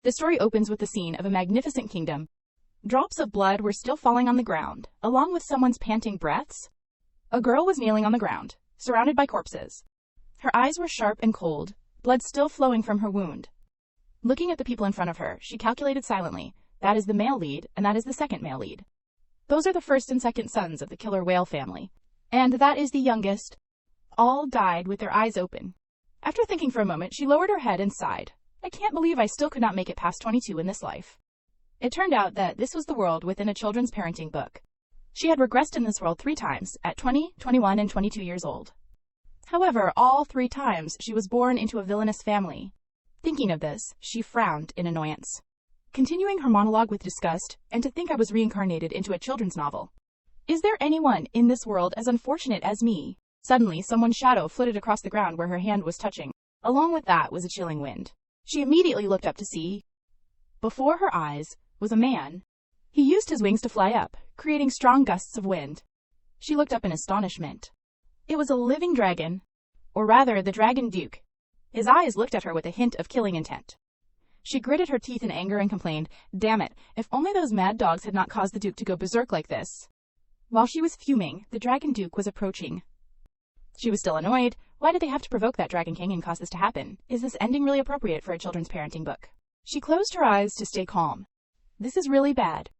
The story opens with the scene of a magnificent kingdom. Drops of blood were still falling on the ground, along with someone's panting breaths. A girl was kneeling on the ground, surrounded by corpses. Her eyes were sharp and cold, blood still flowing from her wound. Looking at the people in front of her, she calculated silently, that is the male lead, and that is the second male lead. Those are the first and second sons of the killer whale family. And that is the youngest. All died with their eyes open. After thinking for a moment, she lowered her head and sighed. I can't believe I still could not make it past 22 in this life. It turned out that this was the world within a children's parenting book. She had regressed in this world 3 times, at 20, 21, and 22 years old. However, all 3 times she was born into a villainous family. Thinking of this, she frowned in annoyance, continuing her monologue with disgust, and to think I was reincarnated into a children's novel. Is there anyone in this world as unfortunate as me? Suddenly, someone's shadow flitted across the ground where her hand was touching. Along with that was a chilling wind. She immediately looked up to see. Before her eyes was a man. He used his wings to fly up, creating strong gusts of wind. She looked up in astonishment. It was a living dragon, or rather the dragon duke. His eyes looked at her with a hint of killing intent. She gritted her teeth in anger and complained, "Damn it, if only those mad dogs had not caused the duke to go berserk like this." While she was fuming, the dragon duke was approaching. She was still annoyed. Why did they have to provoke that dragon king and cause this to happen? Is this ending really appropriate for a children's parenting book? She closed her eyes to stay calm. This is really bad.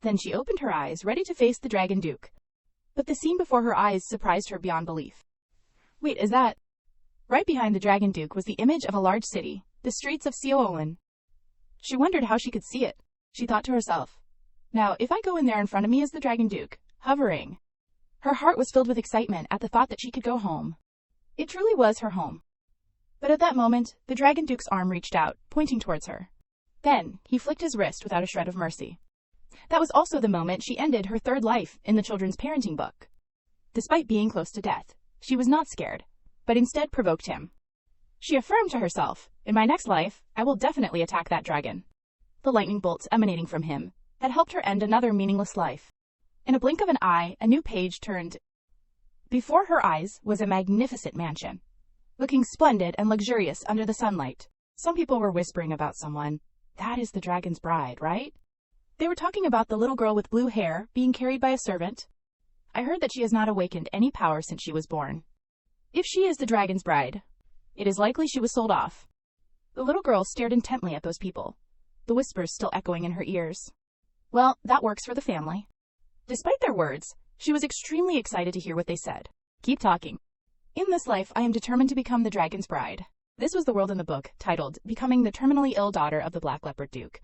Then she opened her eyes, ready to face the dragon duke. But the scene before her eyes surprised her beyond belief. Wait, is that? Right behind the dragon duke was the image of a large city, the streets of Seoulin. She wondered how she could see it. She thought to herself, now if I go in there in front of me is the dragon duke, hovering. Her heart was filled with excitement at the thought that she could go home. It truly was her home. But at that moment, the dragon duke's arm reached out, pointing towards her. Then, he flicked his wrist without a shred of mercy. That was also the moment she ended her 3rd life in the children's parenting book. Despite being close to death, she was not scared, but instead provoked him. She affirmed to herself, in my next life, I will definitely attack that dragon. The lightning bolts emanating from him had helped her end another meaningless life. In a blink of an eye, a new page turned. Before her eyes was a magnificent mansion, looking splendid and luxurious under the sunlight. Some people were whispering about someone. That is the dragon's bride, right? They were talking about the little girl with blue hair being carried by a servant. I heard that she has not awakened any power since she was born. If she is the dragon's bride, it is likely she was sold off. The little girl stared intently at those people, the whispers still echoing in her ears. Well, that works for the family. Despite their words, she was extremely excited to hear what they said. Keep talking. In this life, I am determined to become the dragon's bride. This was the world in the book, titled Becoming the Terminally Ill Daughter of the Black Leopard Duke.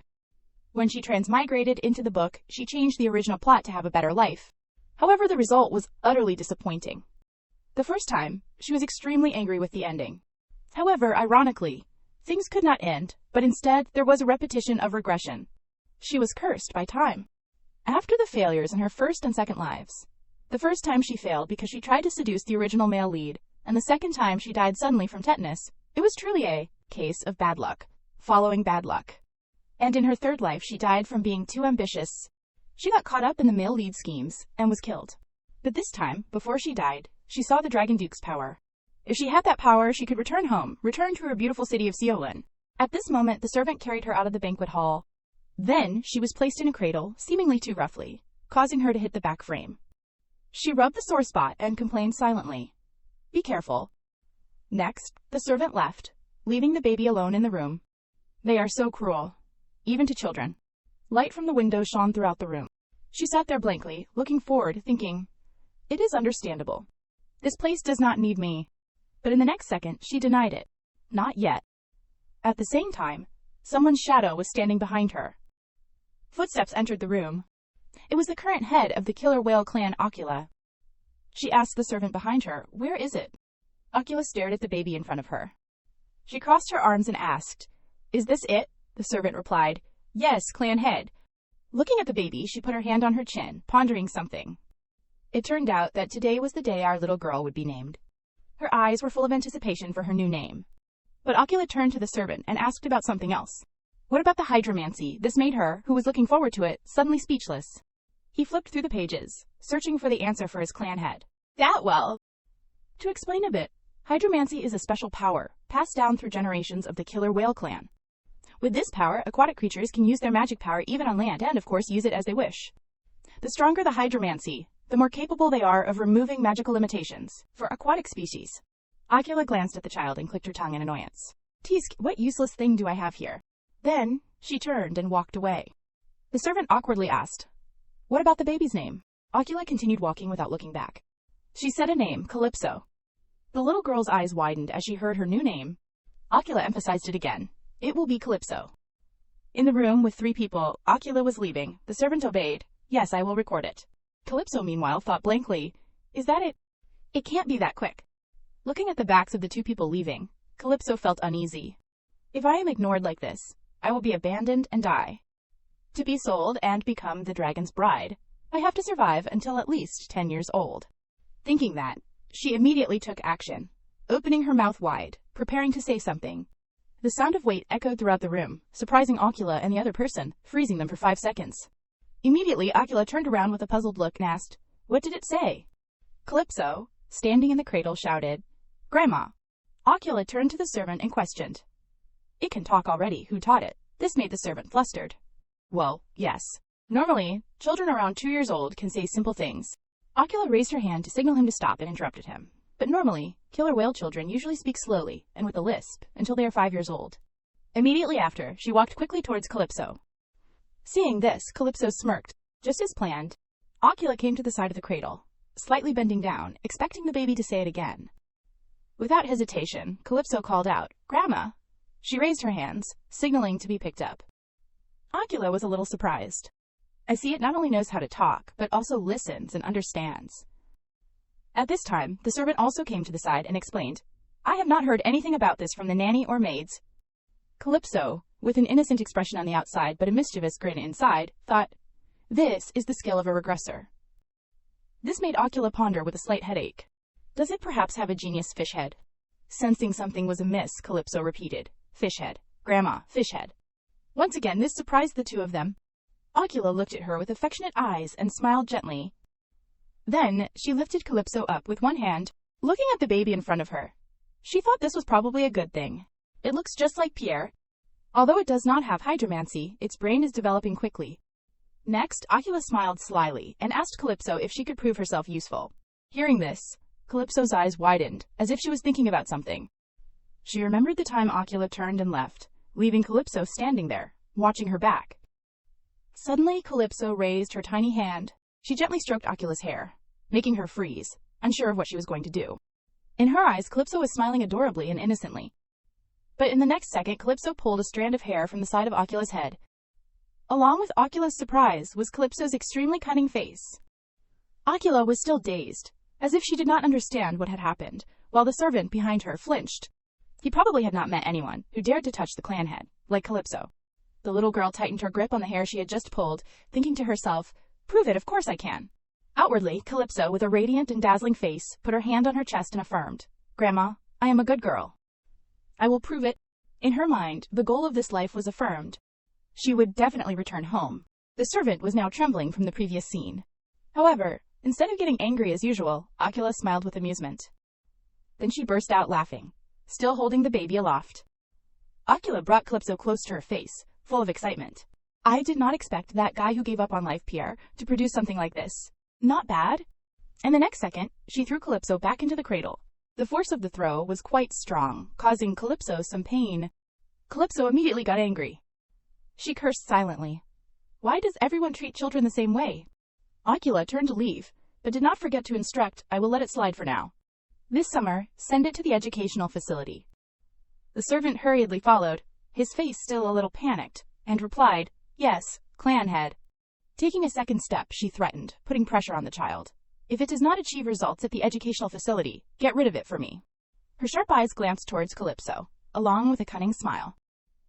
When she transmigrated into the book, she changed the original plot to have a better life. However, the result was utterly disappointing. The first time, she was extremely angry with the ending. However, ironically, things could not end, but instead there was a repetition of regression. She was cursed by time. After the failures in her 1st and 2nd lives, the first time she failed because she tried to seduce the original male lead, and the second time she died suddenly from tetanus, it was truly a case of bad luck, following bad luck. And in her 3rd life, she died from being too ambitious. She got caught up in the male lead schemes and was killed. But this time, before she died, she saw the Dragon Duke's power. If she had that power, she could return home, return to her beautiful city of Seoulin. At this moment, the servant carried her out of the banquet hall. Then, she was placed in a cradle, seemingly too roughly, causing her to hit the back frame. She rubbed the sore spot and complained silently. Be careful. Next, the servant left, leaving the baby alone in the room. They are so cruel, even to children. Light from the window shone throughout the room. She sat there blankly, looking forward, thinking, it is understandable. This place does not need me. But in the next second, she denied it. Not yet. At the same time, someone's shadow was standing behind her. Footsteps entered the room. It was the current head of the killer whale clan, Ocula. She asked the servant behind her, where is it? Ocula stared at the baby in front of her. She crossed her arms and asked, is this it? The servant replied, yes, clan head. Looking at the baby, she put her hand on her chin, pondering something. It turned out that today was the day our little girl would be named. Her eyes were full of anticipation for her new name. But Ocula turned to the servant and asked about something else. What about the hydromancy? This made her, who was looking forward to it, suddenly speechless. He flipped through the pages, searching for the answer for his clan head. That well. To explain a bit, hydromancy is a special power, passed down through generations of the killer whale clan. With this power, aquatic creatures can use their magic power even on land and, of course, use it as they wish. The stronger the hydromancy, the more capable they are of removing magical limitations for aquatic species. Akila glanced at the child and clicked her tongue in annoyance. Tisk, what useless thing do I have here? Then, she turned and walked away. The servant awkwardly asked, "What about the baby's name?" Akila continued walking without looking back. She said a name, Calypso. The little girl's eyes widened as she heard her new name. Akila emphasized it again. It will be Calypso. In the room with 3 people, Akila was leaving. The servant obeyed. Yes, I will record it. Calypso, meanwhile, thought blankly, is that it? It can't be that quick. Looking at the backs of the 2 people leaving, Calypso felt uneasy. If I am ignored like this, I will be abandoned and die. To be sold and become the dragon's bride, I have to survive until at least 10 years old. Thinking that, she immediately took action, opening her mouth wide, preparing to say something. The sound of weight echoed throughout the room, surprising Akila and the other person, freezing them for 5 seconds. Immediately, Akila turned around with a puzzled look and asked, "What did it say?" Calypso, standing in the cradle, shouted, "Grandma." Akila turned to the servant and questioned, "It can talk already. Who taught it?" This made the servant flustered. Well, yes. Normally, children around 2 years old can say simple things. Akila raised her hand to signal him to stop and interrupted him. But normally, killer whale children usually speak slowly and with a lisp until they are 5 years old. Immediately after, she walked quickly towards Calypso. Seeing this, Calypso smirked. Just as planned, Akila came to the side of the cradle, slightly bending down, expecting the baby to say it again. Without hesitation, Calypso called out, "Grandma." She raised her hands, signaling to be picked up. Akila was a little surprised. I see it not only knows how to talk, but also listens and understands. At this time, the servant also came to the side and explained, "I have not heard anything about this from the nanny or maids." Calypso, with an innocent expression on the outside but a mischievous grin inside, thought, "This is the skill of a regressor." This made Akila ponder with a slight headache. Does it perhaps have a genius fish head? Sensing something was amiss, Calypso repeated, "Fish head. Grandma, fish head." Once again, this surprised the 2 of them. Akila looked at her with affectionate eyes and smiled gently. Then, she lifted Calypso up with one hand, looking at the baby in front of her. She thought this was probably a good thing. It looks just like Pierre. Although it does not have hydromancy, its brain is developing quickly. Next, Akila smiled slyly and asked Calypso if she could prove herself useful. Hearing this, Calypso's eyes widened, as if she was thinking about something. She remembered the time Akila turned and left, leaving Calypso standing there, watching her back. Suddenly, Calypso raised her tiny hand. She gently stroked Akila's hair, making her freeze, unsure of what she was going to do. In her eyes, Calypso was smiling adorably and innocently. But in the next second, Calypso pulled a strand of hair from the side of Akila's head. Along with Akila's surprise was Calypso's extremely cunning face. Akila was still dazed, as if she did not understand what had happened, while the servant behind her flinched. He probably had not met anyone who dared to touch the clan head, like Calypso. The little girl tightened her grip on the hair she had just pulled, thinking to herself, "Prove it, of course I can." Outwardly, Calypso, with a radiant and dazzling face, put her hand on her chest and affirmed, "Grandma, I am a good girl. I will prove it." In her mind, the goal of this life was affirmed. She would definitely return home. The servant was now trembling from the previous scene. However, instead of getting angry as usual, Akila smiled with amusement. Then she burst out laughing, still holding the baby aloft. Akila brought Calypso close to her face, full of excitement. "I did not expect that guy who gave up on life, Pierre, to produce something like this. Not bad." And the next second, she threw Calypso back into the cradle. The force of the throw was quite strong, causing Calypso some pain. Calypso immediately got angry. She cursed silently. Why does everyone treat children the same way? Akila turned to leave, but did not forget to instruct, "I will let it slide for now. This summer, send it to the educational facility." The servant hurriedly followed, his face still a little panicked, and replied, "Yes, clan head." Taking a second step, she threatened, putting pressure on the child. "If it does not achieve results at the educational facility, get rid of it for me." Her sharp eyes glanced towards Calypso, along with a cunning smile.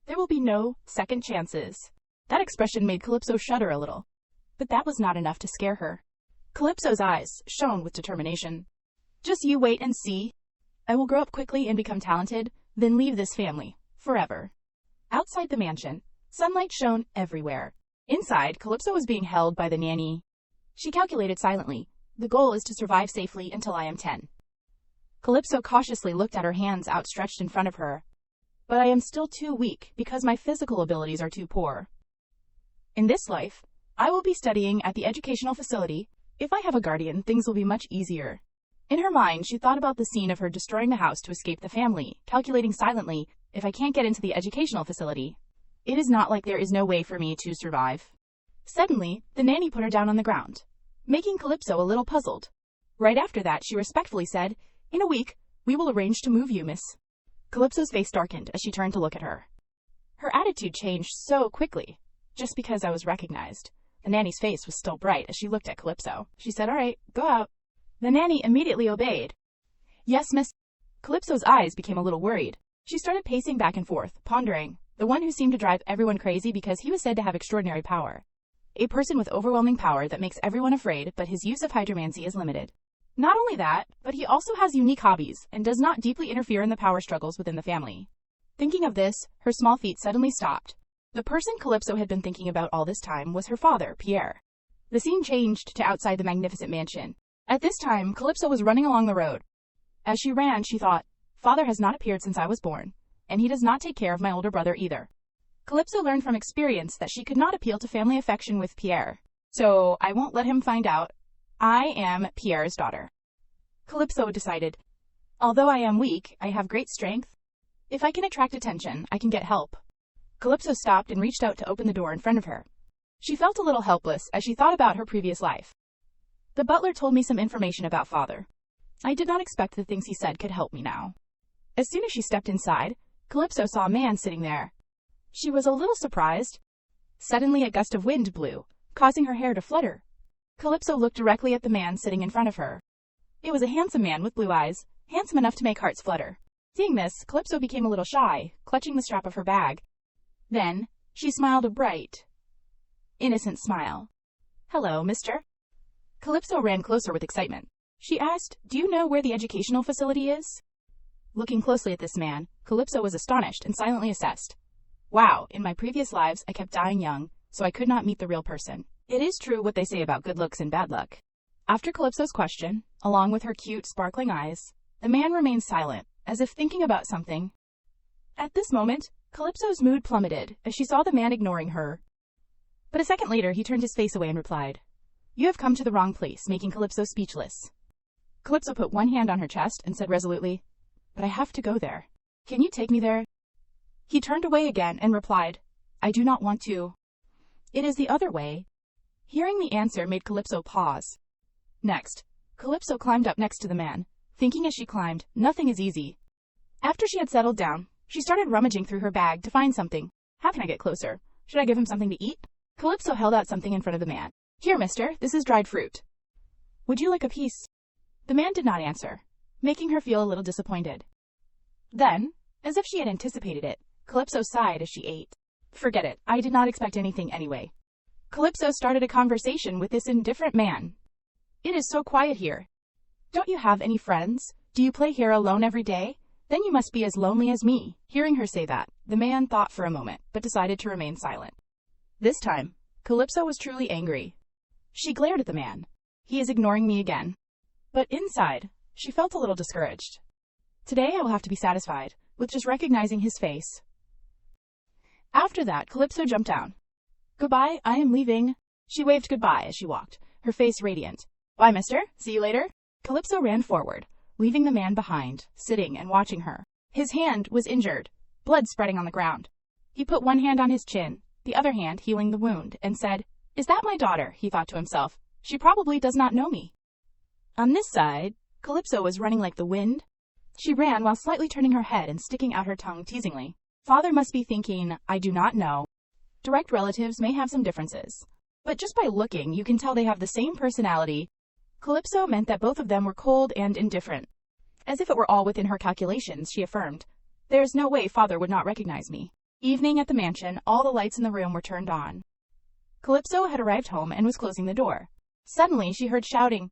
There will be no second chances. That expression made Calypso shudder a little. But that was not enough to scare her. Calypso's eyes shone with determination. "Just you wait and see. I will grow up quickly and become talented, then leave this family, forever." Outside the mansion, sunlight shone everywhere. Inside, Calypso was being held by the nanny. She calculated silently, "The goal is to survive safely until I am 10. Calypso cautiously looked at her hands outstretched in front of her. but I am still too weak because my physical abilities are too poor. In this life, I will be studying at the educational facility. If I have a guardian, things will be much easier. In her mind, she thought about the scene of her destroying the house to escape the family, calculating silently, if I can't get into the educational facility, it is not like there is no way for me to survive. Suddenly, the nanny put her down on the ground, making Calypso a little puzzled. Right after that, she respectfully said, "In a week, we will arrange to move you, miss." Calypso's face darkened as she turned to look at her. Her attitude changed so quickly. Just because I was recognized. The nanny's face was still bright as she looked at Calypso. She said, "All right, go out." The nanny immediately obeyed. "Yes, miss." Calypso's eyes became a little worried. She started pacing back and forth, pondering. The one who seemed to drive everyone crazy because he was said to have extraordinary power. A person with overwhelming power that makes everyone afraid, but his use of hydromancy is limited. Not only that, but he also has unique hobbies and does not deeply interfere in the power struggles within the family. Thinking of this, her small feet suddenly stopped. The person Calypso had been thinking about all this time was her father, Pierre. The scene changed to outside the magnificent mansion. At this time, Calypso was running along the road. As she ran, she thought, "Father has not appeared since I was born, and he does not take care of my older brother either." Calypso learned from experience that she could not appeal to family affection with Pierre. "So I won't let him find out. I am Pierre's daughter." Calypso decided, "Although I am weak, I have great strength. If I can attract attention, I can get help." Calypso stopped and reached out to open the door in front of her. She felt a little helpless as she thought about her previous life. "The butler told me some information about father. I did not expect the things he said could help me now." As soon as she stepped inside, Calypso saw a man sitting there. She was a little surprised. Suddenly a gust of wind blew, causing her hair to flutter. Calypso looked directly at the man sitting in front of her. It was a handsome man with blue eyes, handsome enough to make hearts flutter. Seeing this, Calypso became a little shy, clutching the strap of her bag. Then, she smiled a bright, innocent smile. "Hello, mister." Calypso ran closer with excitement. She asked, "Do you know where the educational facility is?" Looking closely at this man, Calypso was astonished and silently assessed. "Wow, in my previous lives I kept dying young, so I could not meet the real person. It is true what they say about good looks and bad luck." After Calypso's question, along with her cute, sparkling eyes, the man remained silent, as if thinking about something. At this moment, Calypso's mood plummeted as she saw the man ignoring her. But a second later, he turned his face away and replied, "You have come to the wrong place," making Calypso speechless. Calypso put one hand on her chest and said resolutely, "But I have to go there. Can you take me there?" He turned away again and replied, "I do not want to. It is the other way." Hearing the answer made Calypso pause. Next, Calypso climbed up next to the man, thinking as she climbed, nothing is easy. After she had settled down, she started rummaging through her bag to find something. "How can I get closer? Should I give him something to eat?" Calypso held out something in front of the man. "Here, mister, this is dried fruit. Would you like a piece?" The man did not answer, making her feel a little disappointed. Then, as if she had anticipated it, Calypso sighed as she ate. "Forget it, I did not expect anything anyway." Calypso started a conversation with this indifferent man. "It is so quiet here. Don't you have any friends? Do you play here alone every day? Then you must be as lonely as me." Hearing her say that, the man thought for a moment, but decided to remain silent. This time, Calypso was truly angry. She glared at the man. He is ignoring me again. But inside, she felt a little discouraged. Today I will have to be satisfied with just recognizing his face. After that, Calypso jumped down. "Goodbye, I am leaving." She waved goodbye as she walked, her face radiant. "Bye, mister. See you later." Calypso ran forward, leaving the man behind, sitting and watching her. His hand was injured, blood spreading on the ground. He put one hand on his chin, the other hand healing the wound, and said, "Is that my daughter?" he thought to himself. "She probably does not know me." On this side, Calypso was running like the wind. She ran while slightly turning her head and sticking out her tongue teasingly. Father must be thinking, "I do not know." Direct relatives may have some differences, but just by looking, you can tell they have the same personality. Calypso meant that both of them were cold and indifferent. As if it were all within her calculations, she affirmed, "There's no way father would not recognize me." Evening at the mansion, all the lights in the room were turned on. Calypso had arrived home and was closing the door. Suddenly, she heard shouting.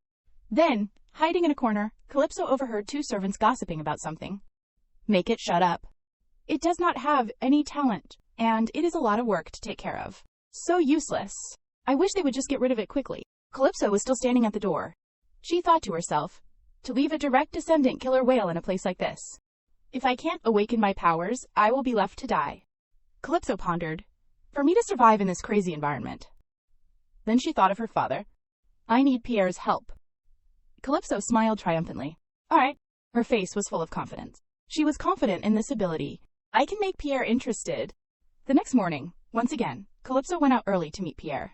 Then, hiding in a corner, Calypso overheard two servants gossiping about something. "Make it shut up. It does not have any talent, and it is a lot of work to take care of. So useless. I wish they would just get rid of it quickly." Calypso was still standing at the door. She thought to herself, to leave a direct descendant killer whale in a place like this. If I can't awaken my powers, I will be left to die. Calypso pondered. For me to survive in this crazy environment. Then she thought of her father. I need Pierre's help. Calypso smiled triumphantly. All right. Her face was full of confidence. She was confident in this ability. I can make Pierre interested. The next morning, once again, Calypso went out early to meet Pierre.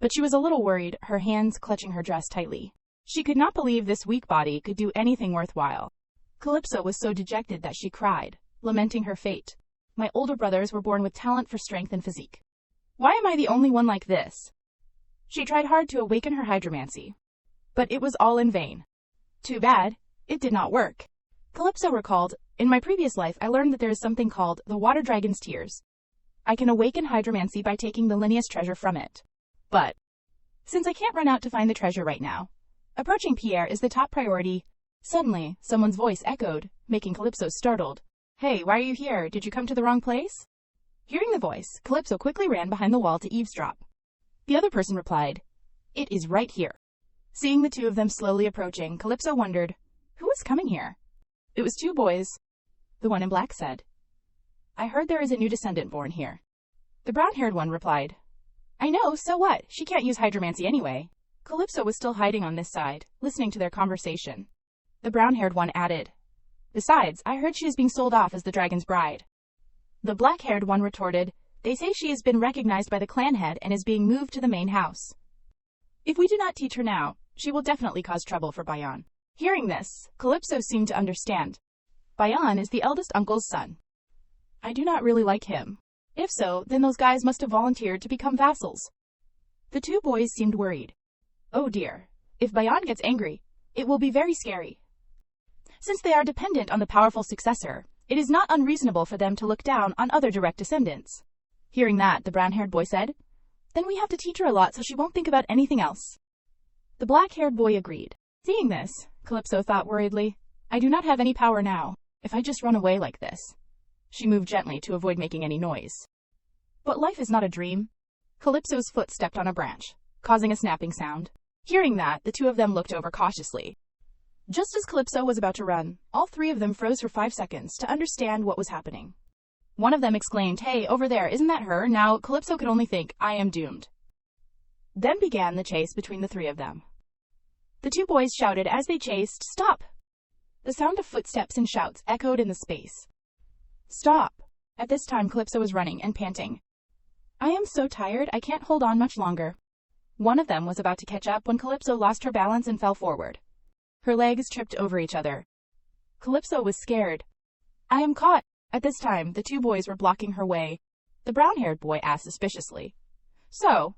But she was a little worried, her hands clutching her dress tightly. She could not believe this weak body could do anything worthwhile. Calypso was so dejected that she cried, lamenting her fate. My older brothers were born with talent for strength and physique. Why am I the only one like this? She tried hard to awaken her hydromancy. But it was all in vain. Too bad, it did not work. Calypso recalled, in my previous life I learned that there is something called the water dragon's tears. I can awaken hydromancy by taking the Linnaeus treasure from it. But, since I can't run out to find the treasure right now, approaching Pierre is the top priority. Suddenly, someone's voice echoed, making Calypso startled. Hey, why are you here? Did you come to the wrong place? Hearing the voice, Calypso quickly ran behind the wall to eavesdrop. The other person replied, It is right here. Seeing the two of them slowly approaching, Calypso wondered, who is coming here? It was two boys. The one in black said, I heard there is a new descendant born here. The brown-haired one replied, I know, so what? She can't use hydromancy anyway. Calypso was still hiding on this side, listening to their conversation. The brown-haired one added, Besides, I heard she is being sold off as the dragon's bride. The black-haired one retorted, They say she has been recognized by the clan head and is being moved to the main house. If we do not teach her now, she will definitely cause trouble for Bayan. Hearing this, Calypso seemed to understand. Bayan is the eldest uncle's son. I do not really like him. If so, then those guys must have volunteered to become vassals. The two boys seemed worried. Oh dear, if Bayan gets angry, it will be very scary. Since they are dependent on the powerful successor, it is not unreasonable for them to look down on other direct descendants. Hearing that, the brown-haired boy said, Then we have to teach her a lot so she won't think about anything else. The black-haired boy agreed. Seeing this, Calypso thought worriedly, I do not have any power now. If I just run away like this. She moved gently to avoid making any noise. But life is not a dream. Calypso's foot stepped on a branch, causing a snapping sound. Hearing that, the two of them looked over cautiously. Just as Calypso was about to run, all three of them froze for 5 seconds to understand what was happening. One of them exclaimed, Hey, over there, isn't that her? Now, Calypso could only think, I am doomed. Then began the chase between the three of them. The two boys shouted as they chased, Stop! The sound of footsteps and shouts echoed in the space. Stop! At this time, Calypso was running and panting. I am so tired, I can't hold on much longer. One of them was about to catch up when Calypso lost her balance and fell forward. Her legs tripped over each other. Calypso was scared. I am caught. At this time, the two boys were blocking her way. The brown-haired boy asked suspiciously, So,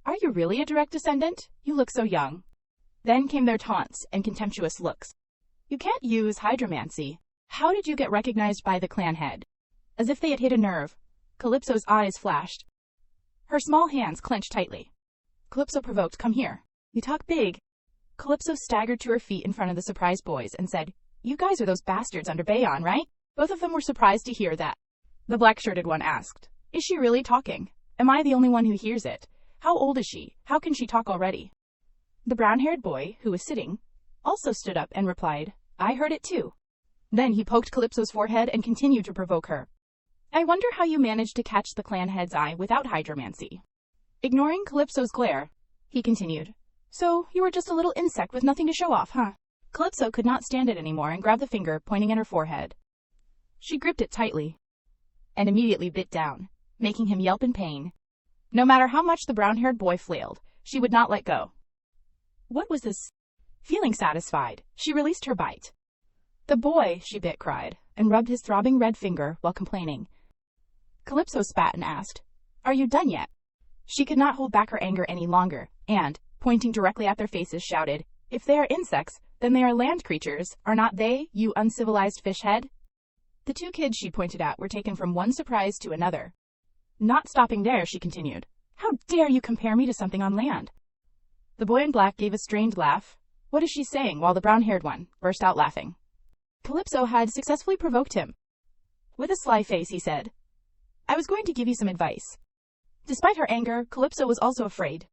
are you really a direct descendant? You look so young. Then came their taunts and contemptuous looks. You can't use hydromancy. How did you get recognized by the clan head? As if they had hit a nerve, Calypso's eyes flashed. Her small hands clenched tightly. Calypso provoked, Come here. You talk big. Calypso staggered to her feet in front of the surprised boys and said, You guys are those bastards under Bayon, right? Both of them were surprised to hear that. The black-shirted one asked, Is she really talking? Am I the only one who hears it? How old is she? How can she talk already? The brown-haired boy, who was sitting, also stood up and replied, I heard it too. Then he poked Calypso's forehead and continued to provoke her. I wonder how you managed to catch the clan head's eye without hydromancy. Ignoring Calypso's glare, he continued, So, you were just a little insect with nothing to show off, huh? Calypso could not stand it anymore and grabbed the finger pointing at her forehead. She gripped it tightly and immediately bit down, making him yelp in pain. No matter how much the brown-haired boy flailed, she would not let go. What was this? Feeling satisfied, she released her bite. The boy, she bit, cried, and rubbed his throbbing red finger while complaining. Calypso spat and asked, Are you done yet? She could not hold back her anger any longer, and, pointing directly at their faces, shouted, If they are insects, then they are land creatures, are not they, you uncivilized fish head? The two kids she pointed at were taken from one surprise to another. Not stopping there, she continued, How dare you compare me to something on land? The boy in black gave a strained laugh. What is she saying? While the brown-haired one burst out laughing. Calypso had successfully provoked him. With a sly face, he said, I was going to give you some advice. Despite her anger, Calypso was also afraid.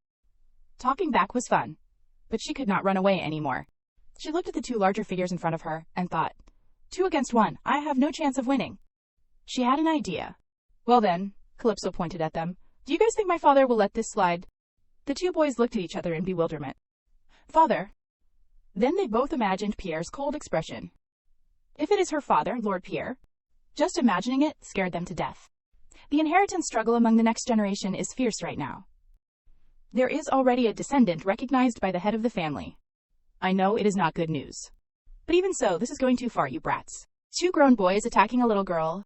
Talking back was fun, but she could not run away anymore. She looked at the two larger figures in front of her and thought, 2 against 1. I have no chance of winning. She had an idea. Well then, Calypso pointed at them. Do you guys think my father will let this slide? The 2 boys looked at each other in bewilderment. Father? Then they both imagined Pierre's cold expression. If it is her father, Lord Pierre? Just imagining it scared them to death. The inheritance struggle among the next generation is fierce right now. There is already a descendant recognized by the head of the family. I know it is not good news. But even so, this is going too far, you brats. 2 grown boys attacking a little girl.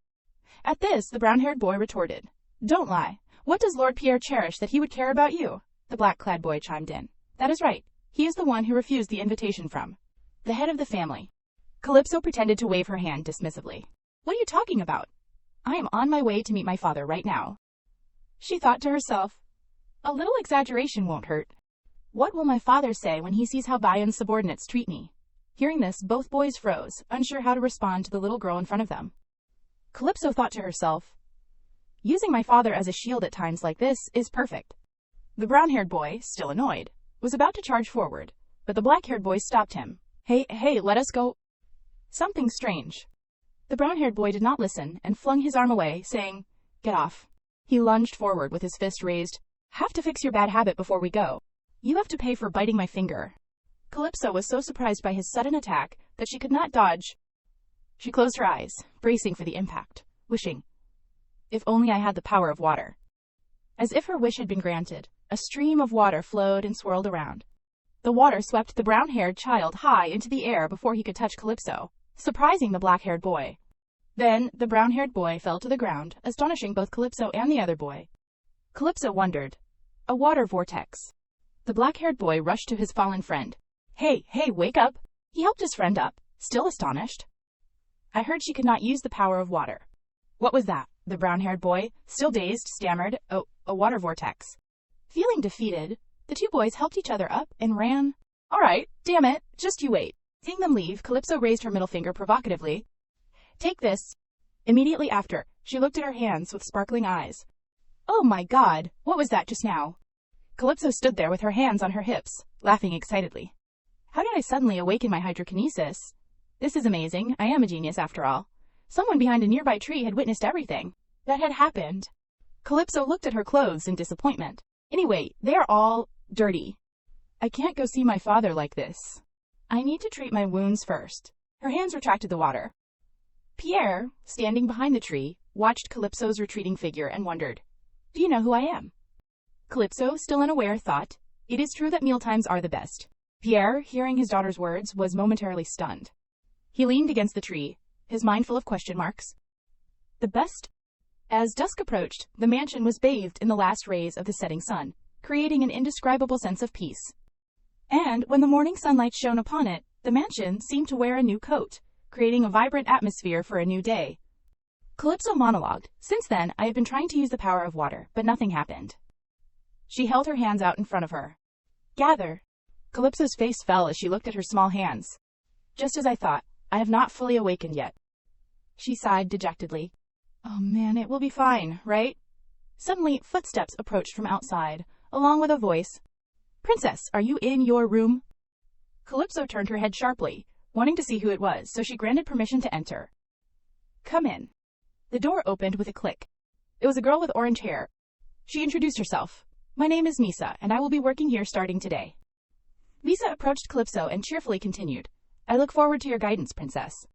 At this, the brown-haired boy retorted. Don't lie. What does Lord Pierre cherish that he would care about you? The black-clad boy chimed in. That is right. He is the one who refused the invitation from the head of the family. Calypso pretended to wave her hand dismissively. What are you talking about? I am on my way to meet my father right now. She thought to herself. A little exaggeration won't hurt. What will my father say when he sees how Bayan's subordinates treat me? Hearing this, both boys froze, unsure how to respond to the little girl in front of them. Calypso thought to herself, using my father as a shield at times like this is perfect. The brown-haired boy, still annoyed, was about to charge forward, but the black-haired boy stopped him. Hey, let us go. Something strange. The brown-haired boy did not listen and flung his arm away, saying, Get off. He lunged forward with his fist raised. Have to fix your bad habit before we go. You have to pay for biting my finger. Calypso was so surprised by his sudden attack that she could not dodge. She closed her eyes, bracing for the impact, wishing, if only I had the power of water. As if her wish had been granted, a stream of water flowed and swirled around. The water swept the brown-haired child high into the air before he could touch Calypso, surprising the black-haired boy. Then, the brown-haired boy fell to the ground, astonishing both Calypso and the other boy. Calypso wondered. A water vortex. The black-haired boy rushed to his fallen friend. Hey, wake up! He helped his friend up, still astonished. I heard she could not use the power of water. What was that? The brown-haired boy, still dazed, stammered. Oh, a water vortex. Feeling defeated, the 2 boys helped each other up and ran. All right, damn it, just you wait. Seeing them leave, Calypso raised her middle finger provocatively. Take this. Immediately after, she looked at her hands with sparkling eyes. Oh my God, what was that just now? Calypso stood there with her hands on her hips, laughing excitedly. How did I suddenly awaken my hydrokinesis? This is amazing, I am a genius after all. Someone behind a nearby tree had witnessed everything that had happened. Calypso looked at her clothes in disappointment. Anyway, they are all dirty. I can't go see my father like this. I need to treat my wounds first. Her hands retracted the water. Pierre, standing behind the tree, watched Calypso's retreating figure and wondered, Do you know who I am? Calypso, still unaware, thought, It is true that mealtimes are the best. Pierre, hearing his daughter's words, was momentarily stunned. He leaned against the tree, his mind full of question marks. The best? As dusk approached, the mansion was bathed in the last rays of the setting sun, creating an indescribable sense of peace. And when the morning sunlight shone upon it, the mansion seemed to wear a new coat, creating a vibrant atmosphere for a new day. Calypso monologued, Since then, I have been trying to use the power of water, but nothing happened. She held her hands out in front of her. Gather. Calypso's face fell as she looked at her small hands. Just as I thought, I have not fully awakened yet. She sighed dejectedly. Oh man, it will be fine, right? Suddenly, footsteps approached from outside, along with a voice. Princess, are you in your room? Calypso turned her head sharply, wanting to see who it was, so she granted permission to enter. Come in. The door opened with a click. It was a girl with orange hair. She introduced herself. My name is Misa, and I will be working here starting today. Misa approached Calypso and cheerfully continued. I look forward to your guidance, Princess.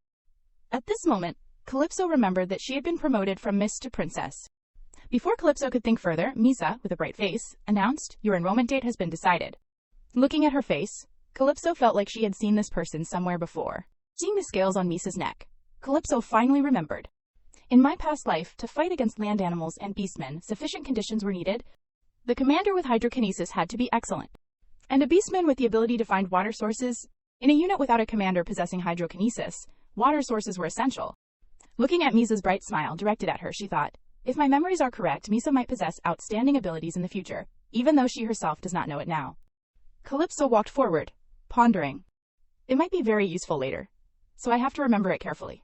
At this moment, Calypso remembered that she had been promoted from Miss to Princess. Before Calypso could think further, Misa, with a bright face, announced, Your enrollment date has been decided. Looking at her face, Calypso felt like she had seen this person somewhere before. Seeing the scales on Misa's neck, Calypso finally remembered. In my past life, to fight against land animals and beastmen, sufficient conditions were needed. The commander with hydrokinesis had to be excellent, and a beastman with the ability to find water sources. In a unit without a commander possessing hydrokinesis, water sources were essential. Looking at Misa's bright smile directed at her, she thought, if my memories are correct, Misa might possess outstanding abilities in the future, even though she herself does not know it now. Calypso walked forward, pondering. It might be very useful later, so I have to remember it carefully.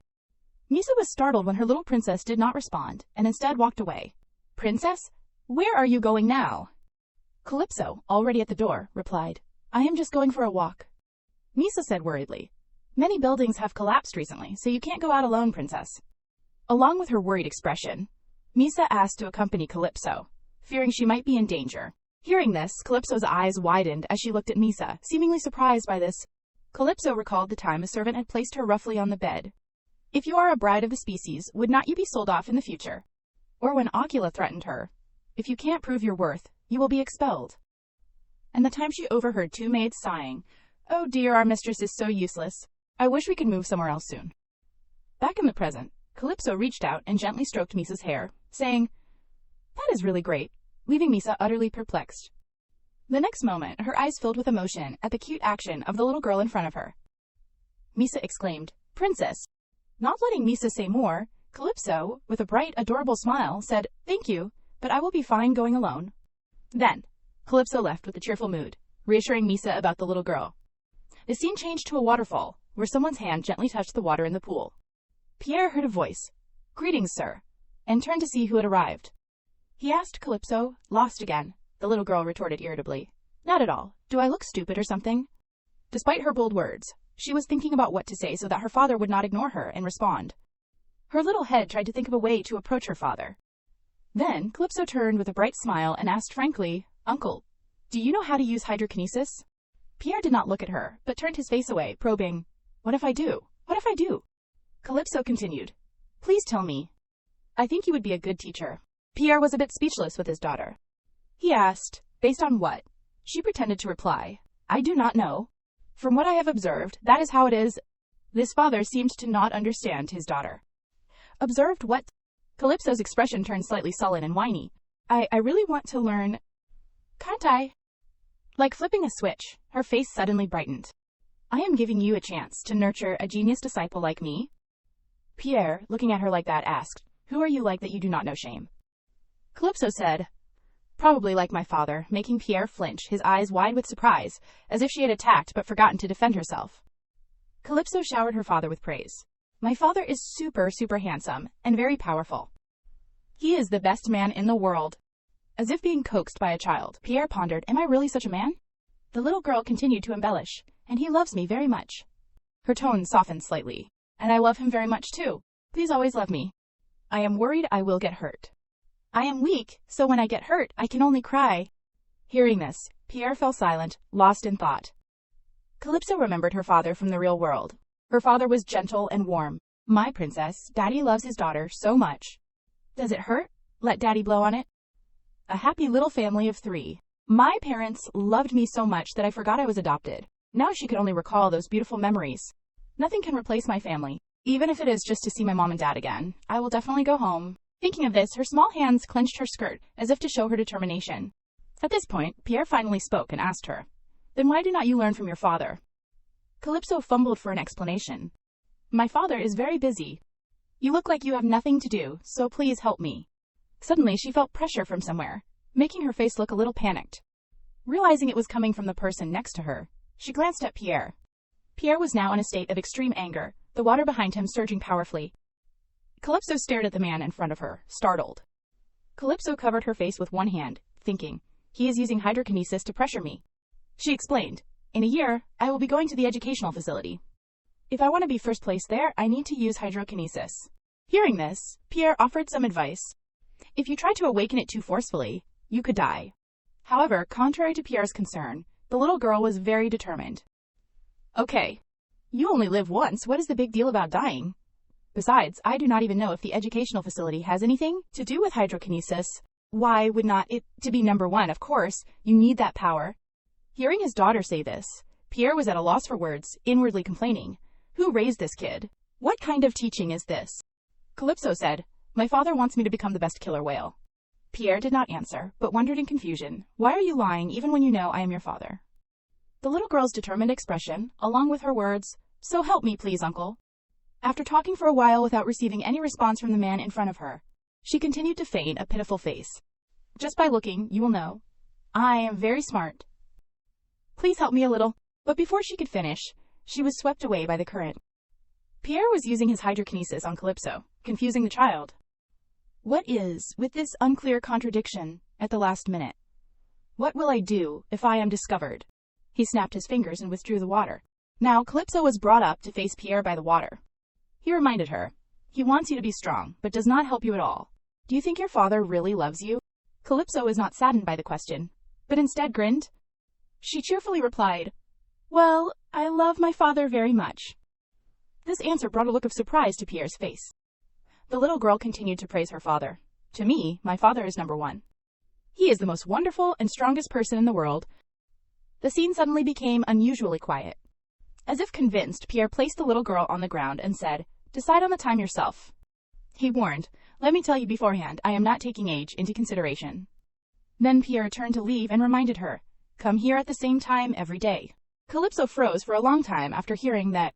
Misa was startled when her little princess did not respond, and instead walked away. Princess, where are you going now? Calypso, already at the door, replied, I am just going for a walk. Misa said worriedly, Many buildings have collapsed recently, so you can't go out alone, princess. Along with her worried expression, Misa asked to accompany Calypso, fearing she might be in danger. Hearing this, Calypso's eyes widened as she looked at Misa, seemingly surprised by this. Calypso recalled the time a servant had placed her roughly on the bed. If you are a bride of the species, would not you be sold off in the future? Or when Ocula threatened her, if you can't prove your worth, you will be expelled. And the time she overheard two maids sighing, oh dear, our mistress is so useless. I wish we could move somewhere else soon. Back in the present, Calypso reached out and gently stroked Misa's hair, saying, that is really great, leaving Misa utterly perplexed. The next moment, her eyes filled with emotion at the cute action of the little girl in front of her. Misa exclaimed, Princess! Not letting Misa say more, Calypso, with a bright, adorable smile, said, thank you, but I will be fine going alone. Then, Calypso left with a cheerful mood, reassuring Misa about the little girl. The scene changed to a waterfall, where someone's hand gently touched the water in the pool. Pierre heard a voice, greetings, sir, and turned to see who had arrived. He asked Calypso, lost again. The little girl retorted irritably, not at all. Do I look stupid or something? Despite her bold words, she was thinking about what to say so that her father would not ignore her and respond. Her little head tried to think of a way to approach her father. Then, Calypso turned with a bright smile and asked frankly, Uncle, do you know how to use hydrokinesis? Pierre did not look at her, but turned his face away, probing, what if I do? What if I do? Calypso continued, please tell me. I think you would be a good teacher. Pierre was a bit speechless with his daughter. He asked, based on what? She pretended to reply, I do not know. From what I have observed, that is how it is. This father seemed to not understand his daughter. Observed what? Calypso's expression turned slightly sullen and whiny. I really want to learn. Can't I? Like flipping a switch, her face suddenly brightened. I am giving you a chance to nurture a genius disciple like me. Pierre, looking at her like that, asked, who are you like that you do not know shame? Calypso said, probably like my father, making Pierre flinch, his eyes wide with surprise, as if she had attacked but forgotten to defend herself. Calypso showered her father with praise. My father is super handsome and very powerful. He is the best man in the world. As if being coaxed by a child, Pierre pondered, am I really such a man? The little girl continued to embellish, and he loves me very much. Her tone softened slightly, and I love him very much too. Please always love me. I am worried I will get hurt. I am weak, so when I get hurt, I can only cry. Hearing this, Pierre fell silent, lost in thought. Calypso remembered her father from the real world. Her father was gentle and warm. My princess, Daddy loves his daughter so much. Does it hurt? Let Daddy blow on it. A happy little family of 3. My parents loved me so much that I forgot I was adopted. Now she could only recall those beautiful memories. Nothing can replace my family. Even if it is just to see my mom and dad again, I will definitely go home. Thinking of this, her small hands clenched her skirt, as if to show her determination. At this point, Pierre finally spoke and asked her, then why do not you learn from your father? Calypso fumbled for an explanation. My father is very busy. You look like you have nothing to do, so please help me. Suddenly, she felt pressure from somewhere, making her face look a little panicked. Realizing it was coming from the person next to her, she glanced at Pierre. Pierre was now in a state of extreme anger, the water behind him surging powerfully. Calypso stared at the man in front of her, startled. Calypso covered her face with one hand, thinking, he is using hydrokinesis to pressure me. She explained, in a year, I will be going to the educational facility. If I want to be first place there, I need to use hydrokinesis. Hearing this, Pierre offered some advice. If you try to awaken it too forcefully, you could die. However, contrary to Pierre's concern, the little girl was very determined. Okay. You only live once, what is the big deal about dying? Besides, I do not even know if the educational facility has anything to do with hydrokinesis. Why would not it to be number 1? Of course, you need that power. Hearing his daughter say this, Pierre was at a loss for words, inwardly complaining. Who raised this kid? What kind of teaching is this? Calypso said, my father wants me to become the best killer whale. Pierre did not answer, but wondered in confusion, why are you lying even when you know I am your father? The little girl's determined expression, along with her words, so help me please, uncle. After talking for a while without receiving any response from the man in front of her, she continued to feign a pitiful face. Just by looking, you will know. I am very smart. Please help me a little. But before she could finish, she was swept away by the current. Pierre was using his hydrokinesis on Calypso, confusing the child. What is with this unclear contradiction at the last minute? What will I do if I am discovered? He snapped his fingers and withdrew the water. Now, Calypso was brought up to face Pierre by the water. He reminded her, "He wants you to be strong, but does not help you at all. Do you think your father really loves you?" Calypso was not saddened by the question, but instead grinned. She cheerfully replied, "Well, I love my father very much." This answer brought a look of surprise to Pierre's face. The little girl continued to praise her father. "To me, my father is number one. He is the most wonderful and strongest person in the world." The scene suddenly became unusually quiet. As if convinced, Pierre placed the little girl on the ground and said, "Decide on the time yourself." He warned, "Let me tell you beforehand, I am not taking age into consideration." Then Pierre turned to leave and reminded her, "Come here at the same time every day." Calypso froze for a long time after hearing that.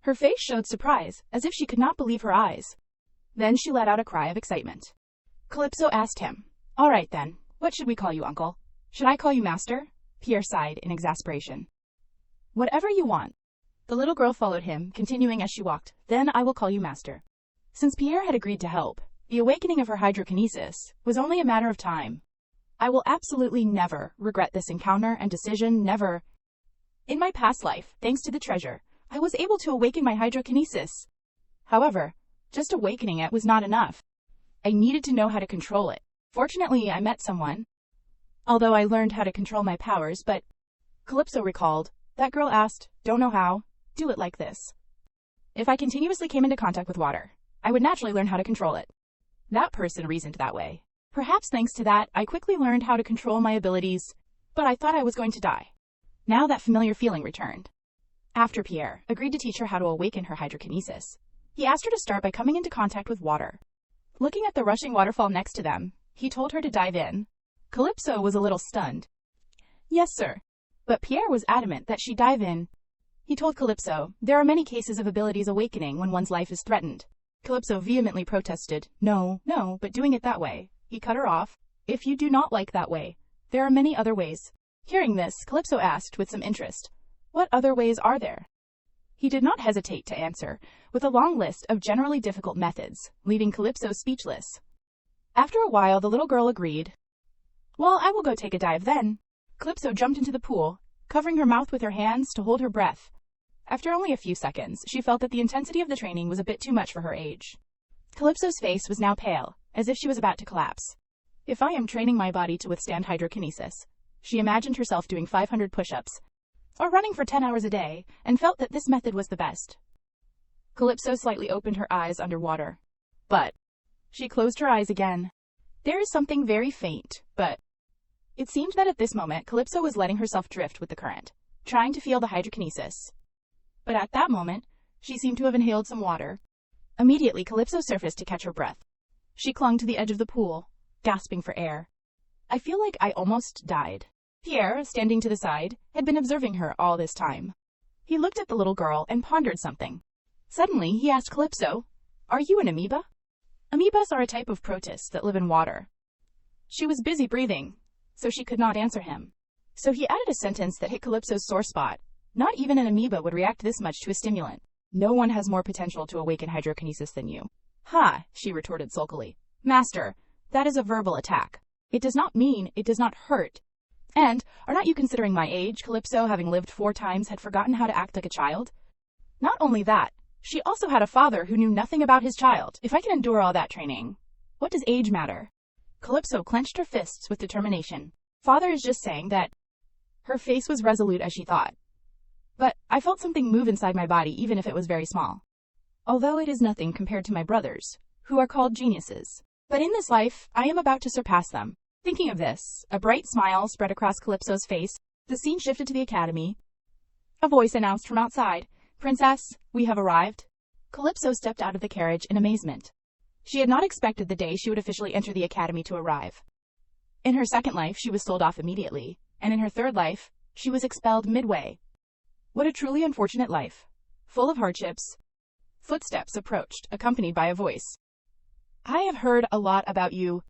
Her face showed surprise, as if she could not believe her eyes. Then she let out a cry of excitement. Calypso asked him, "All right then, what should we call you, uncle? Should I call you master?" Pierre sighed in exasperation. "Whatever you want." The little girl followed him, continuing as she walked, "Then I will call you master." Since Pierre had agreed to help, the awakening of her hydrokinesis was only a matter of time. "I will absolutely never regret this encounter and decision, never. In my past life, thanks to the treasure, I was able to awaken my hydrokinesis. However, just awakening it was not enough. I needed to know how to control it. Fortunately, I met someone. Although I learned how to control my powers, but..." Calypso recalled, "That girl asked, don't know how, do it like this. If I continuously came into contact with water, I would naturally learn how to control it. That person reasoned that way. Perhaps thanks to that, I quickly learned how to control my abilities, but I thought I was going to die." Now that familiar feeling returned. After Pierre agreed to teach her how to awaken her hydrokinesis, he asked her to start by coming into contact with water. Looking at the rushing waterfall next to them, he told her to dive in. Calypso was a little stunned. "Yes, sir." But Pierre was adamant that she dive in. He told Calypso, "There are many cases of abilities awakening when one's life is threatened." Calypso vehemently protested, "No, but doing it that way." He cut her off. "If you do not like that way, there are many other ways." Hearing this, Calypso asked with some interest, "What other ways are there?" He did not hesitate to answer, with a long list of generally difficult methods, leaving Calypso speechless. After a while, the little girl agreed. "Well, I will go take a dive then." Calypso jumped into the pool, covering her mouth with her hands to hold her breath. After only a few seconds, she felt that the intensity of the training was a bit too much for her age. Calypso's face was now pale, as if she was about to collapse. "If I am training my body to withstand hydrokinesis," she imagined herself doing 500 push-ups, or running for 10 hours a day, and felt that this method was the best. Calypso slightly opened her eyes underwater. But she closed her eyes again. There is something very faint, but... It seemed that at this moment, Calypso was letting herself drift with the current, trying to feel the hydrokinesis. But at that moment, she seemed to have inhaled some water. Immediately, Calypso surfaced to catch her breath. She clung to the edge of the pool, gasping for air. "I feel like I almost died." Pierre, standing to the side, had been observing her all this time. He looked at the little girl and pondered something. Suddenly, he asked Calypso, "Are you an amoeba?" Amoebas are a type of protists that live in water. She was busy breathing, so she could not answer him. So he added a sentence that hit Calypso's sore spot. "Not even an amoeba would react this much to a stimulant. No one has more potential to awaken hydrokinesis than you." "Ha," she retorted sulkily. "Master, that is a verbal attack. It does not mean it does not hurt. And, are not you considering my age?" Calypso, having lived 4 times, had forgotten how to act like a child. Not only that, she also had a father who knew nothing about his child. "If I can endure all that training, what does age matter?" Calypso clenched her fists with determination. "Father is just saying that..." Her face was resolute as she thought. "But I felt something move inside my body, even if it was very small. Although it is nothing compared to my brothers, who are called geniuses. But in this life, I am about to surpass them." Thinking of this, a bright smile spread across Calypso's face. The scene shifted to the academy. A voice announced from outside, "Princess, we have arrived." Calypso stepped out of the carriage in amazement. She had not expected the day she would officially enter the academy to arrive. In her second life, she was sold off immediately, and in her third life, she was expelled midway. What a truly unfortunate life, full of hardships. Footsteps approached, accompanied by a voice. "I have heard a lot about you."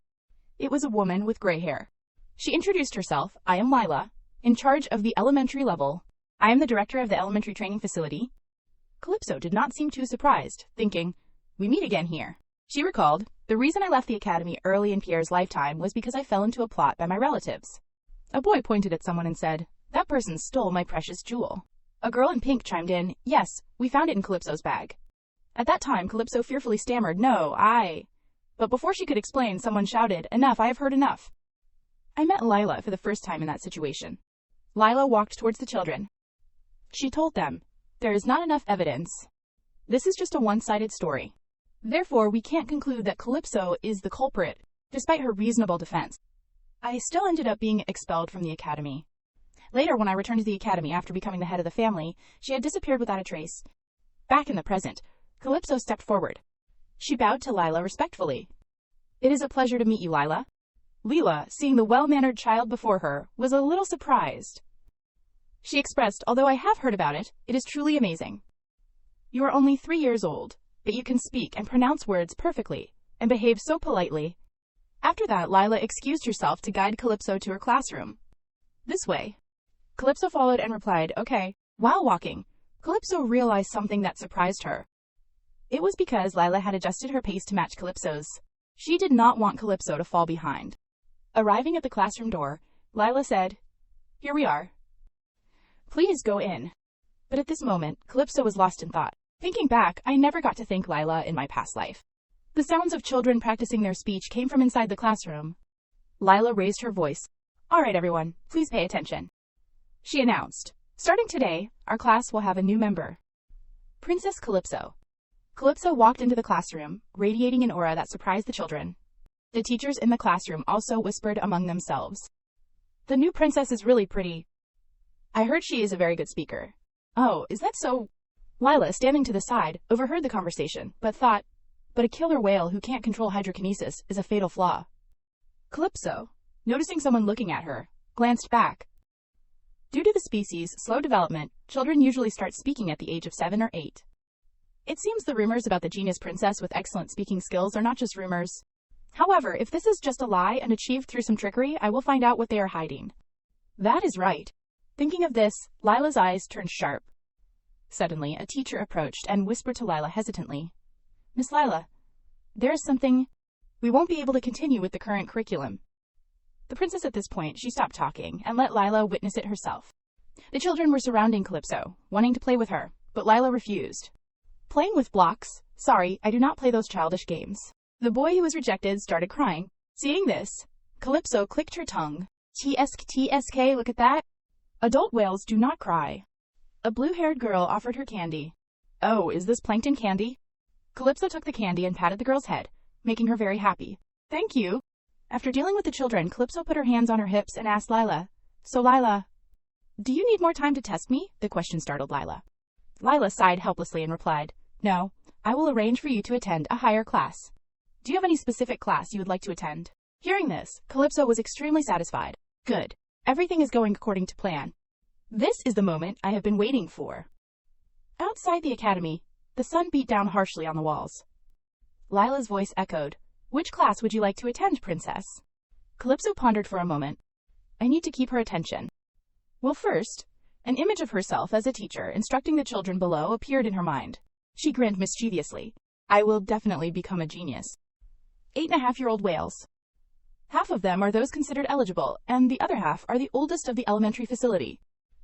It was a woman with gray hair. She introduced herself. "I am Lila, in charge of the elementary level. I am the director of the elementary training facility." Calypso did not seem too surprised, thinking, "We meet again here." She recalled, "The reason I left the academy early in Pierre's lifetime was because I fell into a plot by my relatives." A boy pointed at someone and said, "That person stole my precious jewel." A girl in pink chimed in, "Yes, we found it in Calypso's bag." At that time, Calypso fearfully stammered, "No, I..." But before she could explain, someone shouted, "Enough, I have heard enough." I met Lila for the first time in that situation. Lila walked towards the children. She told them, "There is not enough evidence. This is just a one-sided story. Therefore, we can't conclude that Calypso is the culprit, despite her reasonable defense." I still ended up being expelled from the academy. Later, when I returned to the academy after becoming the head of the family, she had disappeared without a trace. Back in the present, Calypso stepped forward. She bowed to Lila respectfully. "It is a pleasure to meet you, Lila." Lila, seeing the well-mannered child before her, was a little surprised. She expressed, "Although I have heard about it, it is truly amazing. You are only 3 years old, but you can speak and pronounce words perfectly, and behave so politely." After that, Lila excused herself to guide Calypso to her classroom. "This way." Calypso followed and replied, "Okay." While walking, Calypso realized something that surprised her. It was because Lila had adjusted her pace to match Calypso's. She did not want Calypso to fall behind. Arriving at the classroom door, Lila said, "Here we are. Please go in." But at this moment, Calypso was lost in thought. Thinking back, I never got to thank Lila in my past life. The sounds of children practicing their speech came from inside the classroom. Lila raised her voice. "All right, everyone, please pay attention," she announced. "Starting today, our class will have a new member. Princess Calypso." Calypso walked into the classroom, radiating an aura that surprised the children. The teachers in the classroom also whispered among themselves, "The new princess is really pretty. I heard she is a very good speaker." "Oh, is that so?" Lila, standing to the side, overheard the conversation, but thought, "But a killer whale who can't control hydrokinesis is a fatal flaw." Calypso, noticing someone looking at her, glanced back. Due to the species' slow development, children usually start speaking at the age of 7 or 8. It seems the rumors about the genius princess with excellent speaking skills are not just rumors. However, if this is just a lie and achieved through some trickery, I will find out what they are hiding. That is right. Thinking of this, Lila's eyes turned sharp. Suddenly, a teacher approached and whispered to Lila hesitantly, "Miss Lila, there is something. We won't be able to continue with the current curriculum." The princess at this point, she stopped talking and let Lila witness it herself. The children were surrounding Calypso, wanting to play with her, but Lila refused. "Playing with blocks? Sorry, I do not play those childish games." The boy who was rejected started crying. Seeing this, Calypso clicked her tongue. "TSK, look at that. Adult whales do not cry." A blue-haired girl offered her candy. "Oh, is this plankton candy?" Calypso took the candy and patted the girl's head, making her very happy. "Thank you." After dealing with the children, Calypso put her hands on her hips and asked Lila, "So Lila, do you need more time to test me?" The question startled Lila. Lila sighed helplessly and replied, "No, I will arrange for you to attend a higher class. Do you have any specific class you would like to attend?" Hearing this, Calypso was extremely satisfied. "Good. Everything is going according to plan. This is the moment I have been waiting for." Outside the academy, the sun beat down harshly on the walls. Lila's voice echoed, "Which class would you like to attend, princess?" Calypso pondered for a moment. "I need to keep her attention." Well, first, an image of herself as a teacher instructing the children below appeared in her mind. She grinned mischievously. "I will definitely become a genius." 8.5-year-old whales. Half of them are those considered eligible, and the other half are the oldest of the elementary facility.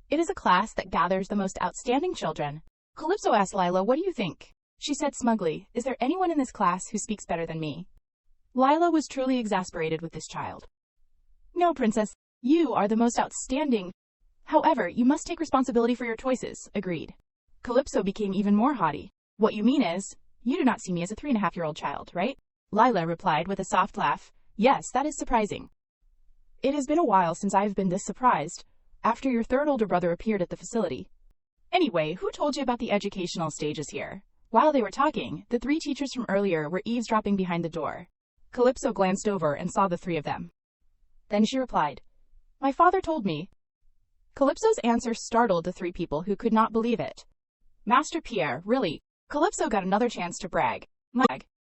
It is a class that gathers the most outstanding children. Calypso asked Lila, "What do you think?" She said smugly, "Is there anyone in this class who speaks better than me?" Lila was truly exasperated with this child. "No, princess, you are the most outstanding. However, you must take responsibility for your choices," agreed. Calypso became even more haughty. "What you mean is, you do not see me as a 3.5-year-old child, right?" Lila replied with a soft laugh, "Yes, that is surprising. It has been a while since I have been this surprised, after your third older brother appeared at the facility. Anyway, who told you about the educational stages here?" While they were talking, the 3 teachers from earlier were eavesdropping behind the door. Calypso glanced over and saw the 3 of them. Then she replied, "My father told me." Calypso's answer startled the 3 people who could not believe it. "Master Pierre, really?" Calypso got another chance to brag.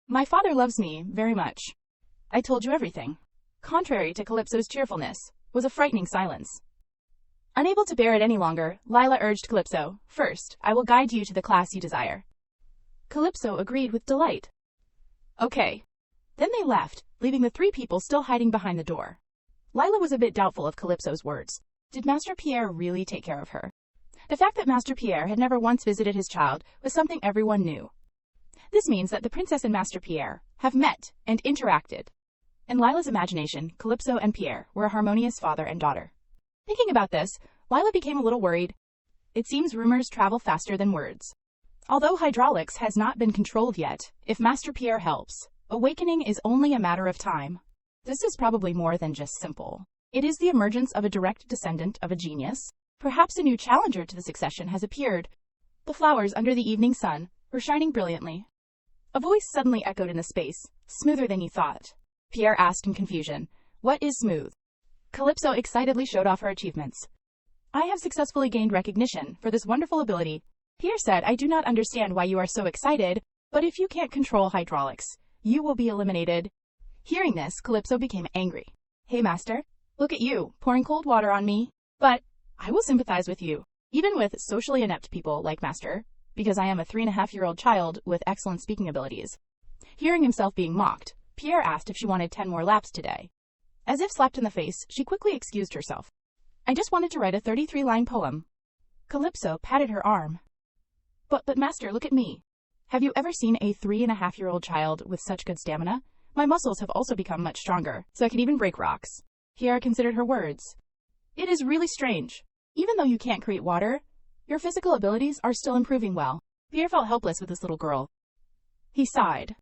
My father loves me very much. I told you everything." Contrary to Calypso's cheerfulness, was a frightening silence. Unable to bear it any longer, Lila urged Calypso, "First, I will guide you to the class you desire." Calypso agreed with delight. "Okay." Then they left, leaving the 3 people still hiding behind the door. Lila was a bit doubtful of Calypso's words. Did Master Pierre really take care of her? The fact that Master Pierre had never once visited his child was something everyone knew. This means that the princess and Master Pierre have met and interacted. In Lila's imagination, Calypso and Pierre were a harmonious father and daughter. Thinking about this, Lila became a little worried. It seems rumors travel faster than words. Although hydraulics has not been controlled yet, if Master Pierre helps, awakening is only a matter of time. This is probably more than just simple. It is the emergence of a direct descendant of a genius. Perhaps a new challenger to the succession has appeared. The flowers under the evening sun were shining brilliantly. A voice suddenly echoed in the space, smoother than you thought. Pierre asked in confusion, "What is smooth?" Calypso excitedly showed off her achievements. "I have successfully gained recognition for this wonderful ability." Pierre said, "I do not understand why you are so excited, but if you can't control hydraulics, you will be eliminated." Hearing this, Calypso became angry. "Hey, Master, look at you, pouring cold water on me. But I will sympathize with you, even with socially inept people like Master, because I am a 3.5-year-old child with excellent speaking abilities." Hearing himself being mocked, Pierre asked if she wanted 10 more laps today. As if slapped in the face, she quickly excused herself. "I just wanted to write a 33-line poem." Calypso patted her arm. But Master, look at me. Have you ever seen a 3.5-year-old child with such good stamina? My muscles have also become much stronger, so I can even break rocks." Pierre considered her words. "It is really strange. Even though you can't create water, your physical abilities are still improving well." Pierre felt helpless with this little girl. He sighed.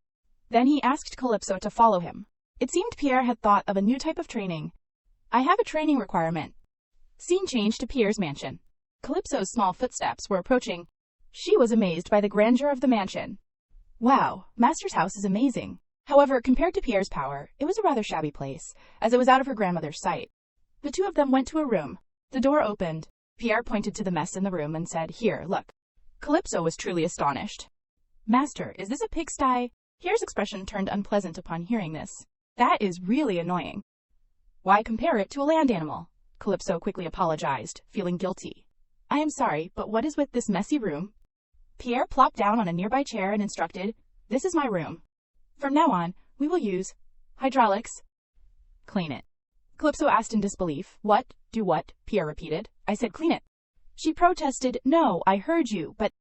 Then he asked Calypso to follow him. It seemed Pierre had thought of a new type of training. "I have a training requirement." Scene changed to Pierre's mansion. Calypso's small footsteps were approaching. She was amazed by the grandeur of the mansion. Wow, Master's house is amazing. However, compared to Pierre's power, it was a rather shabby place, as it was out of her grandmother's sight. The two of them went to a room. The door opened. Pierre pointed to the mess in the room and said, "Here, look." Calypso was truly astonished. "Master, is this a pigsty?" Pierre's expression turned unpleasant upon hearing this. "That is really annoying." "Why compare it to a land animal?" Calypso quickly apologized, feeling guilty. "I am sorry, but what is with this messy room?" Pierre plopped down on a nearby chair and instructed, "This is my room. From now on, we will use hydraulics. Clean it." Calypso asked in disbelief. "What? Do what?" Pierre repeated. "I said clean it." She protested, "No, I heard you, but..."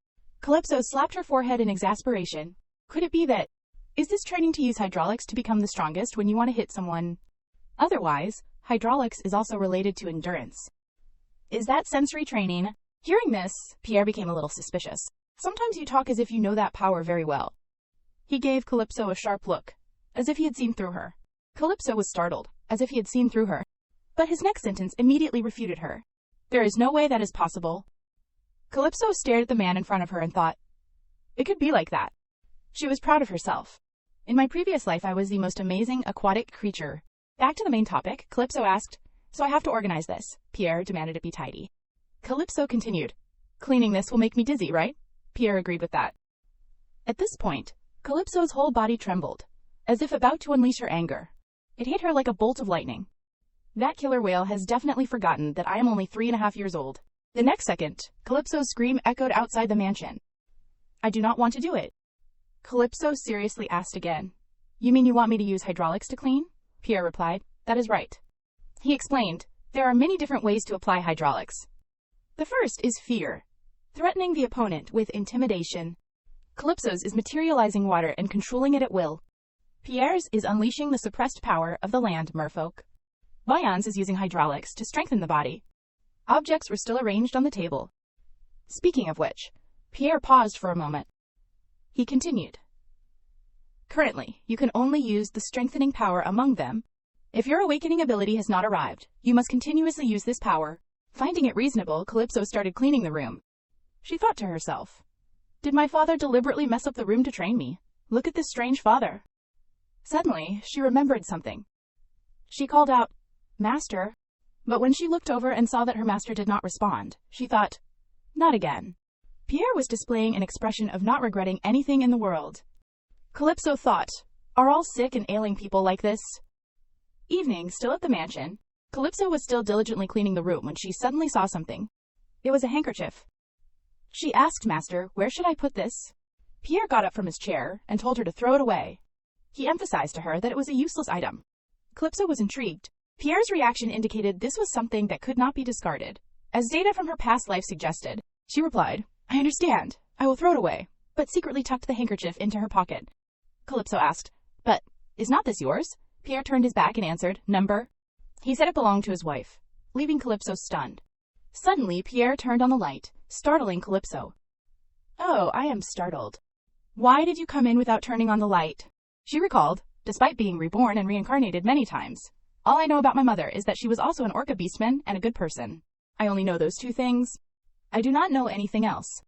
Calypso slapped her forehead in exasperation. Could it be that... Is this training to use hydraulics to become the strongest when you want to hit someone? Otherwise, hydraulics is also related to endurance. Is that sensory training? Hearing this, Pierre became a little suspicious. Sometimes you talk as if you know that power very well. He gave Calypso a sharp look, as if he had seen through her. Calypso was startled, as if he had seen through her. But his next sentence immediately refuted her. "There is no way that is possible." Calypso stared at the man in front of her and thought, it could be like that. She was proud of herself. "In my previous life, I was the most amazing aquatic creature." Back to the main topic, Calypso asked, "So I have to organize this." Pierre demanded it be tidy. Calypso continued, "Cleaning this will make me dizzy, right?" Pierre agreed with that. At this point, Calypso's whole body trembled, as if about to unleash her anger. It hit her like a bolt of lightning. That killer whale has definitely forgotten that I am only 3.5 years old. The next second, Calypso's scream echoed outside the mansion. "I do not want to do it." Calypso seriously asked again. "You mean you want me to use hydraulics to clean?" Pierre replied, "That is right." He explained, "There are many different ways to apply hydraulics. The first is fear, threatening the opponent with intimidation. Calypso's is materializing water and controlling it at will. Pierre's is unleashing the suppressed power of the land merfolk. Vian's is using hydraulics to strengthen the body." Objects were still arranged on the table. Speaking of which, Pierre paused for a moment. He continued, "Currently, you can only use the strengthening power among them. If your awakening ability has not arrived, you must continuously use this power." Finding it reasonable, Calypso started cleaning the room. She thought to herself, "Did my father deliberately mess up the room to train me? Look at this strange father." Suddenly, she remembered something. She called out, "Master." But when she looked over and saw that her master did not respond, she thought, "Not again." Pierre was displaying an expression of not regretting anything in the world. Calypso thought, "Are all sick and ailing people like this?" Evening, still at the mansion, Calypso was still diligently cleaning the room when she suddenly saw something. It was a handkerchief. She asked Master, "Where should I put this?" Pierre got up from his chair and told her to throw it away. He emphasized to her that it was a useless item. Calypso was intrigued. Pierre's reaction indicated this was something that could not be discarded, as data from her past life suggested. She replied, I understand. I will throw it away, but secretly tucked the handkerchief into her pocket. Calypso asked, But, is not this yours? Pierre turned his back and answered, Number. He said it belonged to his wife, leaving Calypso stunned. Suddenly, Pierre turned on the light, startling Calypso. Oh, I am startled. Why did you come in without turning on the light? She recalled, despite being reborn and reincarnated many times. All I know about my mother is that she was also an orca beastman and a good person. I only know those two things. I do not know anything else.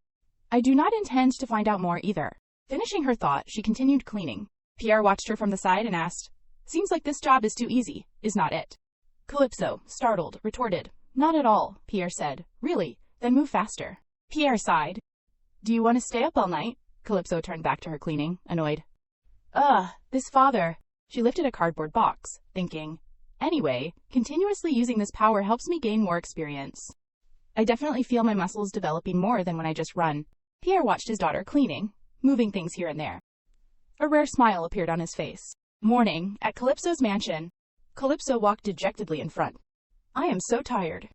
I do not intend to find out more either. Finishing her thought, she continued cleaning. Pierre watched her from the side and asked, Seems like this job is too easy, is not it? Calypso, startled, retorted, Not at all, Pierre said. Really? Then move faster. Pierre sighed. Do you want to stay up all night? Calypso turned back to her cleaning, annoyed. This father. She lifted a cardboard box, thinking, Anyway, continuously using this power helps me gain more experience. I definitely feel my muscles developing more than when I just run. Pierre watched his daughter cleaning, moving things here and there. A rare smile appeared on his face. Morning, at Calypso's mansion. Calypso walked dejectedly in front. I am so tired.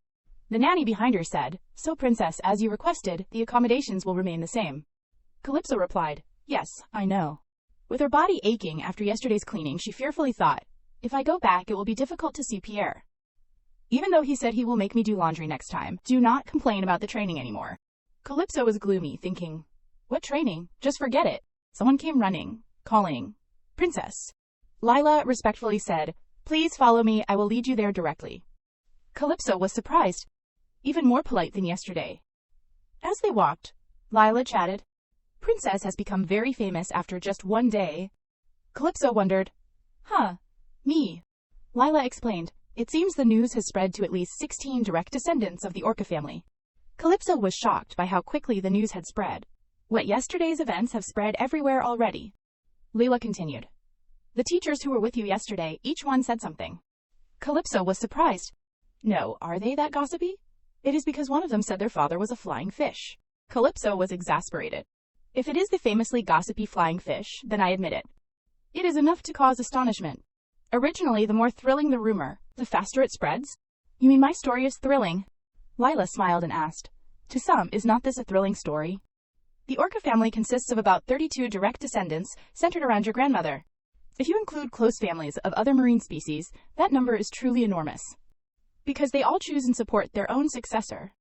The nanny behind her said, So princess, as you requested, the accommodations will remain the same. Calypso replied, Yes, I know. With her body aching after yesterday's cleaning, she fearfully thought, If I go back, it will be difficult to see Pierre. Even though he said he will make me do laundry next time, do not complain about the training anymore. Calypso was gloomy, thinking, What training? Just forget it. Someone came running, calling, Princess. Lila respectfully said, Please follow me, I will lead you there directly. Calypso was surprised, even more polite than yesterday. As they walked, Lila chatted, Princess has become very famous after just one day. Calypso wondered, Me. Lila explained, It seems the news has spread to at least 16 direct descendants of the Orca family. Calypso was shocked by how quickly the news had spread. What yesterday's events have spread everywhere already. Lila continued, The teachers who were with you yesterday, each one said something. Calypso was surprised. No, are they that gossipy? It is because one of them said their father was a flying fish. Calypso was exasperated. If it is the famously gossipy flying fish, then I admit it. It is enough to cause astonishment. Originally, the more thrilling the rumor, the faster it spreads. You mean my story is thrilling? Lila smiled and asked, To some, is not this a thrilling story? The Orca family consists of about 32 direct descendants centered around your grandmother. If you include close families of other marine species, that number is truly enormous. Because they all choose and support their own successor.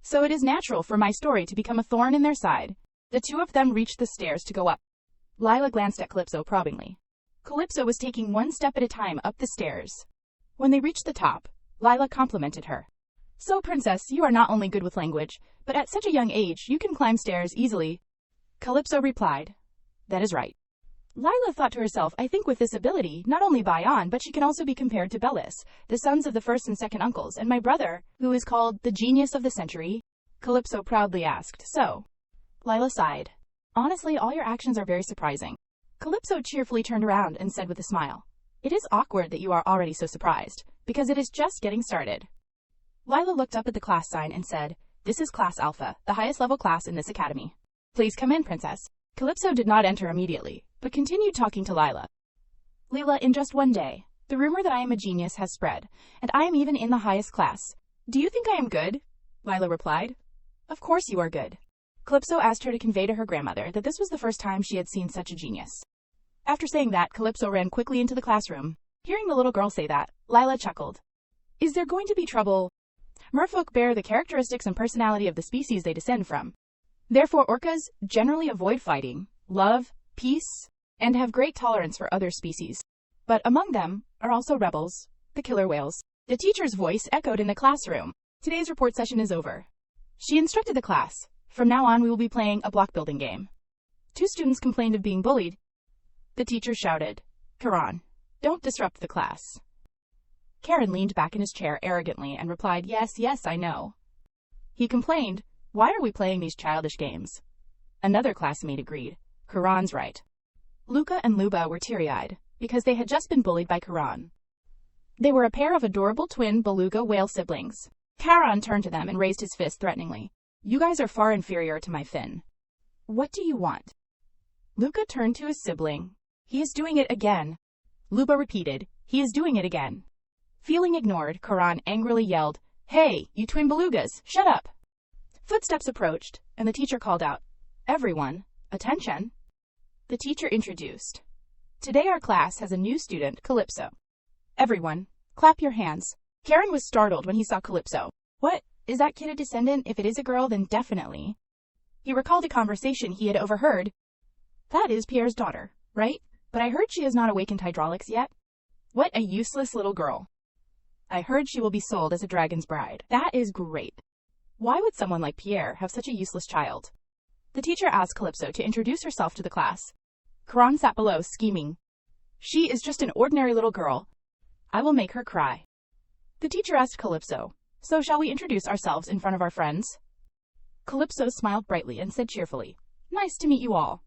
So it is natural for my story to become a thorn in their side. The two of them reached the stairs to go up. Lila glanced at Calypso probingly. Calypso was taking one step at a time up the stairs. When they reached the top, Lila complimented her. So, princess, you are not only good with language, but at such a young age, you can climb stairs easily. Calypso replied, That is right. Lila thought to herself, I think with this ability, not only Bayan, but she can also be compared to Bellis, the sons of the first and second uncles, and my brother, who is called the genius of the century. Calypso proudly asked, So? Lila sighed. Honestly, all your actions are very surprising. Calypso cheerfully turned around and said with a smile, It is awkward that you are already so surprised, because it is just getting started. Lila looked up at the class sign and said, This is Class Alpha, the highest level class in this academy. Please come in, princess. Calypso did not enter immediately, but continued talking to Lila. Lila, in just one day, the rumor that I am a genius has spread, and I am even in the highest class. Do you think I am good? Lila replied, Of course you are good. Calypso asked her to convey to her grandmother that this was the first time she had seen such a genius. After saying that, Calypso ran quickly into the classroom. Hearing the little girl say that, Lila chuckled. Is there going to be trouble? Merfolk bear the characteristics and personality of the species they descend from. Therefore, orcas generally avoid fighting, love, peace, and have great tolerance for other species. But among them are also rebels, the killer whales. The teacher's voice echoed in the classroom. Today's report session is over. She instructed the class. From now on, we will be playing a block building game. 2 students complained of being bullied. The teacher shouted, Karan, don't disrupt the class. Karan leaned back in his chair arrogantly and replied, Yes, I know. He complained, Why are we playing these childish games? Another classmate agreed, Karan's right. Luca and Luba were teary-eyed, because they had just been bullied by Karan. They were a pair of adorable twin beluga whale siblings. Karan turned to them and raised his fist threateningly. You guys are far inferior to my fin. What do you want? Luca turned to his sibling. He is doing it again. Luba repeated, He is doing it again. Feeling ignored, Karan angrily yelled, Hey, you twin belugas, shut up. Footsteps approached, and the teacher called out, "Everyone, attention." The teacher introduced. "Today our class has a new student, Calypso. Everyone, clap your hands." Karen was startled when he saw Calypso. "What? Is that kid a descendant? If it is a girl, then definitely." He recalled a conversation he had overheard. "That is Pierre's daughter, right? But I heard she has not awakened hydraulics yet. What a useless little girl. I heard she will be sold as a dragon's bride. That is great. Why would someone like Pierre have such a useless child?" The teacher asked Calypso to introduce herself to the class. Karan sat below, scheming. "She is just an ordinary little girl. I will make her cry." The teacher asked Calypso, "So shall we introduce ourselves in front of our friends?" Calypso smiled brightly and said cheerfully, "Nice to meet you all."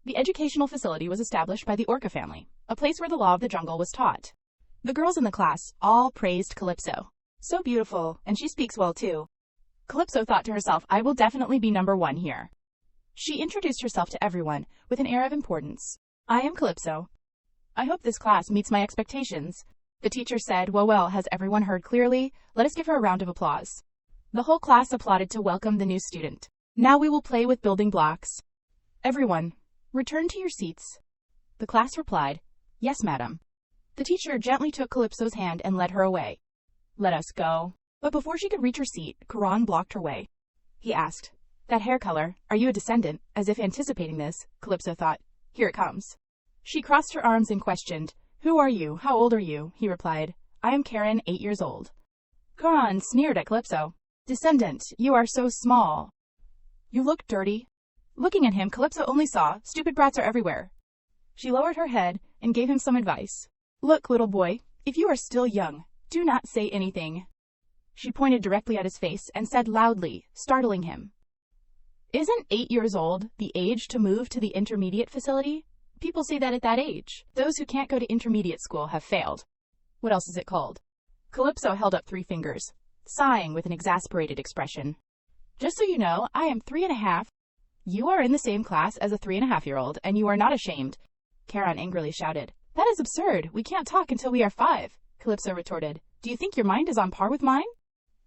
The educational facility was established by the Orca family, a place where the law of the jungle was taught. The girls in the class all praised Calypso. "So beautiful, and she speaks well too." Calypso thought to herself, "I will definitely be number one here." She introduced herself to everyone with an air of importance. "I am Calypso. I hope this class meets my expectations." The teacher said, Well, has everyone heard clearly? Let us give her a round of applause." The whole class applauded to welcome the new student. "Now we will play with building blocks. Everyone, return to your seats." The class replied, "Yes, madam." The teacher gently took Calypso's hand and led her away. "Let us go." But before she could reach her seat, Karan blocked her way. He asked, "That hair color, are you a descendant?" As if anticipating this, Calypso thought, "Here it comes." She crossed her arms and questioned, "Who are you? How old are you?" He replied, "I am Karen, 8 years old." Karan sneered at Calypso. "Descendant, you are so small. You look dirty." Looking at him, Calypso only saw, "Stupid brats are everywhere." She lowered her head and gave him some advice. "Look, little boy, if you are still young, do not say anything." She pointed directly at his face and said loudly, startling him, "Isn't 8 years old the age to move to the intermediate facility? People say that at that age, those who can't go to intermediate school have failed. What else is it called?" Calypso held up 3 fingers, sighing with an exasperated expression. "Just so you know, I am 3.5. You are in the same class as a 3.5-year-old, and you are not ashamed." Karen angrily shouted, "That is absurd. We can't talk until we are 5. Calypso retorted, "Do you think your mind is on par with mine?"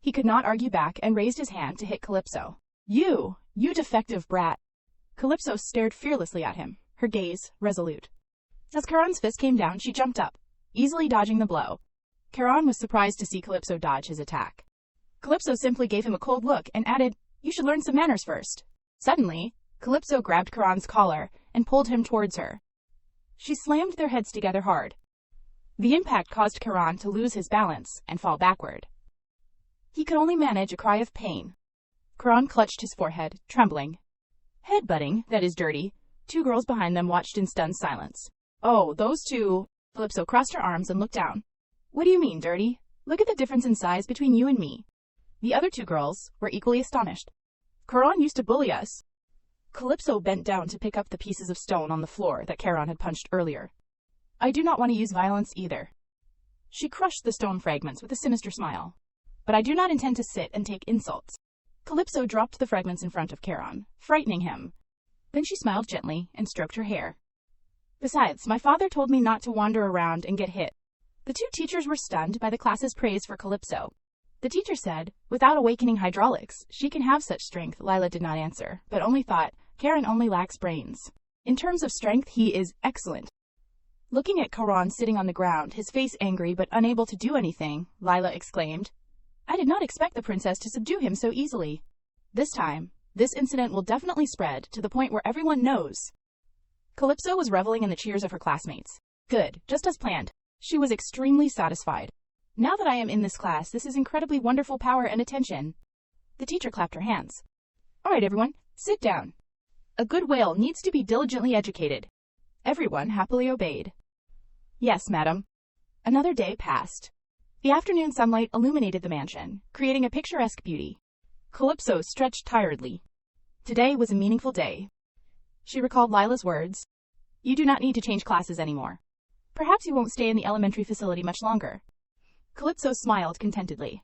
He could not argue back and raised his hand to hit Calypso. You defective brat." Calypso stared fearlessly at him, her gaze resolute. As Karan's fist came down, she jumped up, easily dodging the blow. Karan was surprised to see Calypso dodge his attack. Calypso simply gave him a cold look and added, "You should learn some manners first." Suddenly, Calypso grabbed Karan's collar and pulled him towards her. She slammed their heads together hard. The impact caused Karan to lose his balance and fall backward. He could only manage a cry of pain. Karan clutched his forehead, trembling. Headbutting, that is dirty. 2 girls behind them watched in stunned silence. "Oh, those 2. Calypso crossed her arms and looked down. "What do you mean, dirty? Look at the difference in size between you and me." The other 2 girls were equally astonished. "Karan used to bully us." Calypso bent down to pick up the pieces of stone on the floor that Karan had punched earlier. "I do not want to use violence either." She crushed the stone fragments with a sinister smile. "But I do not intend to sit and take insults." Calypso dropped the fragments in front of Karan, frightening him. Then she smiled gently and stroked her hair. "Besides, my father told me not to wander around and get hit." The 2 teachers were stunned by the class's praise for Calypso. The teacher said, "Without awakening hydraulics, she can have such strength." Lila did not answer, but only thought, "Karen only lacks brains. In terms of strength, he is excellent." Looking at Karan sitting on the ground, his face angry but unable to do anything, Lila exclaimed, "I did not expect the princess to subdue him so easily. This time, this incident will definitely spread to the point where everyone knows." Calypso was reveling in the cheers of her classmates. "Good, just as planned." She was extremely satisfied. "Now that I am in this class, this is incredibly wonderful power and attention." The teacher clapped her hands. "All right, everyone, sit down. A good whale needs to be diligently educated." Everyone happily obeyed. "Yes, madam." Another day passed. The afternoon sunlight illuminated the mansion, creating a picturesque beauty. Calypso stretched tiredly. Today was a meaningful day. She recalled Lila's words. "You do not need to change classes anymore. Perhaps you won't stay in the elementary facility much longer." Calypso smiled contentedly.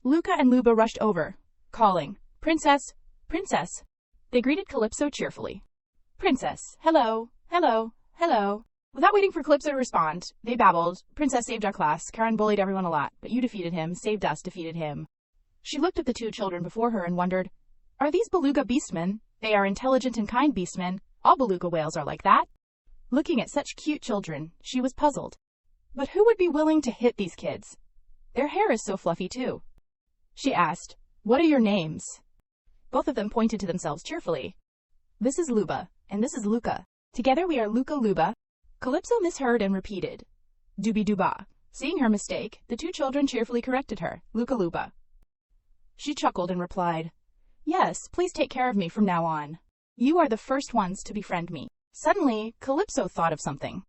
Luca and Luba rushed over, calling, "Princess! Princess!" They greeted Calypso cheerfully. "Princess, hello, hello, hello." Without waiting for Calypso to respond, they babbled, "Princess saved our class. Karen bullied everyone a lot, but you defeated him, saved us, defeated him." She looked at the 2 children before her and wondered, Are these beluga beastmen? They are intelligent and kind beastmen. All beluga whales are like that. Looking at such cute children, she was puzzled. But who would be willing to hit these kids? Their hair is so fluffy too. She asked, "What are your names?" Both of them pointed to themselves cheerfully. "This is Luba, and this is Luca. Together we are Luca Luba." Calypso misheard and repeated, "Doobie Dooba." Seeing her mistake, the two children cheerfully corrected her, "Luca Luba." She chuckled and replied, "Yes, please take care of me from now on. You are the first ones to befriend me." Suddenly, Calypso thought of something.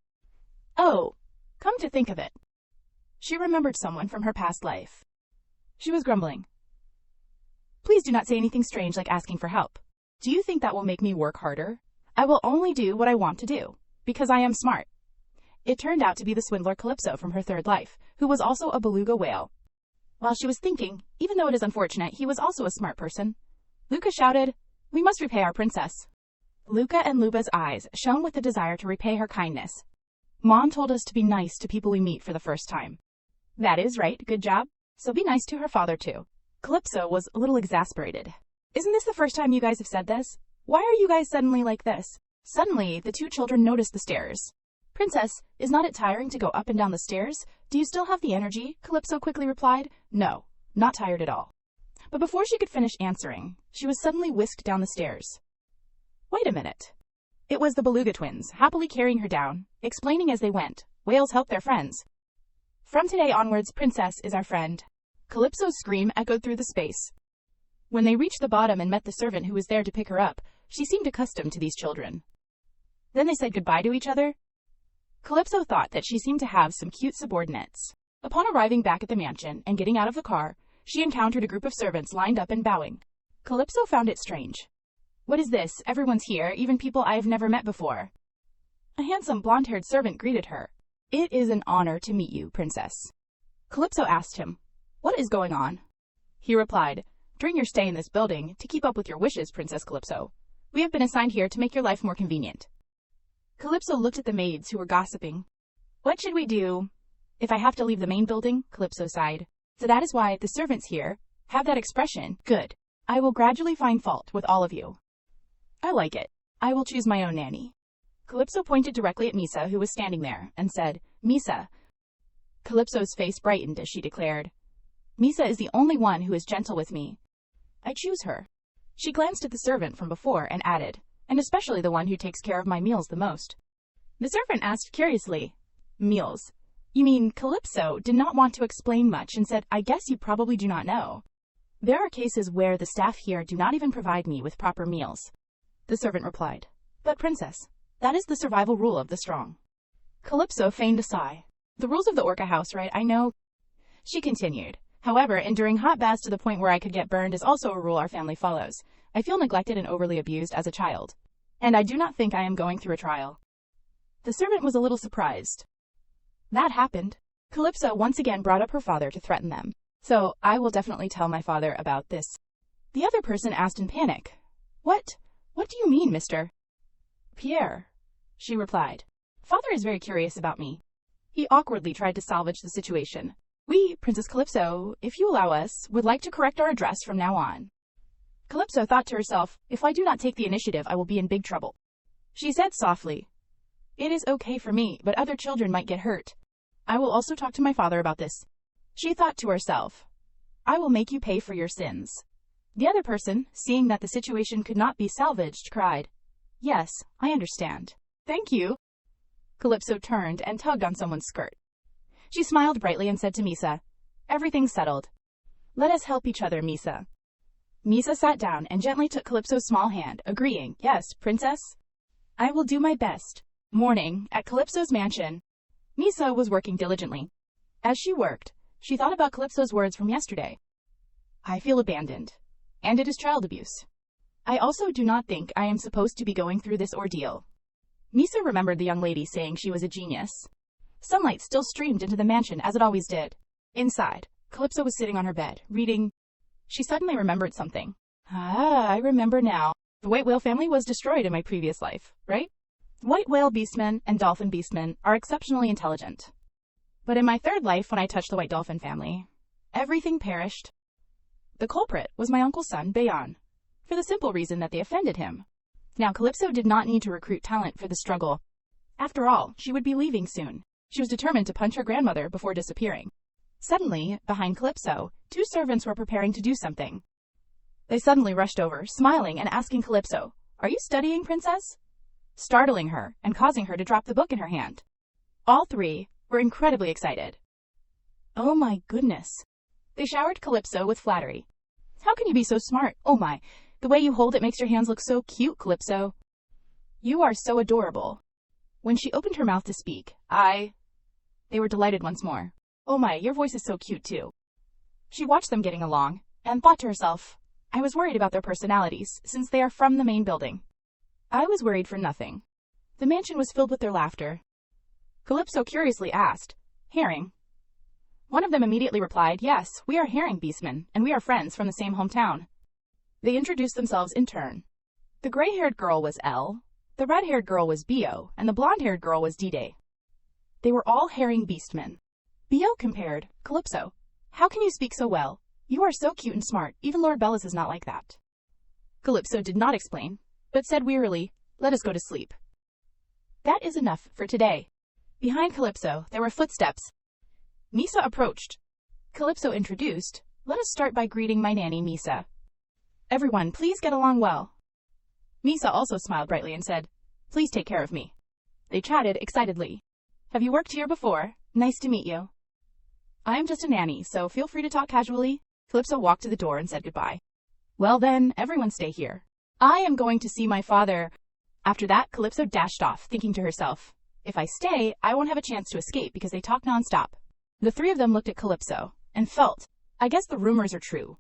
Oh, come to think of it. She remembered someone from her past life. She was grumbling. "Please do not say anything strange like asking for help. Do you think that will make me work harder? I will only do what I want to do, because I am smart." It turned out to be the swindler Calypso from her third life, who was also a beluga whale. While she was thinking, even though it is unfortunate, he was also a smart person, Luca shouted, "We must repay our princess." Luca and Luba's eyes shone with the desire to repay her kindness. "Mom told us to be nice to people we meet for the first time." "That is right, good job. So be nice to her father too." Calypso was a little exasperated. "Isn't this the first time you guys have said this? Why are you guys suddenly like this?" Suddenly, the two children noticed the stairs. "Princess, is not it tiring to go up and down the stairs? Do you still have the energy?" Calypso quickly replied, "No, not tired at all." But before she could finish answering, she was suddenly whisked down the stairs. Wait a minute. It was the Beluga twins, happily carrying her down, explaining as they went, "Whales help their friends. From today onwards, Princess is our friend." Calypso's scream echoed through the space. When they reached the bottom and met the servant who was there to pick her up, she seemed accustomed to these children. Then they said goodbye to each other. Calypso thought that she seemed to have some cute subordinates. Upon arriving back at the mansion and getting out of the car, she encountered a group of servants lined up and bowing. Calypso found it strange. "What is this? Everyone's here, even people I have never met before." A handsome blonde-haired servant greeted her. "It is an honor to meet you, Princess." Calypso asked him, "What is going on?" He replied, "During your stay in this building, to keep up with your wishes, Princess Calypso, we have been assigned here to make your life more convenient." Calypso looked at the maids who were gossiping. "What should we do if I have to leave the main building?" Calypso sighed. "So that is why the servants here have that expression. Good. I will gradually find fault with all of you. I like it. I will choose my own nanny." Calypso pointed directly at Misa, who was standing there, and said, "Misa." Calypso's face brightened as she declared, "Misa is the only one who is gentle with me. I choose her." She glanced at the servant from before and added, "And especially the one who takes care of my meals the most." The servant asked curiously, "Meals? You mean?" Calypso did not want to explain much and said, "I guess you probably do not know. There are cases where the staff here do not even provide me with proper meals." The servant replied, "But Princess, that is the survival rule of the strong." Calypso feigned a sigh. "The rules of the Orca house, right? I know." She continued, "However, enduring hot baths to the point where I could get burned is also a rule our family follows. I feel neglected and overly abused as a child, and I do not think I am going through a trial." The servant was a little surprised. That happened. Calypso once again brought up her father to threaten them. "So, I will definitely tell my father about this." The other person asked in panic, What do you mean, Mr. Pierre?" She replied, "Father is very curious about me." He awkwardly tried to salvage the situation. "We, Princess Calypso, if you allow us, would like to correct our address from now on." Calypso thought to herself, "If I do not take the initiative, I will be in big trouble." She said softly, "It is okay for me, but other children might get hurt. I will also talk to my father about this." She thought to herself, "I will make you pay for your sins." The other person, seeing that the situation could not be salvaged, cried, "Yes, I understand. Thank you." Calypso turned and tugged on someone's skirt. She smiled brightly and said to Misa, "Everything's settled. Let us help each other, Misa." Misa sat down and gently took Calypso's small hand, agreeing, "Yes, Princess. I will do my best." Morning, at Calypso's mansion. Misa was working diligently. As she worked, she thought about Calypso's words from yesterday. "I feel abandoned, and it is child abuse. I also do not think I am supposed to be going through this ordeal." Misa remembered the young lady saying she was a genius. Sunlight still streamed into the mansion as it always did. Inside, Calypso was sitting on her bed, reading. She suddenly remembered something. I remember now. The white whale family was destroyed in my previous life, right? White whale beastmen and dolphin beastmen are exceptionally intelligent. But in my third life, when I touched the white dolphin family, everything perished. The culprit was my uncle's son, Bayan. for the simple reason that they offended him. Now Calypso did not need to recruit talent for the struggle. After all, she would be leaving soon. She was determined to punch her grandmother before disappearing. Suddenly, behind Calypso, 2 servants were preparing to do something. They suddenly rushed over, smiling and asking Calypso, "Are you studying, princess?" startling her and causing her to drop the book in her hand. All 3 were incredibly excited. "Oh my goodness." They showered Calypso with flattery. "How can you be so smart? Oh my, the way you hold it makes your hands look so cute, Calypso. You are so adorable." When she opened her mouth to speak, They were delighted once more. "Oh my, your voice is so cute too." She watched them getting along, and thought to herself, I was worried about their personalities, since they are from the main building. I was worried for nothing. The mansion was filled with their laughter. Calypso curiously asked, "Herring?" One of them immediately replied, "Yes, we are Herring Beastmen, and we are friends from the same hometown." They introduced themselves in turn. The gray-haired girl was Elle, the red-haired girl was Bio, and the blonde-haired girl was Dide. They were all Herring Beastmen. Bio compared, "Calypso, how can you speak so well? You are so cute and smart, even Lord Bellis is not like that." Calypso did not explain, but said wearily, "Let us go to sleep." That is enough for today. Behind Calypso, there were footsteps. Misa approached. Calypso introduced, "Let us start by greeting my nanny, Misa. Everyone, please get along well." Misa also smiled brightly and said, "Please take care of me." They chatted excitedly. "Have you worked here before? Nice to meet you." "I am just a nanny, so feel free to talk casually." Calypso walked to the door and said goodbye. "Well then, everyone stay here. I am going to see my father." After that, Calypso dashed off, thinking to herself, "If I stay, I won't have a chance to escape because they talk nonstop." The 3 of them looked at Calypso and felt, I guess the rumors are true.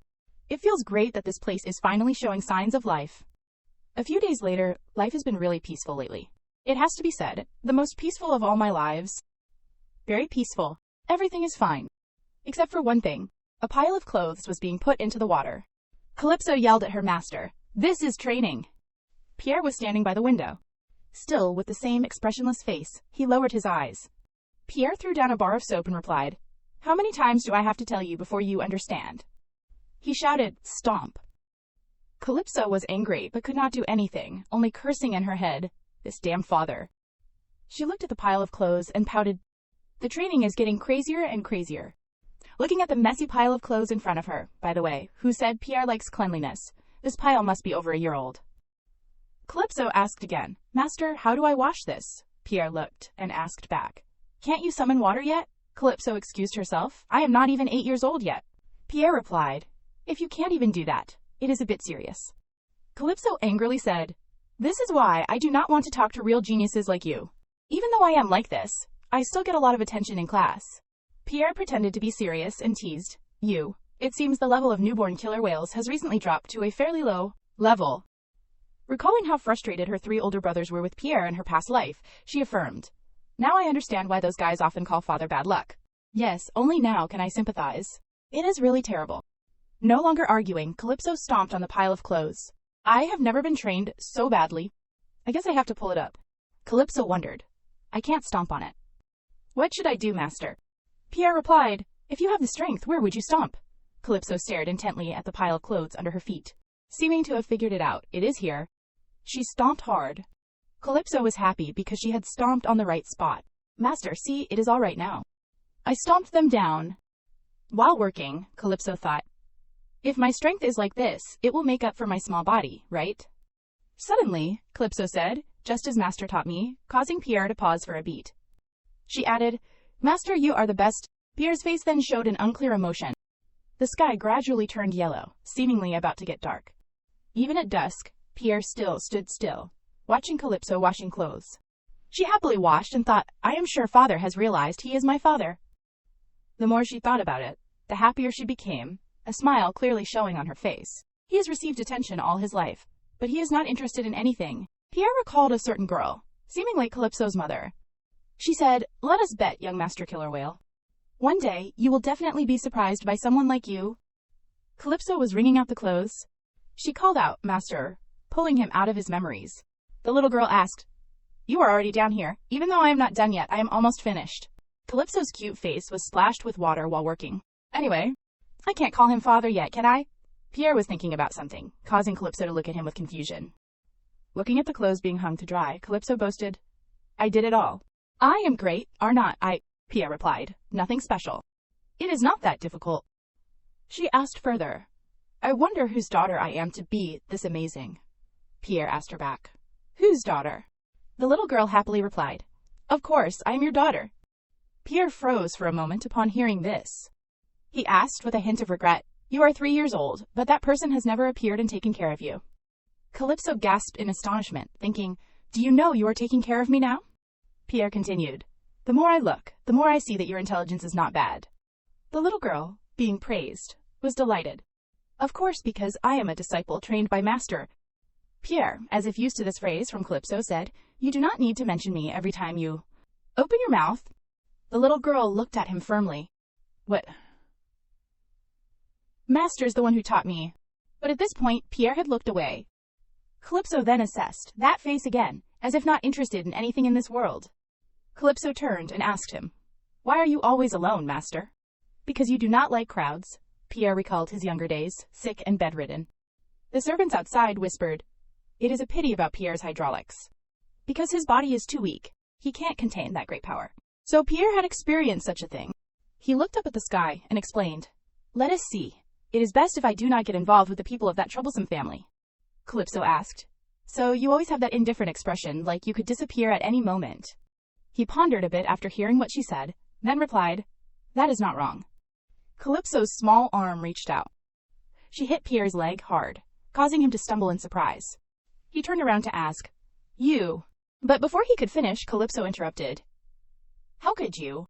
It feels great that this place is finally showing signs of life. A few days later, life has been really peaceful lately. It has to be said, the most peaceful of all my lives. Very peaceful. Everything is fine. Except for one thing. A pile of clothes was being put into the water. Calypso yelled at her master, "This is training." Pierre was standing by the window. Still with the same expressionless face, he lowered his eyes. Pierre threw down a bar of soap and replied, "How many times do I have to tell you before you understand?" He shouted, "Stomp." Calypso was angry, but could not do anything, only cursing in her head, "This damn father." She looked at the pile of clothes and pouted. The training is getting crazier and crazier. Looking at the messy pile of clothes in front of her, by the way, who said Pierre likes cleanliness, this pile must be over a year old. Calypso asked again, "Master, how do I wash this?" Pierre looked and asked back, "Can't you summon water yet?" Calypso excused herself, "I am not even 8 years old yet." Pierre replied, "If you can't even do that, it is a bit serious." Calypso angrily said, "This is why I do not want to talk to real geniuses like you. Even though I am like this, I still get a lot of attention in class." Pierre pretended to be serious and teased, It seems the level of newborn killer whales has recently dropped to a fairly low level." Recalling how frustrated her 3 older brothers were with Pierre in her past life, she affirmed, "Now I understand why those guys often call father bad luck. Yes, only now can I sympathize. It is really terrible." No longer arguing, Calypso stomped on the pile of clothes. "I have never been trained so badly. I guess I have to pull it up." Calypso wondered, "I can't stomp on it. What should I do, master?" Pierre replied, "If you have the strength, where would you stomp?" Calypso stared intently at the pile of clothes under her feet. Seeming to have figured it out, "It is here." She stomped hard. Calypso was happy because she had stomped on the right spot. "Master, see, it is all right now." I stomped them down. While working, Calypso thought, "If my strength is like this, it will make up for my small body, right?" Suddenly, Calypso said, "Just as Master taught me," causing Pierre to pause for a beat. She added, "Master, you are the best." Pierre's face then showed an unclear emotion. The sky gradually turned yellow, seemingly about to get dark. Even at dusk, Pierre still stood still, watching Calypso washing clothes. She happily washed and thought, "I am sure father has realized he is my father." The more she thought about it, the happier she became, a smile clearly showing on her face. He has received attention all his life, but he is not interested in anything. Pierre recalled a certain girl, seeming like Calypso's mother. She said, "Let us bet, young Master Killer Whale. One day, you will definitely be surprised by someone like you." Calypso was wringing out the clothes. She called out, "Master," pulling him out of his memories. The little girl asked, "You are already down here. Even though I am not done yet, I am almost finished." Calypso's cute face was splashed with water while working. "Anyway, I can't call him father yet, can I?" Pierre was thinking about something, causing Calypso to look at him with confusion. Looking at the clothes being hung to dry, Calypso boasted, "I did it all." "I am great, are not I?" Pierre replied, "Nothing special." "It is not that difficult." She asked further, "I wonder whose daughter I am to be this amazing." Pierre asked her back, "Whose daughter?" The little girl happily replied, "Of course, I am your daughter." Pierre froze for a moment upon hearing this. He asked with a hint of regret, "You are 3 years old, but that person has never appeared and taken care of you." Calypso gasped in astonishment, thinking, "Do you know you are taking care of me now?" Pierre continued, "The more I look, the more I see that your intelligence is not bad." The little girl, being praised, was delighted. "Of course, because I am a disciple trained by master." Pierre, as if used to this phrase from Calypso, said, "You do not need to mention me every time you open your mouth." The little girl looked at him firmly. "What?" "Master's the one who taught me." But at this point, Pierre had looked away. Calypso then assessed that face again, as if not interested in anything in this world. Calypso turned and asked him, "Why are you always alone, master?" "Because you do not like crowds." Pierre recalled his younger days, sick and bedridden. The servants outside whispered, "It is a pity about Pierre's hydraulics. Because his body is too weak, he can't contain that great power." So Pierre had experienced such a thing. He looked up at the sky and explained, "Let us see. It is best if I do not get involved with the people of that troublesome family." Calypso asked, "So you always have that indifferent expression, like you could disappear at any moment?" He pondered a bit after hearing what she said, then replied, "That is not wrong." Calypso's small arm reached out. She hit Pierre's leg hard, causing him to stumble in surprise. He turned around to ask, "You?" But before he could finish, Calypso interrupted, "How could you?"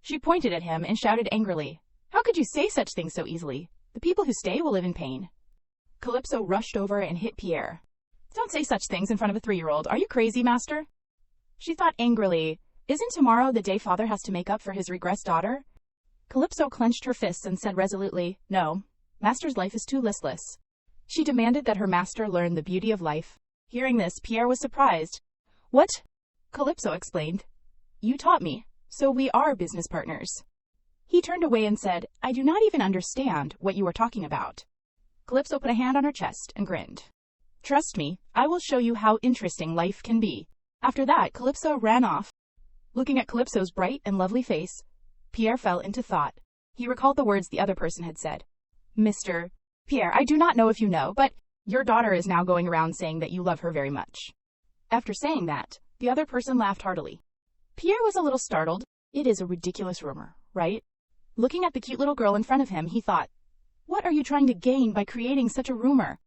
She pointed at him and shouted angrily, "How could you say such things so easily? The people who stay will live in pain." Calypso rushed over and hit Pierre. "Don't say such things in front of a 3-year-old. Are you crazy, master?" She thought angrily, "Isn't tomorrow the day father has to make up for his regressed daughter?" Calypso clenched her fists and said resolutely, "No, master's life is too listless." She demanded that her master learn the beauty of life. Hearing this, Pierre was surprised. "What?" Calypso explained. "You taught me, so we are business partners." He turned away and said, "I do not even understand what you are talking about." Calypso put a hand on her chest and grinned. "Trust me, I will show you how interesting life can be." After that, Calypso ran off. Looking at Calypso's bright and lovely face, Pierre fell into thought. He recalled the words the other person had said. "Mr. Pierre, I do not know if you know, but your daughter is now going around saying that you love her very much." After saying that, the other person laughed heartily. Pierre was a little startled. It is a ridiculous rumor, right? Looking at the cute little girl in front of him, he thought, "What are you trying to gain by creating such a rumor?"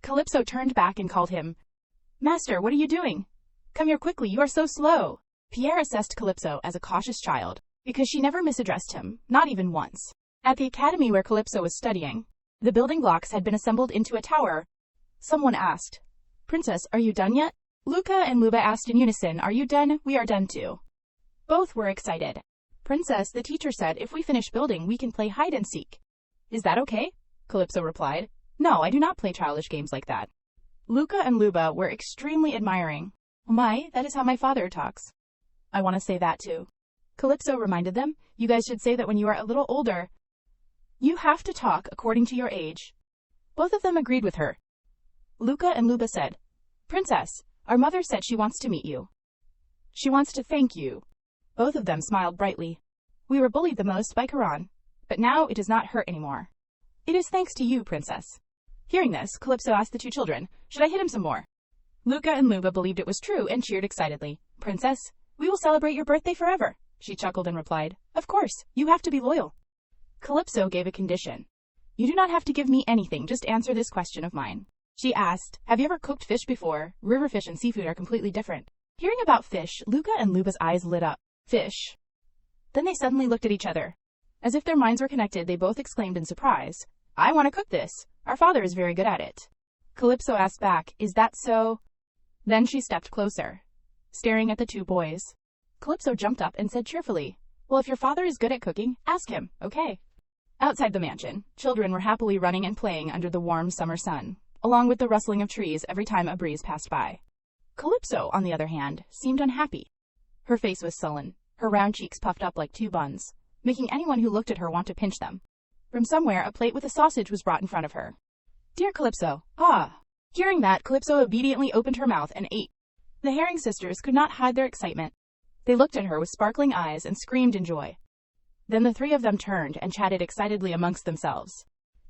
Calypso turned back and called him, "Master, what are you doing? Come here quickly, you are so slow." Pierre assessed Calypso as a cautious child, because she never misaddressed him, not even once. At the academy where Calypso was studying, the building blocks had been assembled into a tower. Someone asked, "Princess, are you done yet?" Luca and Luba asked in unison, "Are you done?" "We are done too." Both were excited. "Princess, the teacher said if we finish building, we can play hide and seek." "Is that okay?" Calypso replied, "No, I do not play childish games like that." Luca and Luba were extremely admiring. "My, that is how my father talks." "I want to say that too." Calypso reminded them, "You guys should say that when you are a little older. You have to talk according to your age." Both of them agreed with her. Luca and Luba said, "Princess, our mother said she wants to meet you. She wants to thank you." Both of them smiled brightly. "We were bullied the most by Karan, but now it does not hurt anymore. It is thanks to you, Princess." Hearing this, Calypso asked the two children, "Should I hit him some more?" Luca and Luba believed it was true and cheered excitedly. "Princess, we will celebrate your birthday forever." She chuckled and replied, "Of course, you have to be loyal." Calypso gave a condition. "You do not have to give me anything, just answer this question of mine." She asked, "Have you ever cooked fish before? River fish and seafood are completely different." Hearing about fish, Luca and Luba's eyes lit up. "Fish?" Then they suddenly looked at each other. As if their minds were connected, they both exclaimed in surprise, "I want to cook this. Our father is very good at it." Calypso asked back, "Is that so?" Then she stepped closer, staring at the two boys. Calypso jumped up and said cheerfully, "Well, if your father is good at cooking, ask him, okay?" Outside the mansion, children were happily running and playing under the warm summer sun, along with the rustling of trees every time a breeze passed by. Calypso, on the other hand, seemed unhappy. Her face was sullen, her round cheeks puffed up like two buns, making anyone who looked at her want to pinch them. From somewhere, a plate with a sausage was brought in front of her. Dear Calypso, ah! Hearing that, Calypso obediently opened her mouth and ate. The Herring sisters could not hide their excitement. They looked at her with sparkling eyes and screamed in joy. Then the three of them turned and chatted excitedly amongst themselves.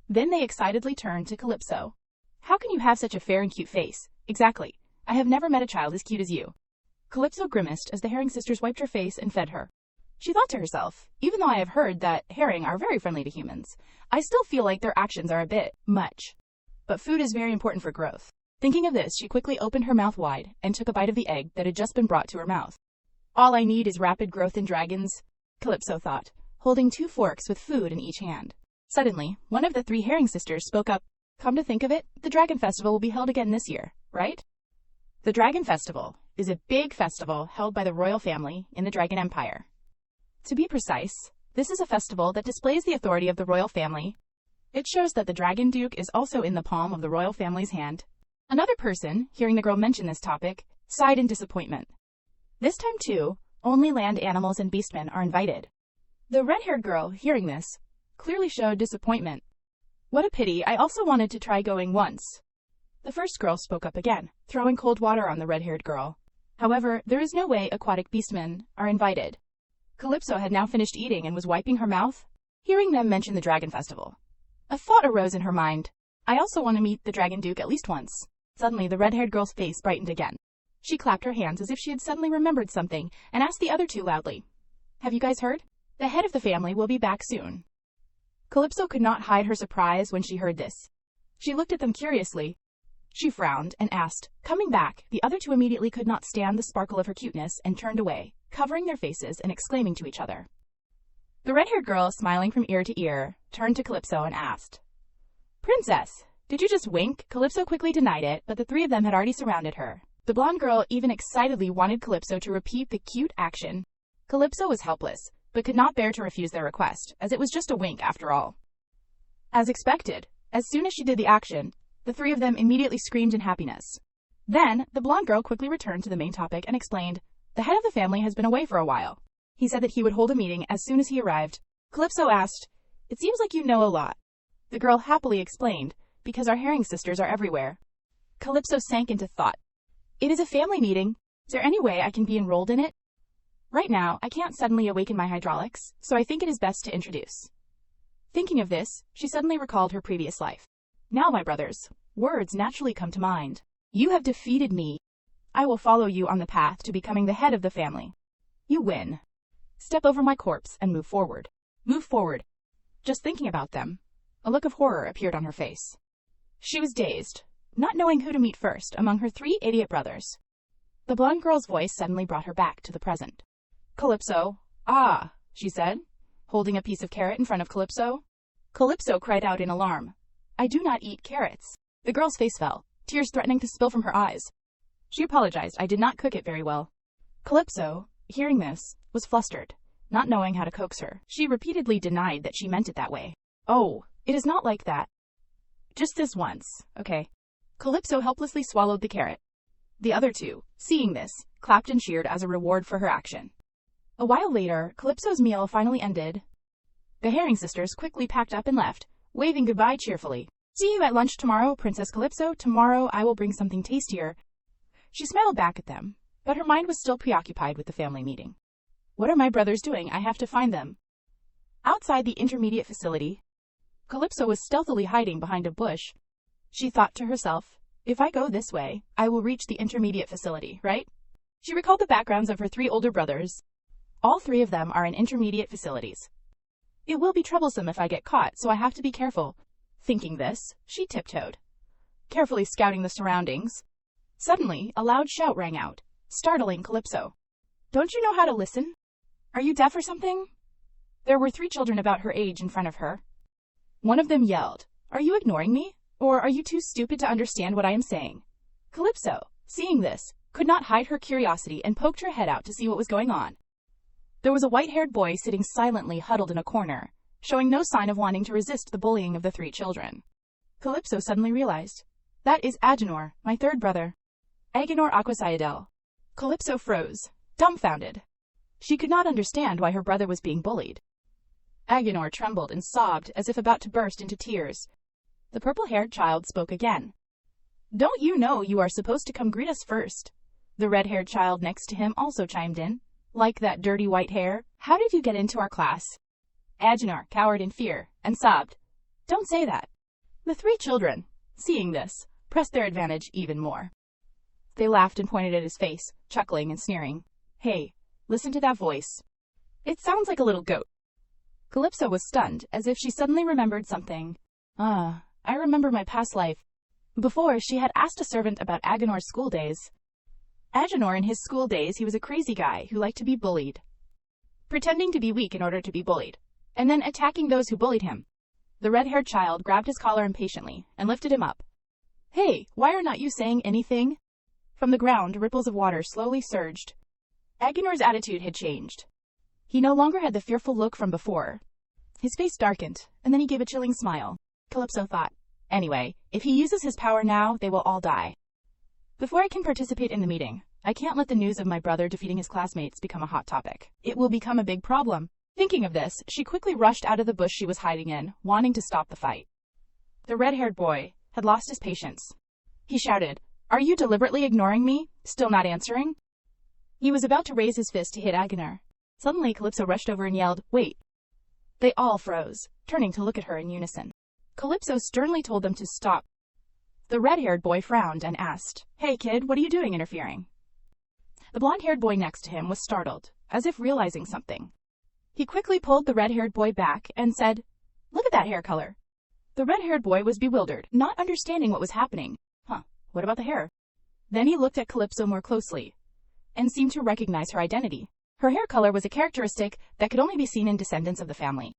Then they excitedly turned to Calypso. How can you have such a fair and cute face? Exactly. I have never met a child as cute as you. Calypso grimaced as the Herring sisters wiped her face and fed her. She thought to herself, even though I have heard that herring are very friendly to humans, I still feel like their actions are a bit much. But food is very important for growth. Thinking of this, she quickly opened her mouth wide and took a bite of the egg that had just been brought to her mouth. All I need is rapid growth in dragons, Calypso thought, holding 2 forks with food in each hand. Suddenly, one of the 3 Herring sisters spoke up. Come to think of it, the Dragon Festival will be held again this year, right? The Dragon Festival is a big festival held by the royal family in the Dragon Empire. To be precise, this is a festival that displays the authority of the royal family. It shows that the Dragon Duke is also in the palm of the royal family's hand. Another person, hearing the girl mention this topic, sighed in disappointment. This time too, only land animals and beastmen are invited. The red-haired girl, hearing this, clearly showed disappointment. What a pity, I also wanted to try going once. The first girl spoke up again, throwing cold water on the red-haired girl. However, there is no way aquatic beastmen are invited. Calypso had now finished eating and was wiping her mouth, hearing them mention the Dragon Festival. A thought arose in her mind. I also want to meet the Dragon Duke at least once. Suddenly, the red-haired girl's face brightened again. She clapped her hands as if she had suddenly remembered something and asked the other 2 loudly. Have you guys heard? The head of the family will be back soon. Calypso could not hide her surprise when she heard this. She looked at them curiously. She frowned and asked, coming back. The other 2 immediately could not stand the sparkle of her cuteness and turned away, covering their faces and exclaiming to each other. The red-haired girl, smiling from ear to ear, turned to Calypso and asked, Princess, did you just wink? Calypso quickly denied it, but the 3 of them had already surrounded her. The blonde girl even excitedly wanted Calypso to repeat the cute action. Calypso was helpless, but could not bear to refuse their request, as it was just a wink after all. As expected, as soon as she did the action, the 3 of them immediately screamed in happiness. Then, the blonde girl quickly returned to the main topic and explained, the head of the family has been away for a while. He said that he would hold a meeting as soon as he arrived. Calypso asked, it seems like you know a lot. The girl happily explained, because our herring sisters are everywhere. Calypso sank into thought. It is a family meeting. Is there any way I can be enrolled in it? Right now, I can't suddenly awaken my hydraulics, so I think it is best to introduce. Thinking of this, she suddenly recalled her previous life. Now, my brothers, words naturally come to mind. You have defeated me. I will follow you on the path to becoming the head of the family. You win. Step over my corpse and move forward. Move forward. Just thinking about them, a look of horror appeared on her face. She was dazed, not knowing who to meet first among her 3 idiot brothers. The blonde girl's voice suddenly brought her back to the present. Calypso, ah, she said, holding a piece of carrot in front of Calypso. Calypso cried out in alarm. I do not eat carrots. The girl's face fell, tears threatening to spill from her eyes. She apologized. I did not cook it very well. Calypso, hearing this, was flustered, not knowing how to coax her. She repeatedly denied that she meant it that way. Oh, it is not like that. Just this once, okay. Calypso helplessly swallowed the carrot. The other 2, seeing this, clapped and cheered as a reward for her action. A while later, Calypso's meal finally ended. The herring sisters quickly packed up and left, waving goodbye cheerfully. See you at lunch tomorrow, Princess Calypso. Tomorrow I will bring something tastier. She smiled back at them, but her mind was still preoccupied with the family meeting. What are my brothers doing? I have to find them. Outside the intermediate facility, Calypso was stealthily hiding behind a bush. She thought to herself, if I go this way, I will reach the intermediate facility, right? She recalled the backgrounds of her 3 older brothers. All 3 of them are in intermediate facilities. It will be troublesome if I get caught, so I have to be careful. Thinking this, she tiptoed, carefully scouting the surroundings. Suddenly, a loud shout rang out, startling Calypso. Don't you know how to listen? Are you deaf or something? There were 3 children about her age in front of her. One of them yelled, Are you ignoring me? Or are you too stupid to understand what I am saying? Calypso, seeing this, could not hide her curiosity and poked her head out to see what was going on. There was a white-haired boy sitting silently huddled in a corner, showing no sign of wanting to resist the bullying of the 3 children. Calypso suddenly realized, that is Agenor, my 3rd brother. Agenor Aquaciadel. Calypso froze, dumbfounded. She could not understand why her brother was being bullied. Agenor trembled and sobbed as if about to burst into tears. The purple-haired child spoke again. "Don't you know you are supposed to come greet us first?" The red-haired child next to him also chimed in. "Like that dirty white hair? How did you get into our class?" Agenor cowered in fear and sobbed. "Don't say that." The three children, seeing this, pressed their advantage even more. They laughed and pointed at his face, chuckling and sneering. "Hey, listen to that voice. It sounds like a little goat." Calypso was stunned, as if she suddenly remembered something. I remember my past life." Before, she had asked a servant about Agenor's school days. Agenor, in his school days, he was a crazy guy who liked to be bullied, pretending to be weak in order to be bullied, and then attacking those who bullied him. The red-haired child grabbed his collar impatiently and lifted him up. "Hey, why are not you saying anything?" From the ground, ripples of water slowly surged. Agenor's attitude had changed. He no longer had the fearful look from before. His face darkened, and then he gave a chilling smile. Calypso thought, "Anyway, if he uses his power now, they will all die. Before I can participate in the meeting, I can't let the news of my brother defeating his classmates become a hot topic. It will become a big problem." Thinking of this, she quickly rushed out of the bush she was hiding in, wanting to stop the fight. The red-haired boy had lost his patience. He shouted, "Are you deliberately ignoring me? Still not answering?" He was about to raise his fist to hit Agenor. Suddenly, Calypso rushed over and yelled, "Wait!" They all froze, turning to look at her in unison. Calypso sternly told them to stop. The red-haired boy frowned and asked, "Hey kid, what are you doing interfering?" The blonde-haired boy next to him was startled, as if realizing something. He quickly pulled the red-haired boy back and said, "Look at that hair color." The red-haired boy was bewildered, not understanding what was happening. What about the hair? Then he looked at Calypso more closely, and seemed to recognize her identity. Her hair color was a characteristic that could only be seen in descendants of the family.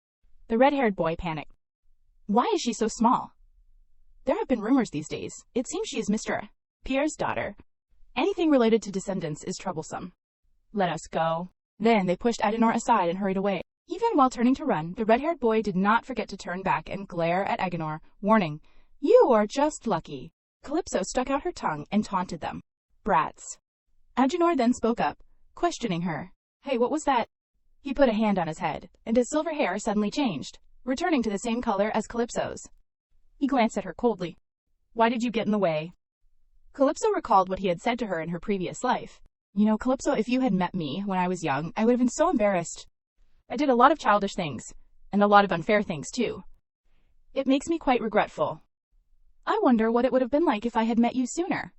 The red-haired boy panicked. "Why is she so small? There have been rumors these days. It seems she is Mr. Pierre's daughter. Anything related to descendants is troublesome. Let us go." Then they pushed Agenor aside and hurried away. Even while turning to run, the red-haired boy did not forget to turn back and glare at Agenor, warning, "You are just lucky." Calypso stuck out her tongue and taunted them. "Brats." Agenor then spoke up, questioning her. "Hey, what was that?" He put a hand on his head, and his silver hair suddenly changed, returning to the same color as Calypso's. He glanced at her coldly. "Why did you get in the way?" Calypso recalled what he had said to her in her previous life. "You know, Calypso, if you had met me when I was young, I would have been so embarrassed. I did a lot of childish things, and a lot of unfair things too. It makes me quite regretful. I wonder what it would have been like if I had met you sooner."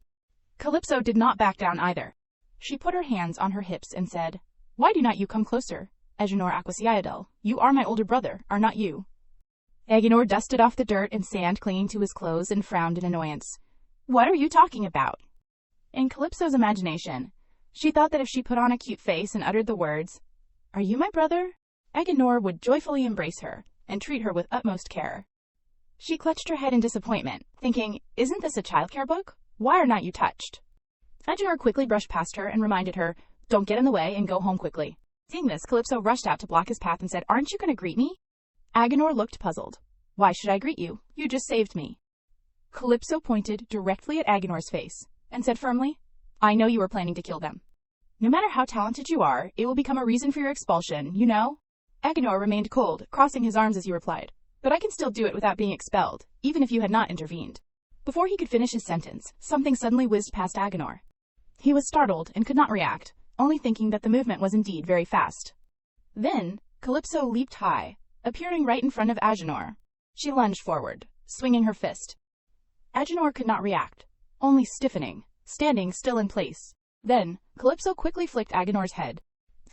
Calypso did not back down either. She put her hands on her hips and said, "Why do not you come closer? Agenor Aquasiadel, you are my older brother, are not you?" Agenor dusted off the dirt and sand clinging to his clothes and frowned in annoyance. "What are you talking about?" In Calypso's imagination, she thought that if she put on a cute face and uttered the words, "Are you my brother?" Agenor would joyfully embrace her and treat her with utmost care. She clutched her head in disappointment, thinking, "Isn't this a childcare book? Why are not you touched?" Agenor quickly brushed past her and reminded her, "Don't get in the way and go home quickly." Seeing this, Calypso rushed out to block his path and said, "Aren't you going to greet me?" Agenor looked puzzled. "Why should I greet you? You just saved me." Calypso pointed directly at Agenor's face and said firmly, "I know you were planning to kill them. No matter how talented you are, it will become a reason for your expulsion, you know?" Agenor remained cold, crossing his arms as he replied, "But I can still do it without being expelled, even if you had not intervened." Before he could finish his sentence, something suddenly whizzed past Agenor. He was startled and could not react, only thinking that the movement was indeed very fast. Then, Calypso leaped high, appearing right in front of Agenor. She lunged forward, swinging her fist. Agenor could not react, only stiffening, standing still in place. Then, Calypso quickly flicked Agenor's head.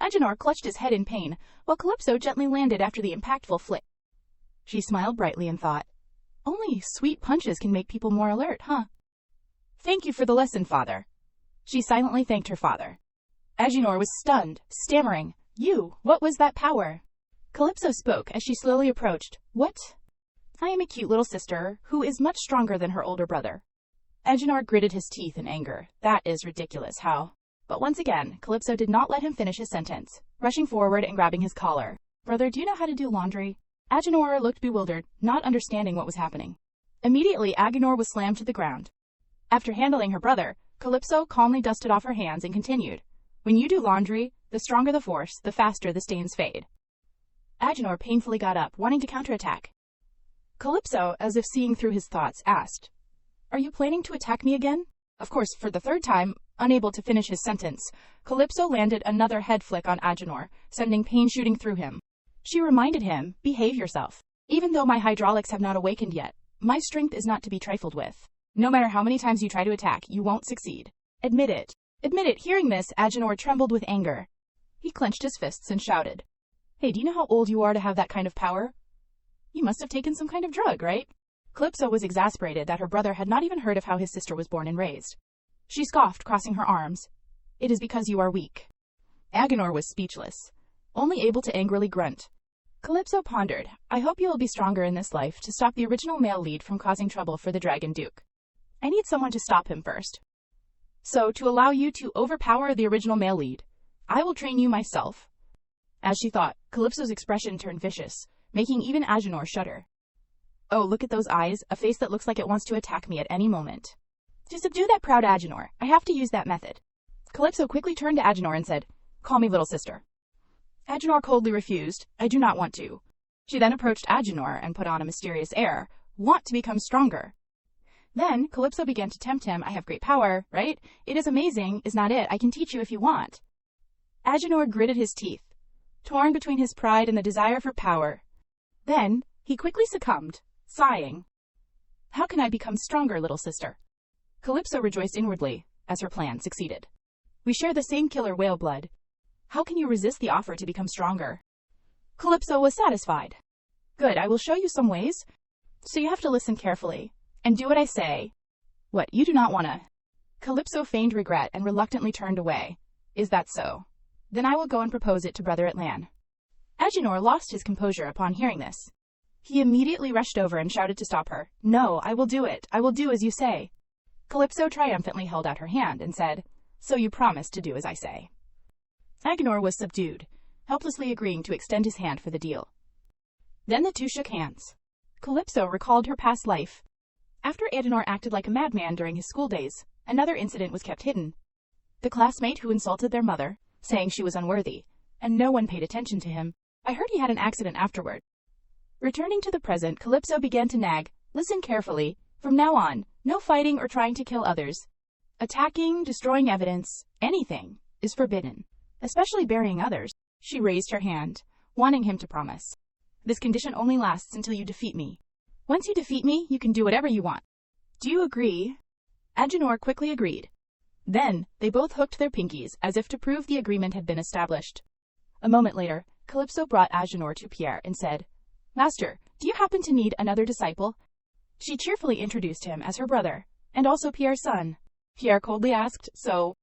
Agenor clutched his head in pain, while Calypso gently landed after the impactful flick. She smiled brightly and thought, "Only sweet punches can make people more alert, huh? Thank you for the lesson, father." She silently thanked her father. Agenor was stunned, stammering, What was that power?" Calypso spoke as she slowly approached. "What? I am a cute little sister, who is much stronger than her older brother." Agenor gritted his teeth in anger. "That is ridiculous, how?" But once again, Calypso did not let him finish his sentence, rushing forward and grabbing his collar. "Brother, do you know how to do laundry?" Agenor looked bewildered, not understanding what was happening. Immediately, Agenor was slammed to the ground. After handling her brother, Calypso calmly dusted off her hands and continued, "When you do laundry, the stronger the force, the faster the stains fade." Agenor painfully got up, wanting to counterattack. Calypso, as if seeing through his thoughts, asked, "Are you planning to attack me again?" Of course, for the third time, unable to finish his sentence, Calypso landed another head flick on Agenor, sending pain shooting through him. She reminded him, "Behave yourself. Even though my hydraulics have not awakened yet, my strength is not to be trifled with. No matter how many times you try to attack, you won't succeed. Admit it. Admit it." Hearing this, Agenor trembled with anger. He clenched his fists and shouted, "Hey, do you know how old you are to have that kind of power? You must have taken some kind of drug, right?" Calypso was exasperated that her brother had not even heard of how his sister was born and raised. She scoffed, crossing her arms. "It is because you are weak." Agenor was speechless, only able to angrily grunt. Calypso pondered, "I hope you will be stronger in this life to stop the original male lead from causing trouble for the Dragon Duke. I need someone to stop him first. So, to allow you to overpower the original male lead, I will train you myself." As she thought, Calypso's expression turned vicious, making even Agenor shudder. "Oh, look at those eyes, a face that looks like it wants to attack me at any moment. To subdue that proud Agenor, I have to use that method." Calypso quickly turned to Agenor and said, "Call me little sister." Agenor coldly refused, "I do not want to." She then approached Agenor and put on a mysterious air, "Want to become stronger." Then Calypso began to tempt him, "I have great power, right? It is amazing, is not it? I can teach you if you want." Agenor gritted his teeth, torn between his pride and the desire for power. Then he quickly succumbed, sighing, "How can I become stronger, little sister?" Calypso rejoiced inwardly, as her plan succeeded. "We share the same killer whale blood. How can you resist the offer to become stronger?" Calypso was satisfied. "Good, I will show you some ways. So you have to listen carefully, and do what I say." "What, you do not wanna?" Calypso feigned regret and reluctantly turned away. "Is that so? Then I will go and propose it to Brother Atlan." Agenor lost his composure upon hearing this. He immediately rushed over and shouted to stop her. "No, I will do it. I will do as you say." Calypso triumphantly held out her hand and said, "So you promise to do as I say." Agenor was subdued, helplessly agreeing to extend his hand for the deal. Then the two shook hands. Calypso recalled her past life. After Agenor acted like a madman during his school days, another incident was kept hidden. The classmate who insulted their mother, saying she was unworthy, and no one paid attention to him. I heard he had an accident afterward. Returning to the present, Calypso began to nag, "Listen carefully. From now on, no fighting or trying to kill others. Attacking, destroying evidence, anything, is forbidden, especially burying others." She raised her hand, wanting him to promise. "This condition only lasts until you defeat me. Once you defeat me, you can do whatever you want. Do you agree?" Agenor quickly agreed. Then, they both hooked their pinkies, as if to prove the agreement had been established. A moment later, Calypso brought Agenor to Pierre and said, "Master, do you happen to need another disciple?" She cheerfully introduced him as her brother, and also Pierre's son. Pierre coldly asked, "So?"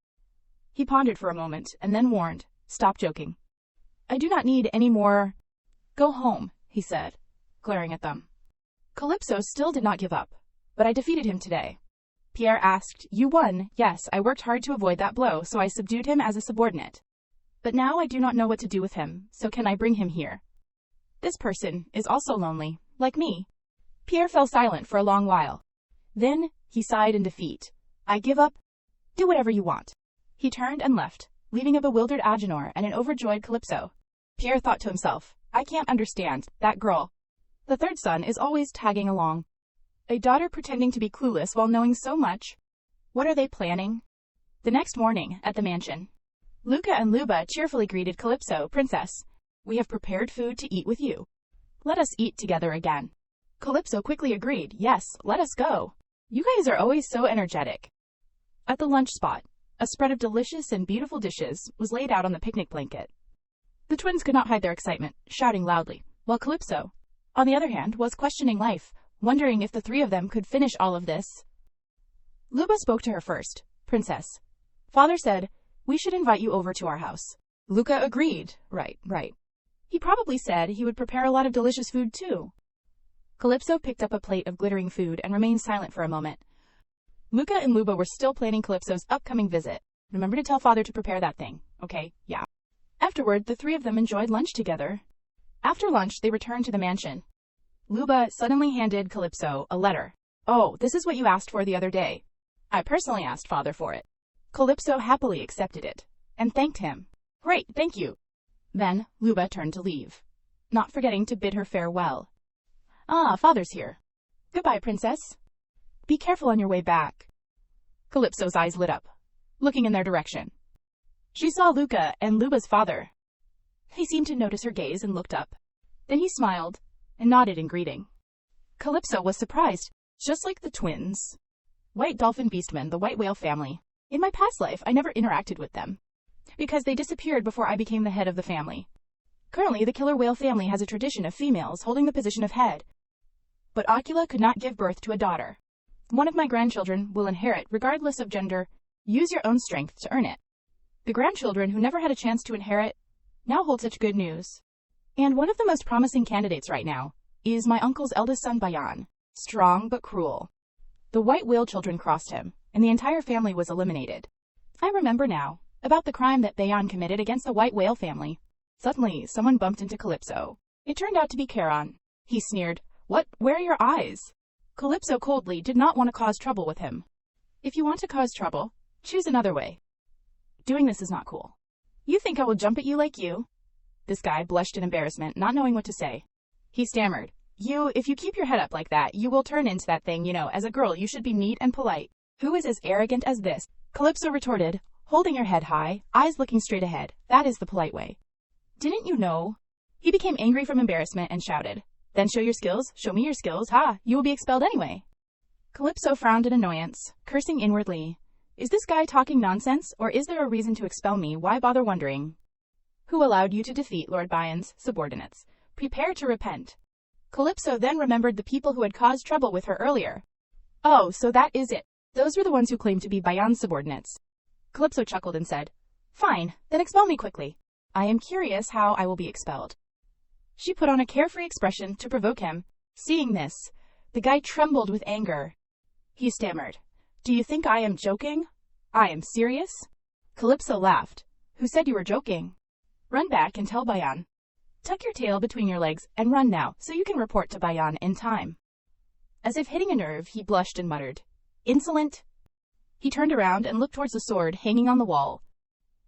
He pondered for a moment, and then warned, "Stop joking. I do not need any more." "Go home," he said, glaring at them. Calypso still did not give up. "But I defeated him today." Pierre asked, "You won. Yes, I worked hard to avoid that blow, so I subdued him as a subordinate. But now I do not know what to do with him, so can I bring him here? This person is also lonely, like me." Pierre fell silent for a long while. Then, he sighed in defeat. "I give up. Do whatever you want." He turned and left, leaving a bewildered Agenor and an overjoyed Calypso. Pierre thought to himself, "I can't understand that girl. The third son is always tagging along. A daughter pretending to be clueless while knowing so much. What are they planning?" The next morning, at the mansion, Luca and Luba cheerfully greeted Calypso. "Princess, we have prepared food to eat with you. Let us eat together again." Calypso quickly agreed, "Yes, let us go. You guys are always so energetic." At the lunch spot, a spread of delicious and beautiful dishes was laid out on the picnic blanket. The twins could not hide their excitement, shouting loudly, while Calypso, on the other hand, was questioning life, wondering if the three of them could finish all of this. Luba spoke to her first. "Princess, Father said we should invite you over to our house." Luca agreed. Right. He probably said he would prepare a lot of delicious food too." Calypso picked up a plate of glittering food and remained silent for a moment. Luca and Luba were still planning Calypso's upcoming visit. "Remember to tell Father to prepare that thing, okay? Yeah." Afterward, the three of them enjoyed lunch together. After lunch, they returned to the mansion. Luba suddenly handed Calypso a letter. "Oh, this is what you asked for the other day. I personally asked Father for it." Calypso happily accepted it, and thanked him. "Great, thank you." Then, Luba turned to leave. not forgetting to bid her farewell. Ah, father's here. Goodbye, princess. Be careful on your way back. Calypso's eyes lit up, looking in their direction. She saw Luca and Luba's father. He seemed to notice her gaze and looked up. Then he smiled and nodded in greeting. Calypso was surprised, just like the twins. White dolphin beastmen, the white whale family. In my past life, I never interacted with them, because they disappeared before I became the head of the family. Currently, the killer whale family has a tradition of females holding the position of head. But Ocula could not give birth to a daughter. One of my grandchildren will inherit regardless of gender. Use your own strength to earn it. The grandchildren who never had a chance to inherit now hold such good news. And one of the most promising candidates right now is my uncle's eldest son Bayan. Strong but cruel. The white whale children crossed him, and the entire family was eliminated. I remember now about the crime that Bayan committed against the white whale family. Suddenly, someone bumped into Calypso. It turned out to be Charon. He sneered, "What? Where are your eyes?" Calypso coldly did not want to cause trouble with him. If you want to cause trouble, choose another way. Doing this is not cool. You think I will jump at you like you? This guy blushed in embarrassment, not knowing what to say. He stammered, if you keep your head up like that, you will turn into that thing, as a girl you should be neat and polite. Who is as arrogant as this? Calypso retorted, holding her head high, eyes looking straight ahead. That is the polite way. Didn't you know? He became angry from embarrassment and shouted, "Then show your skills, show me your skills, ha, you will be expelled anyway." Calypso frowned in annoyance, cursing inwardly. Is this guy talking nonsense, or is there a reason to expel me? Why bother wondering? Who allowed you to defeat Lord Bayan's subordinates? Prepare to repent. Calypso then remembered the people who had caused trouble with her earlier. Oh, so that is it. Those were the ones who claimed to be Bayan's subordinates. Calypso chuckled and said, "Fine, then expel me quickly. I am curious how I will be expelled." She put on a carefree expression to provoke him. Seeing this, the guy trembled with anger. He stammered, "Do you think I am joking? I am serious?" Calypso laughed. "Who said you were joking? Run back and tell Bayan. Tuck your tail between your legs and run now, so you can report to Bayan in time." As if hitting a nerve, he blushed and muttered, "Insolent." He turned around and looked towards the sword hanging on the wall.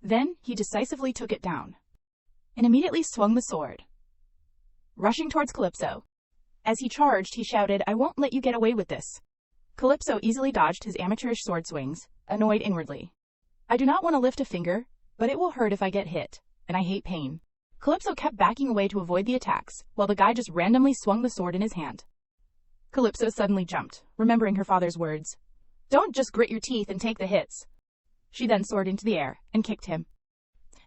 Then he decisively took it down and immediately swung the sword, rushing towards Calypso. As he charged, he shouted, "I won't let you get away with this." Calypso easily dodged his amateurish sword swings, annoyed inwardly. I do not want to lift a finger, but it will hurt if I get hit, and I hate pain. Calypso kept backing away to avoid the attacks, while the guy just randomly swung the sword in his hand. Calypso suddenly jumped, remembering her father's words. Don't just grit your teeth and take the hits. She then soared into the air and kicked him.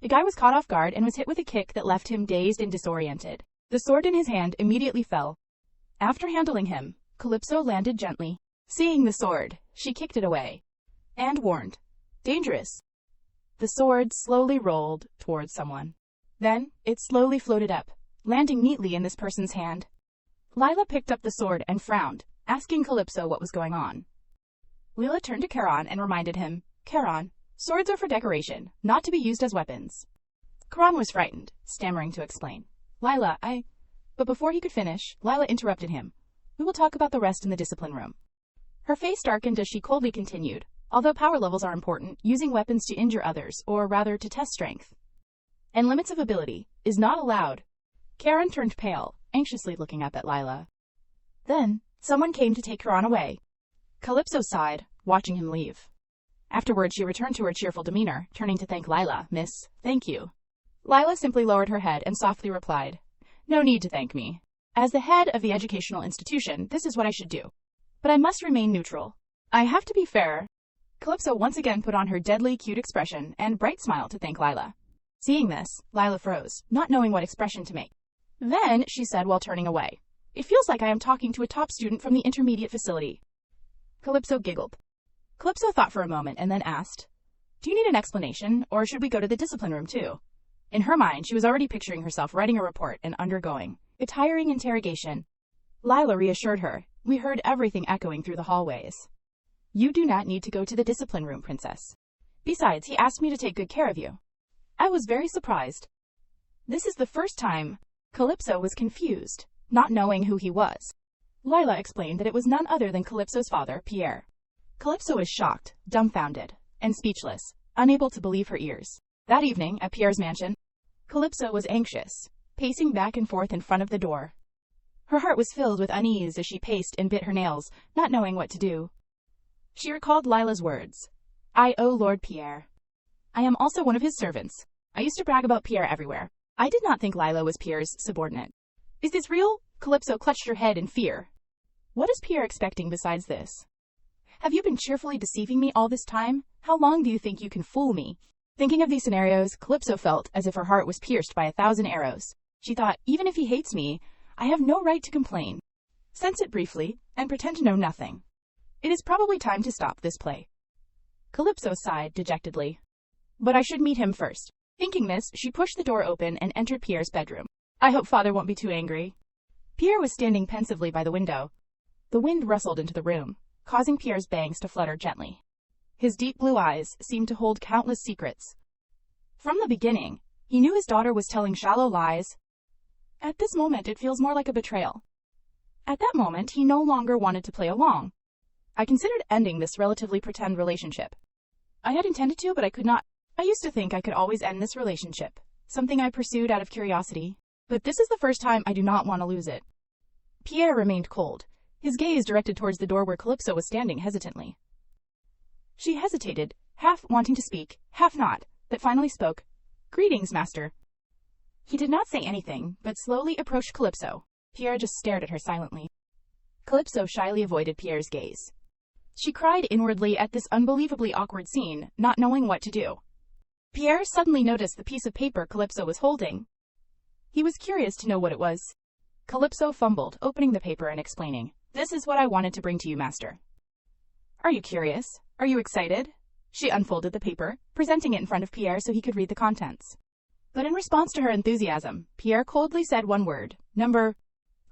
The guy was caught off guard and was hit with a kick that left him dazed and disoriented. The sword in his hand immediately fell. After handling him, Calypso landed gently. Seeing the sword, she kicked it away and warned, "Dangerous." The sword slowly rolled towards someone. Then, it slowly floated up, landing neatly in this person's hand. Lila picked up the sword and frowned, asking Calypso what was going on. Lila turned to Charon and reminded him, "Charon, swords are for decoration, not to be used as weapons." Charon was frightened, stammering to explain. "Lila, But before he could finish, Lila interrupted him. "We will talk about the rest in the discipline room." Her face darkened as she coldly continued, "Although power levels are important, using weapons to injure others, or rather to test strength, and limits of ability, is not allowed." Charon turned pale, anxiously looking up at Lila. Then, someone came to take Charon away. Calypso sighed, watching him leave. Afterward, she returned to her cheerful demeanor, turning to thank Lila. "Miss, thank you." Lila simply lowered her head and softly replied, "No need to thank me. As the head of the educational institution, this is what I should do. But I must remain neutral. I have to be fair." Calypso once again put on her deadly cute expression and bright smile to thank Lila. Seeing this, Lila froze, not knowing what expression to make. Then, she said while turning away, "It feels like I am talking to a top student from the intermediate facility." Calypso giggled. Calypso thought for a moment and then asked, "Do you need an explanation, or should we go to the discipline room too?" In her mind, she was already picturing herself writing a report and undergoing a tiring interrogation. Lila reassured her, "We heard everything echoing through the hallways. You do not need to go to the discipline room, princess. Besides, he asked me to take good care of you." I was very surprised. This is the first time. Calypso was confused, not knowing who he was. Lila explained that it was none other than Calypso's father, Pierre. Calypso was shocked, dumbfounded, and speechless, unable to believe her ears. That evening, at Pierre's mansion, Calypso was anxious. pacing back and forth in front of the door. Her heart was filled with unease as she paced and bit her nails, not knowing what to do. She recalled Lila's words. "I owe Lord Pierre. I am also one of his servants. I used to brag about Pierre everywhere. I did not think Lila was Pierre's subordinate. Is this real?" Calypso clutched her head in fear. What is Pierre expecting besides this? Have you been cheerfully deceiving me all this time? How long do you think you can fool me? Thinking of these scenarios, Calypso felt as if her heart was pierced by 1,000 arrows. She thought, even if he hates me, I have no right to complain. Sense it briefly, and pretend to know nothing. It is probably time to stop this play. Calypso sighed dejectedly. But I should meet him first. Thinking this, she pushed the door open and entered Pierre's bedroom. I hope father won't be too angry. Pierre was standing pensively by the window. The wind rustled into the room, causing Pierre's bangs to flutter gently. His deep blue eyes seemed to hold countless secrets. From the beginning, he knew his daughter was telling shallow lies. At this moment, it feels more like a betrayal. At that moment, he no longer wanted to play along. I considered ending this relatively pretend relationship. I had intended to, but I could not. I used to think I could always end this relationship, something I pursued out of curiosity. But this is the first time I do not want to lose it. Pierre remained cold, his gaze directed towards the door where Calypso was standing hesitantly. She hesitated, half wanting to speak, half not, but finally spoke. Greetings, master. He did not say anything, but slowly approached Calypso. Pierre just stared at her silently. Calypso shyly avoided Pierre's gaze. She cried inwardly at this unbelievably awkward scene, not knowing what to do. Pierre suddenly noticed the piece of paper Calypso was holding. He was curious to know what it was. Calypso fumbled, opening the paper and explaining. This is what I wanted to bring to you, master. Are you curious? Are you excited? She unfolded the paper, presenting it in front of Pierre so he could read the contents. But in response to her enthusiasm, Pierre coldly said one word, number.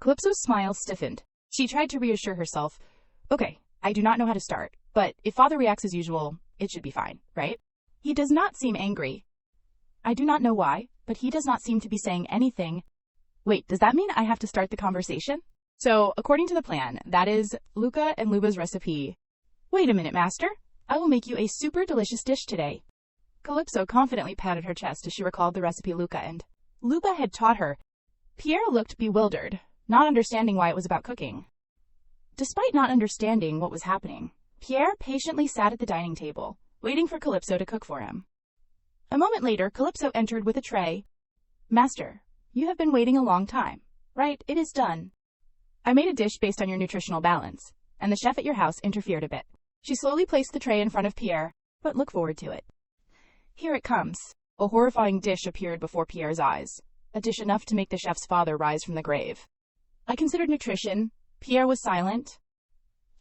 Calypso's smile stiffened. She tried to reassure herself. Okay, I do not know how to start, but if father reacts as usual, it should be fine, right? He does not seem angry. I do not know why, but he does not seem to be saying anything. Wait, does that mean I have to start the conversation? So, according to the plan, that is Luca and Luba's recipe. Wait a minute, master. I will make you a super delicious dish today. Calypso confidently patted her chest as she recalled the recipe Luca and Luba had taught her. Pierre looked bewildered, not understanding why it was about cooking. Despite not understanding what was happening, Pierre patiently sat at the dining table, waiting for Calypso to cook for him. A moment later, Calypso entered with a tray. Master, you have been waiting a long time. Right, it is done. I made a dish based on your nutritional balance, and the chef at your house interfered a bit. She slowly placed the tray in front of Pierre, but look forward to it. Here it comes. A horrifying dish appeared before Pierre's eyes, a dish enough to make the chef's father rise from the grave. I considered nutrition. Pierre was silent.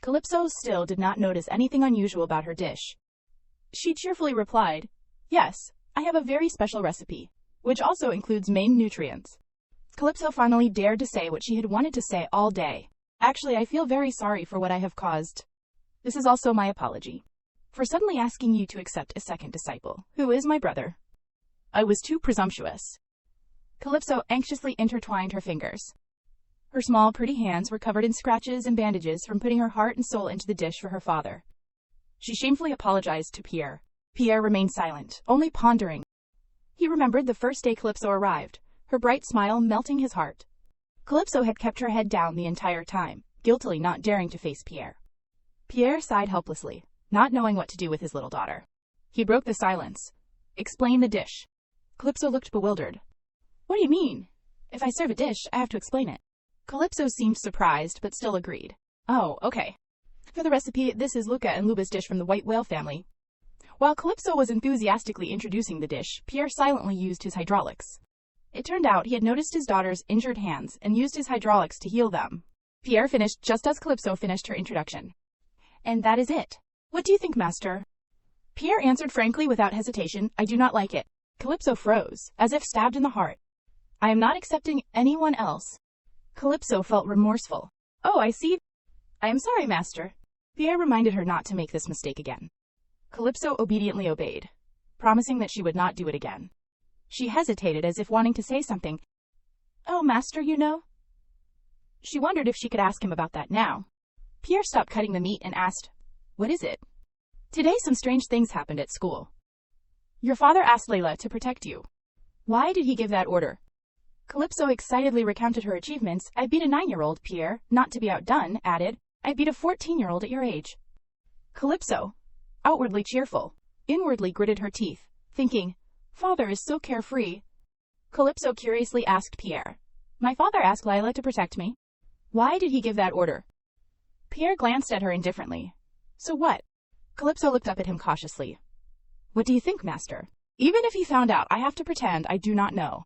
Calypso still did not notice anything unusual about her dish. She cheerfully replied, Yes, I have a very special recipe, which also includes main nutrients. Calypso finally dared to say what she had wanted to say all day. Actually, I feel very sorry for what I have caused. This is also my apology for suddenly asking you to accept a second disciple, who is my brother. I was too presumptuous. Calypso anxiously intertwined her fingers. Her small, pretty hands were covered in scratches and bandages from putting her heart and soul into the dish for her father. She shamefully apologized to Pierre. Pierre remained silent, only pondering. He remembered the first day Calypso arrived, her bright smile melting his heart. Calypso had kept her head down the entire time, guiltily not daring to face Pierre. Pierre sighed helplessly, not knowing what to do with his little daughter. He broke the silence. Explain the dish. Calypso looked bewildered. What do you mean? If I serve a dish, I have to explain it. Calypso seemed surprised, but still agreed. Oh, okay. For the recipe, this is Luca and Luba's dish from the white whale family. While Calypso was enthusiastically introducing the dish, Pierre silently used his hydraulics. It turned out he had noticed his daughter's injured hands and used his hydraulics to heal them. Pierre finished just as Calypso finished her introduction. And that is it. What do you think, master? Pierre answered frankly without hesitation, I do not like it. Calypso froze, as if stabbed in the heart. I am not accepting anyone else. Calypso felt remorseful. Oh, I see. I am sorry, master. Pierre reminded her not to make this mistake again. Calypso obediently obeyed, promising that she would not do it again. She hesitated as if wanting to say something. Oh, master, you know? She wondered if she could ask him about that now. Pierre stopped cutting the meat and asked, What is it? Today some strange things happened at school. Your father asked Layla to protect you. Why did he give that order? Calypso excitedly recounted her achievements. I beat a 9-year-old, Pierre, not to be outdone, added. I beat a 14-year-old at your age. Calypso, outwardly cheerful, inwardly gritted her teeth, thinking, Father is so carefree. Calypso curiously asked Pierre. My father asked Lila to protect me. Why did he give that order? Pierre glanced at her indifferently. So what? Calypso looked up at him cautiously. What do you think, master? Even if he found out, I have to pretend I do not know.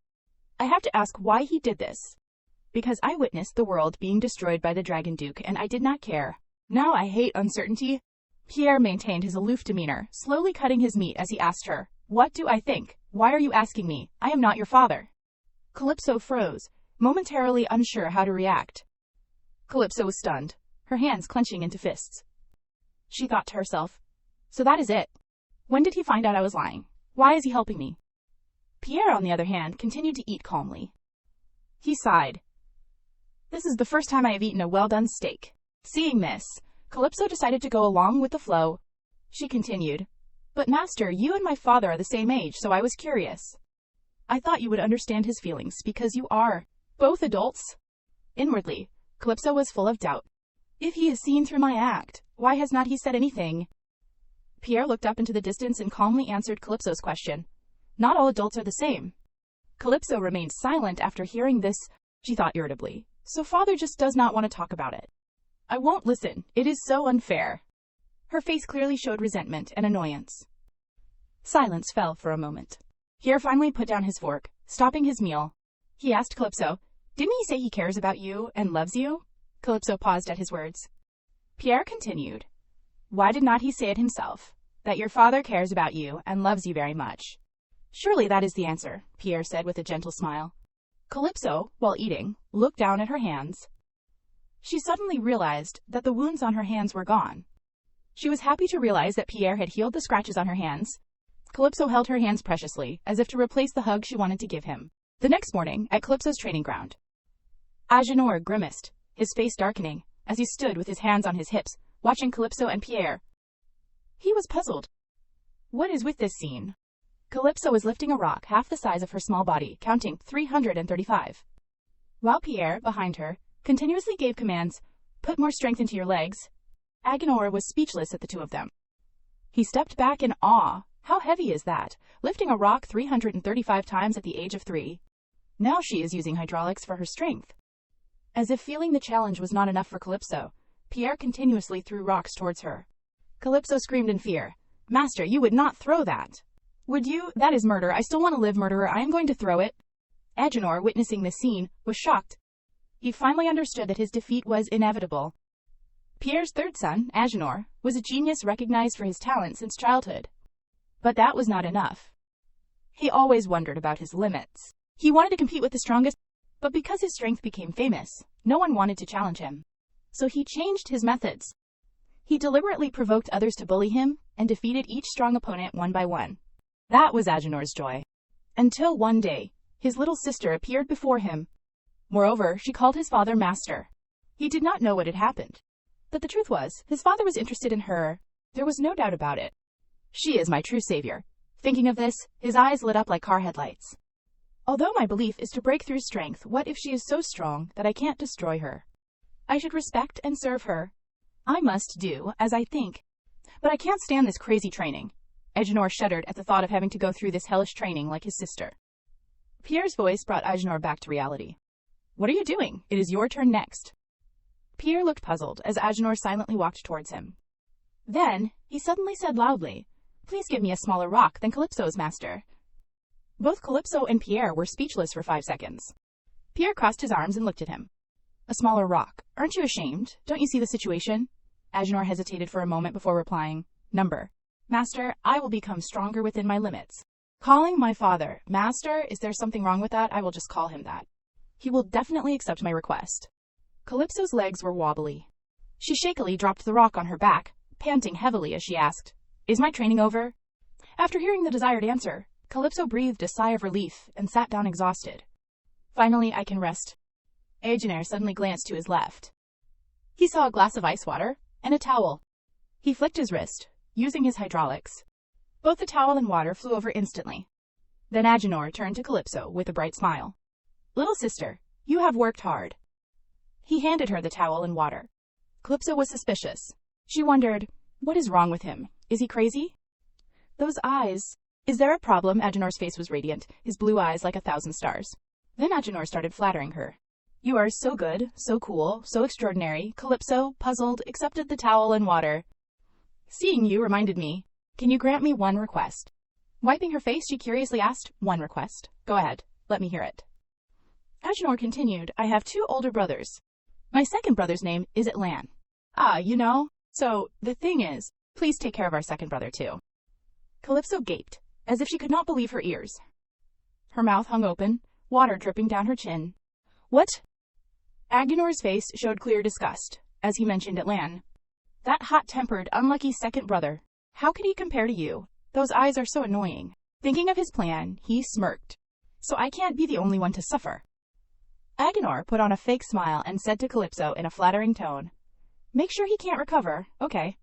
I have to ask why he did this. Because I witnessed the world being destroyed by the Dragon Duke and I did not care. Now I hate uncertainty. Pierre maintained his aloof demeanor, slowly cutting his meat as he asked her, What do I think? Why are you asking me? I am not your father. Calypso froze, momentarily unsure how to react. Calypso was stunned, her hands clenching into fists. She thought to herself, So that is it. When did he find out I was lying? Why is he helping me? Pierre, on the other hand, continued to eat calmly. He sighed. This is the first time I have eaten a well-done steak. Seeing this, Calypso decided to go along with the flow. She continued, But master, you and my father are the same age, so I was curious. I thought you would understand his feelings because you are both adults. Inwardly, Calypso was full of doubt. If he has seen through my act, why has not he said anything? Pierre looked up into the distance and calmly answered Calypso's question. Not all adults are the same. Calypso remained silent after hearing this. She thought irritably. So father just does not want to talk about it. I won't listen. It is so unfair. Her face clearly showed resentment and annoyance. Silence fell for a moment. Pierre finally put down his fork, stopping his meal. He asked Calypso, Didn't he say he cares about you and loves you? Calypso paused at his words. Pierre continued. Why did not he say it himself? That your father cares about you and loves you very much. Surely that is the answer, Pierre said with a gentle smile. Calypso, while eating, looked down at her hands. She suddenly realized that the wounds on her hands were gone. She was happy to realize that Pierre had healed the scratches on her hands. Calypso held her hands preciously, as if to replace the hug she wanted to give him. The next morning, at Calypso's training ground, Agenor grimaced, his face darkening, as he stood with his hands on his hips, watching Calypso and Pierre. He was puzzled. What is with this scene? Calypso was lifting a rock half the size of her small body, counting 335. While Pierre, behind her, continuously gave commands, Put more strength into your legs. Agenor was speechless at the two of them. He stepped back in awe. How heavy is that? Lifting a rock 335 times at the age of 3. Now she is using hydraulics for her strength. As if feeling the challenge was not enough for Calypso, Pierre continuously threw rocks towards her. Calypso screamed in fear. Master, you would not throw that. Would you? That is murder. I still want to live, murderer. I am going to throw it. Agenor, witnessing this scene, was shocked. He finally understood that his defeat was inevitable. Pierre's third son, Agenor, was a genius recognized for his talent since childhood. But that was not enough. He always wondered about his limits. He wanted to compete with the strongest, but because his strength became famous, no one wanted to challenge him. So he changed his methods. He deliberately provoked others to bully him and defeated each strong opponent one by one. That was Agenor's joy. Until one day, his little sister appeared before him. Moreover, she called his father master. He did not know what had happened. But the truth was, his father was interested in her. There was no doubt about it. She is my true savior. Thinking of this, his eyes lit up like car headlights. Although my belief is to break through strength, what if she is so strong that I can't destroy her? I should respect and serve her. I must do as I think. But I can't stand this crazy training. Agenor shuddered at the thought of having to go through this hellish training like his sister. Pierre's voice brought Agenor back to reality. What are you doing? It is your turn next. Pierre looked puzzled as Agenor silently walked towards him. Then, he suddenly said loudly, Please give me a smaller rock than Calypso's, master. Both Calypso and Pierre were speechless for 5 seconds. Pierre crossed his arms and looked at him. A smaller rock. Aren't you ashamed? Don't you see the situation? Agenor hesitated for a moment before replying. Number. Master, I will become stronger within my limits. Calling my father, master, is there something wrong with that? I will just call him that. He will definitely accept my request. Calypso's legs were wobbly. She shakily dropped the rock on her back, panting heavily as she asked, Is my training over? After hearing the desired answer, Calypso breathed a sigh of relief and sat down exhausted. Finally, I can rest. Agenor suddenly glanced to his left. He saw a glass of ice water and a towel. He flicked his wrist, using his hydraulics. Both the towel and water flew over instantly. Then Agenor turned to Calypso with a bright smile. Little sister, you have worked hard. He handed her the towel and water. Calypso was suspicious. She wondered, what is wrong with him? Is he crazy? Those eyes. Is there a problem? Agenor's face was radiant, his blue eyes like 1,000 stars. Then Agenor started flattering her. You are so good, so cool, so extraordinary. Calypso, puzzled, accepted the towel and water. Seeing you reminded me. Can you grant me one request? Wiping her face, she curiously asked, one request. Go ahead, let me hear it. Agenor continued, I have 2 older brothers. My second brother's name is Atlan. Ah, you know? So, the thing is, please take care of our second brother too. Calypso gaped, as if she could not believe her ears. Her mouth hung open, water dripping down her chin. What? Agenor's face showed clear disgust, as he mentioned Atlan. That hot-tempered, unlucky second brother. How could he compare to you? Those eyes are so annoying. Thinking of his plan, he smirked. So I can't be the only one to suffer. Agenor put on a fake smile and said to Calypso in a flattering tone, Make sure he can't recover, okay?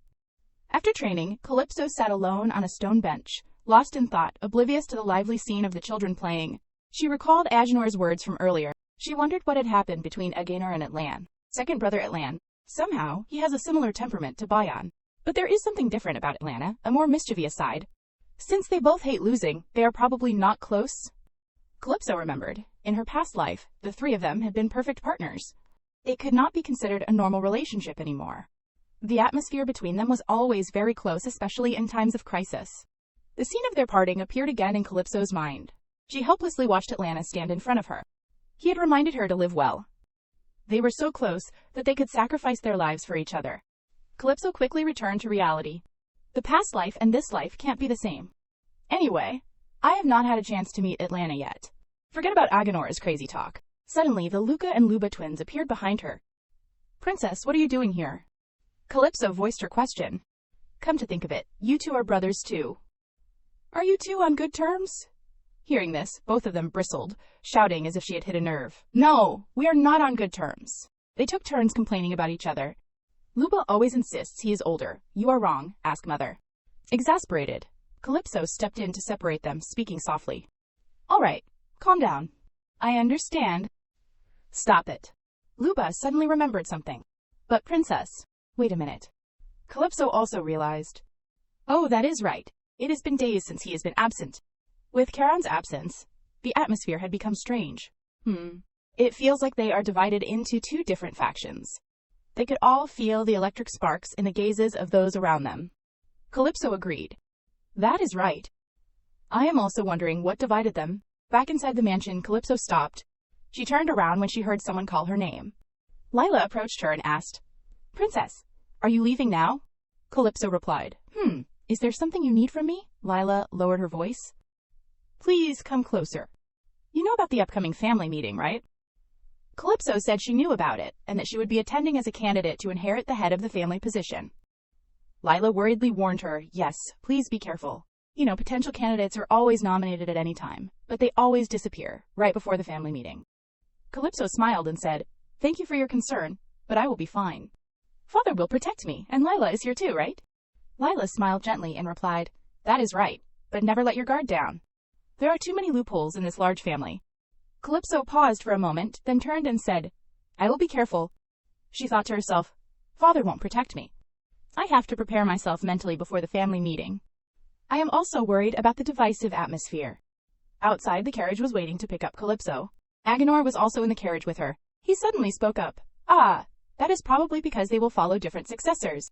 After training, Calypso sat alone on a stone bench, lost in thought, oblivious to the lively scene of the children playing. She recalled Agenor's words from earlier. She wondered what had happened between Agenor and Atlan. Second brother Atlan. Somehow, he has a similar temperament to Bayan. But there is something different about Atlanta, a more mischievous side. Since they both hate losing, they are probably not close. Calypso remembered. In her past life, the 3 of them had been perfect partners. It could not be considered a normal relationship anymore. The atmosphere between them was always very close, especially in times of crisis. The scene of their parting appeared again in Calypso's mind. She helplessly watched Atlanta stand in front of her. He had reminded her to live well. They were so close that they could sacrifice their lives for each other. Calypso quickly returned to reality. The past life and this life can't be the same. Anyway, I have not had a chance to meet Atlanta yet. Forget about Agenor's crazy talk. Suddenly, the Luca and Luba twins appeared behind her. Princess, what are you doing here? Calypso voiced her question. Come to think of it, you 2 are brothers too. Are you 2 on good terms? Hearing this, both of them bristled, shouting as if she had hit a nerve. No, we are not on good terms. They took turns complaining about each other. Luba always insists he is older. You are wrong, ask Mother. Exasperated, Calypso stepped in to separate them, speaking softly. All right, calm down. I understand. Stop it. Luba suddenly remembered something. But Princess, wait a minute. Calypso also realized. Oh, that is right. It has been days since he has been absent. With Charon's absence, the atmosphere had become strange. It feels like they are divided into 2 different factions. They could all feel the electric sparks in the gazes of those around them. Calypso agreed. That is right. I am also wondering what divided them. Back inside the mansion, Calypso stopped. She turned around when she heard someone call her name. Lila approached her and asked, Princess, are you leaving now? Calypso replied, Is there something you need from me? Lila lowered her voice. Please come closer. You know about the upcoming family meeting, right? Calypso said she knew about it, and that she would be attending as a candidate to inherit the head of the family position. Lila worriedly warned her, yes, please be careful. You know, potential candidates are always nominated at any time, but they always disappear, right before the family meeting. Calypso smiled and said, Thank you for your concern, but I will be fine. Father will protect me, and Lila is here too, right? Lila smiled gently and replied, That is right, but never let your guard down. There are too many loopholes in this large family. Calypso paused for a moment, then turned and said, I will be careful. She thought to herself, Father won't protect me. I have to prepare myself mentally before the family meeting. I am also worried about the divisive atmosphere. Outside, the carriage was waiting to pick up Calypso. Agenor was also in the carriage with her. He suddenly spoke up. That is probably because they will follow different successors.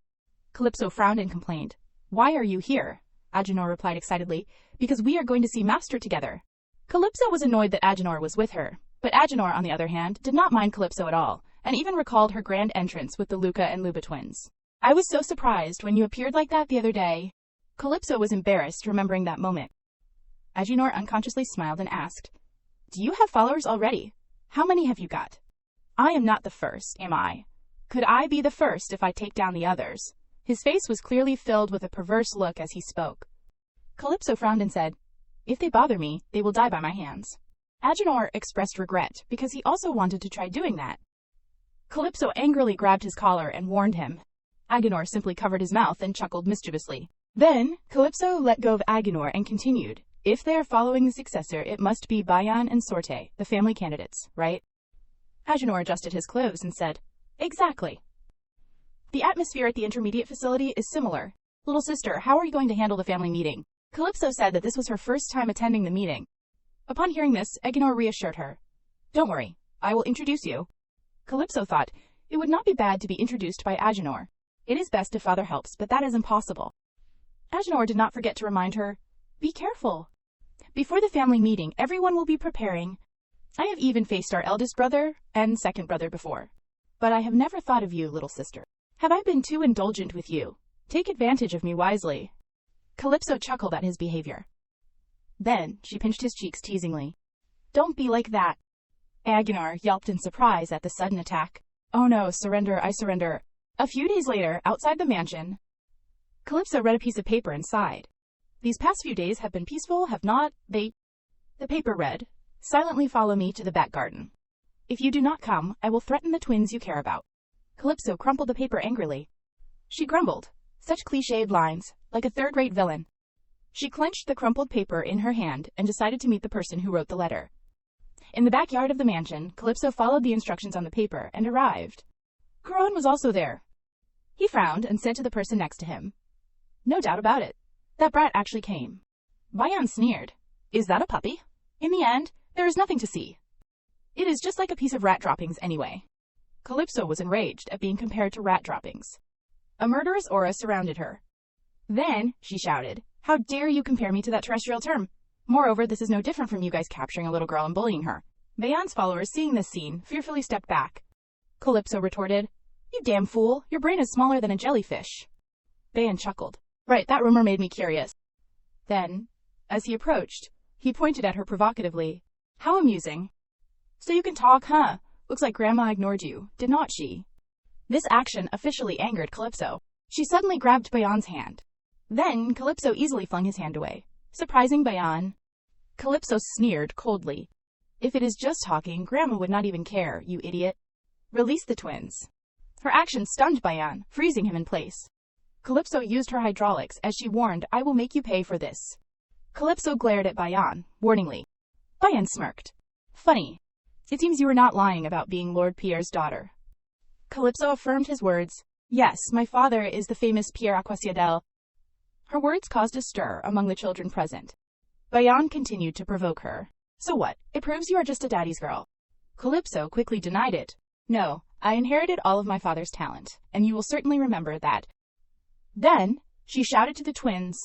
Calypso frowned and complained. Why are you here? Agenor replied excitedly, Because we are going to see Master together. Calypso was annoyed that Agenor was with her, but Agenor, on the other hand, did not mind Calypso at all, and even recalled her grand entrance with the Luca and Luba twins. I was so surprised when you appeared like that the other day. Calypso was embarrassed, remembering that moment. Agenor unconsciously smiled and asked, Do you have followers already? How many have you got? I am not the first, am I? Could I be the first if I take down the others? His face was clearly filled with a perverse look as he spoke. Calypso frowned and said, If they bother me, they will die by my hands. Agenor expressed regret, because he also wanted to try doing that. Calypso angrily grabbed his collar and warned him. Agenor simply covered his mouth and chuckled mischievously. Then, Calypso let go of Agenor and continued, If they are following the successor, it must be Bayan and Sorte, the family candidates, right? Agenor adjusted his clothes and said, exactly. The atmosphere at the intermediate facility is similar. Little sister, how are you going to handle the family meeting? Calypso said that this was her first time attending the meeting. Upon hearing this, Agenor reassured her. Don't worry, I will introduce you. Calypso thought it would not be bad to be introduced by Agenor. It is best if father helps, but that is impossible. Agenor did not forget to remind her, be careful. Before the family meeting, everyone will be preparing. I have even faced our eldest brother and second brother before. But I have never thought of you, little sister. Have I been too indulgent with you? Take advantage of me wisely. Calypso chuckled at his behavior. Then she pinched his cheeks teasingly. Don't be like that. Agenor yelped in surprise at the sudden attack. Oh no, surrender, I surrender. A few days later, outside the mansion, Calypso read a piece of paper and sighed. These past few days have been peaceful, have not they? The paper read, silently follow me to the back garden. If you do not come, I will threaten the twins you care about. Calypso crumpled the paper angrily. She grumbled. Such cliched lines, like a third-rate villain. She clenched the crumpled paper in her hand and decided to meet the person who wrote the letter. In the backyard of the mansion, Calypso followed the instructions on the paper and arrived. Caron was also there. He frowned and said to the person next to him, no doubt about it. That brat actually came. Bayan sneered. Is that a puppy? In the end, there is nothing to see. It is just like a piece of rat droppings anyway. Calypso was enraged at being compared to rat droppings. A murderous aura surrounded her. Then, she shouted, how dare you compare me to that terrestrial term? Moreover, this is no different from you guys capturing a little girl and bullying her. Bayan's followers, seeing this scene, fearfully stepped back. Calypso retorted, you damn fool, your brain is smaller than a jellyfish. Bayan chuckled. Right, that rumor made me curious. Then, as he approached, he pointed at her provocatively. How amusing. So you can talk, huh? Looks like Grandma ignored you, did not she? This action officially angered Calypso. She suddenly grabbed Bayan's hand. Then, Calypso easily flung his hand away, surprising Bayan. Calypso sneered coldly. If it is just talking, Grandma would not even care, you idiot. Release the twins. Her action stunned Bayan, freezing him in place. Calypso used her hydraulics as she warned, I will make you pay for this. Calypso glared at Bayan, warningly. Bayan smirked. Funny. It seems you were not lying about being Lord Pierre's daughter. Calypso affirmed his words. Yes, my father is the famous Pierre Aquasiadel. Her words caused a stir among the children present. Bayan continued to provoke her. So what? It proves you are just a daddy's girl. Calypso quickly denied it. No, I inherited all of my father's talent, and you will certainly remember that. Then, she shouted to the twins.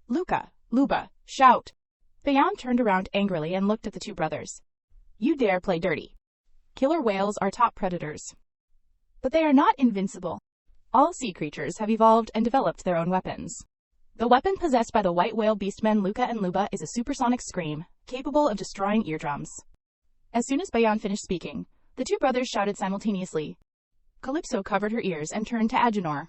Luca, Luba, shout. Bayan turned around angrily and looked at the two brothers. You dare play dirty. Killer whales are top predators. But they are not invincible. All sea creatures have evolved and developed their own weapons. The weapon possessed by the white whale beastmen Luca and Luba is a supersonic scream, capable of destroying eardrums. As soon as Bayan finished speaking, the two brothers shouted simultaneously. Calypso covered her ears and turned to Agenor.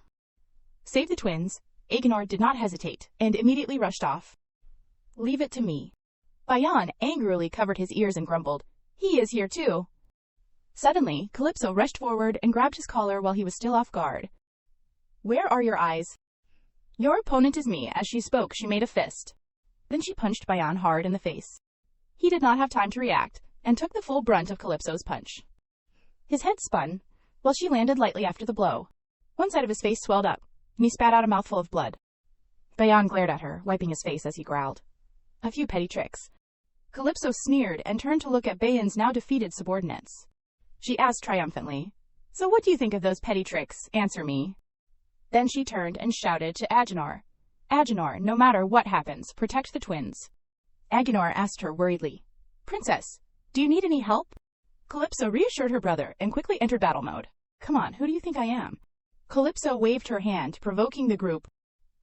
Save the twins. Agenor did not hesitate, and immediately rushed off. Leave it to me. Bayan angrily covered his ears and grumbled, he is here too. Suddenly, Calypso rushed forward and grabbed his collar while he was still off guard. Where are your eyes? Your opponent is me. As she spoke, she made a fist. Then she punched Bayan hard in the face. He did not have time to react, and took the full brunt of Calypso's punch. His head spun, while she landed lightly after the blow. One side of his face swelled up, and he spat out a mouthful of blood. Bayan glared at her, wiping his face as he growled. A few petty tricks. Calypso sneered and turned to look at Bayan's now defeated subordinates. She asked triumphantly, So what do you think of those petty tricks? Answer me. Then she turned and shouted to Agenor. Agenor, no matter what happens, protect the twins. Agenor asked her worriedly, Princess, do you need any help? Calypso reassured her brother and quickly entered battle mode. Come on, who do you think I am? Calypso waved her hand, provoking the group.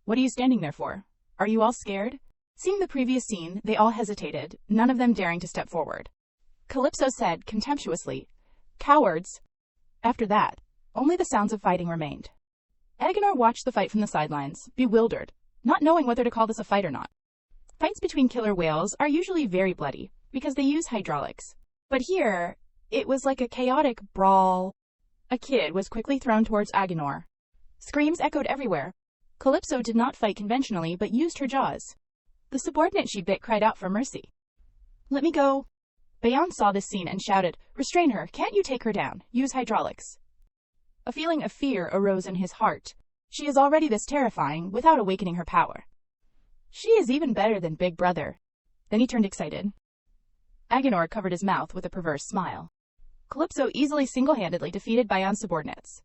What are you standing there for? Are you all scared? Seeing the previous scene, they all hesitated, none of them daring to step forward. Calypso said contemptuously, Cowards! After that, only the sounds of fighting remained. Agenor watched the fight from the sidelines, bewildered, not knowing whether to call this a fight or not. Fights between killer whales are usually very bloody, because they use hydraulics. But here, it was like a chaotic brawl. A kid was quickly thrown towards Agenor. Screams echoed everywhere. Calypso did not fight conventionally but used her jaws. The The subordinate she bit cried out for mercy. "Let me go." Bayan saw this scene and shouted, "Restrain her, can't you take her down? Use hydraulics." A feeling of fear arose in his heart. She is already this terrifying without awakening her power. She is even better than Big Brother. Then he turned excited. Agenor covered his mouth with a perverse smile. Calypso easily single-handedly defeated Bayan's subordinates.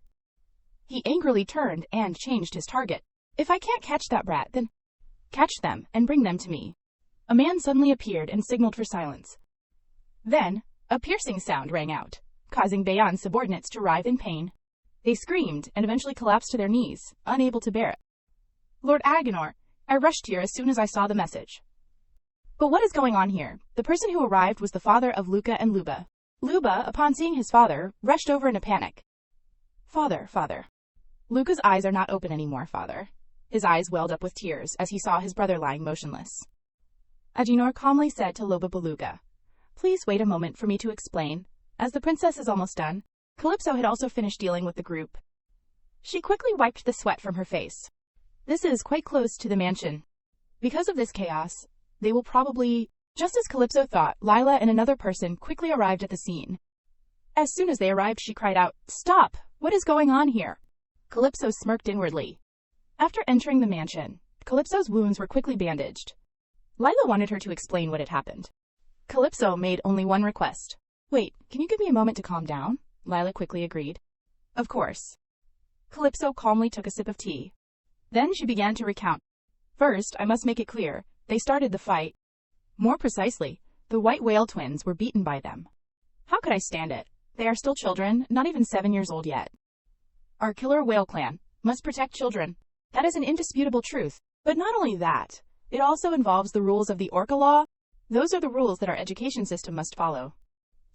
He angrily turned and changed his target. "If I can't catch that brat, then catch them and bring them to me." A man suddenly appeared and signaled for silence. Then, a piercing sound rang out, causing Bayan's subordinates to writhe in pain. They screamed and eventually collapsed to their knees, unable to bear it. "Lord Agenor, I rushed here as soon as I saw the message." But what is going on here? The person who arrived was the father of Luca and Luba. Luba, upon seeing his father, rushed over in a panic. "Father, father." "Luca's eyes are not open anymore, father." His eyes welled up with tears as he saw his brother lying motionless. Agenor calmly said to Loba Beluga, "Please wait a moment for me to explain. As the princess is almost done." Calypso had also finished dealing with the group. She quickly wiped the sweat from her face. "This is quite close to the mansion. Because of this chaos, they will probably..." Just as Calypso thought, Lila and another person quickly arrived at the scene. As soon as they arrived, she cried out, "Stop! What is going on here?" Calypso smirked inwardly. After entering the mansion, Calypso's wounds were quickly bandaged. Lila wanted her to explain what had happened. Calypso made only one request. "Wait, can you give me a moment to calm down?" Lila quickly agreed. "Of course." Calypso calmly took a sip of tea. Then she began to recount. "First, I must make it clear, they started the fight. More precisely, the white whale twins were beaten by them. How could I stand it? They are still children, not even 7 years old yet. Our killer whale clan must protect children. That is an indisputable truth. But not only that, it also involves the rules of the Orca law. Those are the rules that our education system must follow.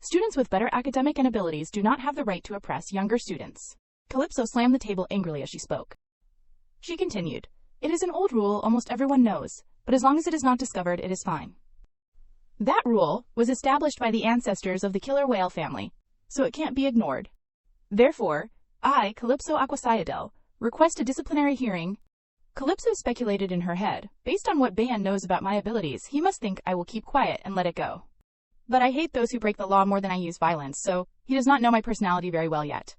Students with better academic and abilities do not have the right to oppress younger students." Calypso slammed the table angrily as she spoke. She continued, "It is an old rule almost everyone knows, but as long as it is not discovered, it is fine. That rule was established by the ancestors of the killer whale family, so it can't be ignored. Therefore, I, Calypso Aquasiadel, request a disciplinary hearing." Calypso speculated in her head, "Based on what Bayan knows about my abilities, he must think I will keep quiet and let it go. But I hate those who break the law more than I use violence, so he does not know my personality very well yet.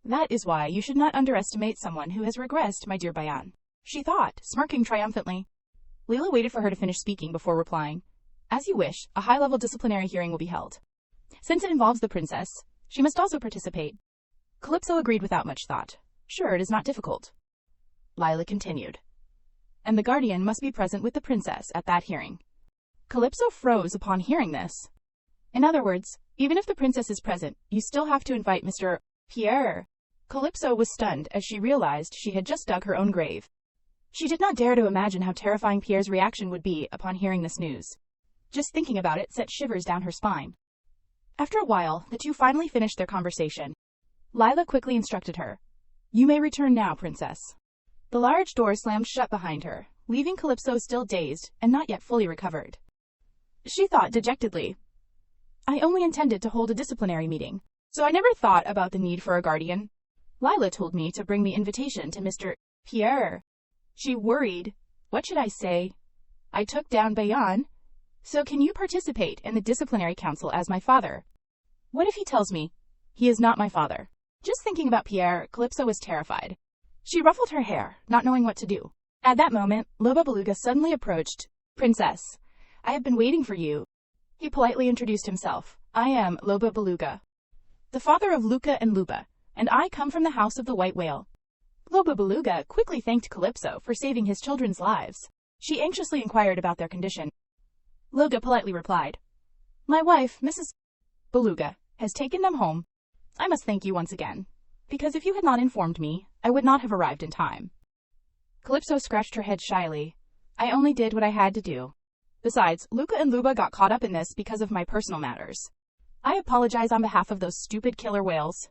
That is why you should not underestimate someone who has regressed, my dear Bayan," she thought, smirking triumphantly. Leela waited for her to finish speaking before replying. "As you wish, a high-level disciplinary hearing will be held. Since it involves the princess, she must also participate." Calypso agreed without much thought. "Sure, it is not difficult." Lila continued, "And the guardian must be present with the princess at that hearing." Calypso froze upon hearing this. "In other words, even if the princess is present, you still have to invite Mr. Pierre." Calypso was stunned as she realized she had just dug her own grave. She did not dare to imagine how terrifying Pierre's reaction would be upon hearing this news. Just thinking about it set shivers down her spine. After a while, the two finally finished their conversation. Lila quickly instructed her, "You may return now, princess." The large door slammed shut behind her, leaving Calypso still dazed and not yet fully recovered. She thought dejectedly, "I only intended to hold a disciplinary meeting, so I never thought about the need for a guardian. Lila told me to bring the invitation to Mr. Pierre." She worried. "What should I say? I took down Bayan, so can you participate in the disciplinary council as my father? What if he tells me he is not my father?" Just thinking about Pierre, Calypso was terrified. She ruffled her hair, not knowing what to do. At that moment, Loba Beluga suddenly approached. "Princess, I have been waiting for you." He politely introduced himself. "I am Loba Beluga, the father of Luca and Luba, and I come from the house of the white whale." Loba Beluga quickly thanked Calypso for saving his children's lives. She anxiously inquired about their condition. Loga politely replied, "My wife, Mrs. Beluga, has taken them home. I must thank you once again, because if you had not informed me, I would not have arrived in time." Calypso scratched her head shyly. "I only did what I had to do. Besides, Luca and Luba got caught up in this because of my personal matters. I apologize on behalf of those stupid killer whales."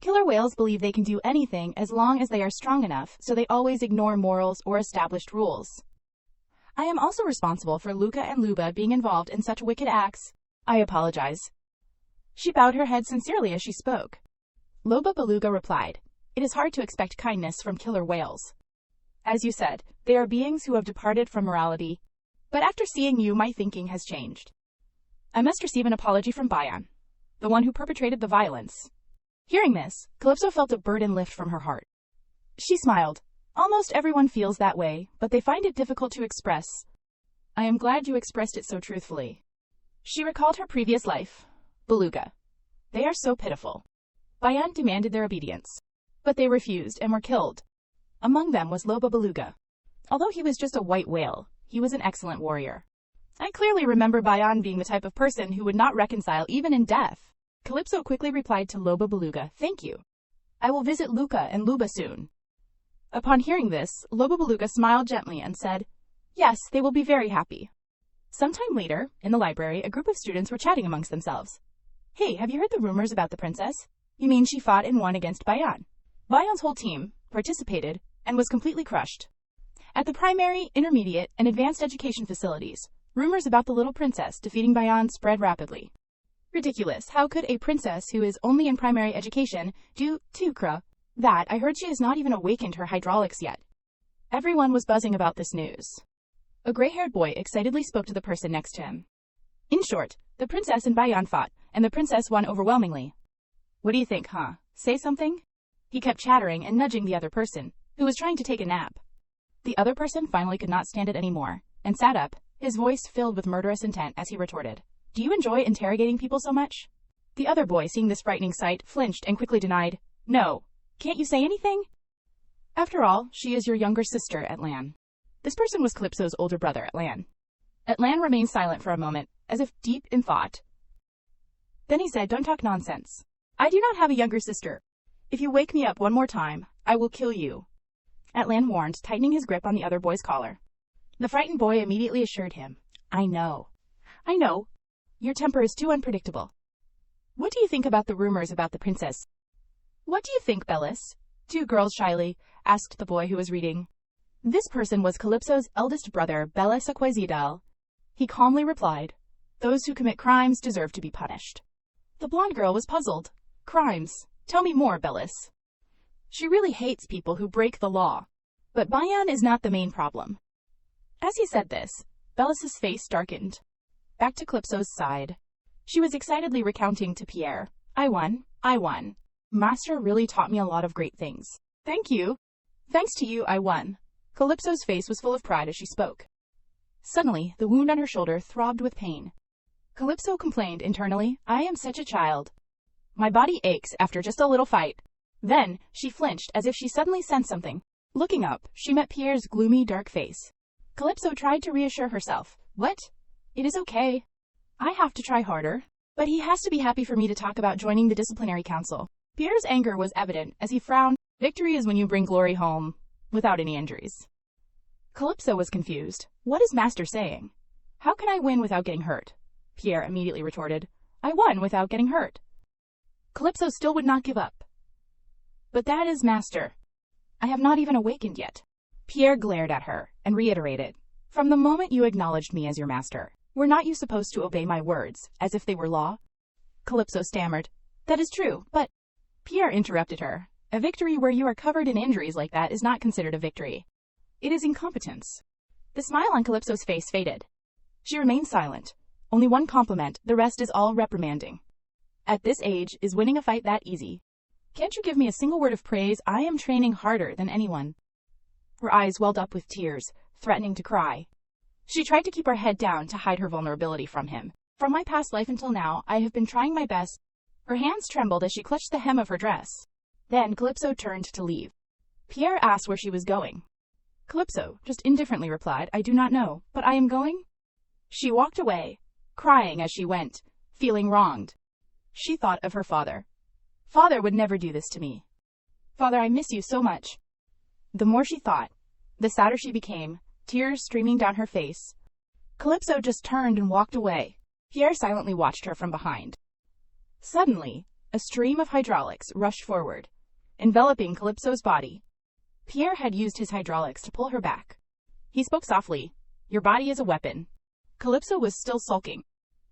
Killer whales believe they can do anything as long as they are strong enough, so they always ignore morals or established rules. I am also responsible for Luca and Luba being involved in such wicked acts. I apologize." She bowed her head sincerely as she spoke. Loba Beluga replied, "It is hard to expect kindness from killer whales. As you said, they are beings who have departed from morality. But after seeing you, my thinking has changed. I must receive an apology from Bayan, the one who perpetrated the violence. Hearing this, Calypso felt a burden lift from her heart. She smiled. Almost everyone feels that way, but they find it difficult to express. I am glad you expressed it so truthfully. She recalled her previous life. Beluga. They are so pitiful. Bayan demanded their obedience. But they refused and were killed. Among them was Loba Beluga. Although he was just a white whale, he was an excellent warrior. I clearly remember Bayan being the type of person who would not reconcile even in death. Calypso quickly replied to Loba Beluga, "Thank you. I will visit Luca and Luba soon." Upon hearing this, Loba Beluga smiled gently and said, "Yes, they will be very happy." Sometime later, in the library, a group of students were chatting amongst themselves. "Hey, have you heard the rumors about the princess? You mean she fought and won against Bayan?" Bayan's whole team participated and was completely crushed. At the primary, intermediate, and advanced education facilities, rumors about the little princess defeating Bayan spread rapidly. Ridiculous. How could a princess who is only in primary education do tukra? That, I heard she has not even awakened her hydraulics yet. Everyone was buzzing about this news. A gray-haired boy excitedly spoke to the person next to him. In short, the princess and Bayan fought, and the princess won overwhelmingly. What do you think, huh? Say something? He kept chattering and nudging the other person, who was trying to take a nap. The other person finally could not stand it anymore, and sat up, his voice filled with murderous intent as he retorted, "Do you enjoy interrogating people so much?" The other boy, seeing this frightening sight, flinched and quickly denied, "No. Can't you say anything? After all, she is your younger sister, Atlan." This person was Calypso's older brother, Atlan. Atlan remained silent for a moment, as if deep in thought. Then he said, "Don't talk nonsense. I do not have a younger sister. If you wake me up one more time, I will kill you," Atlan warned, tightening his grip on the other boy's collar. The frightened boy immediately assured him, I know. Your temper is too unpredictable. What do you think about the rumors about the princess?" "What do you think, Bellis?" Two girls shyly asked the boy who was reading. This person was Calypso's eldest brother, Bellis Aquaizidal. He calmly replied, "Those who commit crimes deserve to be punished." The blonde girl was puzzled. "Crimes? Tell me more, Bellis." "She really hates people who break the law. But Bayan is not the main problem." As he said this, Bellis's face darkened. Back to Calypso's side. She was excitedly recounting to Pierre, I won. Master really taught me a lot of great things. Thank you. Thanks to you, I won." Calypso's face was full of pride as she spoke. Suddenly, the wound on her shoulder throbbed with pain. Calypso complained internally, "I am such a child. My body aches after just a little fight." Then, she flinched as if she suddenly sensed something. Looking up, she met Pierre's gloomy, dark face. Calypso tried to reassure herself. "What? It is okay. I have to try harder. But he has to be happy for me to talk about joining the disciplinary council." Pierre's anger was evident as he frowned. "Victory is when you bring glory home, without any injuries." Calypso was confused. What is Master saying? "How can I win without getting hurt?" Pierre immediately retorted, "I won without getting hurt." Calypso still would not give up. "But that is Master. I have not even awakened yet." Pierre glared at her and reiterated, "From the moment you acknowledged me as your master, were not you supposed to obey my words, as if they were law?" Calypso stammered, "That is true, but—" Pierre interrupted her. "A victory where you are covered in injuries like that is not considered a victory. It is incompetence." The smile on Calypso's face faded. She remained silent. Only one compliment, the rest is all reprimanding. At this age, is winning a fight that easy? Can't you give me a single word of praise? I am training harder than anyone. Her eyes welled up with tears, threatening to cry. She tried to keep her head down to hide her vulnerability from him. "From my past life until now, I have been trying my best." Her hands trembled as she clutched the hem of her dress. Then Calypso turned to leave. Pierre asked where she was going. Calypso just indifferently replied, "I do not know, but I am going." She walked away, crying as she went, feeling wronged. She thought of her father. "Father would never do this to me. Father, I miss you so much." The more she thought, the sadder she became, tears streaming down her face. Calypso just turned and walked away. Pierre silently watched her from behind. Suddenly, a stream of hydraulics rushed forward, enveloping Calypso's body. Pierre had used his hydraulics to pull her back. He spoke softly, "Your body is a weapon." Calypso was still sulking.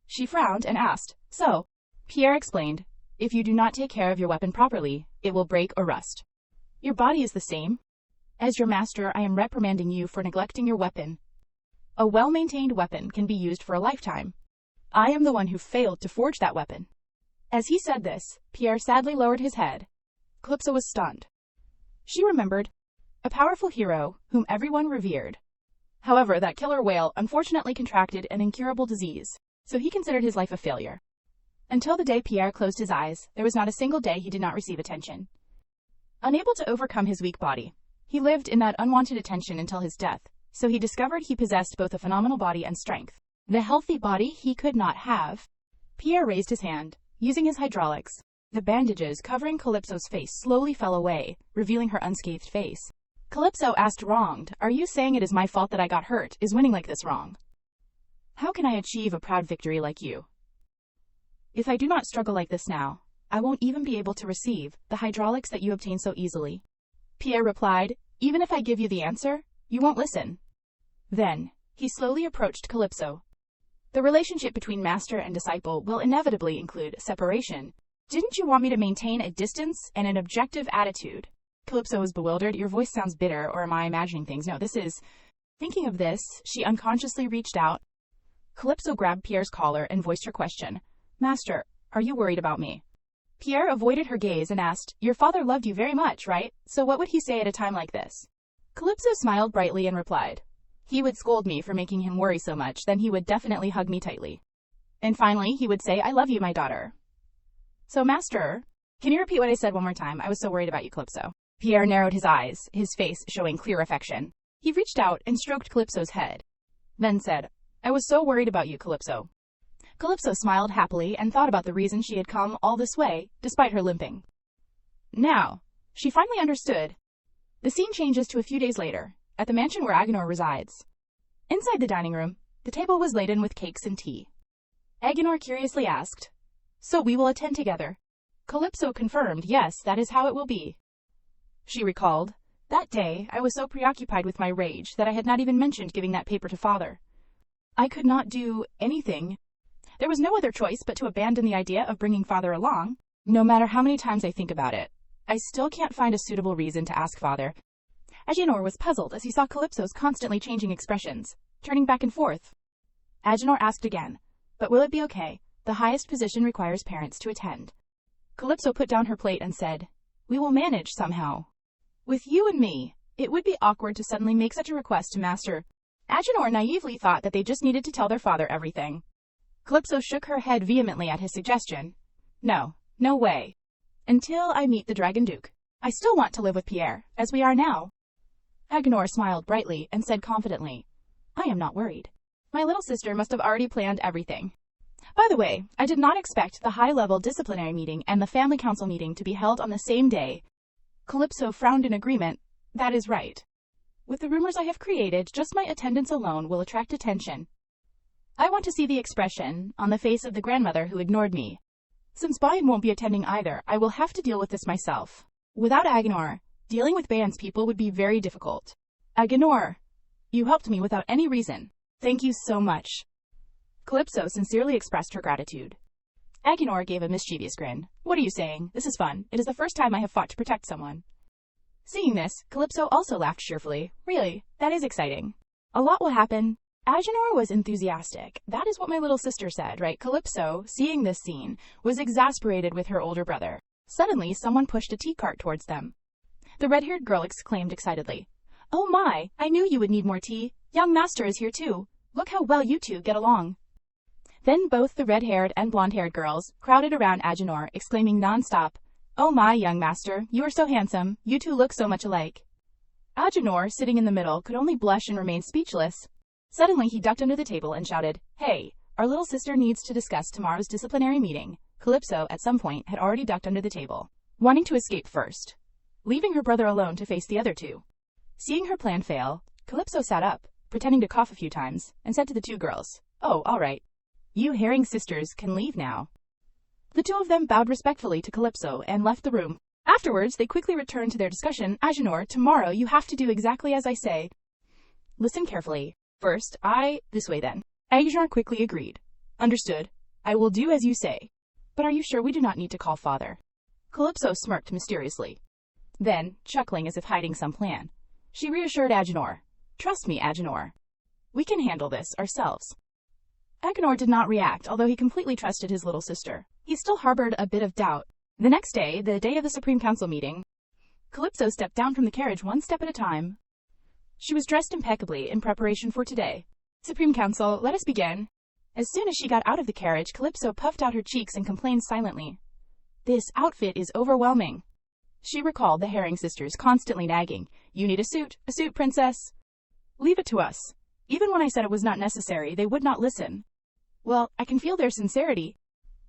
She frowned and asked, "So?" Pierre explained, "If you do not take care of your weapon properly, it will break or rust. Your body is the same. As your master, I am reprimanding you for neglecting your weapon." A well-maintained weapon can be used for a lifetime. I am the one who failed to forge that weapon. As he said this, Pierre sadly lowered his head. Calypso was stunned. She remembered a powerful hero whom everyone revered. However, that killer whale unfortunately contracted an incurable disease, so he considered his life a failure. Until the day Pierre closed his eyes, there was not a single day he did not receive attention. Unable to overcome his weak body, he lived in that unwanted attention until his death, so he discovered he possessed both a phenomenal body and strength. The healthy body he could not have. Pierre raised his hand, using his hydraulics. The bandages covering Calypso's face slowly fell away, revealing her unscathed face. Calypso asked, wronged, are you saying it is my fault that I got hurt? Is winning like this wrong? How can I achieve a proud victory like you? If I do not struggle like this now, I won't even be able to receive the hydraulics that you obtain so easily. Pierre replied, even if I give you the answer, you won't listen. Then, he slowly approached Calypso. The relationship between master and disciple will inevitably include separation. Didn't you want me to maintain a distance and an objective attitude? Calypso was bewildered. Your voice sounds bitter, or am I imagining things? No, this is... Thinking of this, she unconsciously reached out. Calypso grabbed Pierre's collar and voiced her question. Master, are you worried about me? Pierre avoided her gaze and asked, your father loved you very much, right? So what would he say at a time like this? Calypso smiled brightly and replied, he would scold me for making him worry so much, then he would definitely hug me tightly. And finally, he would say, I love you, my daughter. So, master, can you repeat what I said one more time? I was so worried about you, Calypso. Pierre narrowed his eyes, his face showing clear affection. He reached out and stroked Calypso's head. Then said, I was so worried about you, Calypso. Calypso smiled happily and thought about the reason she had come all this way, despite her limping. Now, she finally understood. The scene changes to a few days later, at the mansion where Agenor resides. Inside the dining room, the table was laden with cakes and tea. Agenor curiously asked, so we will attend together? Calypso confirmed, yes, that is how it will be. She recalled, that day I was so preoccupied with my rage that I had not even mentioned giving that paper to father. I could not do anything. There was no other choice but to abandon the idea of bringing father along. No matter how many times I think about it, I still can't find a suitable reason to ask father. Agenor was puzzled as he saw Calypso's constantly changing expressions, turning back and forth. Agenor asked again, but will it be okay? The highest position requires parents to attend. Calypso put down her plate and said, we will manage somehow. With you and me, it would be awkward to suddenly make such a request to master. Agenor naively thought that they just needed to tell their father everything. Calypso shook her head vehemently at his suggestion. No, no way. Until I meet the Dragon Duke, I still want to live with Pierre, as we are now. Agenor smiled brightly and said confidently, I am not worried. My little sister must have already planned everything. By the way, I did not expect the high-level disciplinary meeting and the family council meeting to be held on the same day. Calypso frowned in agreement. That is right. With the rumors I have created, just my attendance alone will attract attention. I want to see the expression on the face of the grandmother who ignored me. Since Bayan won't be attending either, I will have to deal with this myself. Without Agenor, dealing with Bayan's people would be very difficult. Agenor, you helped me without any reason. Thank you so much. Calypso sincerely expressed her gratitude. Agenor gave a mischievous grin. What are you saying? This is fun. It is the first time I have fought to protect someone. Seeing this, Calypso also laughed cheerfully. Really, that is exciting. A lot will happen. Agenor was enthusiastic. That is what my little sister said, right? Calypso, seeing this scene, was exasperated with her older brother. Suddenly, someone pushed a tea cart towards them. The red-haired girl exclaimed excitedly, oh my, I knew you would need more tea. Young master is here too. Look how well you two get along. Then both the red-haired and blonde-haired girls crowded around Agenor, exclaiming non-stop, oh my, young master, you are so handsome. You two look so much alike. Agenor, sitting in the middle, could only blush and remain speechless. Suddenly, he ducked under the table and shouted, hey, our little sister needs to discuss tomorrow's disciplinary meeting. Calypso, at some point, had already ducked under the table, wanting to escape first, leaving her brother alone to face the other two. Seeing her plan fail, Calypso sat up, pretending to cough a few times, and said to the two girls, oh, all right. You herring sisters can leave now. The two of them bowed respectfully to Calypso and left the room. Afterwards, they quickly returned to their discussion. Agenor, tomorrow you have to do exactly as I say. Listen carefully. First, this way then. Agenor quickly agreed. Understood. I will do as you say. But are you sure we do not need to call father? Calypso smirked mysteriously. Then, chuckling as if hiding some plan, she reassured Agenor. Trust me, Agenor. We can handle this ourselves. Agenor did not react, although he completely trusted his little sister. He still harbored a bit of doubt. The next day, the day of the Supreme Council meeting, Calypso stepped down from the carriage one step at a time. She was dressed impeccably in preparation for today. Supreme Council, let us begin. As soon as she got out of the carriage, Calypso puffed out her cheeks and complained silently. This outfit is overwhelming. She recalled the Herring sisters constantly nagging, "You need a suit, princess. Leave it to us." Even when I said it was not necessary, they would not listen. Well, I can feel their sincerity.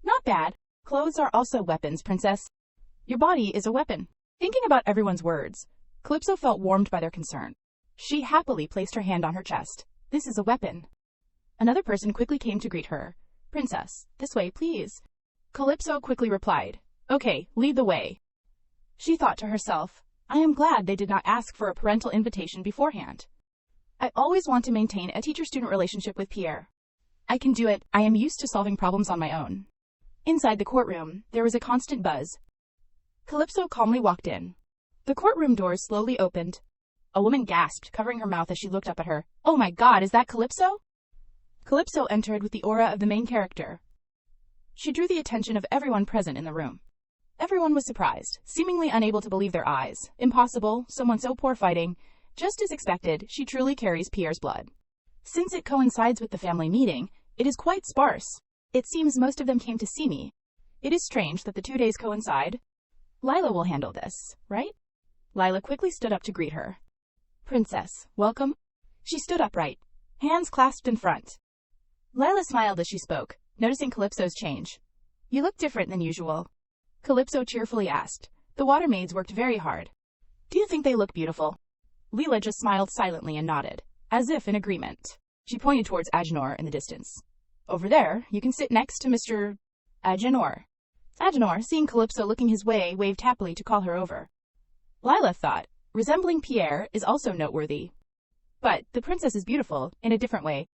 Not bad. Clothes are also weapons, princess. Your body is a weapon. Thinking about everyone's words, Calypso felt warmed by their concern. She happily placed her hand on her chest. This is a weapon. Another person quickly came to greet her. Princess, this way, please. Calypso quickly replied, Okay, lead the way. She thought to herself, I am glad they did not ask for a parental invitation beforehand. I always want to maintain a teacher-student relationship with Pierre. I can do it. I am used to solving problems on my own. Inside the courtroom, there was a constant buzz. Calypso calmly walked in. The courtroom doors slowly opened. A woman gasped, covering her mouth as she looked up at her. Oh my God, is that Calypso? Calypso entered with the aura of the main character. She drew the attention of everyone present in the room. Everyone was surprised, seemingly unable to believe their eyes. Impossible, someone so poor fighting. Just as expected, she truly carries Pierre's blood. Since it coincides with the family meeting, it is quite sparse. It seems most of them came to see me. It is strange that the 2 days coincide. Lila will handle this, right? Lila quickly stood up to greet her. Princess, welcome. She stood upright, hands clasped in front. Lila smiled as she spoke, noticing Calypso's change. You look different than usual. Calypso cheerfully asked. The water maids worked very hard. Do you think they look beautiful? Lila just smiled silently and nodded, as if in agreement. She pointed towards Agenor in the distance. Over there, you can sit next to Mr. Agenor. Agenor, seeing Calypso looking his way, waved happily to call her over. Lila thought, resembling Pierre is also noteworthy. But the princess is beautiful, in a different way.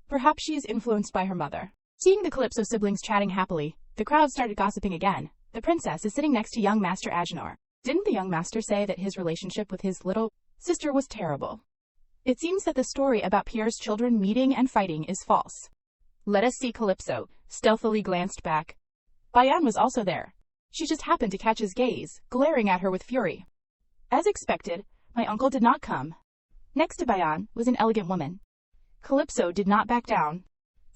Perhaps she is influenced by her mother. Seeing the Calypso siblings chatting happily, the crowd started gossiping again. The princess is sitting next to young Master Agenor. Didn't the young master say that his relationship with his little sister was terrible? It seems that the story about Pierre's children meeting and fighting is false. Let us see. Calypso stealthily glanced back. Bayan was also there. She just happened to catch his gaze, glaring at her with fury. As expected, my uncle did not come. Next to Bayan was an elegant woman. Calypso did not back down.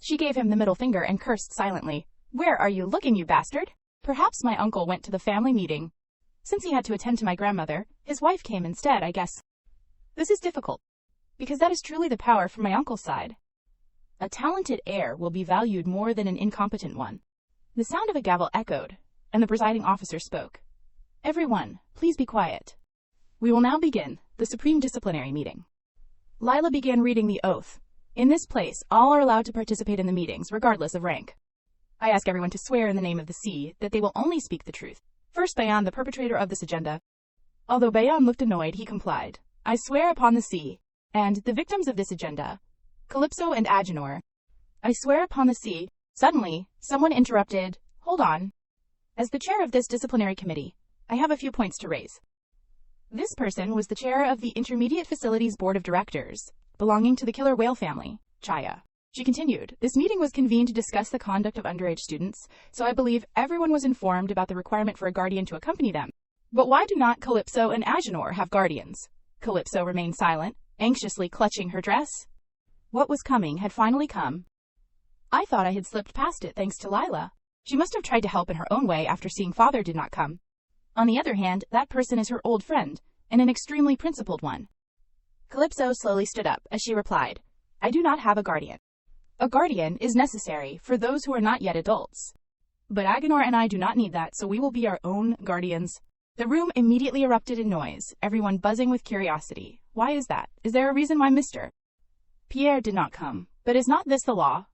She gave him the middle finger and cursed silently. Where are you looking, you bastard? Perhaps my uncle went to the family meeting. Since he had to attend to my grandmother, his wife came instead, I guess. This is difficult, because that is truly the power from my uncle's side. A talented heir will be valued more than an incompetent one. The sound of a gavel echoed, and the presiding officer spoke. Everyone, please be quiet. We will now begin the Supreme Disciplinary Meeting. Lila began reading the oath. In this place, all are allowed to participate in the meetings, regardless of rank. I ask everyone to swear in the name of the sea that they will only speak the truth. First Bayan, the perpetrator of this agenda. Although Bayan looked annoyed, he complied. I swear upon the sea, and the victims of this agenda, Calypso and Agenor. I swear upon the sea. Suddenly, someone interrupted. Hold on. As the chair of this disciplinary committee, I have a few points to raise. This person was the chair of the Intermediate Facilities Board of Directors, belonging to the killer whale family, Chaya. She continued, this meeting was convened to discuss the conduct of underage students, so I believe everyone was informed about the requirement for a guardian to accompany them. But why do not Calypso and Agenor have guardians? Calypso remained silent, anxiously clutching her dress. What was coming had finally come. I thought I had slipped past it thanks to Lila. She must have tried to help in her own way after seeing father did not come. On the other hand, that person is her old friend, and an extremely principled one. Calypso slowly stood up as she replied, I do not have a guardian. A guardian is necessary for those who are not yet adults. But Agenor and I do not need that, so we will be our own guardians. The room immediately erupted in noise, everyone buzzing with curiosity. Why is that? Is there a reason why Mr. Pierre did not come? But is not this the law?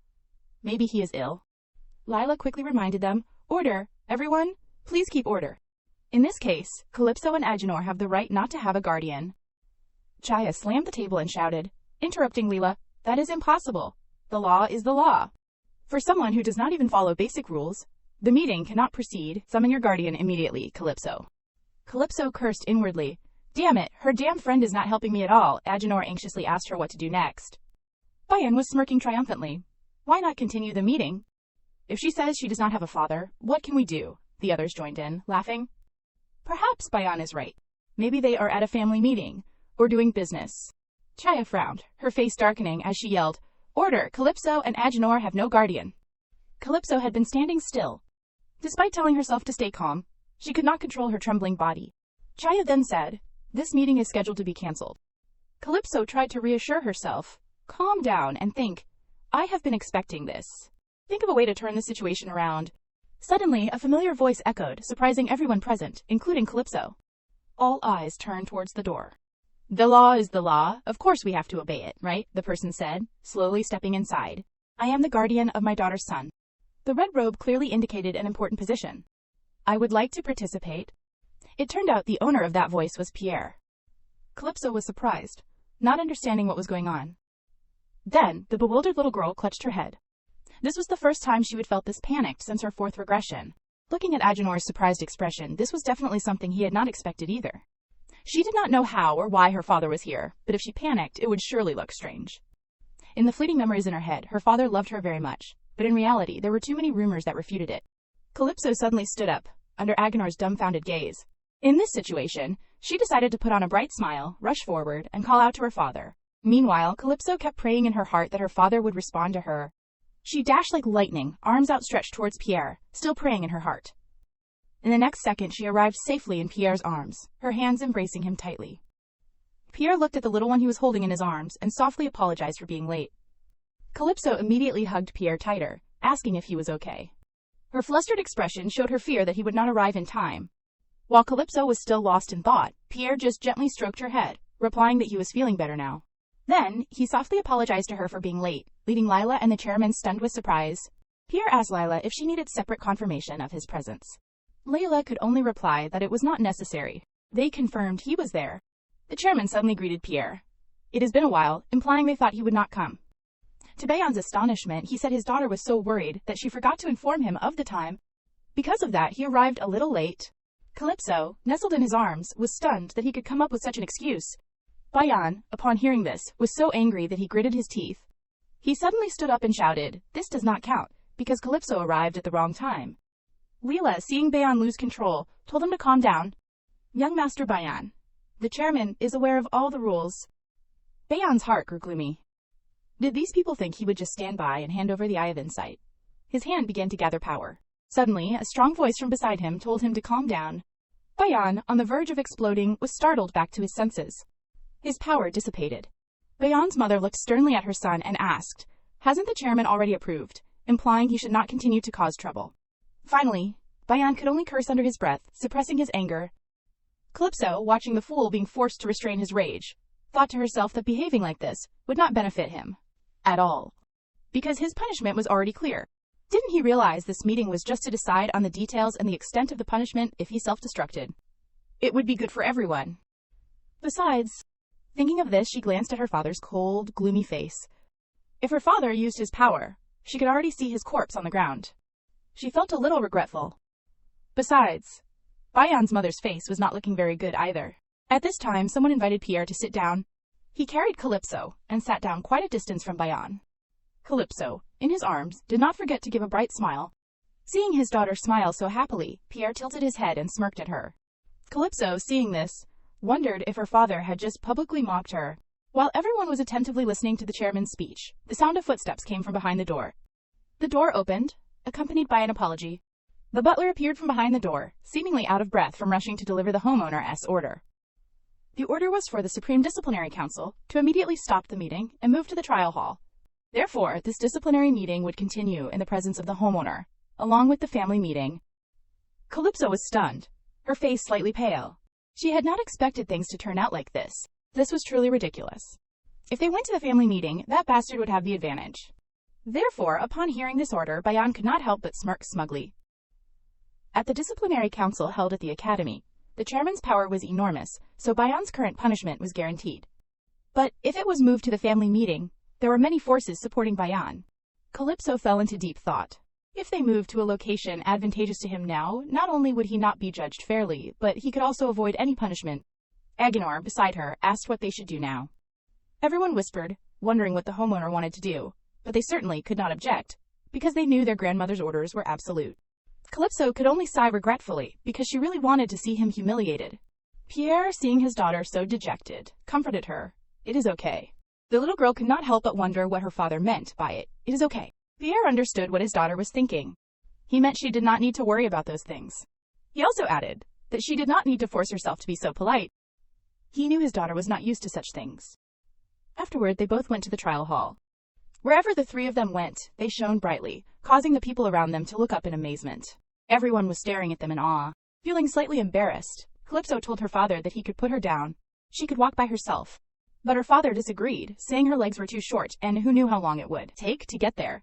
Maybe he is ill. Lila quickly reminded them, Order, everyone, please keep order. In this case, Calypso and Agenor have the right not to have a guardian. Chaya slammed the table and shouted, interrupting Lila, that is impossible. The law is the law. For someone who does not even follow basic rules, the meeting cannot proceed. Summon your guardian immediately, Calypso. Calypso cursed inwardly. Damn it, her damn friend is not helping me at all. Agenor anxiously asked her what to do next. Bayan was smirking triumphantly. Why not continue the meeting? If she says she does not have a father, what can we do? The others joined in, laughing. Perhaps Bayan is right. Maybe they are at a family meeting, or doing business. Chaya frowned, her face darkening as she yelled, Order! Calypso and Agenor have no guardian. Calypso had been standing still. Despite telling herself to stay calm, she could not control her trembling body. Chaya then said, This meeting is scheduled to be cancelled. Calypso tried to reassure herself. Calm down and think. I have been expecting this. Think of a way to turn the situation around. Suddenly, a familiar voice echoed, surprising everyone present, including Calypso. All eyes turned towards the door. The law is the law. Of course we have to obey it, right? The person said, slowly stepping inside. I am the guardian of my daughter's son. The red robe clearly indicated an important position. I would like to participate. It turned out the owner of that voice was Pierre. Calypso was surprised, not understanding what was going on. Then, the bewildered little girl clutched her head. This was the first time she had felt this panicked since her fourth regression. Looking at Agenor's surprised expression, this was definitely something he had not expected either. She did not know how or why her father was here, but if she panicked, it would surely look strange. In the fleeting memories in her head, her father loved her very much, but in reality, there were too many rumors that refuted it. Calypso suddenly stood up, under Agenor's dumbfounded gaze. In this situation, she decided to put on a bright smile, rush forward, and call out to her father. Meanwhile, Calypso kept praying in her heart that her father would respond to her. She dashed like lightning, arms outstretched towards Pierre, still praying in her heart. In the next second, she arrived safely in Pierre's arms, her hands embracing him tightly. Pierre looked at the little one he was holding in his arms and softly apologized for being late. Calypso immediately hugged Pierre tighter, asking if he was okay. Her flustered expression showed her fear that he would not arrive in time. While Calypso was still lost in thought, Pierre just gently stroked her head, replying that he was feeling better now. Then, he softly apologized to her for being late, leaving Lila and the chairman stunned with surprise. Pierre asked Lila if she needed separate confirmation of his presence. Layla could only reply that it was not necessary. They confirmed he was there. The chairman suddenly greeted Pierre. It has been a while, implying they thought he would not come. To Bayan's astonishment, he said his daughter was so worried that she forgot to inform him of the time. Because of that, he arrived a little late. Calypso, nestled in his arms, was stunned that he could come up with such an excuse. Bayan, upon hearing this, was so angry that he gritted his teeth. He suddenly stood up and shouted, This does not count, because Calypso arrived at the wrong time. Leela, seeing Bayan lose control, told him to calm down. Young Master Bayan, the chairman, is aware of all the rules. Bayan's heart grew gloomy. Did these people think he would just stand by and hand over the Eye of Insight? His hand began to gather power. Suddenly, a strong voice from beside him told him to calm down. Bayan, on the verge of exploding, was startled back to his senses. His power dissipated. Bayan's mother looked sternly at her son and asked, Hasn't the chairman already approved, implying he should not continue to cause trouble? Finally, Bayan could only curse under his breath, suppressing his anger. Calypso, watching the fool being forced to restrain his rage, thought to herself that behaving like this would not benefit him. At all. Because his punishment was already clear. Didn't he realize this meeting was just to decide on the details and the extent of the punishment if he self-destructed? It would be good for everyone. Besides, thinking of this, she glanced at her father's cold, gloomy face. If her father used his power, she could already see his corpse on the ground. She felt a little regretful. Besides, Bayan's mother's face was not looking very good either. At this time, someone invited Pierre to sit down. He carried Calypso and sat down quite a distance from Bayan. Calypso, in his arms, did not forget to give a bright smile. Seeing his daughter smile so happily, Pierre tilted his head and smirked at her. Calypso, seeing this, wondered if her father had just publicly mocked her. While everyone was attentively listening to the chairman's speech, the sound of footsteps came from behind the door. The door opened, accompanied by an apology. The butler appeared from behind the door, seemingly out of breath from rushing to deliver the homeowner's order. The order was for the Supreme Disciplinary Council to immediately stop the meeting and move to the trial hall. Therefore, this disciplinary meeting would continue in the presence of the homeowner, along with the family meeting. Calypso was stunned, her face slightly pale. She had not expected things to turn out like this. This was truly ridiculous. If they went to the family meeting, that bastard would have the advantage. Therefore, upon hearing this order, Bayan could not help but smirk smugly. At the disciplinary council held at the academy, the chairman's power was enormous, so Bayan's current punishment was guaranteed. But if it was moved to the family meeting, there were many forces supporting Bayan. Calypso fell into deep thought. If they moved to a location advantageous to him now, not only would he not be judged fairly, but he could also avoid any punishment. Agenor, beside her, asked what they should do now. Everyone whispered, wondering what the homeowner wanted to do, but they certainly could not object, because they knew their grandmother's orders were absolute. Calypso could only sigh regretfully, because she really wanted to see him humiliated. Pierre, seeing his daughter so dejected, comforted her. It is okay. The little girl could not help but wonder what her father meant by it. It is okay. Pierre understood what his daughter was thinking. He meant she did not need to worry about those things. He also added that she did not need to force herself to be so polite. He knew his daughter was not used to such things. Afterward, they both went to the trial hall. Wherever the three of them went, they shone brightly, causing the people around them to look up in amazement. Everyone was staring at them in awe. Feeling slightly embarrassed, Calypso told her father that he could put her down. She could walk by herself. But her father disagreed, saying her legs were too short and who knew how long it would take to get there.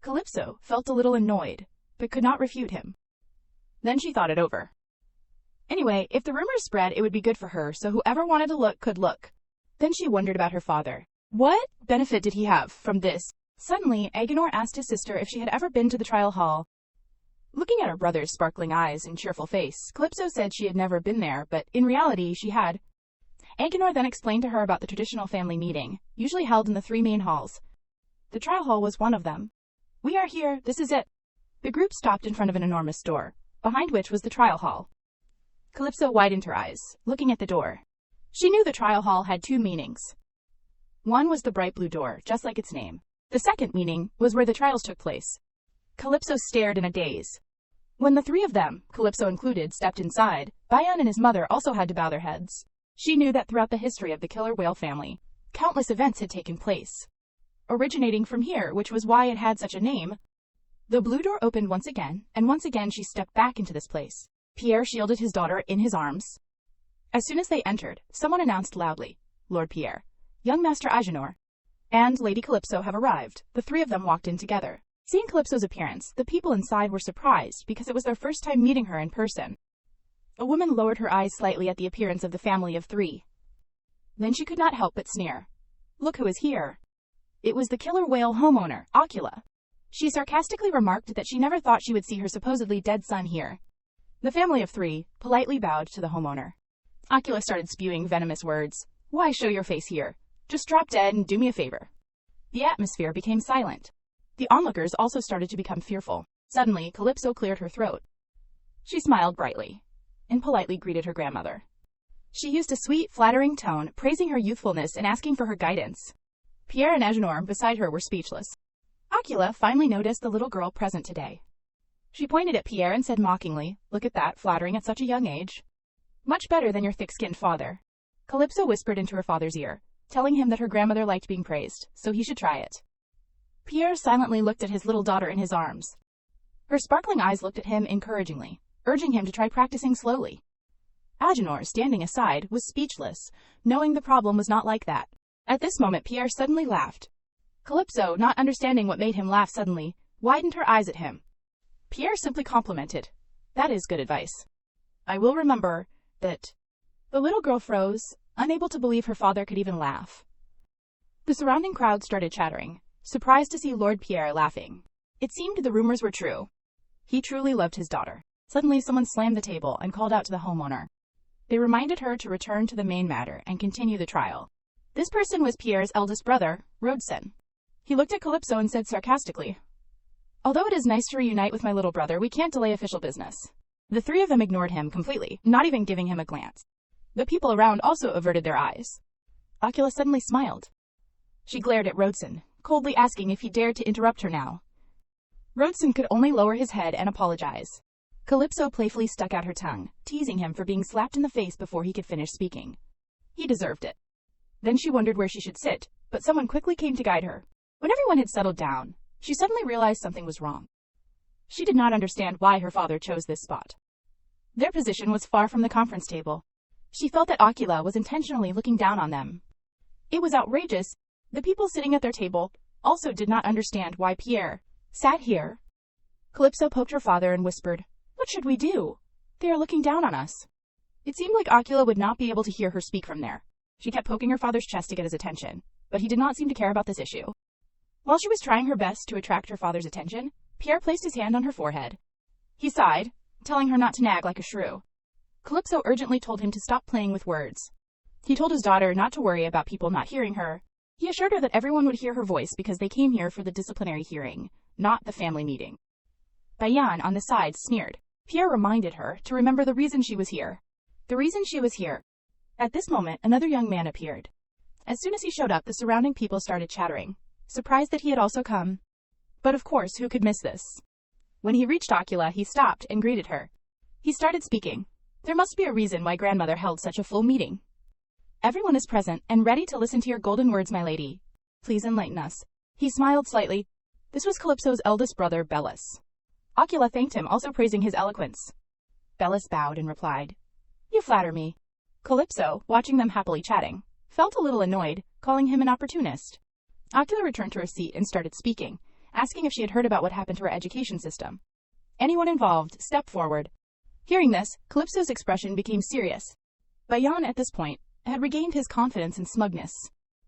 Calypso felt a little annoyed, but could not refute him. Then she thought it over. Anyway, if the rumors spread, it would be good for her, so whoever wanted to look could look. Then she wondered about her father. What benefit did he have from this? Suddenly, Agenor asked his sister if she had ever been to the trial hall. Looking at her brother's sparkling eyes and cheerful face, Calypso said she had never been there, but in reality she had. Agenor then explained to her about the traditional family meeting, usually held in the three main halls. The trial hall was one of them. We are here, this is it. The group stopped in front of an enormous door, behind which was the trial hall. Calypso widened her eyes, looking at the door. She knew the trial hall had two meanings. One was the bright blue door, just like its name. The second meaning was where the trials took place. Calypso stared in a daze. When the three of them, Calypso included, stepped inside, Bayan and his mother also had to bow their heads. She knew that throughout the history of the killer whale family, countless events had taken place, originating from here, which was why it had such a name. The blue door opened once again, and once again she stepped back into this place. Pierre shielded his daughter in his arms. As soon as they entered, someone announced loudly, Lord Pierre, young Master Agenor, and Lady Calypso have arrived. The three of them walked in together. Seeing Calypso's appearance, the people inside were surprised because it was their first time meeting her in person. A woman lowered her eyes slightly at the appearance of the family of three. Then she could not help but sneer. Look who is here. It was the killer whale homeowner, Ocula. She sarcastically remarked that she never thought she would see her supposedly dead son here. The family of three politely bowed to the homeowner. Ocula started spewing venomous words. Why show your face here? Just drop dead and do me a favor. The atmosphere became silent. The onlookers also started to become fearful. Suddenly, Calypso cleared her throat. She smiled brightly and politely greeted her grandmother. She used a sweet, flattering tone, praising her youthfulness and asking for her guidance. Pierre and Agenor beside her were speechless. Ocula finally noticed the little girl present today. She pointed at Pierre and said mockingly, Look at that, flattering at such a young age. Much better than your thick-skinned father. Calypso whispered into her father's ear, telling him that her grandmother liked being praised, so he should try it. Pierre silently looked at his little daughter in his arms. Her sparkling eyes looked at him encouragingly, urging him to try practicing slowly. Agenor, standing aside, was speechless, knowing the problem was not like that. At this moment, Pierre suddenly laughed. Calypso, not understanding what made him laugh suddenly, widened her eyes at him. Pierre simply complimented. That is good advice. I will remember that. The little girl froze, unable to believe her father could even laugh. The surrounding crowd started chattering, surprised to see Lord Pierre laughing. It seemed the rumors were true. He truly loved his daughter. Suddenly someone slammed the table and called out to the homeowner. They reminded her to return to the main matter and continue the trial. This person was Pierre's eldest brother, Rodson. He looked at Calypso and said sarcastically, Although it is nice to reunite with my little brother, we can't delay official business. The three of them ignored him completely, not even giving him a glance. The people around also averted their eyes. Ocula suddenly smiled. She glared at Rodson, coldly asking if he dared to interrupt her now. Rodson could only lower his head and apologize. Calypso playfully stuck out her tongue, teasing him for being slapped in the face before he could finish speaking. He deserved it. Then she wondered where she should sit, but someone quickly came to guide her. When everyone had settled down, she suddenly realized something was wrong. She did not understand why her father chose this spot. Their position was far from the conference table. She felt that Ocula was intentionally looking down on them. It was outrageous. The people sitting at their table also did not understand why Pierre sat here. Calypso poked her father and whispered, What should we do? They are looking down on us. It seemed like Ocula would not be able to hear her speak from there. She kept poking her father's chest to get his attention, but he did not seem to care about this issue. While she was trying her best to attract her father's attention, Pierre placed his hand on her forehead. He sighed, telling her not to nag like a shrew. Calypso urgently told him to stop playing with words. He told his daughter not to worry about people not hearing her. He assured her that everyone would hear her voice because they came here for the disciplinary hearing, not the family meeting. Bayan, on the side, sneered. Pierre reminded her to remember the reason she was here. The reason she was here. At this moment, another young man appeared. As soon as he showed up, the surrounding people started chattering, surprised that he had also come. But of course, who could miss this? When he reached Ocula, he stopped and greeted her. He started speaking. There must be a reason why grandmother held such a full meeting. Everyone is present and ready to listen to your golden words, my lady. Please enlighten us. He smiled slightly. This was Calypso's eldest brother, Belus. Ocula thanked him, also praising his eloquence. Belus bowed and replied, You flatter me. Calypso, watching them happily chatting, felt a little annoyed, calling him an opportunist. Ocula returned to her seat and started speaking, asking if she had heard about what happened to her education system. Anyone involved stepped forward. Hearing this, Calypso's expression became serious. Bayan, at this point, had regained his confidence and smugness.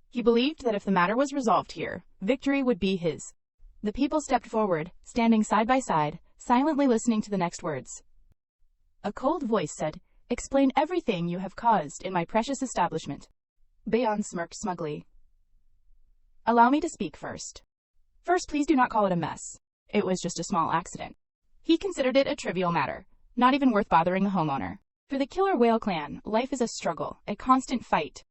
He believed that if the matter was resolved here, victory would be his. The people stepped forward, standing side by side, silently listening to the next words. A cold voice said, Explain everything you have caused in my precious establishment. Bayan smirked smugly. Allow me to speak first. First, please do not call it a mess. It was just a small accident. He considered it a trivial matter, not even worth bothering the homeowner. For the killer whale clan, life is a struggle, a constant fight.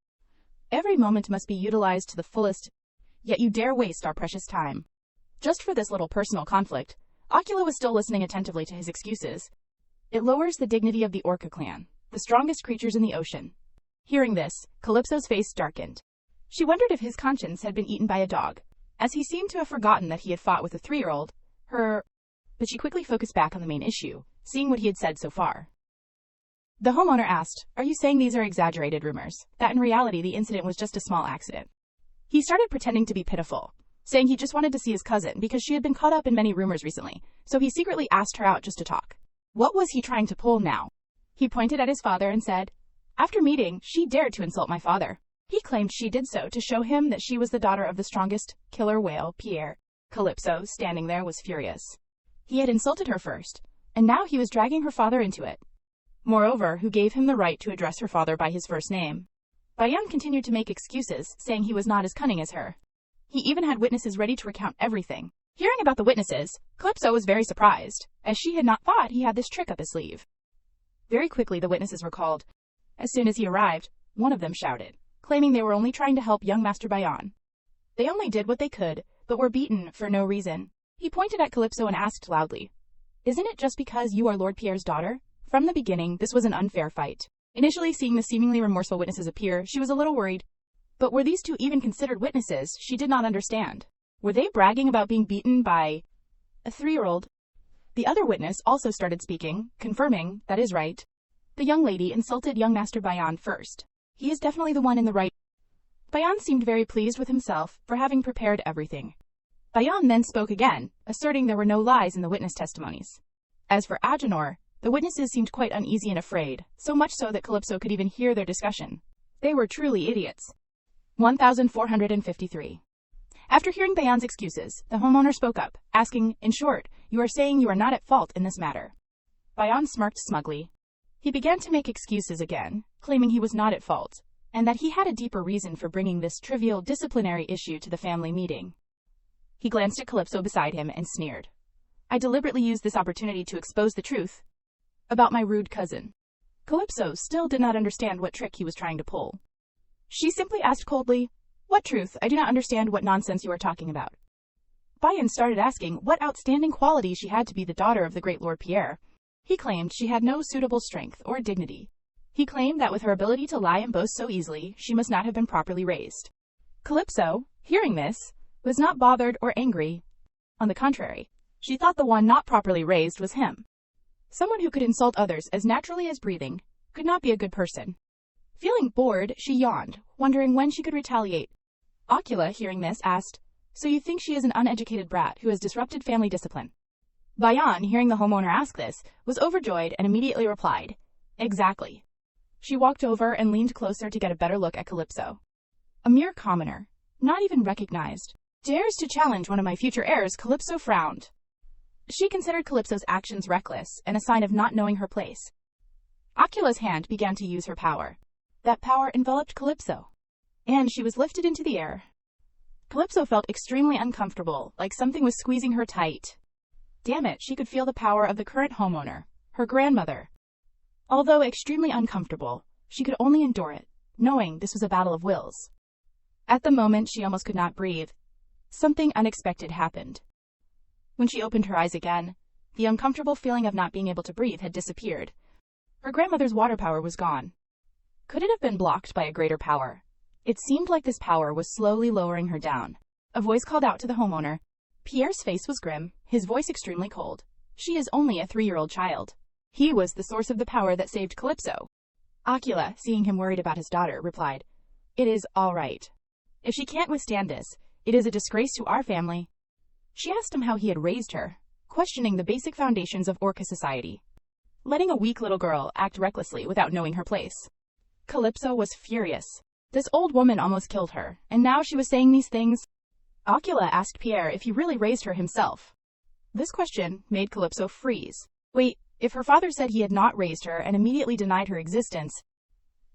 Every moment must be utilized to the fullest, yet you dare waste our precious time. Just for this little personal conflict, Ocula was still listening attentively to his excuses. It lowers the dignity of the Orca clan, the strongest creatures in the ocean. Hearing this, Calypso's face darkened. She wondered if his conscience had been eaten by a dog, as he seemed to have forgotten that he had fought with a 3-year-old, but she quickly focused back on the main issue, seeing what he had said so far. The homeowner asked, Are you saying these are exaggerated rumors, that in reality the incident was just a small accident? He started pretending to be pitiful, saying he just wanted to see his cousin because she had been caught up in many rumors recently, so he secretly asked her out just to talk. What was he trying to pull now? He pointed at his father and said, After meeting, she dared to insult my father. He claimed she did so to show him that she was the daughter of the strongest killer whale, Pierre. Calypso, standing there, was furious. He had insulted her first, and now he was dragging her father into it. Moreover, who gave him the right to address her father by his first name? Bayan continued to make excuses, saying he was not as cunning as her. He even had witnesses ready to recount everything. Hearing about the witnesses, Calypso was very surprised, as she had not thought he had this trick up his sleeve. Very quickly the witnesses were called. As soon as he arrived, one of them shouted, claiming they were only trying to help young Master Bayan. They only did what they could, but were beaten for no reason. He pointed at Calypso and asked loudly, Isn't it just because you are Lord Pierre's daughter? From the beginning, this was an unfair fight. Initially seeing the seemingly remorseful witnesses appear, she was a little worried. But were these two even considered witnesses? She did not understand. Were they bragging about being beaten by a 3-year-old? The other witness also started speaking, confirming, that is right. The young lady insulted young Master Bayan first. He is definitely the one in the right. Bayan seemed very pleased with himself for having prepared everything. Bayan then spoke again, asserting there were no lies in the witness testimonies. As for Agenor, the witnesses seemed quite uneasy and afraid, so much so that Calypso could even hear their discussion. They were truly idiots. 1453. After hearing Bayan's excuses, the homeowner spoke up, asking, In short, you are saying you are not at fault in this matter. Bayan smirked smugly. He began to make excuses again, claiming he was not at fault, and that he had a deeper reason for bringing this trivial disciplinary issue to the family meeting. He glanced at Calypso beside him and sneered. I deliberately used this opportunity to expose the truth about my rude cousin. Calypso still did not understand what trick he was trying to pull. She simply asked coldly, What truth? I do not understand what nonsense you are talking about. Bayan started asking what outstanding quality she had to be the daughter of the great Lord Pierre. He claimed she had no suitable strength or dignity. He claimed that with her ability to lie and boast so easily, she must not have been properly raised. Calypso, hearing this, was not bothered or angry. On the contrary, she thought the one not properly raised was him. Someone who could insult others as naturally as breathing could not be a good person. Feeling bored, she yawned, wondering when she could retaliate. Ocula, hearing this, asked, So you think she is an uneducated brat who has disrupted family discipline? Bayan, hearing the homeowner ask this, was overjoyed and immediately replied, Exactly. She walked over and leaned closer to get a better look at Calypso. A mere commoner, not even recognized, dares to challenge one of my future heirs. Calypso frowned. She considered Calypso's actions reckless and a sign of not knowing her place. Ocula's hand began to use her power. That power enveloped Calypso, and she was lifted into the air, Calypso felt extremely uncomfortable, like something was squeezing her tight. Damn it, she could feel the power of the current homeowner, her grandmother. Although extremely uncomfortable, she could only endure it, knowing this was a battle of wills. At the moment, she almost could not breathe. Something unexpected happened. When she opened her eyes again, the uncomfortable feeling of not being able to breathe had disappeared. Her grandmother's water power was gone. Could it have been blocked by a greater power? It seemed like this power was slowly lowering her down. A voice called out to the homeowner. Pierre's face was grim, his voice extremely cold. She is only a 3-year-old child. He was the source of the power that saved Calypso. Akila, seeing him worried about his daughter, replied, "It is all right. If she can't withstand this, it is a disgrace to our family." She asked him how he had raised her, questioning the basic foundations of Orca society. Letting a weak little girl act recklessly without knowing her place. Calypso was furious. This old woman almost killed her, and now she was saying these things. Akila asked Pierre if he really raised her himself. This question made Calypso freeze. Wait, if her father said he had not raised her and immediately denied her existence,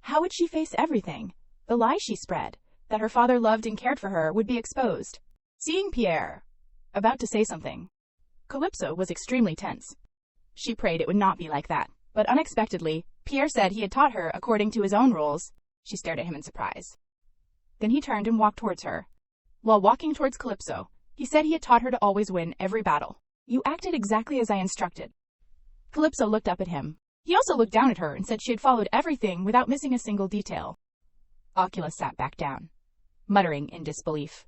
how would she face everything? The lie she spread, that her father loved and cared for her, would be exposed. Seeing Pierre about to say something, Calypso was extremely tense. She prayed it would not be like that, but unexpectedly, Pierre said he had taught her according to his own rules. She stared at him in surprise. Then he turned and walked towards her. While walking towards Calypso, he said he had taught her to always win every battle. You acted exactly as I instructed. Calypso looked up at him. He also looked down at her and said she had followed everything without missing a single detail. Akila sat back down, muttering in disbelief.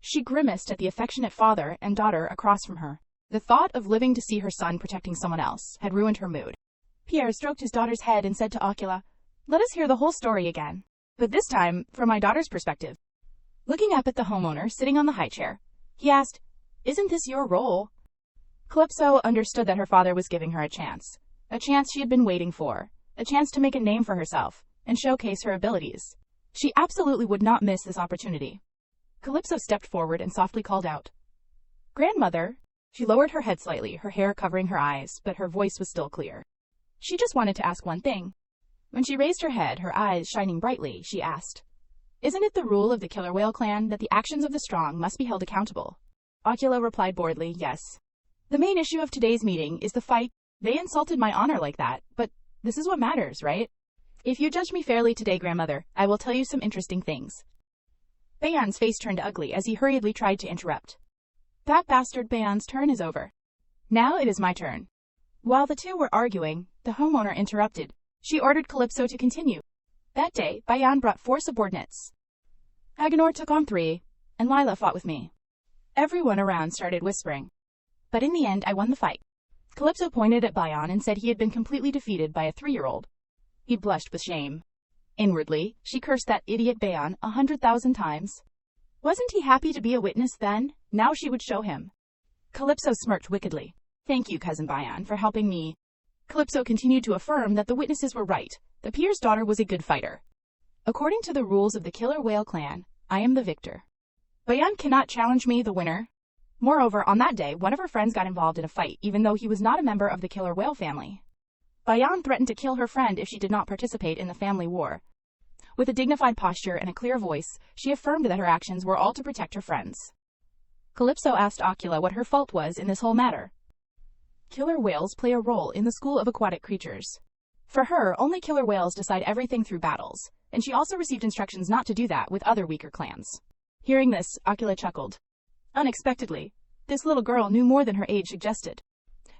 She grimaced at the affectionate father and daughter across from her. The thought of living to see her son protecting someone else had ruined her mood. Pierre stroked his daughter's head and said to Akila, "Let us hear the whole story again, but this time from my daughter's perspective." Looking up at the homeowner sitting on the high chair, he asked, "Isn't this your role?" Calypso understood that her father was giving her a chance she had been waiting for, a chance to make a name for herself and showcase her abilities. She absolutely would not miss this opportunity. Calypso stepped forward and softly called out, "Grandmother." She lowered her head slightly, her hair covering her eyes, but her voice was still clear. She just wanted to ask one thing. When she raised her head, her eyes shining brightly, she asked, "Isn't it the rule of the killer whale clan that the actions of the strong must be held accountable?" Akila replied boredly, "Yes. The main issue of today's meeting is the fight. They insulted my honor like that, but this is what matters, right? If you judge me fairly today, grandmother, I will tell you some interesting things." Bayan's face turned ugly as he hurriedly tried to interrupt. "That bastard Bayan's turn is over. Now it is my turn." While the two were arguing, the homeowner interrupted. She ordered Calypso to continue. That day, Bayan brought 4 subordinates. Agenor took on 3, and Lila fought with me. Everyone around started whispering. But in the end, I won the fight. Calypso pointed at Bayan and said he had been completely defeated by a 3-year-old. He blushed with shame. Inwardly, she cursed that idiot Bayan 100,000 times. Wasn't he happy to be a witness then? Now she would show him. Calypso smirked wickedly. "Thank you, cousin Bayan, for helping me." Calypso continued to affirm that the witnesses were right. The Pierre's daughter was a good fighter. "According to the rules of the Killer Whale clan, I am the victor. Bayan cannot challenge me, the winner." Moreover, on that day, one of her friends got involved in a fight, even though he was not a member of the Killer Whale family. Bayan threatened to kill her friend if she did not participate in the family war. With a dignified posture and a clear voice, she affirmed that her actions were all to protect her friends. Calypso asked Akila what her fault was in this whole matter. Killer whales play a role in the school of aquatic creatures. For her, only killer whales decide everything through battles, and she also received instructions not to do that with other weaker clans. Hearing this, Akila chuckled. Unexpectedly, this little girl knew more than her age suggested.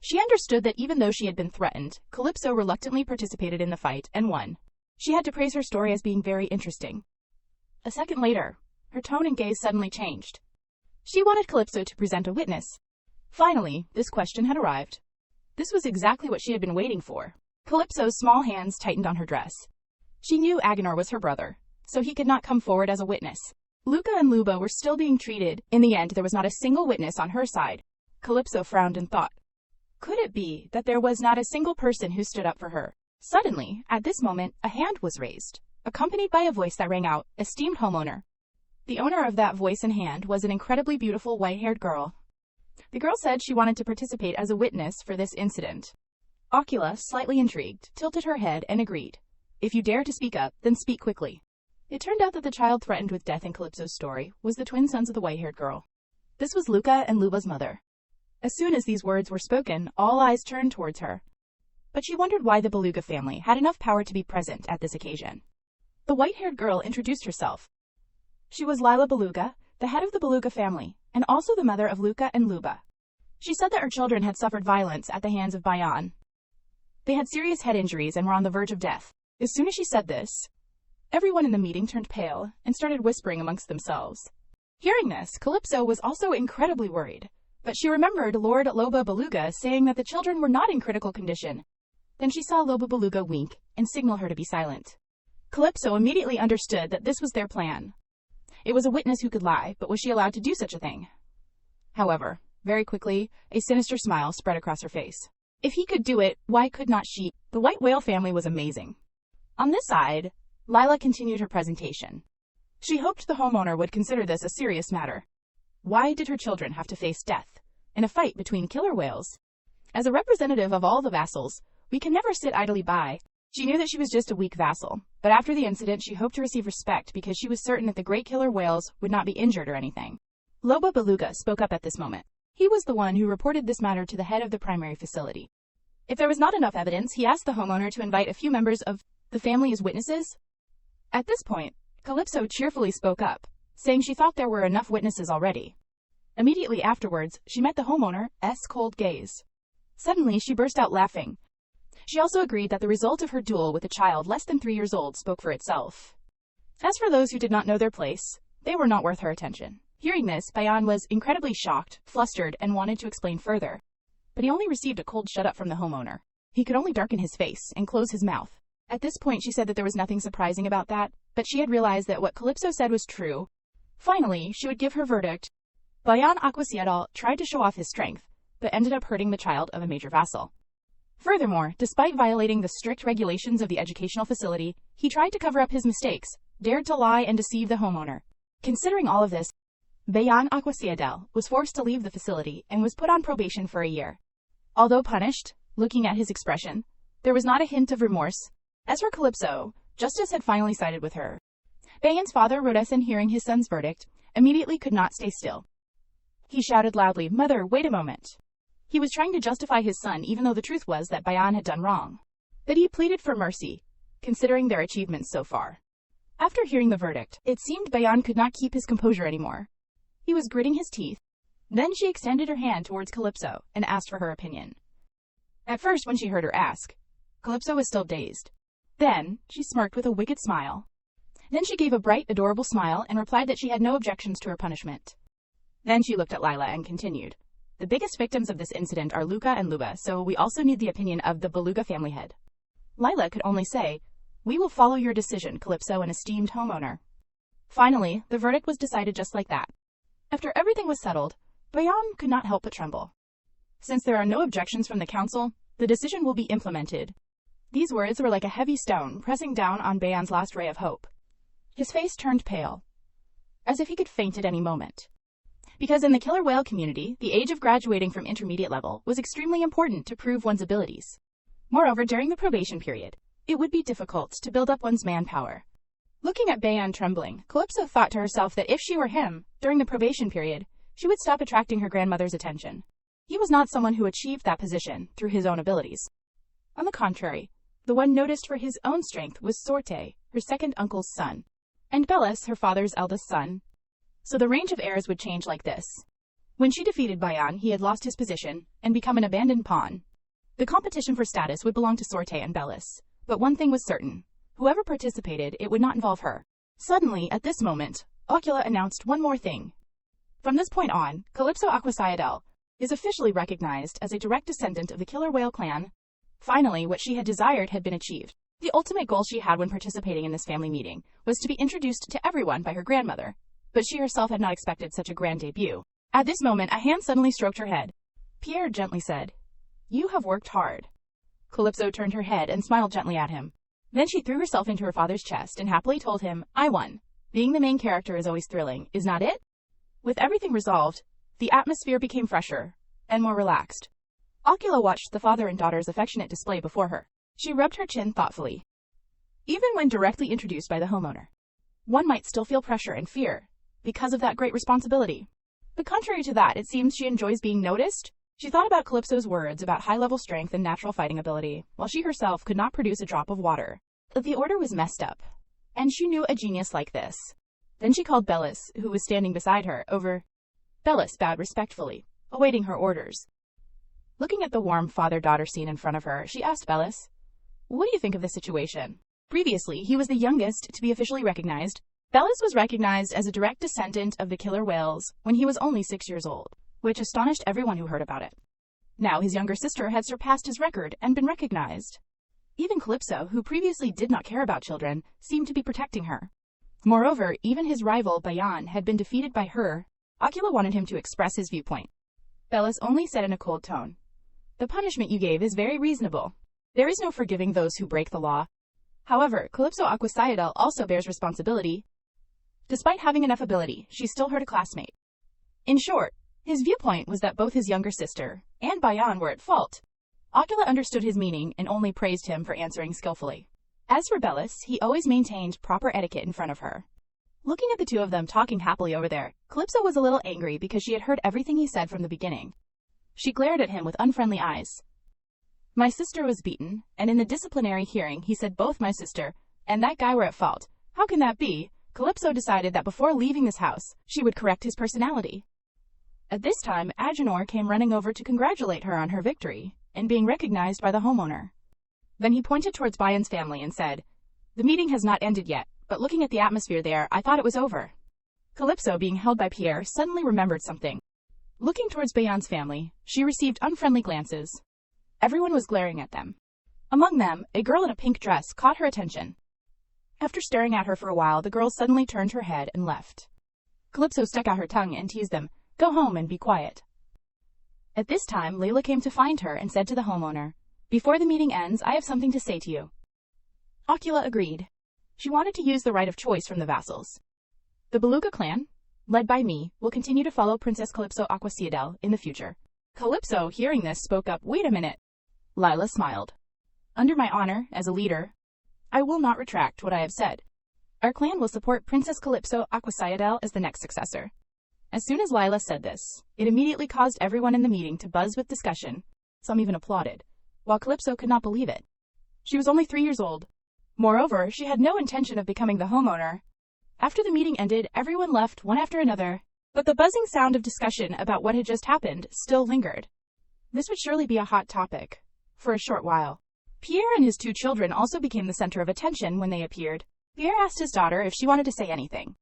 She understood that even though she had been threatened, Calypso reluctantly participated in the fight and won. She had to praise her story as being very interesting. A second later, her tone and gaze suddenly changed. She wanted Calypso to present a witness. Finally, this question had arrived. This was exactly what she had been waiting for. Calypso's small hands tightened on her dress. She knew Agenor was her brother, so he could not come forward as a witness. Luca and Luba were still being treated. In the end, there was not a single witness on her side. Calypso frowned and thought. Could it be that there was not a single person who stood up for her? Suddenly, at this moment, a hand was raised, accompanied by a voice that rang out, "Esteemed homeowner." The owner of that voice and hand was an incredibly beautiful white-haired girl. The girl said she wanted to participate as a witness for this incident. Akila, slightly intrigued, tilted her head and agreed. "If you dare to speak up, then speak quickly." It turned out that the child threatened with death in Calypso's story was the twin sons of the white-haired girl. This was Luca and Luba's mother. As soon as these words were spoken, all eyes turned towards her. But she wondered why the Beluga family had enough power to be present at this occasion. The white-haired girl introduced herself. She was Lila Beluga, the head of the Beluga family, and also the mother of Luca and Luba. She said that her children had suffered violence at the hands of Bayan. They had serious head injuries and were on the verge of death. As soon as she said this, everyone in the meeting turned pale and started whispering amongst themselves. Hearing this, Calypso was also incredibly worried, but she remembered Lord Loba Beluga saying that the children were not in critical condition. Then she saw Loba Beluga wink and signal her to be silent. Calypso immediately understood that this was their plan. It was a witness who could lie, but was she allowed to do such a thing? However, very quickly, a sinister smile spread across her face. If he could do it, why could not she? The white whale family was amazing. On this side, Lila continued her presentation. She hoped the homeowner would consider this a serious matter. Why did her children have to face death in a fight between killer whales? As a representative of all the vassals, we can never sit idly by. She knew that she was just a weak vassal, but after the incident she hoped to receive respect because she was certain that the great killer whales would not be injured or anything. Loba Beluga spoke up at this moment. He was the one who reported this matter to the head of the primary facility. If there was not enough evidence, he asked the homeowner to invite a few members of the family as witnesses. At this point, Calypso cheerfully spoke up, saying she thought there were enough witnesses already. Immediately afterwards, she met the homeowner's cold gaze. Suddenly, she burst out laughing. She also agreed that the result of her duel with a child less than 3 years old spoke for itself. As for those who did not know their place, they were not worth her attention. Hearing this, Bayan was incredibly shocked, flustered, and wanted to explain further. But he only received a cold shut-up from the homeowner. He could only darken his face and close his mouth. At this point, she said that there was nothing surprising about that, but she had realized that what Calypso said was true. Finally, she would give her verdict. Bayan Aquasiadal tried to show off his strength, but ended up hurting the child of a major vassal. Furthermore, despite violating the strict regulations of the educational facility, he tried to cover up his mistakes, dared to lie and deceive the homeowner. Considering all of this, Bayan Aquasiadal was forced to leave the facility and was put on probation for a year. Although punished, looking at his expression, there was not a hint of remorse. As for Calypso, justice had finally sided with her. Bayan's father, Rodesin, hearing his son's verdict, immediately could not stay still. He shouted loudly, "Mother, wait a moment." He was trying to justify his son even though the truth was that Bayan had done wrong. But he pleaded for mercy, considering their achievements so far. After hearing the verdict, it seemed Bayan could not keep his composure anymore. He was gritting his teeth. Then she extended her hand towards Calypso and asked for her opinion. At first, when she heard her ask, Calypso was still dazed. Then, she smirked with a wicked smile. Then she gave a bright, adorable smile and replied that she had no objections to her punishment. Then she looked at Lila and continued. The biggest victims of this incident are Luca and Luba, so we also need the opinion of the Beluga family head. Lila could only say, "We will follow your decision, Calypso, an esteemed homeowner." Finally, the verdict was decided just like that. After everything was settled, Bayan could not help but tremble. Since there are no objections from the council, the decision will be implemented. These words were like a heavy stone pressing down on Bayan's last ray of hope. His face turned pale, as if he could faint at any moment. Because in the killer whale community, the age of graduating from intermediate level was extremely important to prove one's abilities. Moreover, during the probation period, it would be difficult to build up one's manpower. Looking at Bayan trembling, Calypso thought to herself that if she were him, during the probation period, she would stop attracting her grandmother's attention. He was not someone who achieved that position through his own abilities. On the contrary, the one noticed for his own strength was Sorte, her second uncle's son, and Bellis, her father's eldest son. So the range of heirs would change like this. When she defeated Bayan, he had lost his position and become an abandoned pawn. The competition for status would belong to Sorte and Bellis, but one thing was certain. Whoever participated, it would not involve her. Suddenly, at this moment, Ocula announced one more thing. From this point on, Calypso Aquasiadal is officially recognized as a direct descendant of the killer whale clan. Finally, what she had desired had been achieved. The ultimate goal she had when participating in this family meeting was to be introduced to everyone by her grandmother, but she herself had not expected such a grand debut. At this moment, a hand suddenly stroked her head. Pierre gently said, "You have worked hard." Calypso turned her head and smiled gently at him. Then she threw herself into her father's chest and happily told him, "I won. Being the main character is always thrilling, is not it?" With everything resolved, the atmosphere became fresher and more relaxed. Ocula watched the father and daughter's affectionate display before her. She rubbed her chin thoughtfully. Even when directly introduced by the homeowner, one might still feel pressure and fear because of that great responsibility. But contrary to that, it seems she enjoys being noticed. She thought about Calypso's words about high-level strength and natural fighting ability, while she herself could not produce a drop of water. The order was messed up, and she knew a genius like this. Then she called Bellis, who was standing beside her, over. Bellis bowed respectfully, awaiting her orders. Looking at the warm father-daughter scene in front of her, she asked Bellis, "What do you think of the situation?" Previously, he was the youngest to be officially recognized. Bellis was recognized as a direct descendant of the killer whales when he was only 6 years old, which astonished everyone who heard about it. Now his younger sister had surpassed his record and been recognized. Even Calypso, who previously did not care about children, seemed to be protecting her. Moreover, even his rival, Bayan, had been defeated by her. Akila wanted him to express his viewpoint. Bellis only said in a cold tone, "The punishment you gave is very reasonable. There is no forgiving those who break the law." However, Calypso Aquaciadel also bears responsibility. Despite having enough ability, she still hurt a classmate. In short, his viewpoint was that both his younger sister and Bayan were at fault. Akila understood his meaning and only praised him for answering skillfully. As for Bellis, he always maintained proper etiquette in front of her. Looking at the two of them talking happily over there, Calypso was a little angry because she had heard everything he said from the beginning. She glared at him with unfriendly eyes. "My sister was beaten, and in the disciplinary hearing he said both my sister and that guy were at fault. How can that be?" Calypso decided that before leaving this house, she would correct his personality. At this time, Agenor came running over to congratulate her on her victory and being recognized by the homeowner. Then he pointed towards Bayan's family and said, "The meeting has not ended yet, but looking at the atmosphere there, I thought it was over." Calypso, being held by Pierre, suddenly remembered something. Looking towards Bayan's family, she received unfriendly glances. Everyone was glaring at them. Among them, a girl in a pink dress caught her attention. After staring at her for a while, the girl suddenly turned her head and left. Calypso stuck out her tongue and teased them, "Go home and be quiet." At this time, Layla came to find her and said to the homeowner, "Before the meeting ends, I have something to say to you." Akila agreed. She wanted to use the right of choice from the vassals. The Beluga clan, led by me, will continue to follow Princess Calypso Aquaciadel in the future. Calypso, hearing this, spoke up, "Wait a minute." Lila smiled. "Under my honor, as a leader, I will not retract what I have said. Our clan will support Princess Calypso Aquaciadel as the next successor." As soon as Lila said this, it immediately caused everyone in the meeting to buzz with discussion. Some even applauded, while Calypso could not believe it. She was only 3 years old. Moreover, she had no intention of becoming the homeowner. After the meeting ended, everyone left one after another, but the buzzing sound of discussion about what had just happened still lingered. This would surely be a hot topic for a short while. Pierre and his 2 children also became the center of attention when they appeared. Pierre asked his daughter if she wanted to say anything.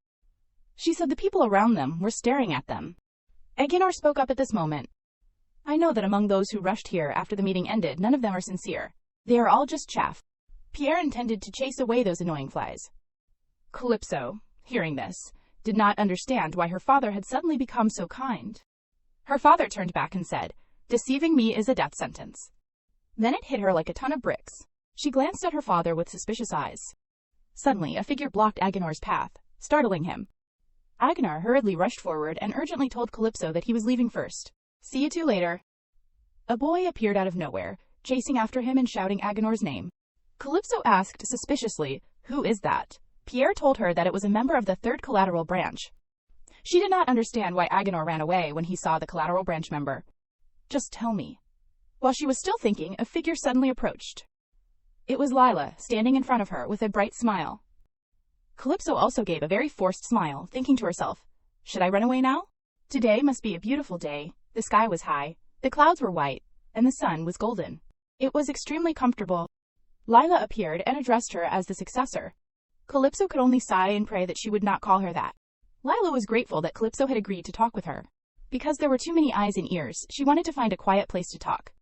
She said the people around them were staring at them. Agenor spoke up at this moment. "I know that among those who rushed here after the meeting ended, none of them are sincere. They are all just chaff." Pierre intended to chase away those annoying flies. Calypso, hearing this, did not understand why her father had suddenly become so kind. Her father turned back and said, "Deceiving me is a death sentence." Then it hit her like a ton of bricks. She glanced at her father with suspicious eyes. Suddenly, a figure blocked Agenor's path, startling him. Agenor hurriedly rushed forward and urgently told Calypso that he was leaving first. "See you two later." A boy appeared out of nowhere, chasing after him and shouting Agenor's name. Calypso asked suspiciously, "Who is that?" Pierre told her that it was a member of the 3rd Collateral Branch. She did not understand why Agenor ran away when he saw the Collateral Branch member. "Just tell me." While she was still thinking, a figure suddenly approached. It was Lila, standing in front of her with a bright smile. Calypso also gave a very forced smile, thinking to herself, "Should I run away now? Today must be a beautiful day." The sky was high, the clouds were white, and the sun was golden. It was extremely comfortable. Lila appeared and addressed her as the successor. Calypso could only sigh and pray that she would not call her that. Lila was grateful that Calypso had agreed to talk with her. Because there were too many eyes and ears, she wanted to find a quiet place to talk.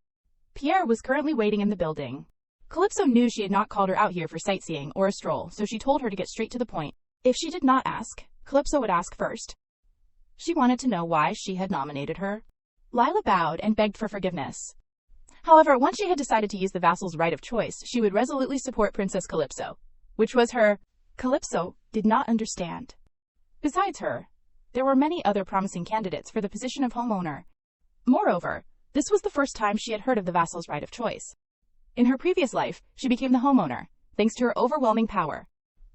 Pierre was currently waiting in the building. Calypso knew she had not called her out here for sightseeing or a stroll, so she told her to get straight to the point. If she did not ask, Calypso would ask first. She wanted to know why she had nominated her. Lila bowed and begged for forgiveness. However, once she had decided to use the vassal's right of choice, she would resolutely support Princess Calypso, which was her. Calypso did not understand. Besides her, there were many other promising candidates for the position of homeowner. Moreover, this was the first time she had heard of the vassal's right of choice. In her previous life, she became the homeowner, thanks to her overwhelming power.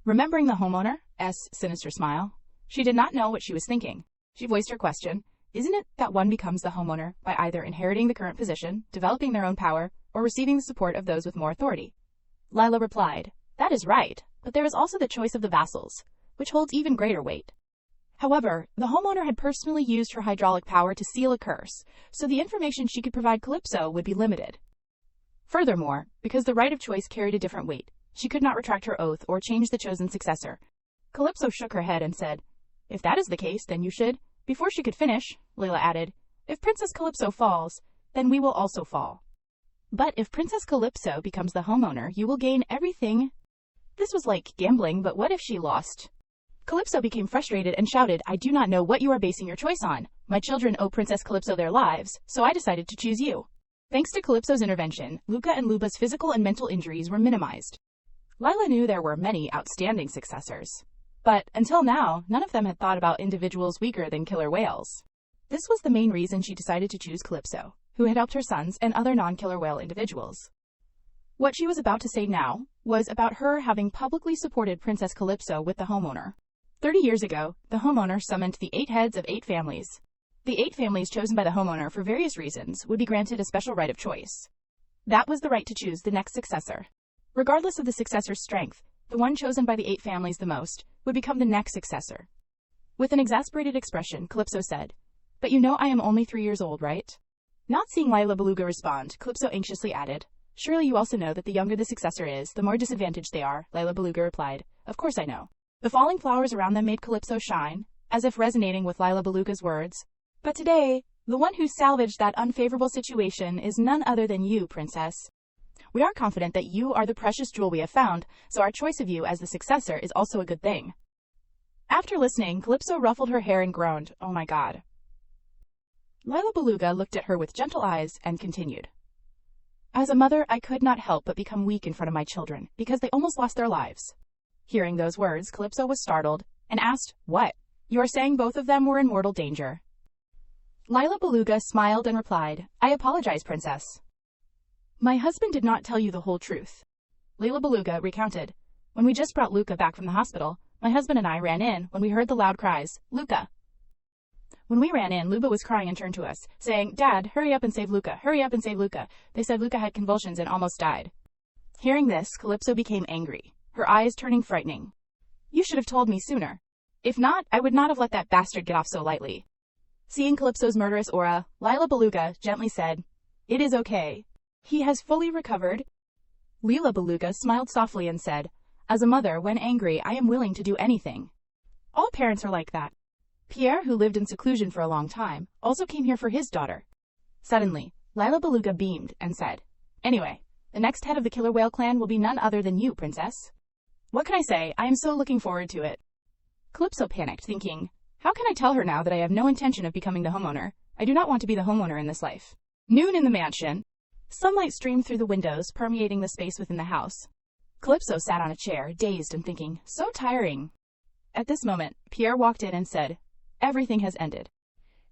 Remembering the homeowner, sinister smile. She did not know what she was thinking. She voiced her question. Isn't it that one becomes the homeowner by either inheriting the current position, developing their own power, or receiving the support of those with more authority? Lila replied, that is right, but there is also the choice of the vassals, which holds even greater weight. However, the homeowner had personally used her hydraulic power to seal a curse, so the information she could provide Calypso would be limited. Furthermore, because the right of choice carried a different weight, she could not retract her oath or change the chosen successor. Calypso shook her head and said, if that is the case, then you should. Before she could finish, Layla added, if Princess Calypso falls, then we will also fall. But if Princess Calypso becomes the homeowner, you will gain everything. This was like gambling, but what if she lost? Calypso became frustrated and shouted, I do not know what you are basing your choice on. My children owe Princess Calypso their lives, so I decided to choose you. Thanks to Calypso's intervention, Luca and Luba's physical and mental injuries were minimized. Lila knew there were many outstanding successors. But, until now, none of them had thought about individuals weaker than killer whales. This was the main reason she decided to choose Calypso, who had helped her sons and other non-killer whale individuals. What she was about to say now was about her having publicly supported Princess Calypso with the homeowner. 30 years ago, the homeowner summoned the 8 heads of 8 families. The 8 families chosen by the homeowner for various reasons would be granted a special right of choice. That was the right to choose the next successor. Regardless of the successor's strength, the one chosen by the 8 families the most would become the next successor. With an exasperated expression, Calypso said, but you know I am only 3 years old, right? Not seeing Lila Beluga respond, Calypso anxiously added, surely you also know that the younger the successor is, the more disadvantaged they are. Lila Beluga replied, of course I know. The falling flowers around them made Calypso shine, as if resonating with Lila Beluga's words. But today, the one who salvaged that unfavorable situation is none other than you, Princess. We are confident that you are the precious jewel we have found, so our choice of you as the successor is also a good thing. After listening, Calypso ruffled her hair and groaned, oh my god. Lila Beluga looked at her with gentle eyes and continued. As a mother, I could not help but become weak in front of my children, because they almost lost their lives. Hearing those words, Calypso was startled, and asked, what? You are saying both of them were in mortal danger? Lila Beluga smiled and replied, I apologize, Princess. My husband did not tell you the whole truth. Lila Beluga recounted, when we just brought Luca back from the hospital, my husband and I ran in when we heard the loud cries, Luca. When we ran in, Luba was crying and turned to us, saying, Dad, hurry up and save Luca, hurry up and save Luca. They said Luca had convulsions and almost died. Hearing this, Calypso became angry, her eyes turning frightening. You should have told me sooner. If not, I would not have let that bastard get off so lightly. Seeing Calypso's murderous aura, Lila Beluga gently said, it is okay. He has fully recovered. Lila Beluga smiled softly and said, as a mother, when angry, I am willing to do anything. All parents are like that. Pierre, who lived in seclusion for a long time, also came here for his daughter. Suddenly, Lila Beluga beamed and said, anyway, the next head of the killer whale clan will be none other than you, Princess. What can I say? I am so looking forward to it. Calypso panicked, thinking, how can I tell her now that I have no intention of becoming the homeowner? I do not want to be the homeowner in this life. Noon in the mansion. Sunlight streamed through the windows, permeating the space within the house. Calypso sat on a chair, dazed and thinking, so tiring. At this moment, Pierre walked in and said, everything has ended.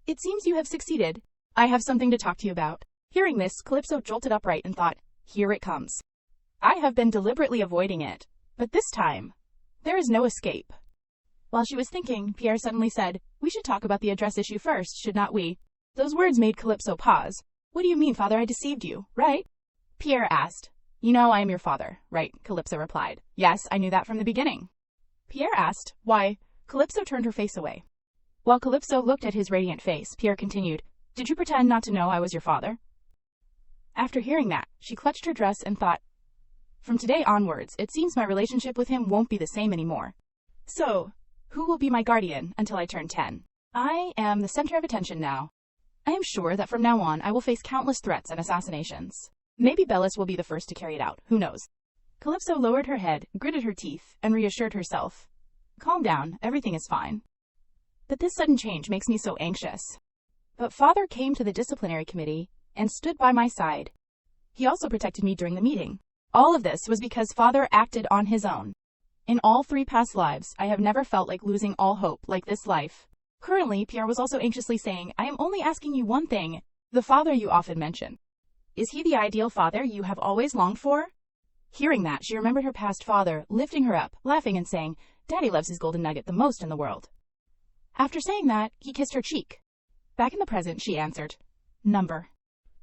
It seems you have succeeded. I have something to talk to you about. Hearing this, Calypso jolted upright and thought, here it comes. I have been deliberately avoiding it, but this time, there is no escape. While she was thinking, Pierre suddenly said, we should talk about the address issue first, should not we? Those words made Calypso pause. What do you mean, father? I deceived you, right? Pierre asked. You know I am your father, right? Calypso replied. Yes, I knew that from the beginning. Pierre asked, why? Calypso turned her face away. While Calypso looked at his radiant face, Pierre continued, did you pretend not to know I was your father? After hearing that, she clutched her dress and thought, from today onwards, it seems my relationship with him won't be the same anymore. So, who will be my guardian until I turn 10? I am the center of attention now. I am sure that from now on I will face countless threats and assassinations. Maybe Bellis will be the first to carry it out, who knows? Calypso lowered her head, gritted her teeth, and reassured herself. Calm down, everything is fine. But this sudden change makes me so anxious. But father came to the disciplinary committee and stood by my side. He also protected me during the meeting. All of this was because father acted on his own. In all 3 past lives, I have never felt like losing all hope like this life. Currently, Pierre was also anxiously saying, I am only asking you one thing, the father you often mention. Is he the ideal father you have always longed for? Hearing that, she remembered her past father, lifting her up, laughing and saying, Daddy loves his golden nugget the most in the world. After saying that, he kissed her cheek. Back in the present, she answered, number.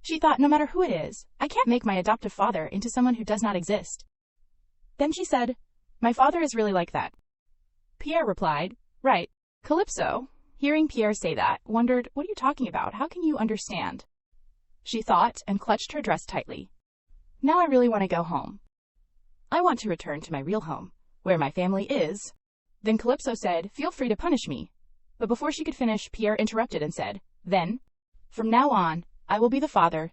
She thought, no matter who it is, I can't make my adoptive father into someone who does not exist. Then she said, my father is really like that. Pierre replied, right. Calypso, hearing Pierre say that, wondered, what are you talking about? How can you understand? She thought and clutched her dress tightly. Now I really want to go home. I want to return to my real home, where my family is. Then Calypso said, feel free to punish me. But before she could finish, Pierre interrupted and said, then, from now on, I will be the father,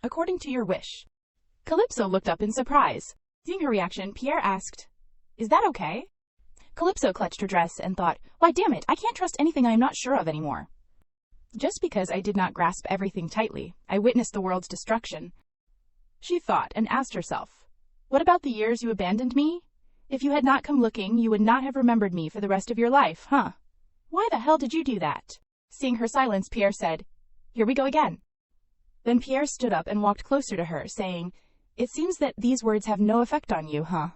according to your wish. Calypso looked up in surprise. Seeing her reaction, Pierre asked, is that okay? Calypso clutched her dress and thought, why damn it, I can't trust anything I am not sure of anymore. Just because I did not grasp everything tightly, I witnessed the world's destruction. She thought and asked herself, what about the years you abandoned me? If you had not come looking, you would not have remembered me for the rest of your life, huh? Why the hell did you do that? Seeing her silence, Pierre said, here we go again. Then Pierre stood up and walked closer to her, saying, it seems that these words have no effect on you, huh?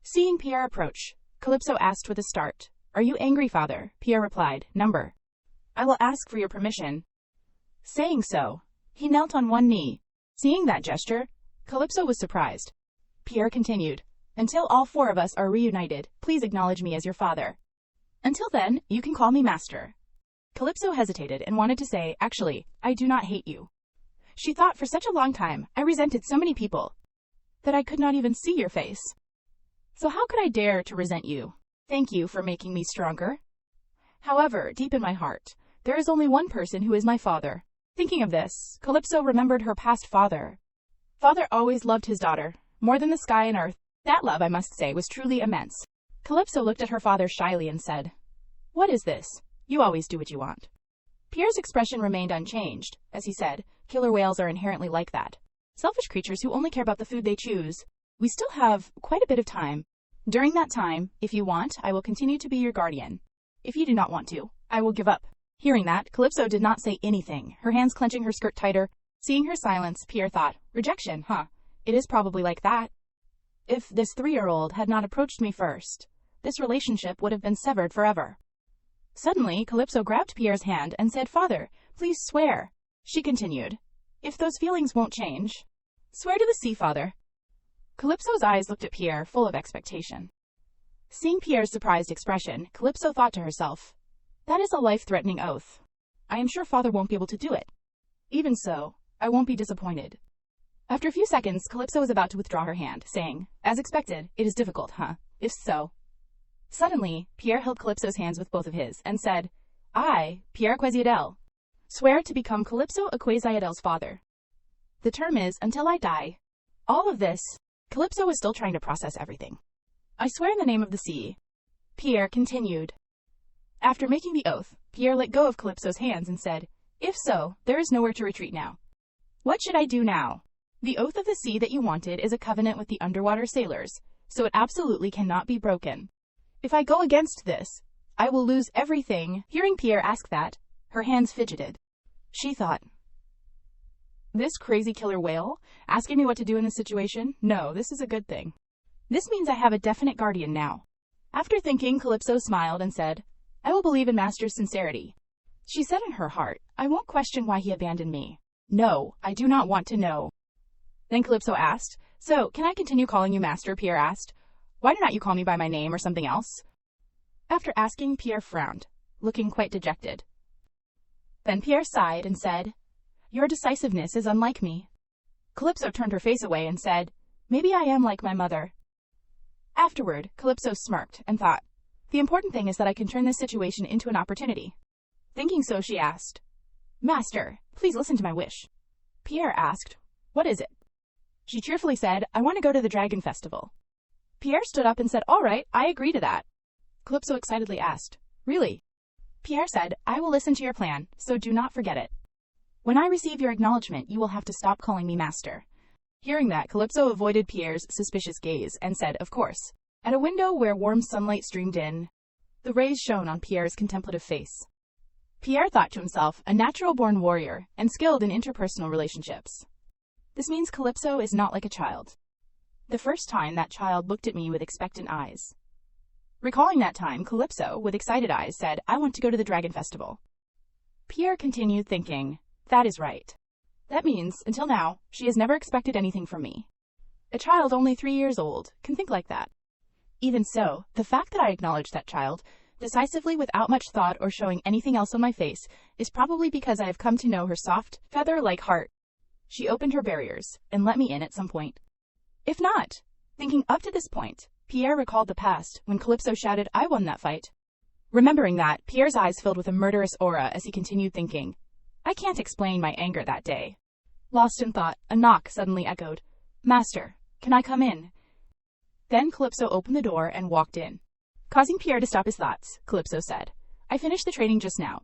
Seeing Pierre approach, Calypso asked with a start, are you angry, father? Pierre replied, number. I will ask for your permission. Saying so, he knelt on one knee. Seeing that gesture, Calypso was surprised. Pierre continued, until all four of us are reunited, please acknowledge me as your father. Until then, you can call me master. Calypso hesitated and wanted to say, actually, I do not hate you. She thought, for such a long time, I resented so many people that I could not even see your face. So how could I dare to resent you? Thank you for making me stronger. However, deep in my heart, there is only one person who is my father. Thinking of this, Calypso remembered her past father. Father always loved his daughter, more than the sky and earth. That love, I must say, was truly immense. Calypso looked at her father shyly and said, what is this? You always do what you want. Pierre's expression remained unchanged, as he said, killer whales are inherently like that. Selfish creatures who only care about the food they choose. We still have quite a bit of time. During that time, if you want, I will continue to be your guardian. If you do not want to, I will give up. Hearing that, Calypso did not say anything, her hands clenching her skirt tighter. Seeing her silence, Pierre thought, rejection, huh? It is probably like that. If this 3-year-old had not approached me first, this relationship would have been severed forever. Suddenly, Calypso grabbed Pierre's hand and said, father, please swear. She continued, if those feelings won't change, swear to the sea, father. Calypso's eyes looked at Pierre, full of expectation. Seeing Pierre's surprised expression, Calypso thought to herself, that is a life-threatening oath. I am sure father won't be able to do it. Even so, I won't be disappointed. After a few seconds, Calypso was about to withdraw her hand, saying, as expected, it is difficult, huh? If so. Suddenly, Pierre held Calypso's hands with both of his, and said, I, Pierre Quasiadel, swear to become Calypso Quasiadel's father. The term is, until I die. All of this, Calypso was still trying to process everything. I swear in the name of the sea. Pierre continued. After making the oath, Pierre let go of Calypso's hands and said, if so, there is nowhere to retreat now. What should I do now? The oath of the sea that you wanted is a covenant with the underwater sailors, so it absolutely cannot be broken. If I go against this, I will lose everything. Hearing Pierre ask that, her hands fidgeted. She thought, this crazy killer whale, asking me what to do in this situation? No, this is a good thing. This means I have a definite guardian now. After thinking, Calypso smiled and said, I will believe in Master's sincerity. She said in her heart, I won't question why he abandoned me. No, I do not want to know. Then Calypso asked, so, can I continue calling you Master? Pierre asked. Why do not you call me by my name or something else? After asking, Pierre frowned, looking quite dejected. Then Pierre sighed and said, your decisiveness is unlike me. Calypso turned her face away and said, maybe I am like my mother. Afterward, Calypso smirked and thought, the important thing is that I can turn this situation into an opportunity. Thinking so, she asked, Master, please listen to my wish. Pierre asked, what is it? She cheerfully said, I want to go to the Dragon Festival. Pierre stood up and said, all right, I agree to that. Calypso excitedly asked, really? Pierre said, I will listen to your plan, so do not forget it. When I receive your acknowledgement, you will have to stop calling me Master. Hearing that, Calypso avoided Pierre's suspicious gaze and said, of course. At a window where warm sunlight streamed in, the rays shone on Pierre's contemplative face. Pierre thought to himself, a natural-born warrior and skilled in interpersonal relationships. This means Calypso is not like a child. The first time that child looked at me with expectant eyes. Recalling that time, Calypso, with excited eyes, said, I want to go to the Dragon Festival. Pierre continued thinking, that is right. That means, until now, she has never expected anything from me. A child only 3 years old can think like that. Even so, the fact that I acknowledged that child, decisively without much thought or showing anything else on my face, is probably because I have come to know her soft, feather-like heart. She opened her barriers and let me in at some point. If not, thinking up to this point, Pierre recalled the past when Calypso shouted, I won that fight. Remembering that, Pierre's eyes filled with a murderous aura as he continued thinking, I can't explain my anger that day. Lost in thought, a knock suddenly echoed. Master, can I come in? Then Calypso opened the door and walked in. Causing Pierre to stop his thoughts, Calypso said, I finished the training just now.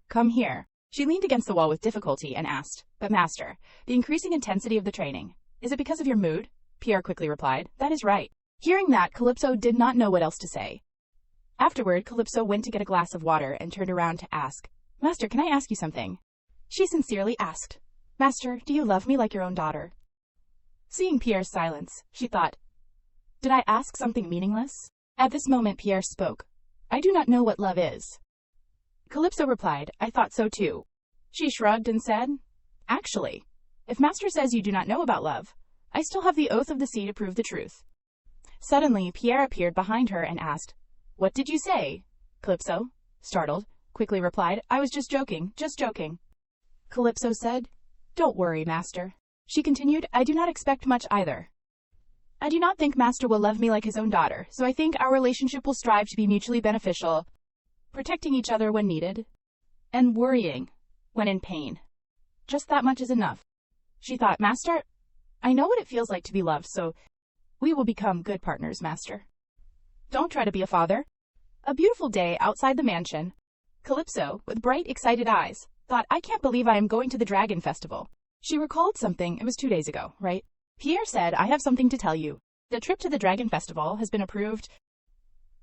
Come here. She leaned against the wall with difficulty and asked, But master, the increasing intensity of the training, is it because of your mood? Pierre quickly replied, That is right. Hearing that, Calypso did not know what else to say. Afterward, Calypso went to get a glass of water and turned around to ask, Master, can I ask you something? She sincerely asked, Master, do you love me like your own daughter? Seeing Pierre's silence, she thought, Did I ask something meaningless? At this moment, Pierre spoke, I do not know what love is. Calypso replied, I thought so too. She shrugged and said, Actually, if Master says you do not know about love, I still have the oath of the sea to prove the truth. Suddenly, Pierre appeared behind her and asked, What did you say? Calypso, startled, quickly replied, I was just joking, just joking. Calypso said, Don't worry, Master. She continued, I do not expect much either. I do not think Master will love me like his own daughter, so I think our relationship will strive to be mutually beneficial, protecting each other when needed, and worrying when in pain. Just that much is enough. She thought, Master, I know what it feels like to be loved, so we will become good partners, Master. Don't try to be a father. A beautiful day outside the mansion. Calypso, with bright, excited eyes, thought, I can't believe I am going to the Dragon Festival. She recalled something. It was 2 days ago, right? Pierre said, I have something to tell you. The trip to the Dragon Festival has been approved.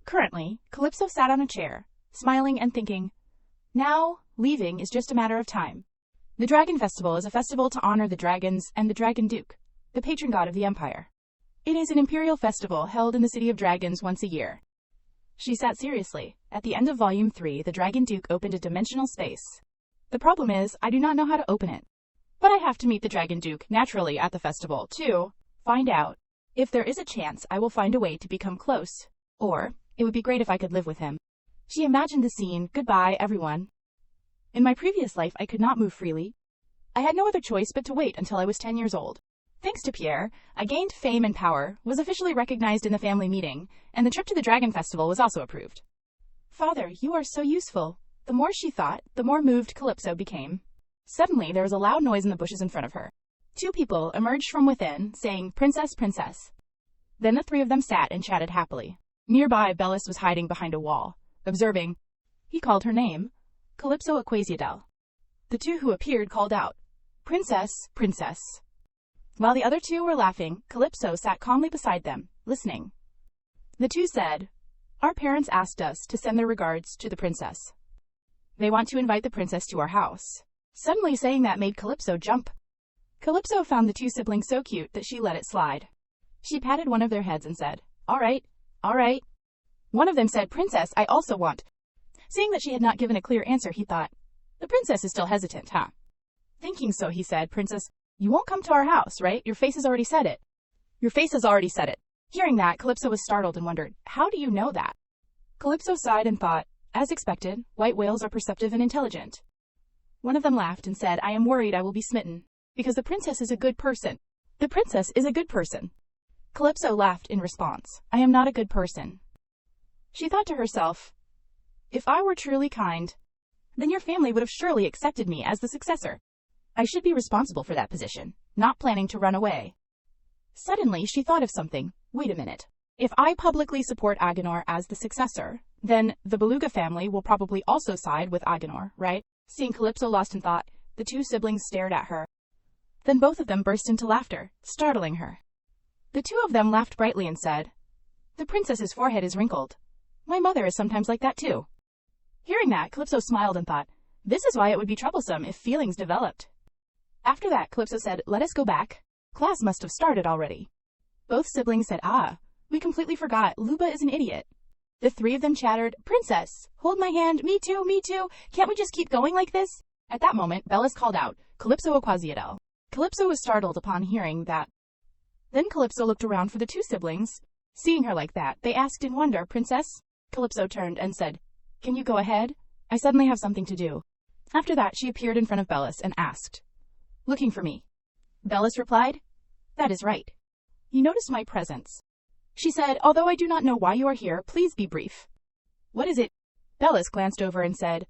Currently, Calypso sat on a chair, smiling and thinking, now, leaving is just a matter of time. The Dragon Festival is a festival to honor the dragons and the Dragon Duke, the patron god of the Empire. It is an imperial festival held in the City of Dragons once a year. She sat seriously. At the end of Volume 3, the Dragon Duke opened a dimensional space. The problem is, I do not know how to open it. But I have to meet the Dragon Duke naturally at the festival, to find out. If there is a chance, I will find a way to become close. Or, it would be great if I could live with him. She imagined the scene, goodbye, everyone. In my previous life, I could not move freely. I had no other choice but to wait until I was 10 years old. Thanks to Pierre, I gained fame and power, was officially recognized in the family meeting, and the trip to the Dragon Festival was also approved. Father, you are so useful. The more she thought, the more moved Calypso became. Suddenly, there was a loud noise in the bushes in front of her. 2 people emerged from within, saying, Princess, Princess. Then the 3 of them sat and chatted happily. Nearby, Bellis was hiding behind a wall, observing. He called her name, Calypso Aquasiadel. The 2 who appeared called out, Princess, Princess. While the other 2 were laughing, Calypso sat calmly beside them, listening. The 2 said, Our parents asked us to send their regards to the princess. They want to invite the princess to our house. Suddenly saying that made Calypso jump. Calypso found the 2 siblings so cute that she let it slide. She patted one of their heads and said, All right, all right. One of them said, Princess, I also want. Seeing that she had not given a clear answer, he thought, the princess is still hesitant, huh? Thinking so, he said, Princess, you won't come to our house, right? Your face has already said it. Your face has already said it. Hearing that, Calypso was startled and wondered, how do you know that? Calypso sighed and thought, as expected, white whales are perceptive and intelligent. One of them laughed and said, I am worried I will be smitten, because the princess is a good person. The princess is a good person. Calypso laughed in response, I am not a good person. She thought to herself, if I were truly kind, then your family would have surely accepted me as the successor. I should be responsible for that position, not planning to run away. Suddenly, she thought of something. Wait a minute. If I publicly support Agenor as the successor, then the Beluga family will probably also side with Agenor, right? Seeing Calypso lost in thought, the 2 siblings stared at her. Then both of them burst into laughter, startling her. The 2 of them laughed brightly and said, the princess's forehead is wrinkled. My mother is sometimes like that too. Hearing that, Calypso smiled and thought, this is why it would be troublesome if feelings developed. After that, Calypso said, let us go back. Class must have started already. Both siblings said, we completely forgot. Luba is an idiot. The three of them chattered, "Princess, hold my hand, me too, can't we just keep going like this?" At that moment, Bellis called out, "Calypso Aquasiadel." Calypso was startled upon hearing that. Then Calypso looked around for the two siblings. Seeing her like that, they asked in wonder, "Princess?" Calypso turned and said, "Can you go ahead? I suddenly have something to do." After that, she appeared in front of Bellis and asked, "Looking for me?" Bellis replied, "That is right. You noticed my presence." She said, "Although I do not know why you are here, please be brief." "What is it?" Bellis glanced over and said,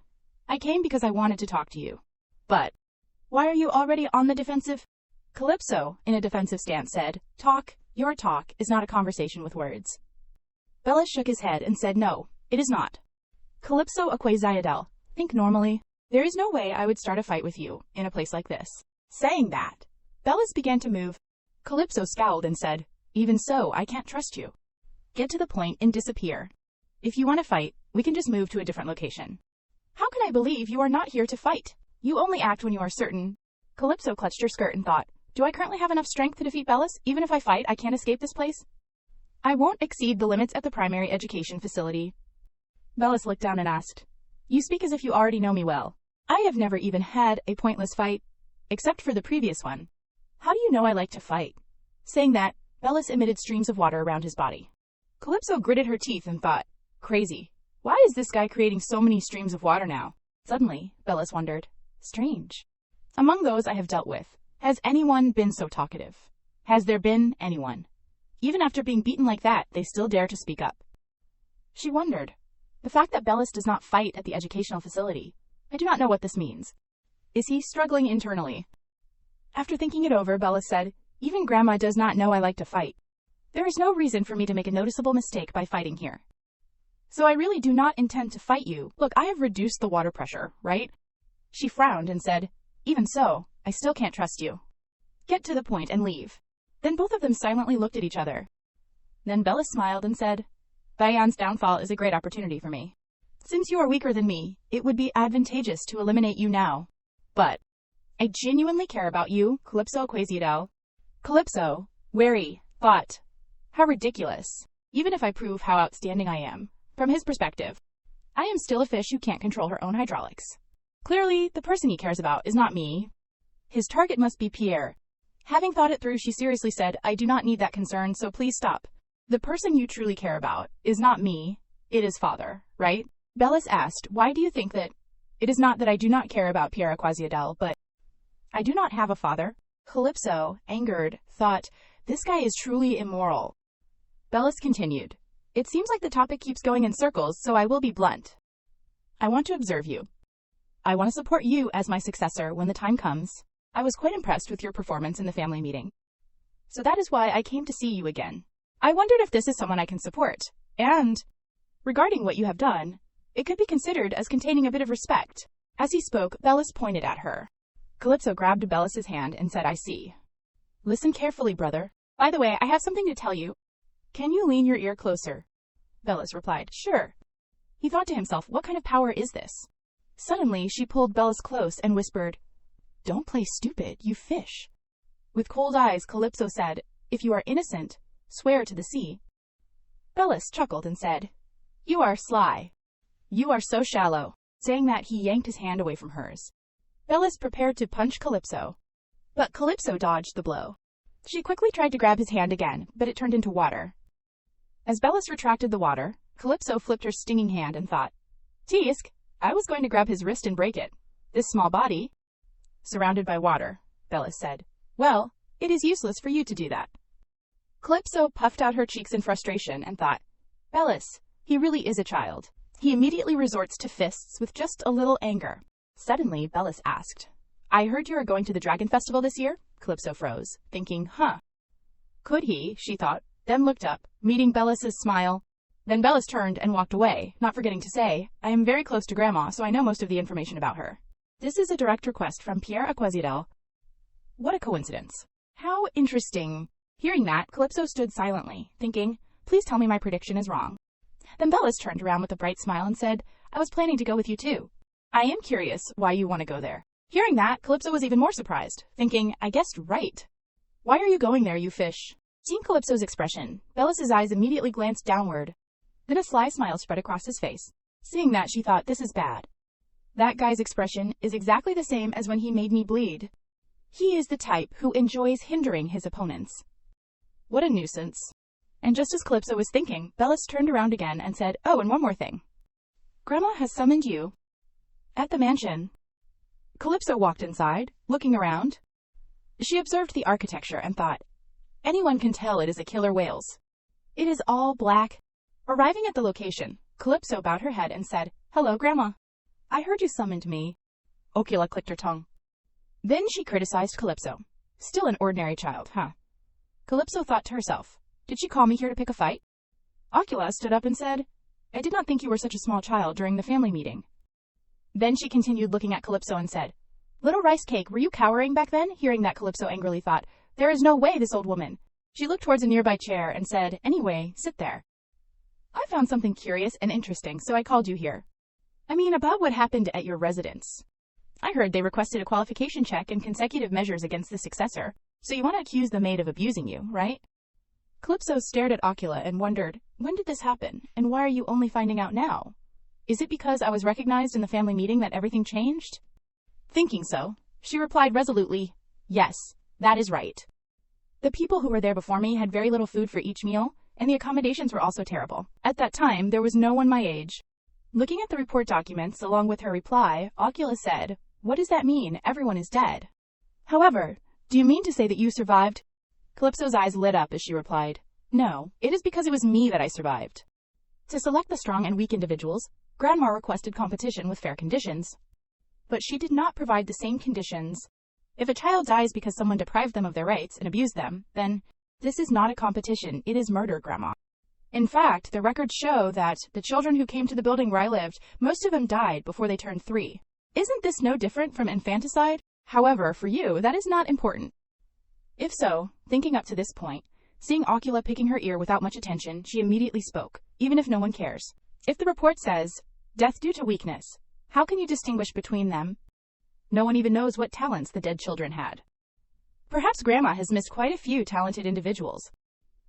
"I came because I wanted to talk to you." "But why are you already on the defensive?" Calypso, in a defensive stance, said, Your talk is not a conversation with words." Bellis shook his head and said, "No, it is not. Calypso Aquasiadel, think normally. There is no way I would start a fight with you in a place like this." Saying that, Bellis began to move. Calypso scowled and said, "Even so, I can't trust you. Get to the point and disappear. If you want to fight, we can just move to a different location." "How can I believe you are not here to fight? You only act when you are certain." Calypso clutched her skirt and thought, "Do I currently have enough strength to defeat Bellis? Even if I fight, I can't escape this place. I won't exceed the limits at the primary education facility." Bellis looked down and asked, "You speak as if you already know me well. I have never even had a pointless fight, except for the previous one. How do you know I like to fight?" Saying that, Bellis emitted streams of water around his body. Calypso gritted her teeth and thought, "Crazy. Why is this guy creating so many streams of water now?" Suddenly, Bellis wondered, "Strange. Among those I have dealt with, has anyone been so talkative? Has there been anyone? Even after being beaten like that, they still dare to speak up." She wondered. The fact that Bellis does not fight at the educational facility, I do not know what this means. Is he struggling internally? After thinking it over, Bellis said, "Even Grandma does not know I like to fight. There is no reason for me to make a noticeable mistake by fighting here. So I really do not intend to fight you. Look, I have reduced the water pressure, right?" She frowned and said, "Even so, I still can't trust you. Get to the point and leave." Then both of them silently looked at each other. Then Bellis smiled and said, "Bayan's downfall is a great opportunity for me. Since you are weaker than me, it would be advantageous to eliminate you now. But I genuinely care about you, Calypso Aquasiadel." Calypso, wary, thought, "How ridiculous. Even if I prove how outstanding I am, from his perspective, I am still a fish who can't control her own hydraulics. Clearly, the person he cares about is not me. His target must be Pierre." Having thought it through, she seriously said, "I do not need that concern, so please stop. The person you truly care about is not me, it is father, right?" Bellis asked, "Why do you think that?" "It is not that I do not care about Pierre Aquasiadel, but I do not have a father." Calypso, angered, thought, "This guy is truly immoral." Bellis continued, "It seems like the topic keeps going in circles, so I will be blunt. I want to observe you. I want to support you as my successor when the time comes. I was quite impressed with your performance in the family meeting. So that is why I came to see you again. I wondered if this is someone I can support, and regarding what you have done, it could be considered as containing a bit of respect." As he spoke, Bellis pointed at her. Calypso grabbed Bellis's hand and said, "I see. Listen carefully, brother. By the way, I have something to tell you. Can you lean your ear closer?" Bellis replied, "Sure." He thought to himself, what kind of power is this? Suddenly, she pulled Bellis close and whispered, "Don't play stupid, you fish." With cold eyes, Calypso said, "If you are innocent, swear to the sea." Bellis chuckled and said, "You are sly. You are so shallow." Saying that, he yanked his hand away from hers. Bellis prepared to punch Calypso, but Calypso dodged the blow. She quickly tried to grab his hand again, but it turned into water. As Bellis retracted the water, Calypso flipped her stinging hand and thought, "Teesk, I was going to grab his wrist and break it. This small body, surrounded by water," Bellis said. "Well, it is useless for you to do that." Calypso puffed out her cheeks in frustration and thought, "Bellis, he really is a child. He immediately resorts to fists with just a little anger." Suddenly, Bellis asked, "I heard you are going to the Dragon Festival this year?" Calypso froze, thinking, Could he, she thought, then looked up, meeting Bellis's smile. Then Bellis turned and walked away, not forgetting to say, "I am very close to Grandma, so I know most of the information about her. This is a direct request from Pierre Aquasiadel." What a coincidence. How interesting. Hearing that, Calypso stood silently, thinking, "Please tell me my prediction is wrong." Then Bellis turned around with a bright smile and said, "I was planning to go with you too. I am curious why you want to go there." Hearing that, Calypso was even more surprised, thinking, "I guessed right. Why are you going there, you fish?" Seeing Calypso's expression, Bellis's eyes immediately glanced downward. Then a sly smile spread across his face. Seeing that, she thought, this is bad. That guy's expression is exactly the same as when he made me bleed. He is the type who enjoys hindering his opponents. What a nuisance. And just as Calypso was thinking, Bellis turned around again and said, oh, and one more thing. Grandma has summoned you. At the mansion. Calypso walked inside, looking around. She observed the architecture and thought, anyone can tell it is a killer whale's. It is all black. Arriving at the location, Calypso bowed her head and said, hello, Grandma. I heard you summoned me. Ocula clicked her tongue. Then she criticized Calypso. Still an ordinary child, huh? Calypso thought to herself, did she call me here to pick a fight? Ocula stood up and said, I did not think you were such a small child during the family meeting. Then she continued looking at Calypso and said, little rice cake, were you cowering back then? Hearing that, Calypso angrily thought, there is no way, this old woman. She looked towards a nearby chair and said, anyway, sit there. I found something curious and interesting, so I called you here. I mean, about what happened at your residence. I heard they requested a qualification check and consecutive measures against the successor, so you want to accuse the maid of abusing you, right? Calypso stared at Ocula and wondered, when did this happen, and why are you only finding out now? Is it because I was recognized in the family meeting that everything changed? Thinking so, she replied resolutely, yes, that is right. The people who were there before me had very little food for each meal, and the accommodations were also terrible. At that time, there was no one my age. Looking at the report documents along with her reply, Ocula said, what does that mean? Everyone is dead. However, do you mean to say that you survived? Calypso's eyes lit up as she replied, no, it is because it was me that I survived. To select the strong and weak individuals, Grandma requested competition with fair conditions. But she did not provide the same conditions. If a child dies because someone deprived them of their rights and abused them, then this is not a competition, it is murder, Grandma. In fact, the records show that the children who came to the building where I lived, most of them died before they turned 3. Isn't this no different from infanticide? However, for you, that is not important. If so, thinking up to this point, seeing Ocula picking her ear without much attention, she immediately spoke, even if no one cares. If the report says, death due to weakness, how can you distinguish between them? No one even knows what talents the dead children had. Perhaps Grandma has missed quite a few talented individuals.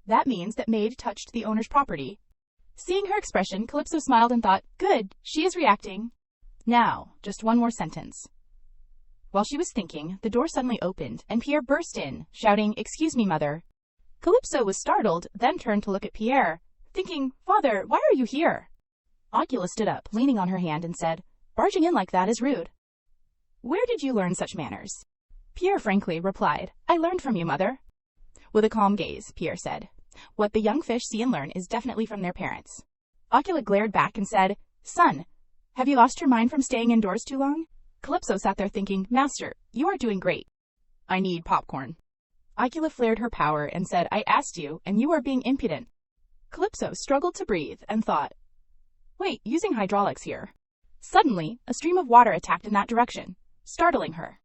That means that maid touched the owner's property. Seeing her expression, Calypso smiled and thought, good, she is reacting. Now, just one more sentence. While she was thinking, the door suddenly opened, and Pierre burst in, shouting, excuse me, Mother. Calypso was startled, then turned to look at Pierre, thinking, Father, why are you here? Ocula stood up, leaning on her hand, and said, barging in like that is rude. Where did you learn such manners? Pierre frankly replied, I learned from you, Mother. With a calm gaze, Pierre said, what the young fish see and learn is definitely from their parents. Ocula glared back and said, son, have you lost your mind from staying indoors too long? Calypso sat there thinking, Master, you are doing great. I need popcorn. Ocula flared her power and said, I asked you, and you are being impudent. Calypso struggled to breathe and thought, wait, using hydraulics here. Suddenly, a stream of water attacked in that direction, startling her.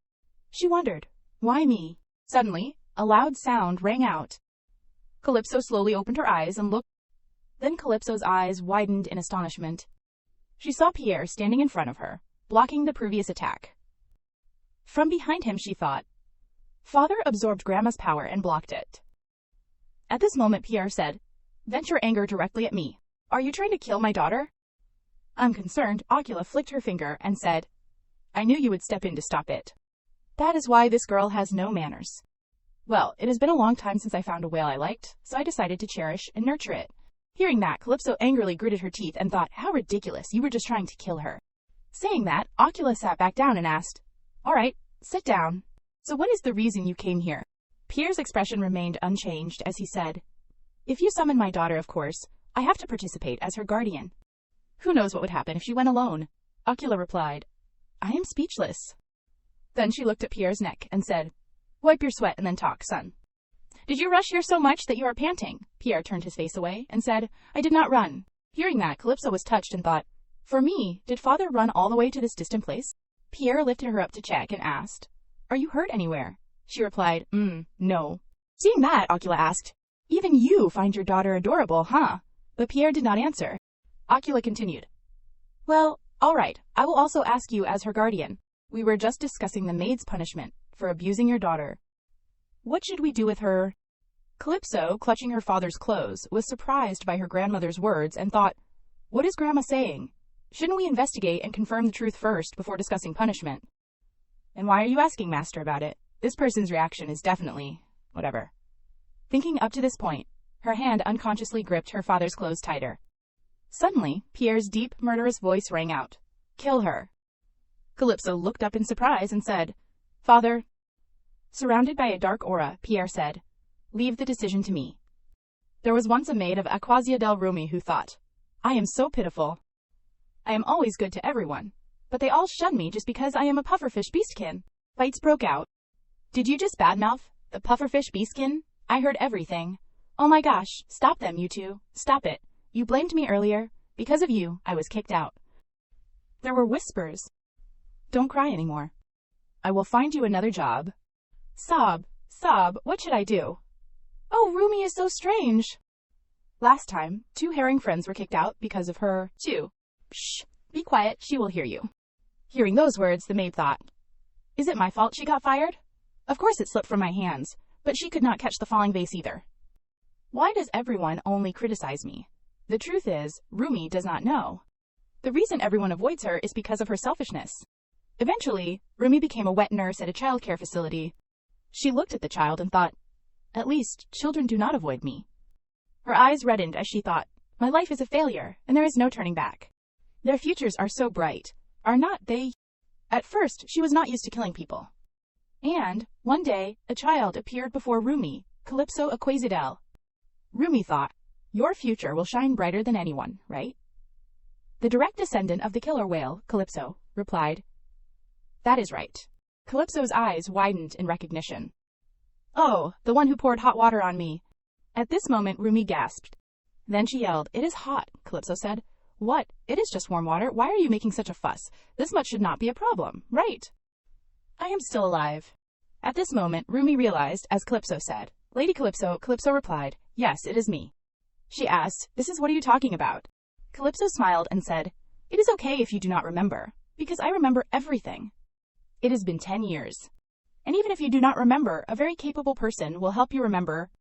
She wondered, why me? Suddenly, a loud sound rang out. Calypso slowly opened her eyes and looked. Then Calypso's eyes widened in astonishment. She saw Pierre standing in front of her, blocking the previous attack. From behind him, she thought, Father absorbed Grandma's power and blocked it. At this moment, Pierre said, vent your anger directly at me. Are you trying to kill my daughter? Unconcerned, Ocula flicked her finger and said, I knew you would step in to stop it. That is why this girl has no manners. Well, it has been a long time since I found a whale I liked, so I decided to cherish and nurture it. Hearing that, Calypso angrily gritted her teeth and thought, how ridiculous, you were just trying to kill her. Saying that, Ocula sat back down and asked, all right, sit down. So what is the reason you came here? Pierre's expression remained unchanged as he said, if you summon my daughter, of course, I have to participate as her guardian. Who knows what would happen if she went alone? Ocula replied, I am speechless. Then she looked at Pierre's neck and said, wipe your sweat and then talk, son. Did you rush here so much that you are panting? Pierre turned his face away and said, I did not run. Hearing that, Calypso was touched and thought, for me, did father run all the way to this distant place? Pierre lifted her up to check and asked, are you hurt anywhere? She replied, no. Seeing that, Ocula asked, even you find your daughter adorable, huh? But Pierre did not answer. Ocula continued, well, all right, I will also ask you as her guardian. We were just discussing the maid's punishment for abusing your daughter. What should we do with her? Calypso, clutching her father's clothes, was surprised by her grandmother's words and thought, "What is Grandma saying? Shouldn't we investigate and confirm the truth first before discussing punishment? And why are you asking Master about it? This person's reaction is definitely whatever." Thinking up to this point, her hand unconsciously gripped her father's clothes tighter. Suddenly, Pierre's deep, murderous voice rang out. "Kill her." Calypso looked up in surprise and said, "Father." Surrounded by a dark aura, Pierre said, "Leave the decision to me." There was once a maid of Acquasia del Rumi who thought, "I am so pitiful. I am always good to everyone, but they all shun me just because I am a pufferfish beastkin." Fights broke out. "Did you just badmouth the pufferfish beastkin? I heard everything. Oh my gosh, stop them, you two. Stop it. You blamed me earlier. Because of you, I was kicked out." There were whispers. "Don't cry anymore. I will find you another job." Sob, sob, what should I do? Oh, Rumi is so strange. Last time, 2 herring friends were kicked out because of her, too. Shh, be quiet, she will hear you. Hearing those words, the maid thought, "Is it my fault she got fired? Of course it slipped from my hands, but she could not catch the falling vase either. Why does everyone only criticize me? The truth is, Rumi does not know. The reason everyone avoids her is because of her selfishness." Eventually, Rumi became a wet nurse at a childcare facility. She looked at the child and thought, "At least, children do not avoid me." Her eyes reddened as she thought, "My life is a failure, and there is no turning back. Their futures are so bright, are not they?" At first, she was not used to killing people. And, one day, a child appeared before Rumi, Calypso Aquasidel. Rumi thought, "Your future will shine brighter than anyone, right?" "The direct descendant of the killer whale," Calypso replied. "That is right." Calypso's eyes widened in recognition. "Oh, the one who poured hot water on me." At this moment, Rumi gasped. Then she yelled, "It is hot," Calypso said. "What? It is just warm water. Why are you making such a fuss? This much should not be a problem, right? I am still alive." At this moment, Rumi realized, as Calypso said, "Lady Calypso." Calypso replied, "Yes, it is me." She asked, "What are you talking about?" Calypso smiled and said, "It is okay if you do not remember, because I remember everything. It has been 10 years. And even if you do not remember, a very capable person will help you remember."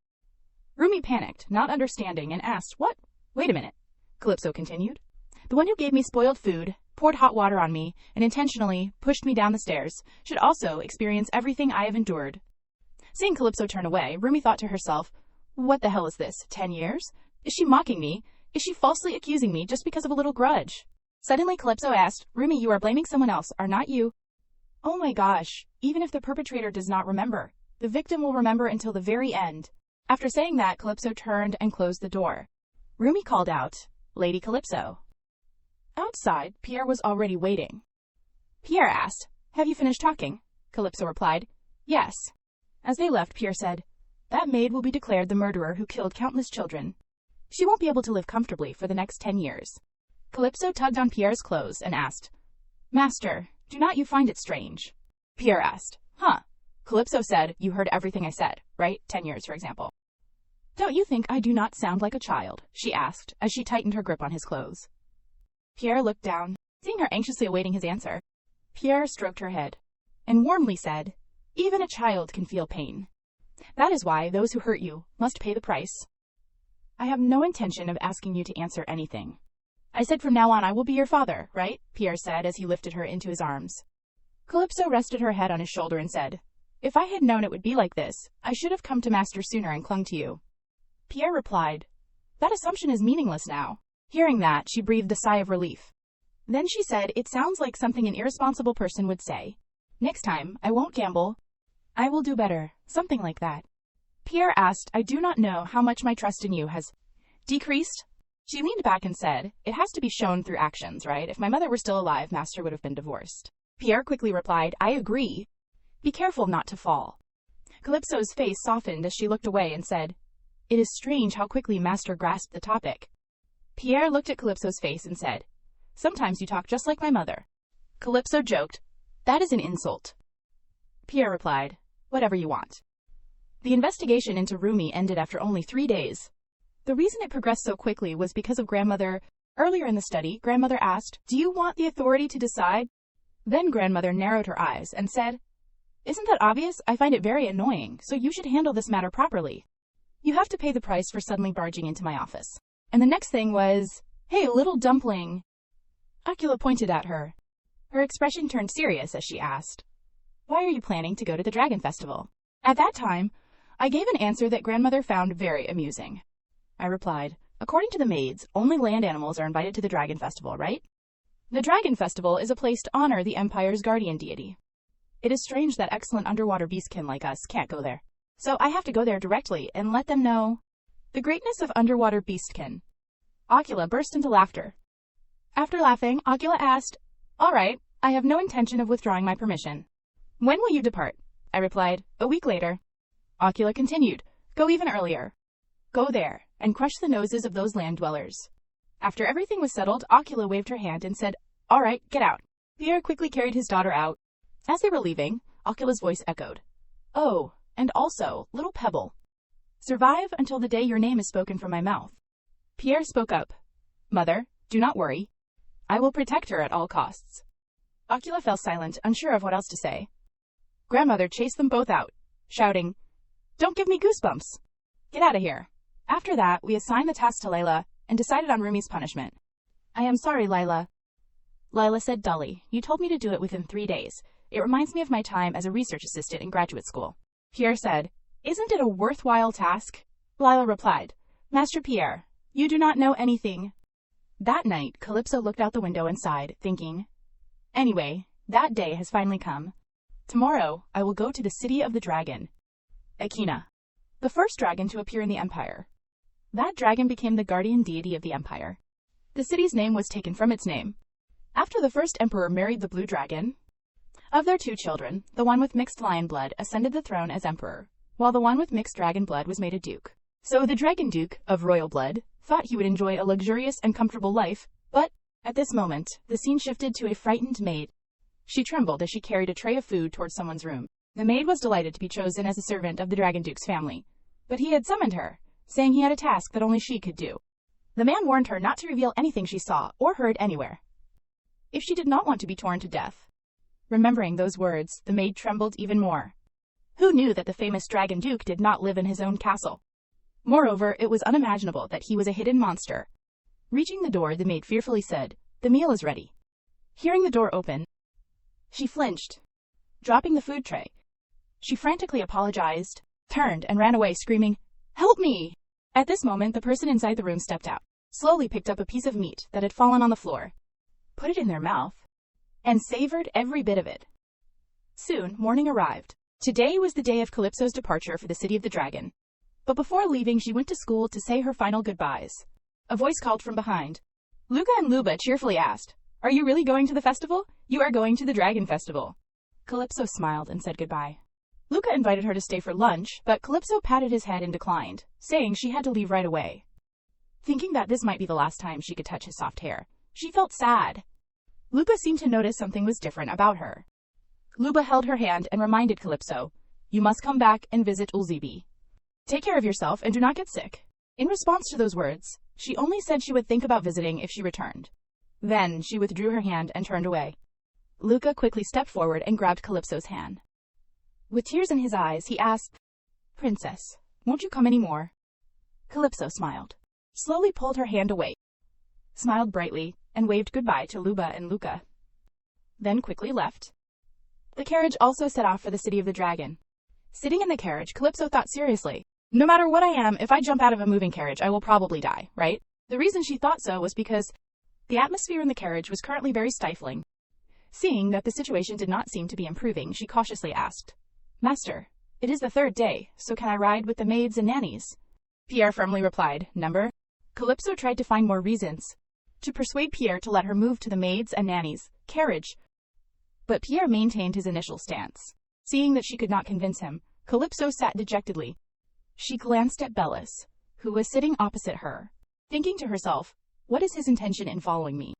Rumi panicked, not understanding, and asked, "What? Wait a minute." Calypso continued, "The one who gave me spoiled food, poured hot water on me, and intentionally pushed me down the stairs should also experience everything I have endured." Seeing Calypso turn away, Rumi thought to herself, "What the hell is this? 10 years? Is she mocking me? Is she falsely accusing me just because of a little grudge?" Suddenly, Calypso asked, "Rumi, you are blaming someone else, are not you?" Oh my gosh, even if the perpetrator does not remember, the victim will remember until the very end. After saying that, Calypso turned and closed the door. Rumi called out, "Lady Calypso." Outside, Pierre was already waiting. Pierre asked, "Have you finished talking?" Calypso replied, "Yes." As they left, Pierre said, "That maid will be declared the murderer who killed countless children. She won't be able to live comfortably for the next 10 years. Calypso tugged on Pierre's clothes and asked, "Master, do not you find it strange?" Pierre asked, "Huh?" Calypso said, "You heard everything I said, right? 10 years, for example." "Don't you think I do not sound like a child?" she asked, as she tightened her grip on his clothes. Pierre looked down, seeing her anxiously awaiting his answer. Pierre stroked her head, and warmly said, "Even a child can feel pain. That is why those who hurt you must pay the price. I have no intention of asking you to answer anything. I said from now on I will be your father, right?" Pierre said as he lifted her into his arms. Calypso rested her head on his shoulder and said, "If I had known it would be like this, I should have come to Master sooner and clung to you." Pierre replied, "That assumption is meaningless now." Hearing that, she breathed a sigh of relief. Then she said, "It sounds like something an irresponsible person would say. Next time, I won't gamble. I will do better," something like that. Pierre asked, "I do not know how much my trust in you has decreased." She leaned back and said, "It has to be shown through actions, right? If my mother were still alive, Master would have been divorced." Pierre quickly replied, "I agree. Be careful not to fall." Calypso's face softened as she looked away and said, "It is strange how quickly Master grasped the topic." Pierre looked at Calypso's face and said, "Sometimes you talk just like my mother." Calypso joked, "That is an insult." Pierre replied, "Whatever you want." The investigation into Rumi ended after only 3 days. The reason it progressed so quickly was because of Grandmother. Earlier in the study, Grandmother asked, "Do you want the authority to decide?" Then Grandmother narrowed her eyes and said, "Isn't that obvious? I find it very annoying, so you should handle this matter properly." You have to pay the price for suddenly barging into my office. And the next thing was, hey, little dumpling. Akila pointed at her. Her expression turned serious as she asked, why are you planning to go to the Dragon Festival? At that time, I gave an answer that grandmother found very amusing. I replied, according to the maids, only land animals are invited to the Dragon Festival, right? The Dragon Festival is a place to honor the Empire's guardian deity. It is strange that excellent underwater beastkin like us can't go there. So I have to go there directly and let them know the greatness of underwater beastkin. Akila burst into laughter. After laughing, Akila asked, all right, I have no intention of withdrawing my permission. When will you depart? I replied, a week later. Akila continued, go even earlier. Go there and crush the noses of those land dwellers. After everything was settled, Akila waved her hand and said, all right, get out. Pierre quickly carried his daughter out. As they were leaving, Akila's voice echoed. Oh, and also, little pebble. Survive until the day your name is spoken from my mouth. Pierre spoke up. Mother, do not worry. I will protect her at all costs. Akila fell silent, unsure of what else to say. Grandmother chased them both out, shouting, don't give me goosebumps. Get out of here. After that, we assigned the task to Layla and decided on Rumi's punishment. I am sorry, Layla. Layla said dully, you told me to do it within 3 days. It reminds me of my time as a research assistant in graduate school. Pierre said, isn't it a worthwhile task? Layla replied, Master Pierre, you do not know anything. That night, Calypso looked out the window and sighed, thinking, anyway, that day has finally come. Tomorrow, I will go to the city of the dragon. Akina, the first dragon to appear in the Empire. That dragon became the guardian deity of the Empire. The city's name was taken from its name. After the first emperor married the blue dragon, of their 2 children, the one with mixed lion blood ascended the throne as emperor, while the one with mixed dragon blood was made a duke. So the dragon duke, of royal blood, thought he would enjoy a luxurious and comfortable life, but, at this moment, the scene shifted to a frightened maid. She trembled as she carried a tray of food towards someone's room. The maid was delighted to be chosen as a servant of the dragon duke's family, but he had summoned her, saying he had a task that only she could do. The man warned her not to reveal anything she saw or heard anywhere, if she did not want to be torn to death. Remembering those words, the maid trembled even more. Who knew that the famous dragon duke did not live in his own castle? Moreover, it was unimaginable that he was a hidden monster. Reaching the door, the maid fearfully said, the meal is ready. Hearing the door open, she flinched, dropping the food tray. She frantically apologized, turned, and ran away screaming, help me! At this moment, the person inside the room stepped out, slowly picked up a piece of meat that had fallen on the floor, put it in their mouth, and savored every bit of it. Soon, morning arrived. Today was the day of Calypso's departure for the city of the dragon. But before leaving, she went to school to say her final goodbyes. A voice called from behind. Luca and Luba cheerfully asked, are you really going to the festival? You are going to the Dragon Festival. Calypso smiled and said goodbye. Luca invited her to stay for lunch, but Calypso patted his head and declined, saying she had to leave right away. Thinking that this might be the last time she could touch his soft hair, she felt sad. Luca seemed to notice something was different about her. Luba held her hand and reminded Calypso, you must come back and visit Ulzibi. Take care of yourself and do not get sick. In response to those words, she only said she would think about visiting if she returned. Then she withdrew her hand and turned away. Luca quickly stepped forward and grabbed Calypso's hand. With tears in his eyes, he asked, Princess, won't you come any more? Calypso smiled, slowly pulled her hand away, smiled brightly, and waved goodbye to Luba and Luca. Then quickly left. The carriage also set off for the city of the dragon. Sitting in the carriage, Calypso thought seriously, no matter what I am, if I jump out of a moving carriage, I will probably die, right? The reason she thought so was because the atmosphere in the carriage was currently very stifling. Seeing that the situation did not seem to be improving, she cautiously asked, Master, it is the 3rd day, so can I ride with the maids and nannies? Pierre firmly replied, Number. Calypso tried to find more reasons to persuade Pierre to let her move to the maids and nannies' carriage, but Pierre maintained his initial stance. Seeing that she could not convince him, Calypso sat dejectedly. She glanced at Bellis, who was sitting opposite her, thinking to herself, what is his intention in following me?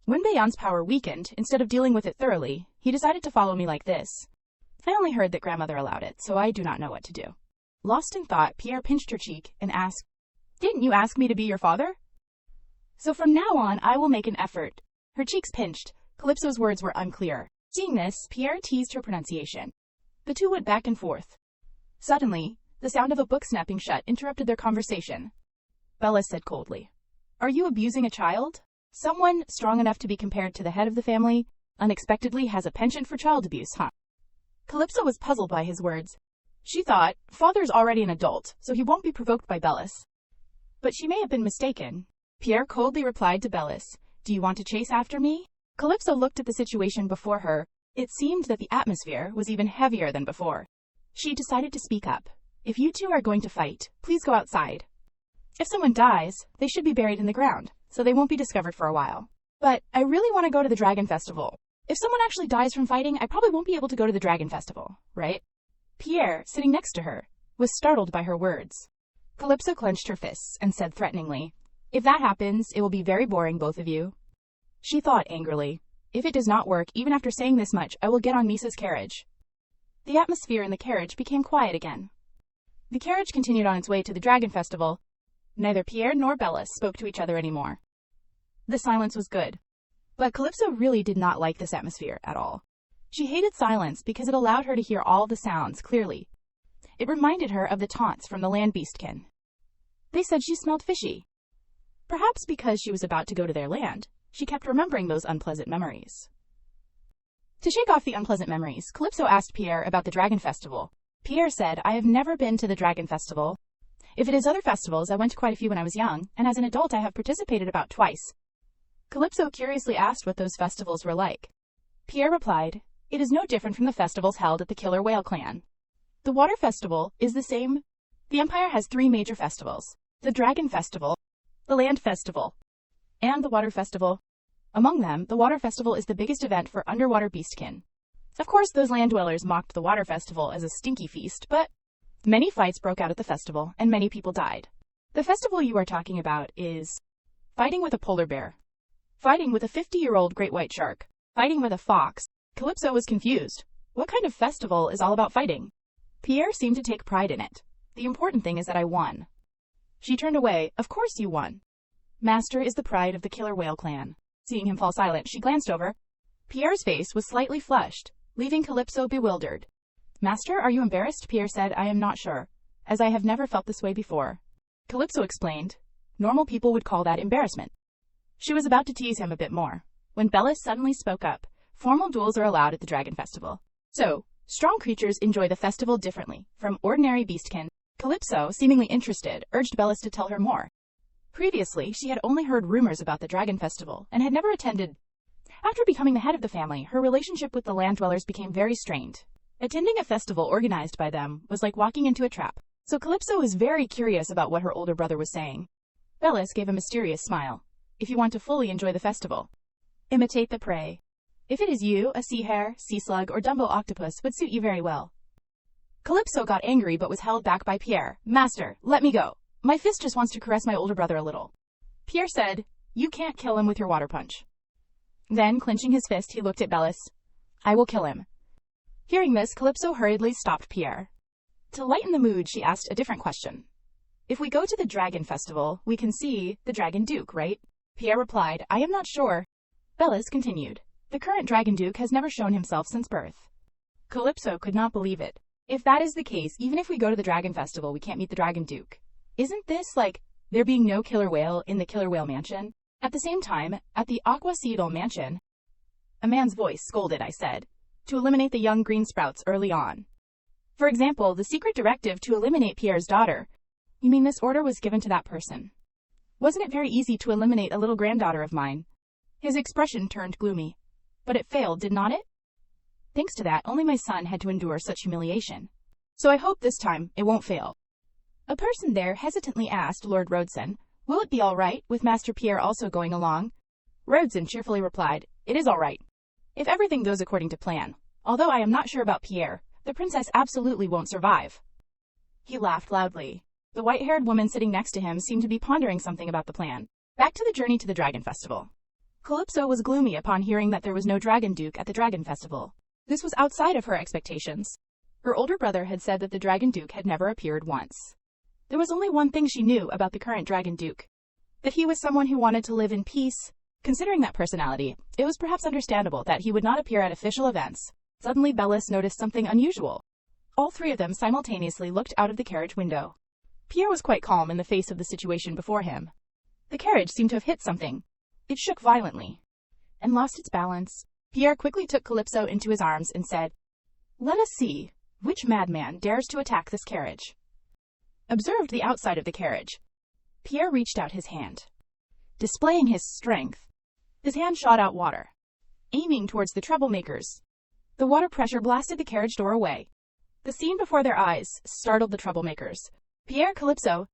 When Bayan's power weakened, instead of dealing with it thoroughly, he decided to follow me like this. I only heard that grandmother allowed it, so I do not know what to do. Lost in thought, Pierre pinched her cheek and asked, Didn't you ask me to be your father? So from now on, I will make an effort. Her cheeks pinched. Calypso's words were unclear. Seeing this, Pierre teased her pronunciation. The two went back and forth. Suddenly, The sound of a book snapping shut interrupted their conversation. Bellis said coldly, "Are you abusing a child? Someone strong enough to be compared to the head of the family unexpectedly has a penchant for child abuse, huh?" Calypso was puzzled by his words. She thought, father's already an adult, so he won't be provoked by Bellis. But she may have been mistaken. Pierre coldly replied to Bellis, "Do you want to chase after me?" Calypso looked at the situation before her. It seemed that the atmosphere was even heavier than before. She decided to speak up. "If you two are going to fight, please go outside. If someone dies, they should be buried in the ground, so they won't be discovered for a while. But I really want to go to the Dragon Festival. If someone actually dies from fighting, I probably won't be able to go to the Dragon Festival, right?" Pierre, sitting next to her, was startled by her words. Calypso clenched her fists and said threateningly, "If that happens, it will be very boring, both of you." She thought angrily, "If it does not work, even after saying this much, I will get on Misa's carriage." The atmosphere in the carriage became quiet again. The carriage continued on its way to the Dragon Festival. Neither Pierre nor Bellis spoke to each other anymore. The silence was good. But Calypso really did not like this atmosphere at all. She hated silence because it allowed her to hear all the sounds clearly. It reminded her of the taunts from the land beastkin. They said she smelled fishy. Perhaps because she was about to go to their land, she kept remembering those unpleasant memories. To shake off the unpleasant memories, Calypso asked Pierre about the Dragon Festival. Pierre said, "I have never been to the Dragon Festival. If it is other festivals, I went to quite a few when I was young, and as an adult I have participated about twice." Calypso curiously asked what those festivals were like. Pierre replied, "It is no different from the festivals held at the Killer Whale Clan. The Water Festival is the same. The Empire has 3 major festivals: the Dragon Festival, the Land Festival, and the Water Festival. Among them, the Water Festival is the biggest event for underwater beastkin. Of course, those land dwellers mocked the Water Festival as a stinky feast, but many fights broke out at the festival, and many people died. The festival you are talking about is fighting with a polar bear, fighting with a 50-year-old great white shark, fighting with a fox." Calypso was confused. What kind of festival is all about fighting? Pierre seemed to take pride in it. "The important thing is that I won." She turned away. "Of course you won. Master is the pride of the Killer Whale Clan." Seeing him fall silent, she glanced over. Pierre's face was slightly flushed, leaving Calypso bewildered. "Master, are you embarrassed?" Pierre said. "I am not sure, as I have never felt this way before." Calypso explained. Normal people would call that embarrassment. She was about to tease him a bit more, when Bellis suddenly spoke up. "Formal duels are allowed at the Dragon Festival. So, strong creatures enjoy the festival differently from ordinary beastkin." Calypso, seemingly interested, urged Bellis to tell her more. Previously, she had only heard rumors about the Dragon Festival and had never attended. After becoming the head of the family, her relationship with the land dwellers became very strained. Attending a festival organized by them was like walking into a trap, so Calypso was very curious about what her older brother was saying. Bellis gave a mysterious smile. "If you want to fully enjoy the festival, imitate the prey. If it is you, a sea hare, sea slug, or Dumbo octopus would suit you very well." Calypso got angry but was held back by Pierre. "Master, let me go. My fist just wants to caress my older brother a little." Pierre said, "You can't kill him with your water punch." Then, clenching his fist, he looked at Bellis. "I will kill him." Hearing this, Calypso hurriedly stopped Pierre. To lighten the mood, she asked a different question. "If we go to the Dragon Festival, we can see the Dragon Duke, right?" Pierre replied, "I am not sure." Bellis continued, "The current Dragon Duke has never shown himself since birth." Calypso could not believe it. "If that is the case, even if we go to the Dragon Festival, we can't meet the Dragon Duke. Isn't this like there being no killer whale in the Killer Whale Mansion?" At the same time, at the Aquacidal Mansion, a man's voice scolded, "I said, to eliminate the young green sprouts early on. For example, the secret directive to eliminate Pierre's daughter." "You mean this order was given to that person? Wasn't it very easy to eliminate a little granddaughter of mine?" His expression turned gloomy. "But it failed, did not it? Thanks to that, only my son had to endure such humiliation. So I hope this time it won't fail." A person there hesitantly asked Lord Rhodeson, "Will it be all right with Master Pierre also going along?" Rhodeson cheerfully replied, "It is all right, if everything goes according to plan. Although I am not sure about Pierre, the princess absolutely won't survive." He laughed loudly. The white-haired woman sitting next to him seemed to be pondering something about the plan. Back to the journey to the Dragon Festival. Calypso was gloomy upon hearing that there was no Dragon Duke at the Dragon Festival. This was outside of her expectations. Her older brother had said that the Dragon Duke had never appeared once. There was only one thing she knew about the current Dragon Duke: that he was someone who wanted to live in peace. Considering that personality, it was perhaps understandable that he would not appear at official events. Suddenly Bellis noticed something unusual. All three of them simultaneously looked out of the carriage window. Pierre was quite calm in the face of the situation before him. The carriage seemed to have hit something. It shook violently and lost its balance. Pierre quickly took Calypso into his arms and said, "Let us see which madman dares to attack this carriage." Observed the outside of the carriage. Pierre reached out his hand, displaying his strength. His hand shot out water, aiming towards the troublemakers. The water pressure blasted the carriage door away. The scene before their eyes startled the troublemakers. Pierre, Calypso,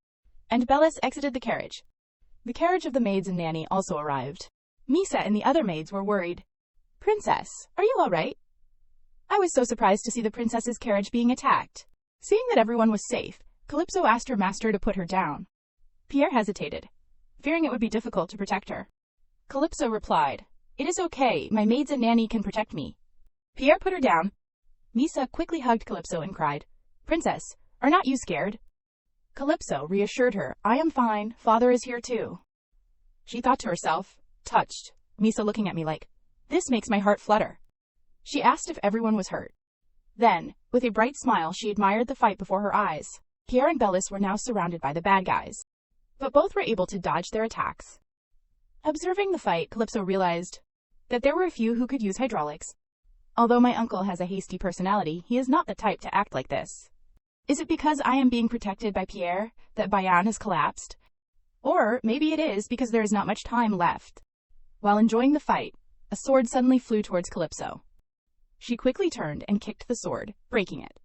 and Bellis exited the carriage. The carriage of the maids and nanny also arrived. Misa and the other maids were worried. "Princess, are you all right?" I was so surprised to see the princess's carriage being attacked. Seeing that everyone was safe, Calypso asked her master to put her down. Pierre hesitated, fearing it would be difficult to protect her. Calypso replied, "It is okay, my maids and nanny can protect me." Pierre put her down. Misa quickly hugged Calypso and cried, "Princess, are not you scared?" Calypso reassured her, "I am fine, father is here too." She thought to herself, touched, Misa looking at me like, "This makes my heart flutter." She asked if everyone was hurt. Then, with a bright smile, she admired the fight before her eyes. Pierre and Bellis were now surrounded by the bad guys, but both were able to dodge their attacks. Observing the fight, Calypso realized that there were a few who could use hydraulics. Although my uncle has a hasty personality, he is not the type to act like this. Is it because I am being protected by Pierre that Bayan has collapsed? Or maybe it is because there is not much time left. While enjoying the fight, a sword suddenly flew towards Calypso. She quickly turned and kicked the sword, breaking it.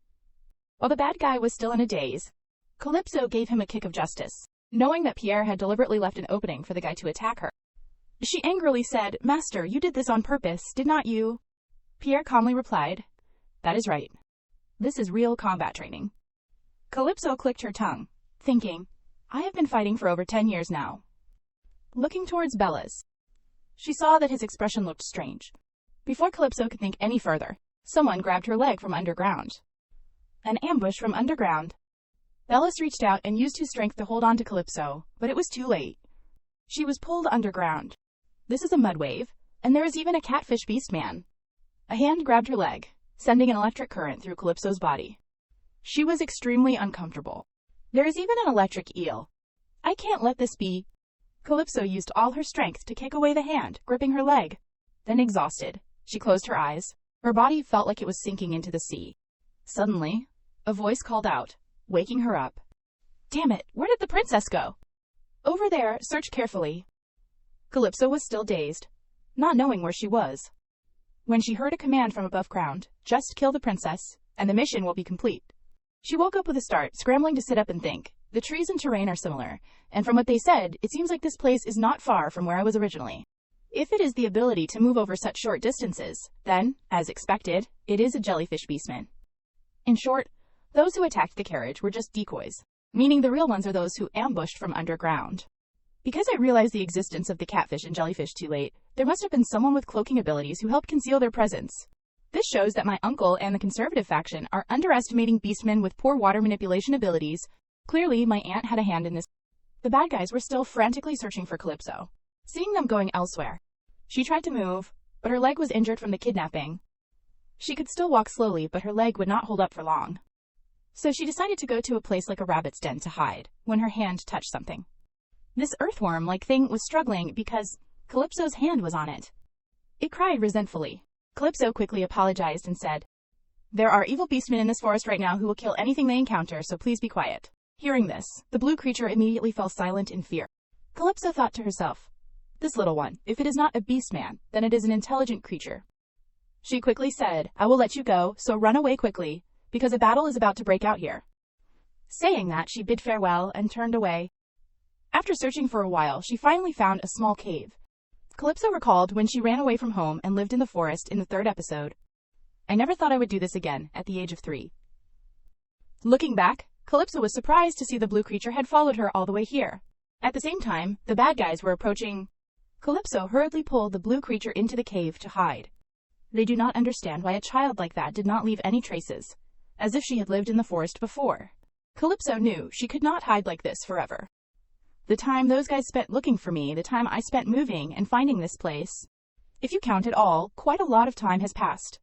While the bad guy was still in a daze, Calypso gave him a kick of justice, knowing that Pierre had deliberately left an opening for the guy to attack her. She angrily said, "Master, you did this on purpose, did not you?" Pierre calmly replied, "That is right. This is real combat training." Calypso clicked her tongue, thinking, "I have been fighting for over 10 years now." Looking towards Bellis, she saw that his expression looked strange. Before Calypso could think any further, someone grabbed her leg from underground. An ambush from underground. Bellis reached out and used his strength to hold on to Calypso, but it was too late. She was pulled underground. This is a mud wave, and there is even a catfish beastman. A hand grabbed her leg, sending an electric current through Calypso's body. She was extremely uncomfortable. There is even an electric eel. I can't let this be. Calypso used all her strength to kick away the hand, gripping her leg. Then exhausted, she closed her eyes. Her body felt like it was sinking into the sea. Suddenly, a voice called out, waking her up. "Damn it, where did the princess go?" "Over there, search carefully." Calypso was still dazed, not knowing where she was, when she heard a command from above ground, "Just kill the princess, and the mission will be complete." She woke up with a start, scrambling to sit up and think. The trees and terrain are similar, and from what they said, it seems like this place is not far from where I was originally. If it is the ability to move over such short distances, then, as expected, it is a jellyfish beastman. In short, those who attacked the carriage were just decoys, meaning the real ones are those who ambushed from underground. Because I realized the existence of the catfish and jellyfish too late, there must have been someone with cloaking abilities who helped conceal their presence. This shows that my uncle and the conservative faction are underestimating beastmen with poor water manipulation abilities. Clearly, my aunt had a hand in this. The bad guys were still frantically searching for Calypso. Seeing them going elsewhere, she tried to move, but her leg was injured from the kidnapping. She could still walk slowly, but her leg would not hold up for long. So she decided to go to a place like a rabbit's den to hide, when her hand touched something. This earthworm-like thing was struggling because Calypso's hand was on it. It cried resentfully. Calypso quickly apologized and said, "There are evil beastmen in this forest right now who will kill anything they encounter, so please be quiet." Hearing this, the blue creature immediately fell silent in fear. Calypso thought to herself, "This little one, if it is not a beastman, then it is an intelligent creature." She quickly said, "I will let you go, so run away quickly, because a battle is about to break out here." Saying that, she bid farewell and turned away. After searching for a while, she finally found a small cave. Calypso recalled when she ran away from home and lived in the forest in the 3rd episode. "I never thought I would do this again at the age of 3. Looking back, Calypso was surprised to see the blue creature had followed her all the way here. At the same time, the bad guys were approaching. Calypso hurriedly pulled the blue creature into the cave to hide. They do not understand why a child like that did not leave any traces, as if she had lived in the forest before. Calypso knew she could not hide like this forever. The time those guys spent looking for me, the time I spent moving and finding this place. If you count it all, quite a lot of time has passed.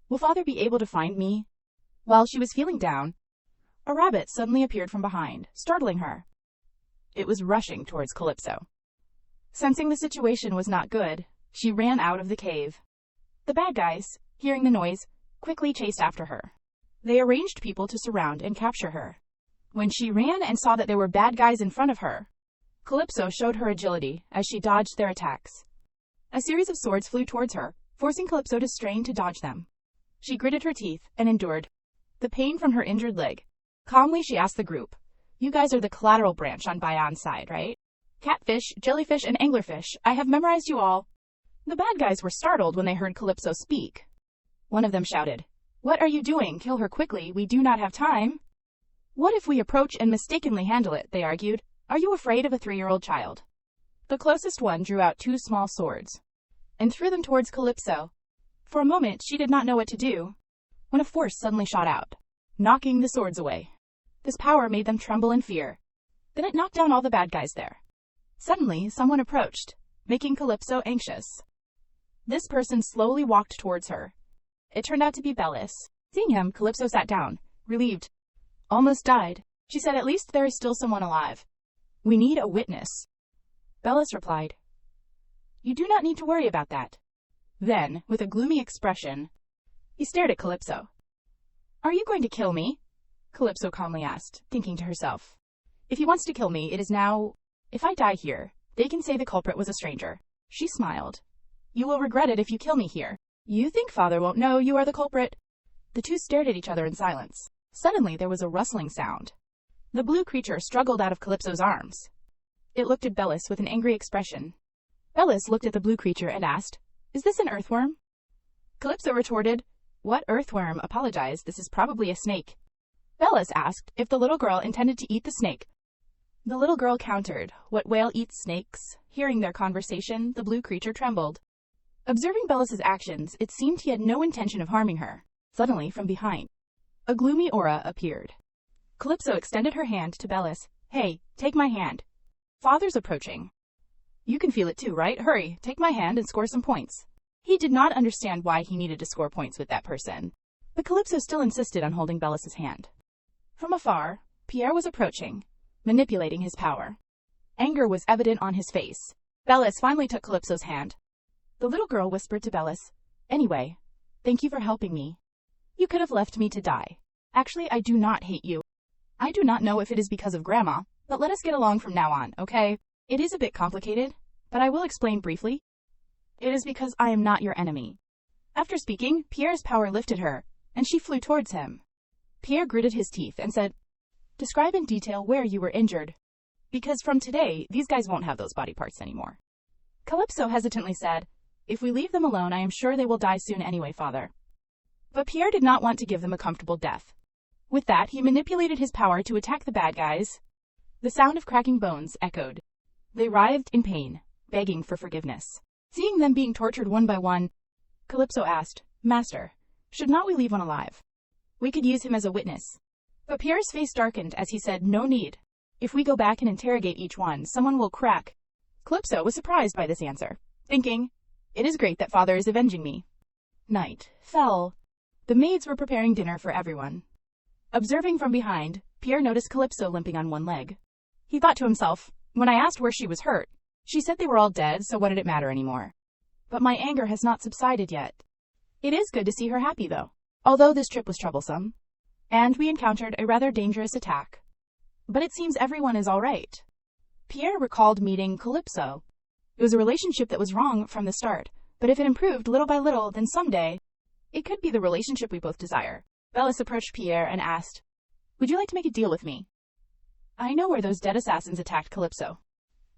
Will Father be able to find me? While she was feeling down, a rabbit suddenly appeared from behind, startling her. It was rushing towards Calypso. Sensing the situation was not good, she ran out of the cave. The bad guys, hearing the noise, quickly chased after her. They arranged people to surround and capture her. When she ran and saw that there were bad guys in front of her, Calypso showed her agility as she dodged their attacks. A series of swords flew towards her, forcing Calypso to strain to dodge them. She gritted her teeth and endured the pain from her injured leg. Calmly, she asked the group, "You guys are the collateral branch on Bayan's side, right? Catfish, jellyfish, and anglerfish, I have memorized you all." The bad guys were startled when they heard Calypso speak. One of them shouted, "What are you doing? Kill her quickly, we do not have time." "What if we approach and mistakenly handle it?" they argued. "Are you afraid of a 3-year-old child?" The closest one drew out 2 small swords and threw them towards Calypso. For a moment, she did not know what to do, when a force suddenly shot out, knocking the swords away. This power made them tremble in fear. Then it knocked down all the bad guys there. Suddenly, someone approached, making Calypso anxious. This person slowly walked towards her. It turned out to be Bellis. Seeing him, Calypso sat down, relieved. "Almost died," she said. "At least there is still someone alive. We need a witness." Bellis replied, "You do not need to worry about that." Then, with a gloomy expression, he stared at Calypso. "Are you going to kill me?" Calypso calmly asked, thinking to herself, "If he wants to kill me, it is now. If I die here, they can say the culprit was a stranger." She smiled. "You will regret it if you kill me here. You think father won't know you are the culprit?" The two stared at each other in silence. Suddenly, there was a rustling sound. The blue creature struggled out of Calypso's arms. It looked at Bellis with an angry expression. Bellis looked at the blue creature and asked, "Is this an earthworm?" Calypso retorted, "What earthworm? Apologize, this is probably a snake." Bellis asked if the little girl intended to eat the snake. The little girl countered, "What whale eats snakes?" Hearing their conversation, the blue creature trembled. Observing Bellis's actions, it seemed he had no intention of harming her. Suddenly, from behind, a gloomy aura appeared. Calypso extended her hand to Bellis. "Hey, take my hand. Father's approaching. You can feel it too, right? Hurry, take my hand and score some points." He did not understand why he needed to score points with that person, but Calypso still insisted on holding Bellis's hand. From afar, Pierre was approaching, manipulating his power. Anger was evident on his face. Bellis finally took Calypso's hand. The little girl whispered to Bellis, "Anyway, thank you for helping me. You could have left me to die. Actually, I do not hate you. I do not know if it is because of Grandma, but let us get along from now on, okay? It is a bit complicated, but I will explain briefly. It is because I am not your enemy." After speaking, Pierre's power lifted her, and she flew towards him. Pierre gritted his teeth and said, "Describe in detail where you were injured, because from today, these guys won't have those body parts anymore." Calypso hesitantly said, "If we leave them alone, I am sure they will die soon anyway, father." But Pierre did not want to give them a comfortable death. With that, he manipulated his power to attack the bad guys. The sound of cracking bones echoed. They writhed in pain, begging for forgiveness. Seeing them being tortured one by one, Calypso asked, "Master, should not we leave one alive? We could use him as a witness." But Pierre's face darkened as he said, "No need. If we go back and interrogate each one, someone will crack." Calypso was surprised by this answer, thinking, "It is great that father is avenging me." Night fell. The maids were preparing dinner for everyone. Observing from behind, Pierre noticed Calypso limping on one leg. He thought to himself, "When I asked where she was hurt, she said they were all dead, so what did it matter anymore? But my anger has not subsided yet. It is good to see her happy, though, although this trip was troublesome, and we encountered a rather dangerous attack. But it seems everyone is all right." Pierre recalled meeting Calypso. It was a relationship that was wrong from the start, but if it improved little by little, then someday, it could be the relationship we both desire. Bellis approached Pierre and asked, "Would you like to make a deal with me? I know where those dead assassins attacked Calypso.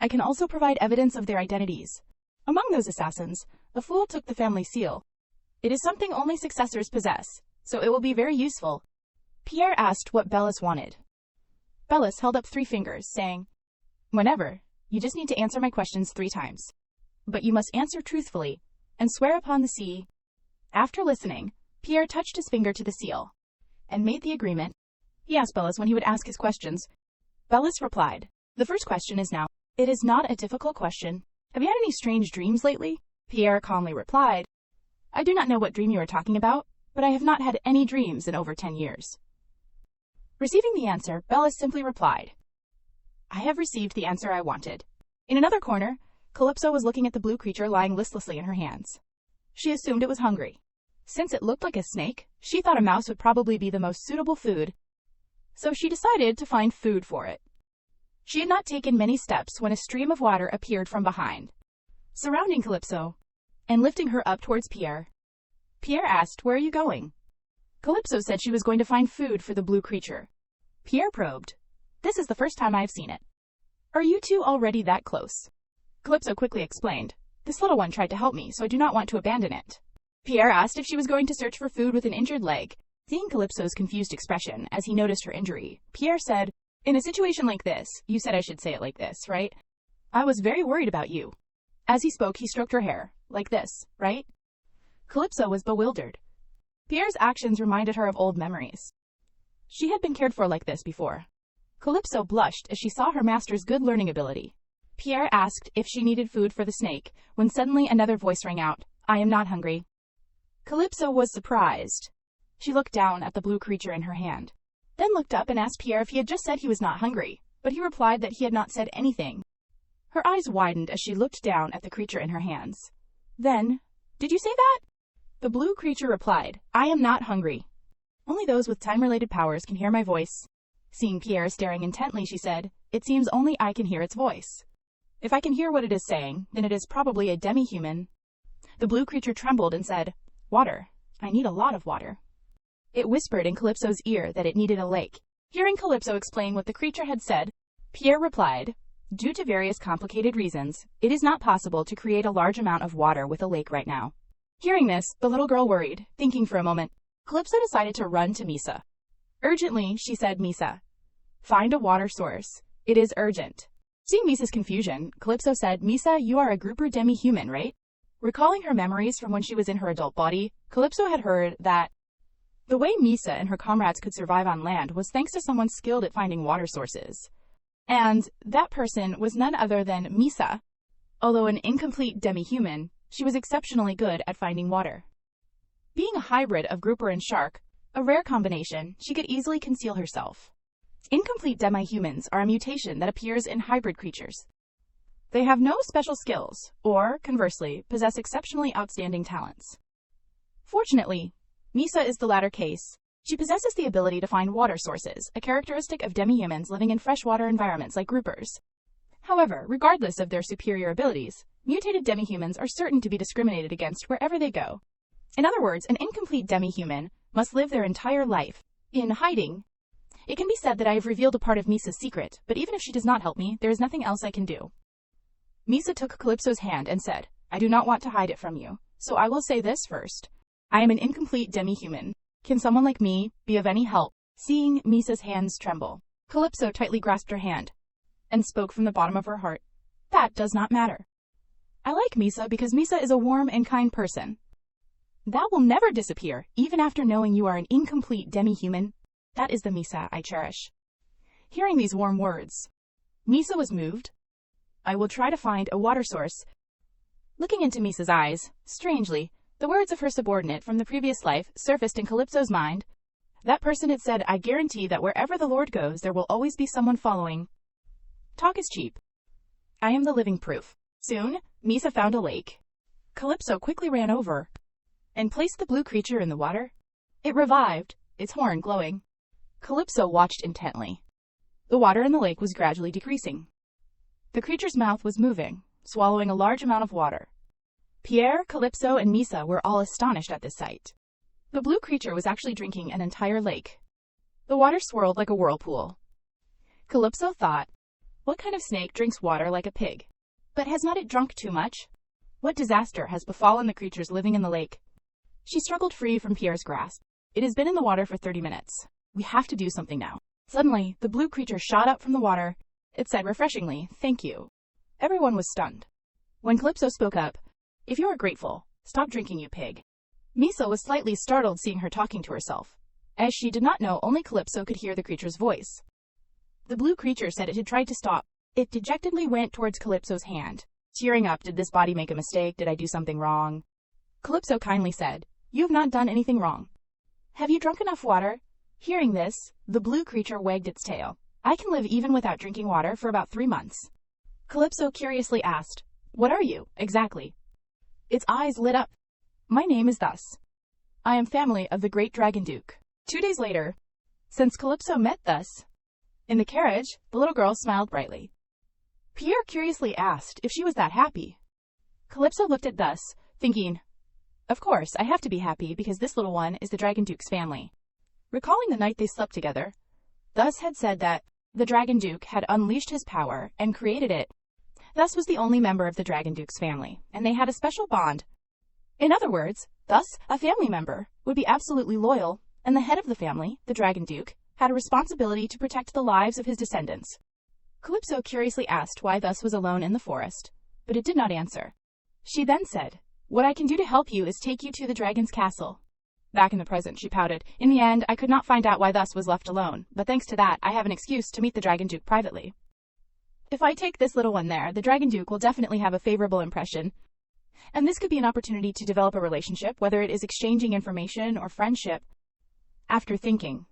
I can also provide evidence of their identities. Among those assassins, a fool took the family seal. It is something only successors possess, so it will be very useful." Pierre asked what Bellis wanted. Bellis held up 3 fingers, saying, "Whenever, you just need to answer my questions 3 times. But you must answer truthfully, and swear upon the sea." After listening, Pierre touched his finger to the seal, and made the agreement. He asked Bellis when he would ask his questions. Bellis replied, "The first question is now. It is not a difficult question. Have you had any strange dreams lately?" Pierre calmly replied, "I do not know what dream you are talking about, but I have not had any dreams in over 10 years. Receiving the answer, Bella simply replied, I have received the answer I wanted. In another corner, Calypso was looking at the blue creature lying listlessly in her hands. She assumed it was hungry. Since it looked like a snake, she thought a mouse would probably be the most suitable food, so she decided to find food for it. She had not taken many steps when a stream of water appeared from behind, surrounding Calypso, and lifting her up towards Pierre. Pierre asked, Where are you going? Calypso said she was going to find food for the blue creature. Pierre probed, This is the first time I've seen it. Are you two already that close? Calypso quickly explained, This little one tried to help me, so I do not want to abandon it. Pierre asked if she was going to search for food with an injured leg. Seeing Calypso's confused expression as he noticed her injury, Pierre said, In a situation like this, you said I should say it like this, right? I was very worried about you. As he spoke, he stroked her hair, like this, right? Calypso was bewildered. Pierre's actions reminded her of old memories. She had been cared for like this before. Calypso blushed as she saw her master's good learning ability. Pierre asked if she needed food for the snake, when suddenly another voice rang out, I am not hungry. Calypso was surprised. She looked down at the blue creature in her hand, then looked up and asked Pierre if he had just said he was not hungry, but he replied that he had not said anything. Her eyes widened as she looked down at the creature in her hands. Then, Did you say that? The blue creature replied, I am not hungry. Only those with time-related powers can hear my voice. Seeing Pierre staring intently, she said, It seems only I can hear its voice. If I can hear what it is saying, then it is probably a demi-human. The blue creature trembled and said, Water. I need a lot of water. It whispered in Calypso's ear that it needed a lake. Hearing Calypso explain what the creature had said, Pierre replied, Due to various complicated reasons, it is not possible to create a large amount of water with a lake right now. Hearing this, the little girl worried. Thinking for a moment, Calypso decided to run to Misa. Urgently, she said, Misa, find a water source. It is urgent. Seeing Misa's confusion, Calypso said, Misa, you are a grouper demi-human, right? Recalling her memories from when she was in her adult body, Calypso had heard that the way Misa and her comrades could survive on land was thanks to someone skilled at finding water sources. And that person was none other than Misa. Although an incomplete demi-human, she was exceptionally good at finding water. Being a hybrid of grouper and shark, a rare combination, she could easily conceal herself. Incomplete demi-humans are a mutation that appears in hybrid creatures. They have no special skills, or, conversely, possess exceptionally outstanding talents. Fortunately, Misa is the latter case. She possesses the ability to find water sources, a characteristic of demi-humans living in freshwater environments like groupers. However, regardless of their superior abilities, mutated demi-humans are certain to be discriminated against wherever they go. In other words, an incomplete demi-human must live their entire life in hiding. It can be said that I have revealed a part of Misa's secret, but even if she does not help me, there is nothing else I can do. Misa took Calypso's hand and said, I do not want to hide it from you, so I will say this first. I am an incomplete demi-human. Can someone like me be of any help? Seeing Misa's hands tremble, Calypso tightly grasped her hand and spoke from the bottom of her heart. That does not matter. I like Misa because Misa is a warm and kind person. That will never disappear, even after knowing you are an incomplete demi-human. That is the Misa I cherish. Hearing these warm words, Misa was moved. I will try to find a water source. Looking into Misa's eyes, strangely, the words of her subordinate from the previous life surfaced in Calypso's mind. That person had said, I guarantee that wherever the Lord goes, there will always be someone following. Talk is cheap. I am the living proof. Soon, Misa found a lake. Calypso quickly ran over and placed the blue creature in the water. It revived, its horn glowing. Calypso watched intently. The water in the lake was gradually decreasing. The creature's mouth was moving, swallowing a large amount of water. Pierre, Calypso, and Misa were all astonished at this sight. The blue creature was actually drinking an entire lake. The water swirled like a whirlpool. Calypso thought, what kind of snake drinks water like a pig? But has not it drunk too much? What disaster has befallen the creatures living in the lake? She struggled free from Pierre's grasp. It has been in the water for 30 minutes. We have to do something now. Suddenly, the blue creature shot up from the water. It said refreshingly, thank you. Everyone was stunned. When Calypso spoke up, if you are grateful, stop drinking, you pig. Misa was slightly startled seeing her talking to herself, as she did not know only Calypso could hear the creature's voice. The blue creature said it had tried to stop. It dejectedly went towards Calypso's hand. Tearing up, did this body make a mistake? Did I do something wrong? Calypso kindly said, you have not done anything wrong. Have you drunk enough water? Hearing this, the blue creature wagged its tail. I can live even without drinking water for about 3 months. Calypso curiously asked, What are you, exactly? Its eyes lit up. My name is Thus. I am family of the great Dragon Duke. 2 days later, since Calypso met Thus, in the carriage, the little girl smiled brightly. Pierre curiously asked if she was that happy. Calypso looked at Thus, thinking, Of course, I have to be happy because this little one is the Dragon Duke's family. Recalling the night they slept together, Thus had said that the Dragon Duke had unleashed his power and created it. Thus was the only member of the Dragon Duke's family, and they had a special bond. In other words, Thus, a family member, would be absolutely loyal, and the head of the family, the Dragon Duke, had a responsibility to protect the lives of his descendants. Calypso curiously asked why Thus was alone in the forest, but it did not answer. She then said, What I can do to help you is take you to the dragon's castle. Back in the present, she pouted. In the end, I could not find out why Thus was left alone, but thanks to that, I have an excuse to meet the Dragon Duke privately. If I take this little one there, the Dragon Duke will definitely have a favorable impression, and this could be an opportunity to develop a relationship, whether it is exchanging information or friendship. After thinking,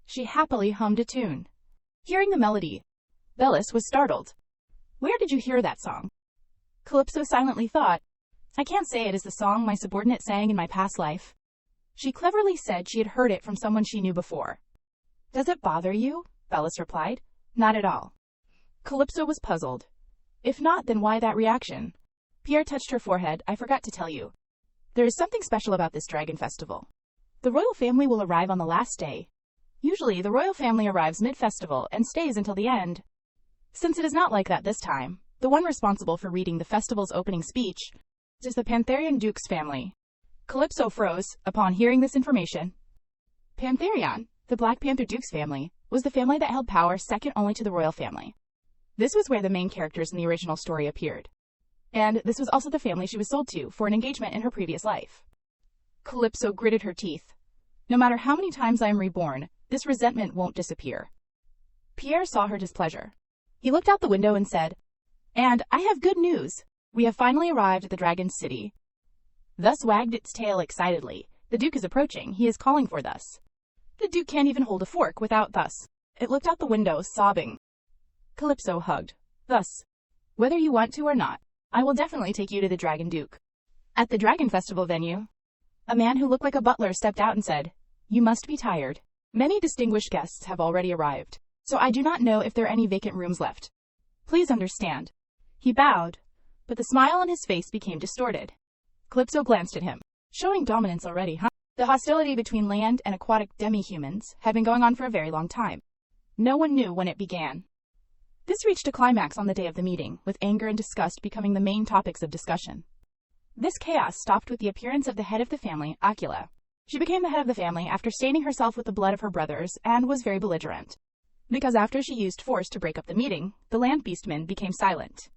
she happily hummed a tune. Hearing the melody, Bellis was startled. Where did you hear that song? Calypso silently thought, I can't say it is the song my subordinate sang in my past life. She cleverly said she had heard it from someone she knew before. Does it bother you? Bellis replied. Not at all. Calypso was puzzled. If not, then why that reaction? Pierre touched her forehead. I forgot to tell you. There is something special about this dragon festival. The royal family will arrive on the last day. Usually, the royal family arrives mid-festival and stays until the end. Since it is not like that this time, the one responsible for reading the festival's opening speech is the Pantherian Duke's family. Calypso froze upon hearing this information. Pantherion, the Black Panther Duke's family, was the family that held power second only to the royal family. This was where the main characters in the original story appeared. And this was also the family she was sold to for an engagement in her previous life. Calypso gritted her teeth. No matter how many times I am reborn, this resentment won't disappear. Pierre saw her displeasure. He looked out the window and said, And I have good news. We have finally arrived at the Dragon's City. Thus wagged its tail excitedly. The Duke is approaching. He is calling for Thus. The Duke can't even hold a fork without Thus. It looked out the window, sobbing. Calypso hugged. Thus, whether you want to or not, I will definitely take you to the Dragon Duke. At the Dragon Festival venue, a man who looked like a butler stepped out and said, You must be tired. Many distinguished guests have already arrived, so I do not know if there are any vacant rooms left. Please understand. He bowed, but the smile on his face became distorted. Calypso glanced at him. Showing dominance already, huh? The hostility between land and aquatic demi-humans had been going on for a very long time. No one knew when it began. This reached a climax on the day of the meeting, with anger and disgust becoming the main topics of discussion. This chaos stopped with the appearance of the head of the family, Aquila. She became the head of the family after staining herself with the blood of her brothers and was very belligerent. Because after she used force to break up the meeting, the land beastmen became silent.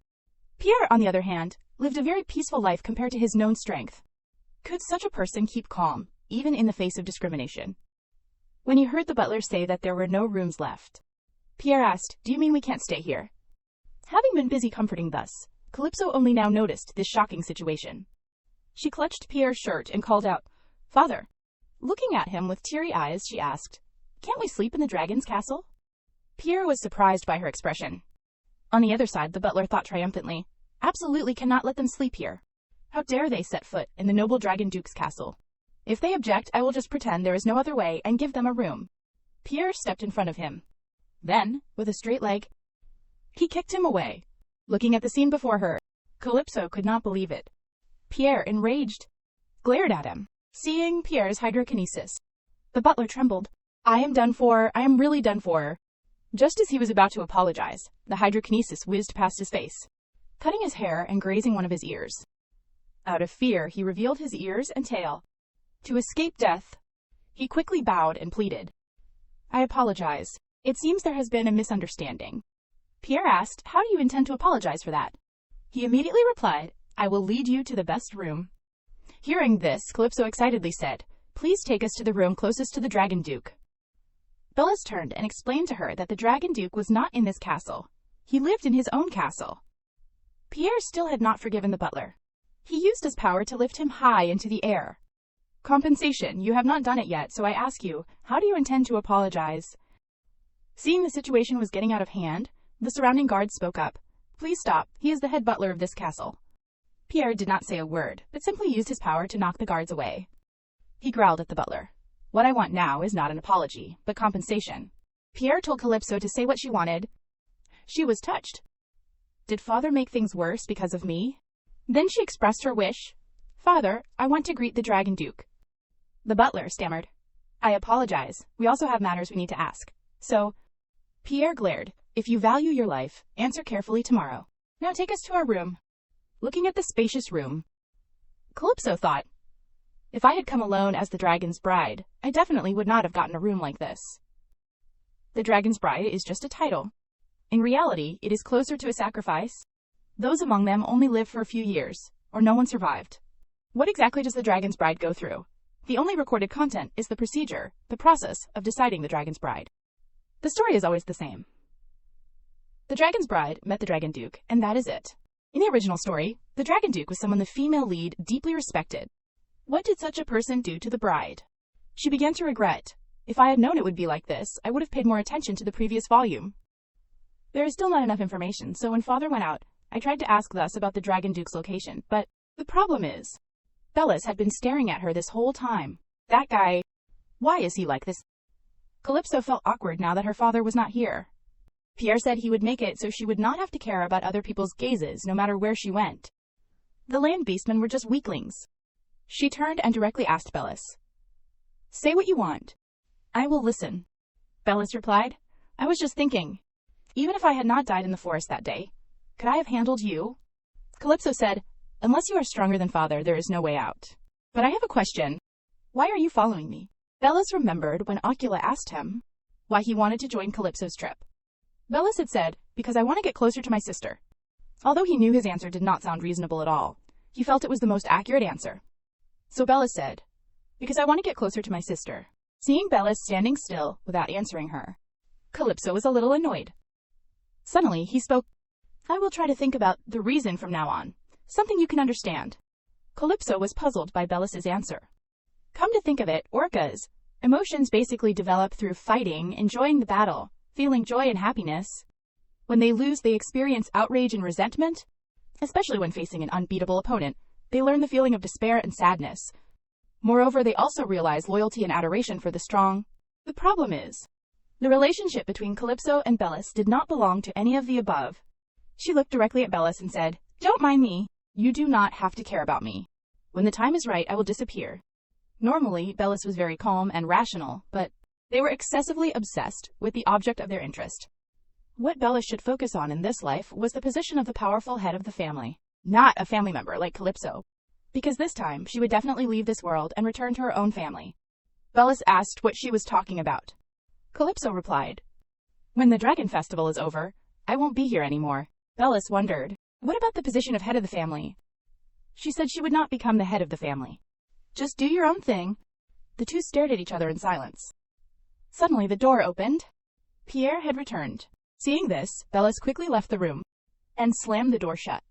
Pierre, on the other hand, lived a very peaceful life compared to his known strength. Could such a person keep calm, even in the face of discrimination? When he heard the butler say that there were no rooms left, Pierre asked, Do you mean we can't stay here? Having been busy comforting Thus, Calypso only now noticed this shocking situation. She clutched Pierre's shirt and called out, Father. Looking at him with teary eyes, she asked, Can't we sleep in the dragon's castle? Pierre was surprised by her expression. On the other side, the butler thought triumphantly, Absolutely cannot let them sleep here. How dare they set foot in the noble Dragon Duke's castle? If they object, I will just pretend there is no other way and give them a room. Pierre stepped in front of him. Then, with a straight leg, he kicked him away. Looking at the scene before her, Calypso could not believe it. Pierre, enraged, glared at him. Seeing Pierre's hydrokinesis, the butler trembled. I am done for. I am really done for. Just as he was about to apologize, the hydrokinesis whizzed past his face, cutting his hair and grazing one of his ears. Out of fear, he revealed his ears and tail. To escape death, he quickly bowed and pleaded, I apologize. It seems there has been a misunderstanding. Pierre asked, How do you intend to apologize for that? He immediately replied, I will lead you to the best room. Hearing this, Calypso excitedly said, Please take us to the room closest to the Dragon Duke. Bellis turned and explained to her that the Dragon Duke was not in this castle. He lived in his own castle. Pierre still had not forgiven the butler. He used his power to lift him high into the air. Compensation, you have not done it yet, so I ask you, how do you intend to apologize? Seeing the situation was getting out of hand, the surrounding guards spoke up. Please stop, he is the head butler of this castle. Pierre did not say a word, but simply used his power to knock the guards away. He growled at the butler. What I want now is not an apology, but compensation. Pierre told Calypso to say what she wanted. She was touched. Did father make things worse because of me? Then she expressed her wish. Father, I want to greet the Dragon Duke. The butler stammered. I apologize. We also have matters we need to ask. So, Pierre glared. If you value your life, answer carefully tomorrow. Now take us to our room. Looking at the spacious room, Calypso thought, if I had come alone as the dragon's bride, I definitely would not have gotten a room like this. The dragon's bride is just a title. In reality, it is closer to a sacrifice. Those among them only live for a few years, or no one survived. What exactly does the dragon's bride go through? The only recorded content is the procedure, the process of deciding the dragon's bride. The story is always the same. The dragon's bride met the Dragon Duke, and that is it. In the original story, the Dragon Duke was someone the female lead deeply respected. What did such a person do to the bride? She began to regret. If I had known it would be like this, I would have paid more attention to the previous volume. There is still not enough information, so when father went out, I tried to ask thus about the Dragon Duke's location, but the problem is, Bellis had been staring at her this whole time. That guy, why is he like this? Calypso felt awkward now that her father was not here. Pierre said he would make it so she would not have to care about other people's gazes no matter where she went. The land beastmen were just weaklings. She turned and directly asked Bellis. Say what you want. I will listen. Bellis replied. I was just thinking. Even if I had not died in the forest that day, could I have handled you? Calypso said, unless you are stronger than father, there is no way out. But I have a question. Why are you following me? Bellis remembered when Ocula asked him why he wanted to join Calypso's trip. Bellis had said, because I want to get closer to my sister. Although he knew his answer did not sound reasonable at all, he felt it was the most accurate answer. So Bellis said, because I want to get closer to my sister. Seeing Bellis standing still without answering her, Calypso was a little annoyed. Suddenly, he spoke. I will try to think about the reason from now on. Something you can understand. Calypso was puzzled by Bellis's answer. Come to think of it, orcas. Emotions basically develop through fighting, enjoying the battle, feeling joy and happiness. When they lose, they experience outrage and resentment. Especially when facing an unbeatable opponent, they learn the feeling of despair and sadness. Moreover, they also realize loyalty and adoration for the strong. The problem is, the relationship between Calypso and Bellis did not belong to any of the above. She looked directly at Bellis and said, Don't mind me. You do not have to care about me. When the time is right, I will disappear. Normally, Bellis was very calm and rational, but they were excessively obsessed with the object of their interest. What Bellis should focus on in this life was the position of the powerful head of the family, not a family member like Calypso, because this time she would definitely leave this world and return to her own family. Bellis asked what she was talking about. Calypso replied, When the Dragon Festival is over, I won't be here anymore. Bellis wondered, what about the position of head of the family? She said she would not become the head of the family. Just do your own thing. The two stared at each other in silence. Suddenly the door opened. Pierre had returned. Seeing this, Bellis quickly left the room and slammed the door shut.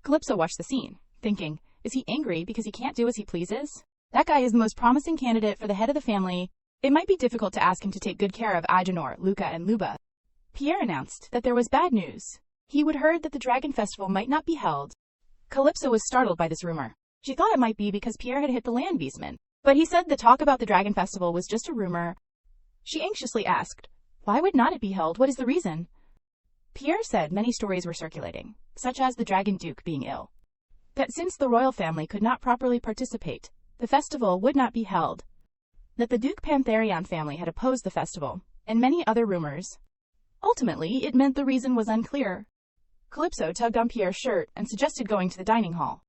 Calypso watched the scene, thinking, is he angry because he can't do as he pleases? That guy is the most promising candidate for the head of the family. It might be difficult to ask him to take good care of Agenor, Luca, and Luba. Pierre announced that there was bad news. He would heard that the Dragon Festival might not be held. Calypso was startled by this rumor. She thought it might be because Pierre had hit the land beastman, but he said the talk about the Dragon Festival was just a rumor. She anxiously asked, why would not it be held? What is the reason? Pierre said many stories were circulating, such as the Dragon Duke being ill. That since the royal family could not properly participate, the festival would not be held. That the Duke Pantherion family had opposed the festival, and many other rumors. Ultimately, it meant the reason was unclear. Calypso tugged on Pierre's shirt and suggested going to the dining hall.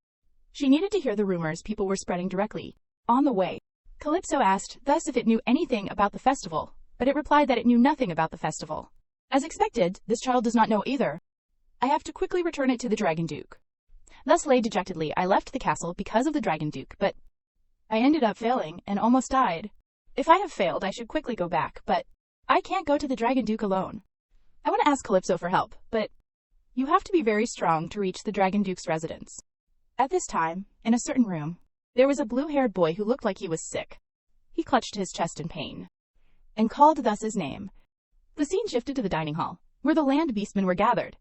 She needed to hear the rumors people were spreading directly. On the way, Calypso asked thus if it knew anything about the festival, but it replied that it knew nothing about the festival. As expected, this child does not know either. I have to quickly return it to the Dragon Duke. Thus lay dejectedly, I left the castle because of the Dragon Duke, but I ended up failing and almost died. If I have failed, I should quickly go back, but I can't go to the Dragon Duke alone. I want to ask Calypso for help, but you have to be very strong to reach the Dragon Duke's residence. At this time, in a certain room, There was a blue-haired boy who looked like he was sick. He clutched his chest in pain and called thus his name. The scene shifted to the dining hall, where the land beastmen were gathered.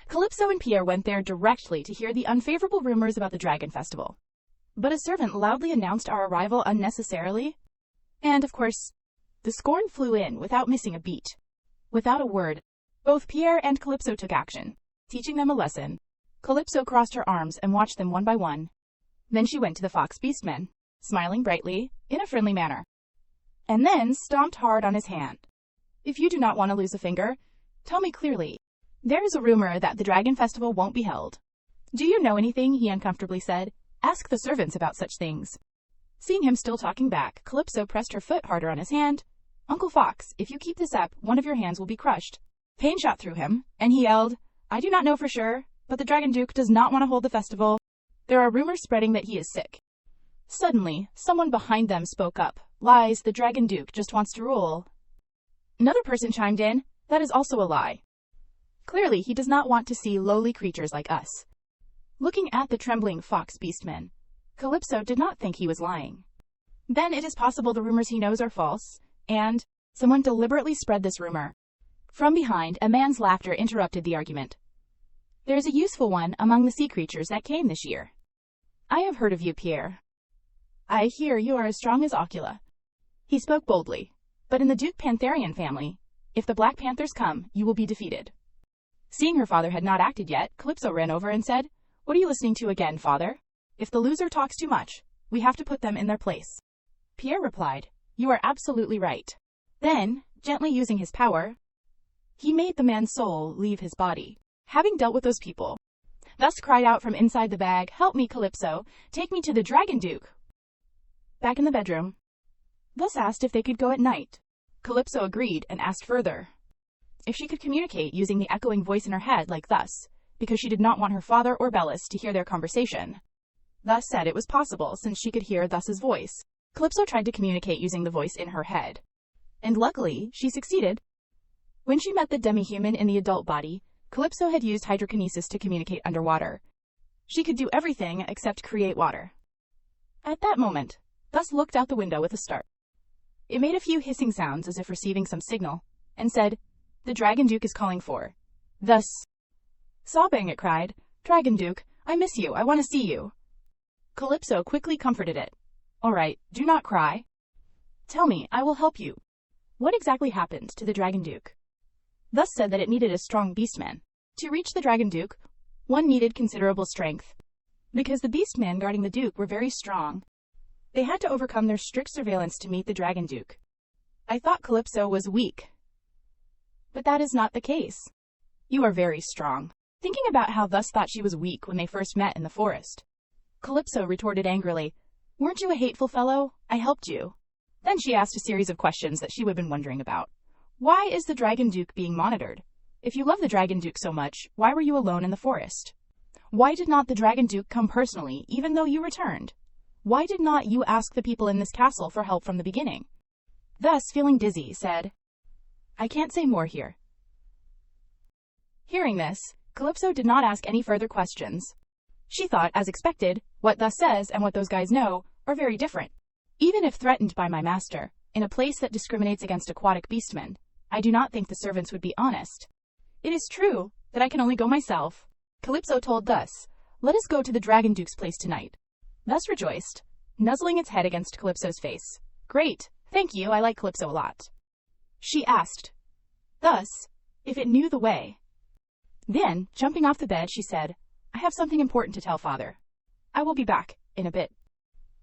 Calypso and Pierre went there directly to hear the unfavorable rumors about the Dragon Festival. But a servant loudly announced our arrival unnecessarily, and, of course, the scorn flew in without missing a beat. Without a word, both Pierre and Calypso took action, teaching them a lesson. Calypso crossed her arms and watched them one by one. Then she went to the fox beastmen, smiling brightly, in a friendly manner, and then stomped hard on his hand. If you do not want to lose a finger, tell me clearly. There is a rumor that the Dragon Festival won't be held. Do you know anything? He uncomfortably said. Ask the servants about such things. Seeing him still talking back, Calypso pressed her foot harder on his hand. Uncle Fox, if you keep this up, one of your hands will be crushed. Pain shot through him, and he yelled, I do not know for sure, but the Dragon Duke does not want to hold the festival. There are rumors spreading that he is sick. Suddenly, someone behind them spoke up. Lies, the Dragon Duke just wants to rule. Another person chimed in. That is also a lie. Clearly, he does not want to see lowly creatures like us. Looking at the trembling fox beastmen, Calypso did not think he was lying. Then it is possible the rumors he knows are false, and someone deliberately spread this rumor. From behind, a man's laughter interrupted the argument. There is a useful one among the sea creatures that came this year. I have heard of you, Pierre. I hear you are as strong as Ocula. He spoke boldly. But in the Duke Pantherian family, if the Black Panthers come, you will be defeated. Seeing her father had not acted yet, Calypso ran over and said, What are you listening to again, father? If the loser talks too much, we have to put them in their place. Pierre replied, You are absolutely right. Then, gently using his power, he made the man's soul leave his body, having dealt with those people. Thus cried out from inside the bag, Help me, Calypso, take me to the Dragon Duke. Back in the bedroom, thus asked if they could go at night. Calypso agreed and asked further if she could communicate using the echoing voice in her head like thus, because she did not want her father or Bellis to hear their conversation. Thus said it was possible since she could hear Thus's voice. Calypso tried to communicate using the voice in her head, and luckily she succeeded. When she met the demi-human in the adult body, Calypso had used hydrokinesis to communicate underwater. She could do everything except create water. At that moment, Thus looked out the window with a start. It made a few hissing sounds as if receiving some signal, and said, The Dragon Duke is calling for. Thus, sobbing, it cried, Dragon Duke, I miss you, I want to see you. Calypso quickly comforted it. All right, do not cry. Tell me, I will help you. What exactly happened to the Dragon Duke? Thus said that it needed a strong beastman. To reach the Dragon Duke, one needed considerable strength. Because the beastmen guarding the Duke were very strong, they had to overcome their strict surveillance to meet the Dragon Duke. I thought Calypso was weak. But that is not the case. You are very strong. Thinking about how Thus thought she was weak when they first met in the forest, Calypso retorted angrily, Weren't you a hateful fellow? I helped you. Then she asked a series of questions that she had been wondering about. Why is the Dragon Duke being monitored? If you love the Dragon Duke so much, why were you alone in the forest? Why did not the Dragon Duke come personally, even though you returned? Why did not you ask the people in this castle for help from the beginning? Thus, feeling dizzy, said, I can't say more here. Hearing this, Calypso did not ask any further questions. She thought, as expected, what Thus says and what those guys know are very different. Even if threatened by my master, in a place that discriminates against aquatic beastmen, I do not think the servants would be honest. It is true that I can only go myself. Calypso told Thus, Let us go to the Dragon Duke's place tonight. Thus rejoiced, nuzzling its head against Calypso's face. Great, thank you, I like Calypso a lot. She asked, Thus, if it knew the way. Then, jumping off the bed, she said, I have something important to tell father. I will be back, in a bit.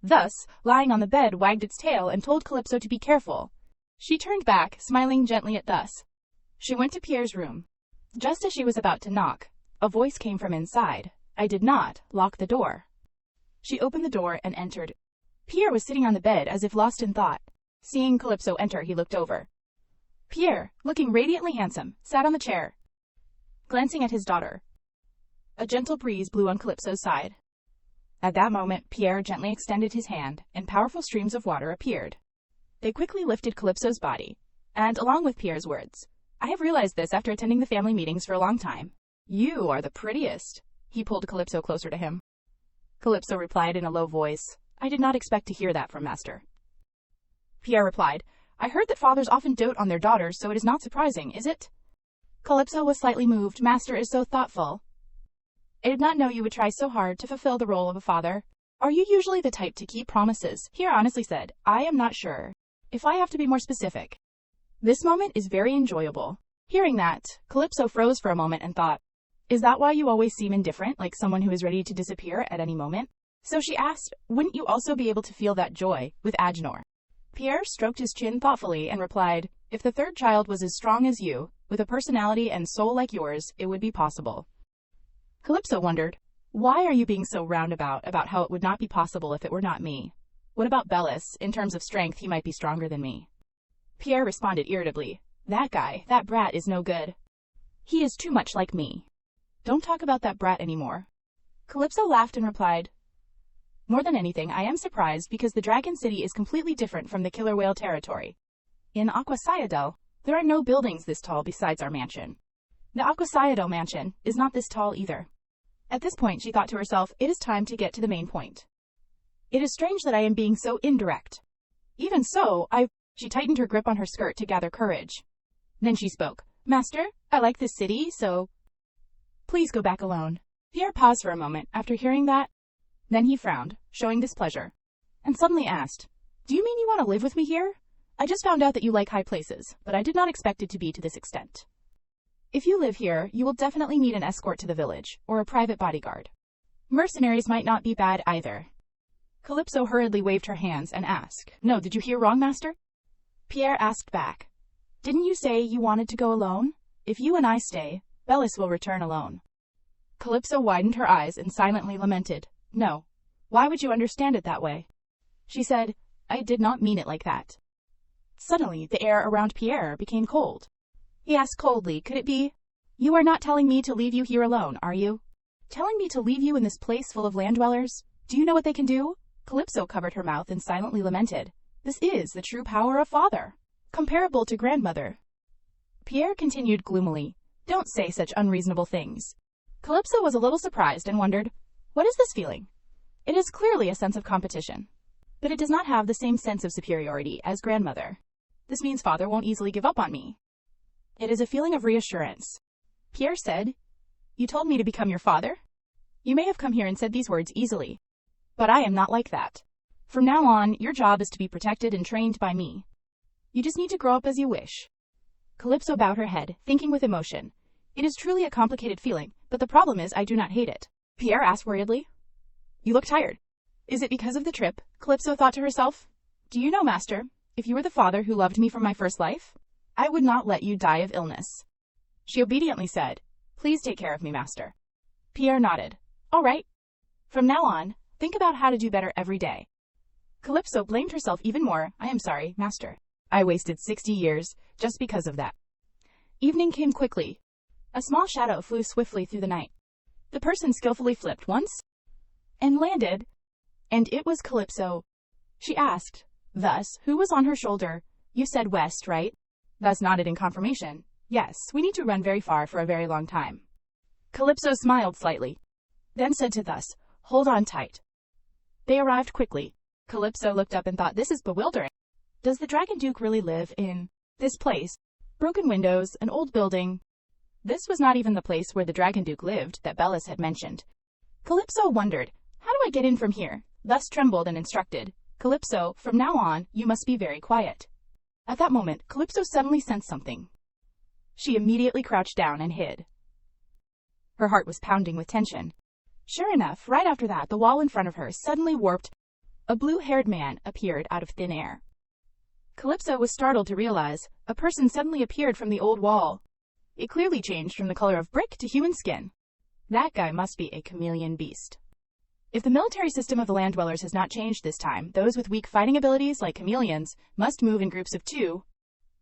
Thus, lying on the bed, wagged its tail and told Calypso to be careful. She turned back, smiling gently at Thus. She went to Pierre's room. Just as she was about to knock, a voice came from inside. I did not lock the door. She opened the door and entered. Pierre was sitting on the bed as if lost in thought. Seeing Calypso enter, he looked over. Pierre, looking radiantly handsome, sat on the chair, glancing at his daughter. A gentle breeze blew on Calypso's side. At that moment, Pierre gently extended his hand, and powerful streams of water appeared. They quickly lifted Calypso's body, and along with Pierre's words, I have realized this after attending the family meetings for a long time. You are the prettiest. He pulled Calypso closer to him. Calypso replied in a low voice, I did not expect to hear that from Master. Pierre replied, I heard that fathers often dote on their daughters, so it is not surprising, is it? Calypso was slightly moved. Master is so thoughtful. I did not know you would try so hard to fulfill the role of a father. Are you usually the type to keep promises? Pierre honestly said, I am not sure. If I have to be more specific. This moment is very enjoyable. Hearing that, Calypso froze for a moment and thought, is that why you always seem indifferent, like someone who is ready to disappear at any moment? So she asked, wouldn't you also be able to feel that joy with Agenor? Pierre stroked his chin thoughtfully and replied, if the third child was as strong as you, with a personality and soul like yours, it would be possible. Calypso wondered, why are you being so roundabout about how it would not be possible if it were not me? What about Bellis? In terms of strength, he might be stronger than me. Pierre responded irritably, that guy, that brat is no good. He is too much like me. Don't talk about that brat anymore. Calypso laughed and replied, more than anything, I am surprised because the Dragon City is completely different from the Killer Whale territory. In Aqua Citadel, there are no buildings this tall besides our mansion. The Aqua Citadel mansion is not this tall either. At this point, she thought to herself, it is time to get to the main point. It is strange that I am being so indirect. Even so, She tightened her grip on her skirt to gather courage. Then she spoke. Master, I like this city, so please go back alone. Pierre paused for a moment after hearing that. Then he frowned, showing displeasure, and suddenly asked, do you mean you want to live with me here? I just found out that you like high places, but I did not expect it to be to this extent. If you live here, you will definitely need an escort to the village, or a private bodyguard. Mercenaries might not be bad either. Calypso hurriedly waved her hands and asked, no, did you hear wrong, Master? Pierre asked back, didn't you say you wanted to go alone? If you and I stay, Bellis will return alone. Calypso widened her eyes and silently lamented, no. Why would you understand it that way? She said, I did not mean it like that. Suddenly, the air around Pierre became cold. He asked coldly, could it be? You are not telling me to leave you here alone, are you? Telling me to leave you in this place full of land dwellers? Do you know what they can do? Calypso covered her mouth and silently lamented. This is the true power of father, comparable to grandmother. Pierre continued gloomily, don't say such unreasonable things. Calypso was a little surprised and wondered, what is this feeling? It is clearly a sense of competition, but it does not have the same sense of superiority as grandmother. This means father won't easily give up on me. It is a feeling of reassurance. Pierre said, you told me to become your father? You may have come here and said these words easily, but I am not like that. From now on, your job is to be protected and trained by me. You just need to grow up as you wish. Calypso bowed her head, thinking with emotion. It is truly a complicated feeling, but the problem is I do not hate it. Pierre asked worriedly. You look tired. Is it because of the trip? Calypso thought to herself. Do you know, Master, if you were the father who loved me from my first life, I would not let you die of illness. She obediently said, please take care of me, Master. Pierre nodded. All right. From now on, think about how to do better every day. Calypso blamed herself even more. I am sorry, Master. I wasted 60 years just because of that. Evening came quickly. A small shadow flew swiftly through the night. The person skillfully flipped once and landed, and it was Calypso. She asked, thus, who was on her shoulder? You said west, right? Thus nodded in confirmation. Yes, we need to run very far for a very long time. Calypso smiled slightly, then said to Thus, hold on tight. They arrived quickly. Calypso looked up and thought, this is bewildering. Does the Dragon Duke really live in this place? Broken windows, an old building. This was not even the place where the Dragon Duke lived that Bellis had mentioned. Calypso wondered, how do I get in from here? Thus trembled and instructed, Calypso, from now on, you must be very quiet. At that moment, Calypso suddenly sensed something. She immediately crouched down and hid. Her heart was pounding with tension. Sure enough, right after that, the wall in front of her suddenly warped. A blue-haired man appeared out of thin air. Calypso was startled to realize a person suddenly appeared from the old wall. It clearly changed from the color of brick to human skin. That guy must be a chameleon beast. If the military system of the land dwellers has not changed this time, those with weak fighting abilities like chameleons must move in groups of 2.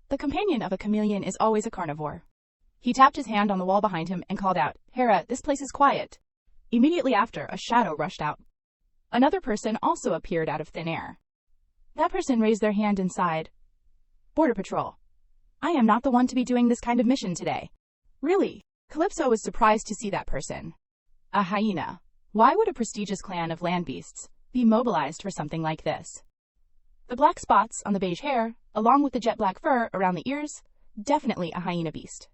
The companion of a chameleon is always a carnivore. He tapped his hand on the wall behind him and called out, Hera, this place is quiet. Immediately after, a shadow rushed out. Another person also appeared out of thin air. That person raised their hand and sighed. Border Patrol. I am not the one to be doing this kind of mission today. Really? Calypso was surprised to see that person. A hyena. Why would a prestigious clan of land beasts be mobilized for something like this. The black spots on the beige hair, along with the jet black fur around the ears, definitely a hyena beast.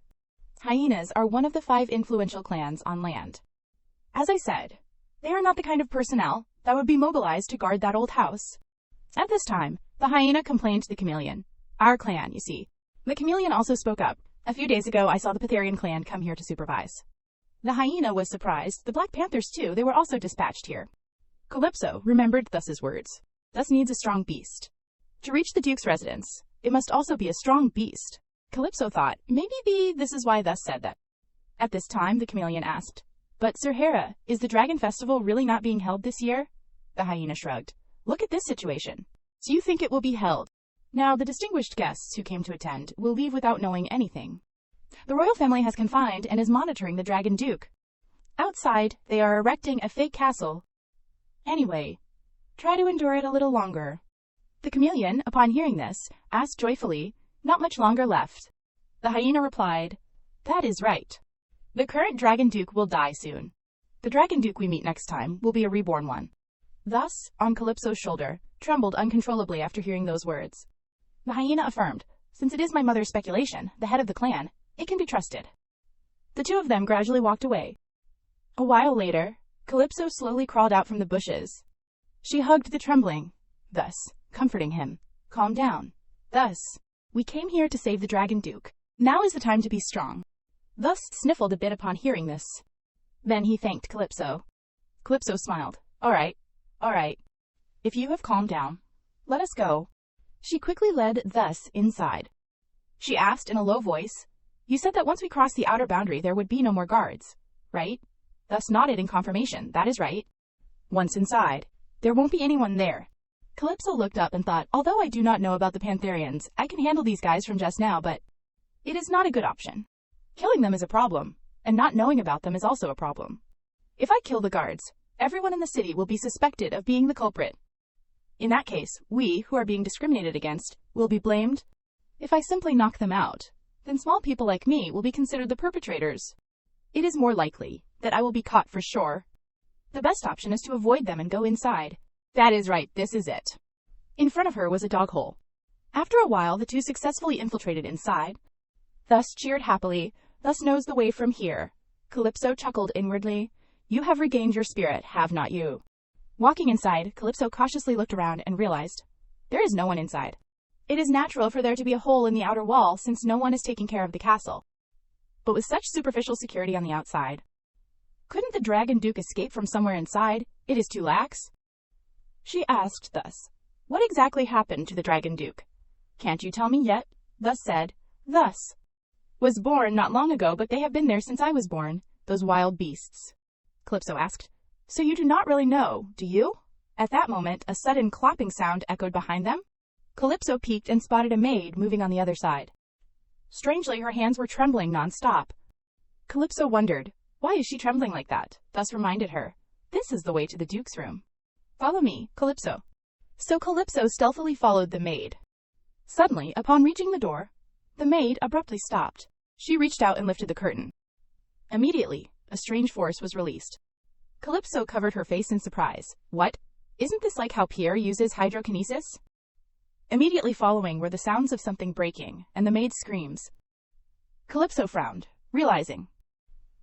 Hyenas are one of the 5 influential clans on land. As I said, they are not the kind of personnel that would be mobilized to guard that old house. At this time, the hyena complained to the chameleon. Our clan, you see. The chameleon also spoke up. A few days ago, I saw the Pantherian clan come here to supervise. The hyena was surprised. The Black Panthers, too, they were also dispatched here. Calypso remembered Thus's words. Thus needs a strong beast. To reach the Duke's residence, it must also be a strong beast. Calypso thought, maybe this is why Thus said that. At this time, the chameleon asked, but Sir Hera, is the Dragon Festival really not being held this year? The hyena shrugged. Look at this situation. Do you think it will be held? Now, the distinguished guests who came to attend will leave without knowing anything. The royal family has confined and is monitoring the Dragon Duke. Outside, they are erecting a fake castle. Anyway, try to endure it a little longer. The chameleon, upon hearing this, asked joyfully, not much longer left. The hyena replied, that is right. The current Dragon Duke will die soon. The Dragon Duke we meet next time will be a reborn one. Thus, on Calypso's shoulder, trembled uncontrollably after hearing those words. The hyena affirmed, since it is my mother's speculation, the head of the clan, it can be trusted. The two of them gradually walked away. A while later, Calypso slowly crawled out from the bushes. She hugged the trembling, thus comforting him. Calm down. Thus, we came here to save the Dragon Duke. Now is the time to be strong. Thus sniffled a bit upon hearing this. Then he thanked Calypso. Calypso smiled. All right. If you have calmed down, let us go. She quickly led Thus inside. She asked in a low voice, you said that once we crossed the outer boundary there would be no more guards, right? Thus nodded in confirmation. That is right. Once inside, there won't be anyone there. Calypso looked up and thought, although I do not know about the Pantherians, I can handle these guys from just now, but it is not a good option. Killing them is a problem, and not knowing about them is also a problem. If I kill the guards, everyone in the city will be suspected of being the culprit. In that case, we, who are being discriminated against, will be blamed. If I simply knock them out, then small people like me will be considered the perpetrators. It is more likely that I will be caught for sure. The best option is to avoid them and go inside. That is right, this is it. In front of her was a dog hole. After a while, the two successfully infiltrated inside. Thus cheered happily, Thus knows the way from here. Calypso chuckled inwardly. You have regained your spirit, have not you? Walking inside, Calypso cautiously looked around and realized, there is no one inside. It is natural for there to be a hole in the outer wall since no one is taking care of the castle. But with such superficial security on the outside, couldn't the Dragon Duke escape from somewhere inside? It is too lax. She asked Thus, what exactly happened to the Dragon Duke? Can't you tell me yet? Thus said, Thus was born not long ago, but they have been there since I was born, those wild beasts. Calypso asked, so you do not really know, do you? At that moment, a sudden clopping sound echoed behind them. Calypso peeked and spotted a maid moving on the other side. Strangely, her hands were trembling non-stop. Calypso wondered, why is she trembling like that? Thus reminded her, this is the way to the Duke's room. Follow me, Calypso. So Calypso stealthily followed the maid. Suddenly, upon reaching the door, the maid abruptly stopped. She reached out and lifted the curtain. Immediately, a strange force was released. Calypso covered her face in surprise. What? Isn't this like how Pierre uses hydrokinesis? Immediately following were the sounds of something breaking, and the maid's screams. Calypso frowned, realizing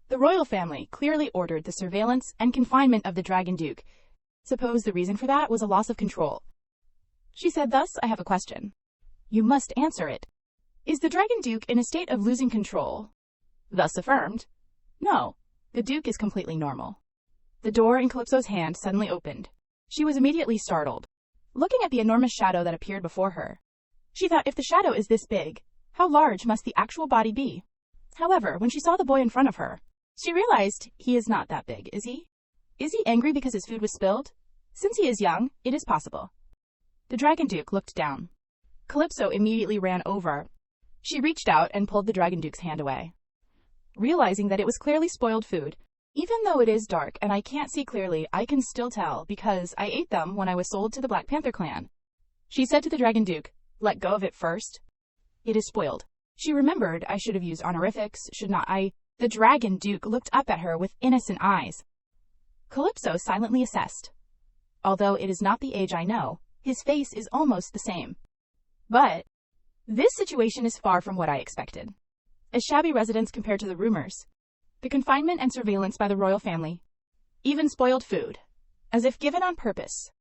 the royal family clearly ordered the surveillance and confinement of the Dragon Duke. Suppose the reason for that was a loss of control. She said, thus, I have a question. You must answer it. Is the Dragon Duke in a state of losing control? Thus affirmed, no, the Duke is completely normal. The door in Calypso's hand suddenly opened. She was immediately startled, looking at the enormous shadow that appeared before her. She thought, if the shadow is this big, how large must the actual body be? However, when she saw the boy in front of her, she realized he is not that big, is he? Is he angry because his food was spilled? Since he is young, it is possible. The Dragon Duke looked down. Calypso immediately ran over. She reached out and pulled the Dragon Duke's hand away. Realizing that it was clearly spoiled food, even though it is dark and I can't see clearly, I can still tell because I ate them when I was sold to the Black Panther clan. She said to the Dragon Duke, let go of it first. It is spoiled. She remembered I should have used honorifics, should not I? The Dragon Duke looked up at her with innocent eyes. Calypso silently assessed. Although it is not the age I know, his face is almost the same. But this situation is far from what I expected. A shabby residence compared to the rumors. The confinement and surveillance by the royal family. Even spoiled food. As if given on purpose.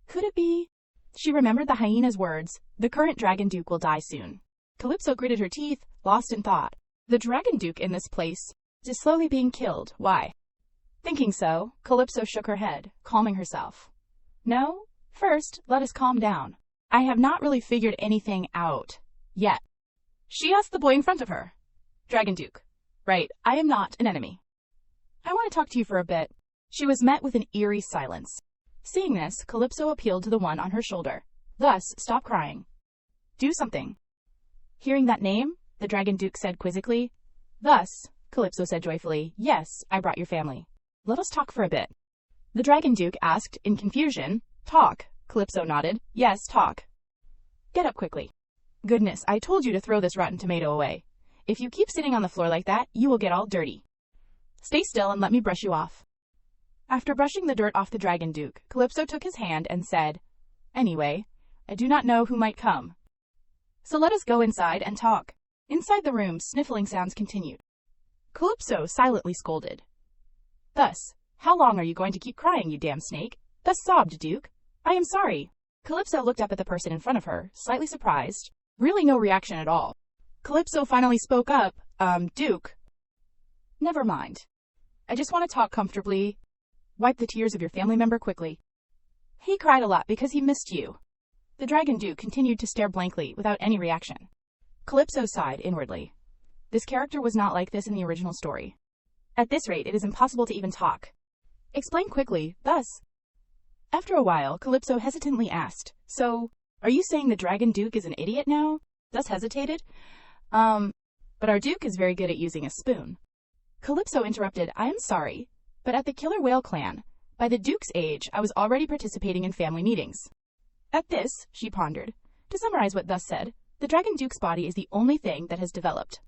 Could it be? She remembered the hyena's words, the current Dragon Duke will die soon. Calypso gritted her teeth, lost in thought. The Dragon Duke in this place is slowly being killed. Why? Thinking so, Calypso shook her head, calming herself. No? First, let us calm down. I have not really figured anything out. Yet. She asked the boy in front of her. Dragon Duke. Right, I am not an enemy. I want to talk to you for a bit. She was met with an eerie silence. Seeing this, Calypso appealed to the one on her shoulder. Thus, stop crying. Do something. Hearing that name, the Dragon Duke said quizzically. Thus, Calypso said joyfully, yes, I brought your family. Let us talk for a bit. The Dragon Duke asked in confusion. Talk. Calypso nodded. Yes, talk. Get up quickly. Goodness, I told you to throw this rotten tomato away. If you keep sitting on the floor like that, you will get all dirty. Stay still and let me brush you off. After brushing the dirt off the Dragon Duke, Calypso took his hand and said, Anyway, I do not know who might come. So let us go inside and talk. Inside the room, sniffling sounds continued. Calypso silently scolded. Thus, how long are you going to keep crying, you damn snake? Thus sobbed Duke. I am sorry. Calypso looked up at the person in front of her, slightly surprised. Really no reaction at all. Calypso finally spoke up. Duke. Never mind. I just want to talk comfortably. Wipe the tears of your family member quickly. He cried a lot because he missed you. The Dragon Duke continued to stare blankly without any reaction. Calypso sighed inwardly. This character was not like this in the original story. At this rate, it is impossible to even talk. Explain quickly, thus. After a while, Calypso hesitantly asked, So, are you saying the Dragon Duke is an idiot now? Thus hesitated. But our Duke is very good at using a spoon. Calypso interrupted, I am sorry, but at the Killer Whale clan, by the Duke's age, I was already participating in family meetings. At this, she pondered. To summarize what Thus said, the Dragon Duke's body is the only thing that has developed.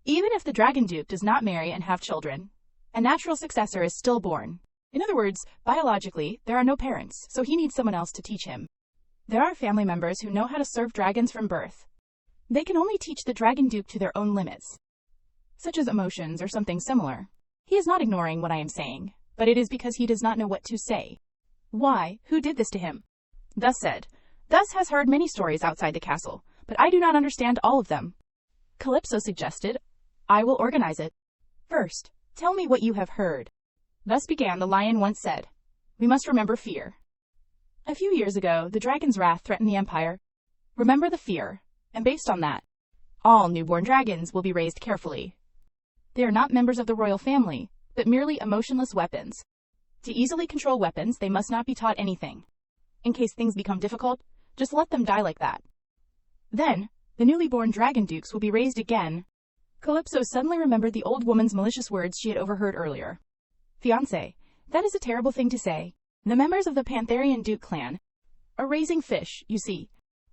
Even if the Dragon Duke does not marry and have children, a natural successor is still born. In other words, biologically, there are no parents, so he needs someone else to teach him. There are family members who know how to serve dragons from birth. They can only teach the Dragon Duke to their own limits, such as emotions or something similar. He is not ignoring what I am saying, but it is because he does not know what to say. Why? Who did this to him? Thus said. Thus has heard many stories outside the castle, but I do not understand all of them. Calypso suggested, I will organize it. First, tell me what you have heard. Thus began the lion once said. We must remember fear. A few years ago, the dragon's wrath threatened the empire. Remember the fear, and based on that, all newborn dragons will be raised carefully. They are not members of the royal family, but merely emotionless weapons. To easily control weapons, they must not be taught anything. In case things become difficult, just let them die like that. Then, the newly born Dragon Dukes will be raised again. Calypso suddenly remembered the old woman's malicious words she had overheard earlier. Fiancé, that is a terrible thing to say. The members of the Pantherian Duke clan are raising fish, you see.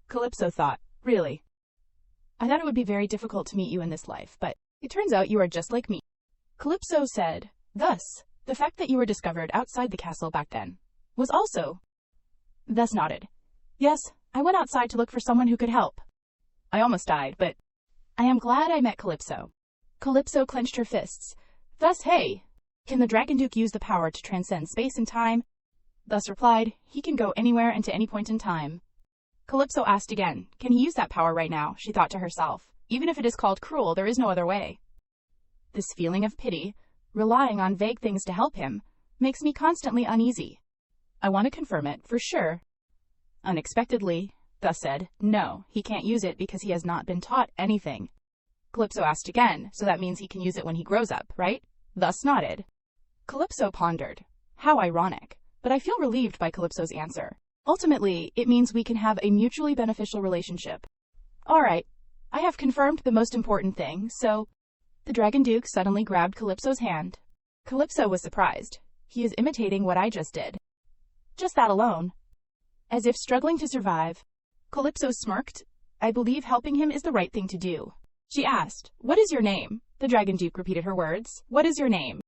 Calypso thought, really? I thought it would be very difficult to meet you in this life, but it turns out you are just like me. Calypso said, Thus, the fact that you were discovered outside the castle back then was also. Thus nodded. Yes, I went outside to look for someone who could help. I almost died, but I am glad I met Calypso. Calypso clenched her fists. Thus, hey, can the Dragon Duke use the power to transcend space and time? Thus replied, he can go anywhere and to any point in time. Calypso asked again, can he use that power right now? She thought to herself. Even if it is called cruel, there is no other way. This feeling of pity, relying on vague things to help him, makes me constantly uneasy. I want to confirm it, for sure. Unexpectedly, Thus said, no, he can't use it because he has not been taught anything. Calypso asked again, so that means he can use it when he grows up, right? Thus nodded. Calypso pondered. How ironic. But I feel relieved by Calypso's answer. Ultimately, it means we can have a mutually beneficial relationship. All right, I have confirmed the most important thing, so. The Dragon Duke suddenly grabbed Calypso's hand. Calypso was surprised. He is imitating what I just did. Just that alone. As if struggling to survive. Calypso smirked. I believe helping him is the right thing to do. She asked, what is your name? The Dragon Duke repeated her words. What is your name?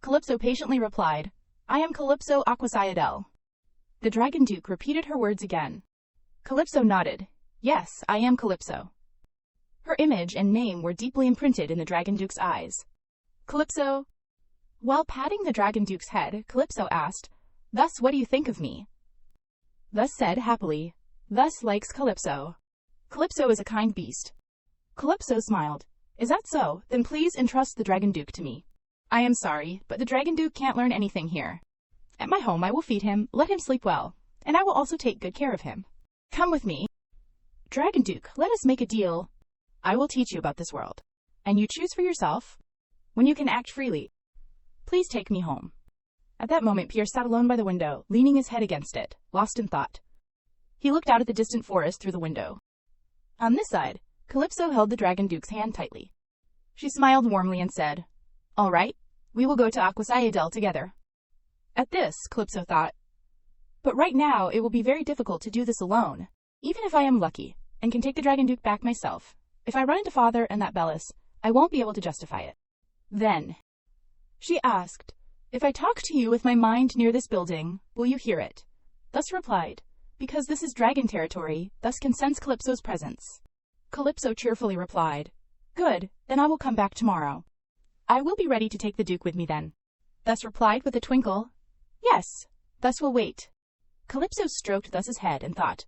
Calypso patiently replied, I am Calypso Aquasayadel. The Dragon Duke repeated her words again. Calypso nodded. Yes, I am Calypso. Her image and name were deeply imprinted in the Dragon Duke's eyes. Calypso. While patting the Dragon Duke's head, Calypso asked, Thus, what do you think of me? Thus said happily. Thus likes Calypso. Calypso is a kind beast. Calypso smiled. Is that so? Then please entrust the Dragon Duke to me. I am sorry, but the Dragon Duke can't learn anything here. At my home I will feed him, let him sleep well, and I will also take good care of him. Come with me. Dragon Duke, let us make a deal. I will teach you about this world, and you choose for yourself when you can act freely. Please take me home. At that moment, Pierre sat alone by the window, leaning his head against it, lost in thought. He looked out at the distant forest through the window. On this side, Calypso held the Dragon Duke's hand tightly. She smiled warmly and said, All right, we will go to Aquasayadel together. At this, Calypso thought, But right now it will be very difficult to do this alone, even if I am lucky, and can take the Dragon Duke back myself. If I run into Father and that Bellis, I won't be able to justify it. Then, she asked, If I talk to you with my mind near this building, will you hear it? Thus replied, Because this is dragon territory, thus can sense Calypso's presence. Calypso cheerfully replied, Good, then I will come back tomorrow. I will be ready to take the Duke with me then. Thus replied with a twinkle, Yes, thus will wait. Calypso stroked Thus's head and thought,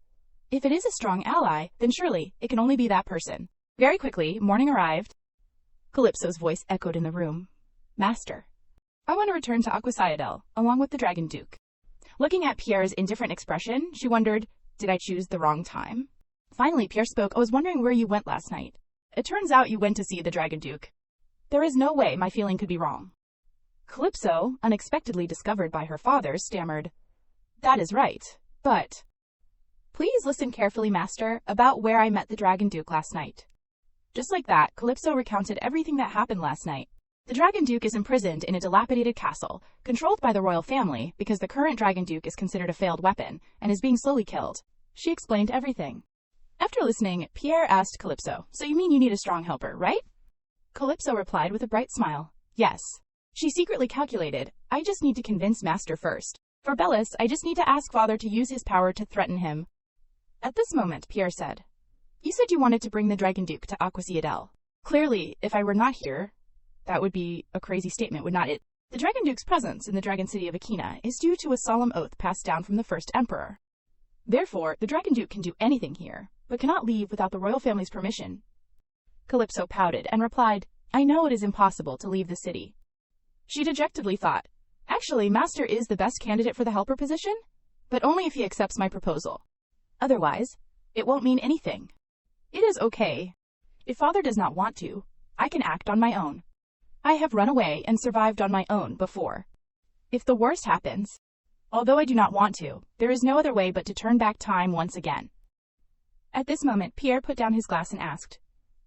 If it is a strong ally, then surely it can only be that person. Very quickly, morning arrived. Calypso's voice echoed in the room. Master, I want to return to Aquasayadel, along with the Dragon Duke. Looking at Pierre's indifferent expression, she wondered, Did I choose the wrong time? Finally, Pierre spoke. I was wondering where you went last night. It turns out you went to see the Dragon Duke. There is no way my feeling could be wrong. Calypso, unexpectedly discovered by her father, stammered, That is right, but... Please listen carefully, Master, about where I met the Dragon Duke last night. Just like that, Calypso recounted everything that happened last night. The Dragon Duke is imprisoned in a dilapidated castle, controlled by the royal family because the current Dragon Duke is considered a failed weapon and is being slowly killed. She explained everything. After listening, Pierre asked Calypso, So you mean you need a strong helper, right? Calypso replied with a bright smile, Yes. She secretly calculated, I just need to convince Master first. For Bellis, I just need to ask Father to use his power to threaten him. At this moment, Pierre said, You said you wanted to bring the Dragon Duke to Aquasayadel. Clearly, if I were not here, that would be a crazy statement, would not it? The Dragon Duke's presence in the Dragon City of Akina is due to a solemn oath passed down from the first Emperor. Therefore, the Dragon Duke can do anything here, but cannot leave without the royal family's permission. Calypso pouted and replied, I know it is impossible to leave the city. She dejectedly thought, Actually, Master is the best candidate for the helper position, but only if he accepts my proposal. Otherwise, it won't mean anything. It is okay. If Father does not want to, I can act on my own. I have run away and survived on my own before. If the worst happens, although I do not want to, there is no other way but to turn back time once again. At this moment, Pierre put down his glass and asked,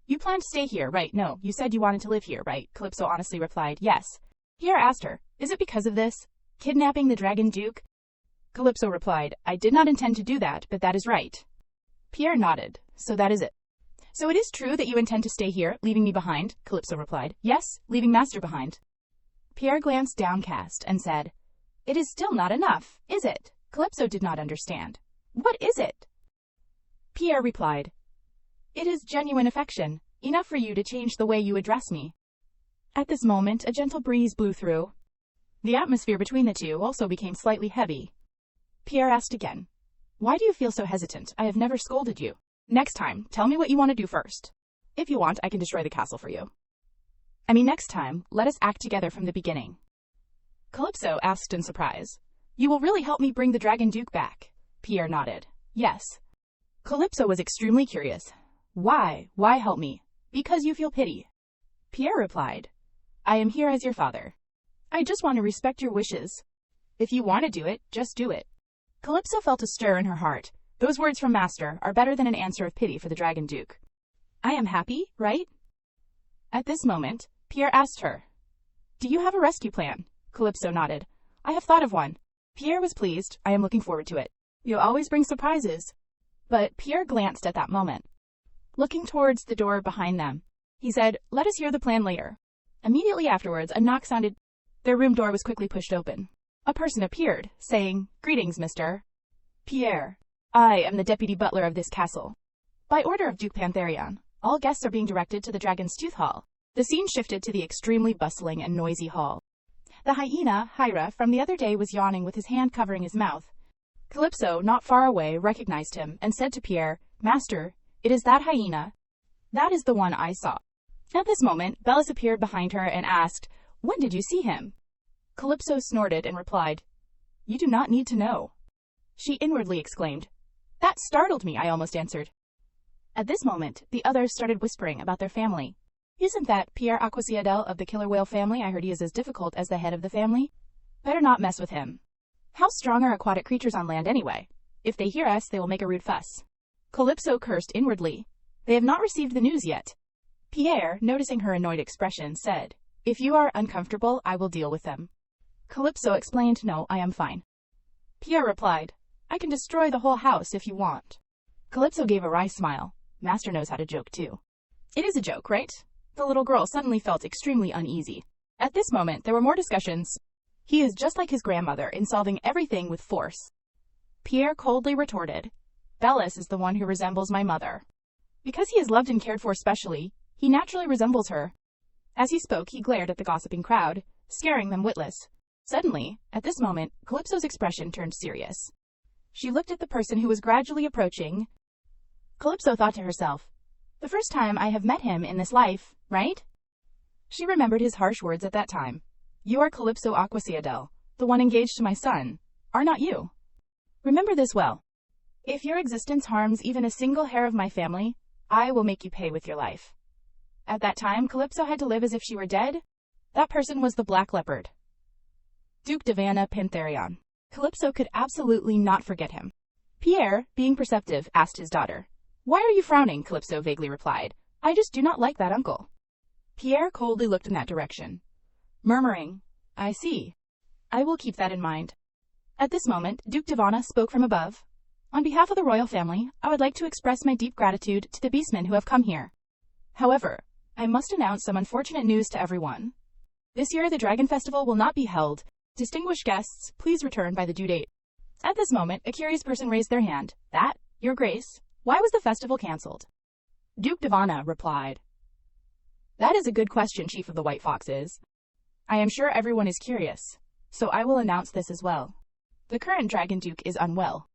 You plan to stay here, right? No, you said you wanted to live here, right? Calypso honestly replied, Yes. Pierre asked her, Is it because of this? Kidnapping the Dragon Duke? Calypso replied, I did not intend to do that, but that is right. Pierre nodded, So that is it. So it is true that you intend to stay here, leaving me behind? Calypso replied, Yes, leaving Master behind. Pierre glanced downcast and said, It is still not enough, is it? Calypso did not understand. What is it? Pierre replied, It is genuine affection, enough for you to change the way you address me. At this moment, a gentle breeze blew through. The atmosphere between the two also became slightly heavy. Pierre asked again, Why do you feel so hesitant? I have never scolded you. Next time, tell me what you want to do first. If you want, I can destroy the castle for you. Next time, let us act together from the beginning. Calypso asked in surprise, You will really help me bring the Dragon Duke back? Pierre nodded, Yes. Calypso was extremely curious. Why? Why help me? Because you feel pity. Pierre replied, I am here as your father. I just want to respect your wishes. If you want to do it, just do it. Calypso felt a stir in her heart. Those words from Master are better than an answer of pity for the Dragon Duke. I am happy, right? At this moment, Pierre asked her, Do you have a rescue plan? Calypso nodded. I have thought of one. Pierre was pleased. I am looking forward to it. You always bring surprises. But Pierre glanced at that moment. Looking towards the door behind them, he said, Let us hear the plan later. Immediately afterwards, a knock sounded. Their room door was quickly pushed open. A person appeared, saying, Greetings, mister. Pierre, I am the deputy butler of this castle. By order of Duke Pantherion, all guests are being directed to the Dragon's Tooth Hall. The scene shifted to the extremely bustling and noisy hall. The hyena, Hyra, from the other day was yawning with his hand covering his mouth. Calypso, not far away, recognized him and said to Pierre, Master, it is that hyena. That is the one I saw. At this moment, Bellis appeared behind her and asked, When did you see him? Calypso snorted and replied, You do not need to know. She inwardly exclaimed, That startled me, I almost answered. At this moment, the others started whispering about their family. Isn't that Pierre Aquaciadel of the killer whale family? I heard he is as difficult as the head of the family. Better not mess with him. How strong are aquatic creatures on land anyway? If they hear us, they will make a rude fuss. Calypso cursed inwardly. They have not received the news yet. Pierre, noticing her annoyed expression, said, If you are uncomfortable, I will deal with them. Calypso explained, No, I am fine. Pierre replied, I can destroy the whole house if you want. Calypso gave a wry smile. Master knows how to joke too. It is a joke, right? The little girl suddenly felt extremely uneasy. At this moment, there were more discussions. He is just like his grandmother in solving everything with force. Pierre coldly retorted, Bellis is the one who resembles my mother. Because he is loved and cared for specially, he naturally resembles her. As he spoke, he glared at the gossiping crowd, scaring them witless. Suddenly, at this moment, Calypso's expression turned serious. She looked at the person who was gradually approaching. Calypso thought to herself, The first time I have met him in this life, right? She remembered his harsh words at that time. You are Calypso Aquaciadel, the one engaged to my son, are not you? Remember this well. If your existence harms even a single hair of my family, I will make you pay with your life. At that time, Calypso had to live as if she were dead. That person was the Black Leopard, Duke Divana Pantherion. Calypso could absolutely not forget him. Pierre, being perceptive, asked his daughter, Why are you frowning? Calypso vaguely replied, I just do not like that uncle. Pierre coldly looked in that direction, murmuring, I see. I will keep that in mind. At this moment, Duke Divana spoke from above. On behalf of the royal family, I would like to express my deep gratitude to the beastmen who have come here. However, I must announce some unfortunate news to everyone. This year, the Dragon Festival will not be held. Distinguished guests, please return by the due date. At this moment, a curious person raised their hand. That, Your Grace, why was the festival cancelled? Duke Divana replied, That is a good question, Chief of the White Foxes. I am sure everyone is curious, so I will announce this as well. The current Dragon Duke is unwell.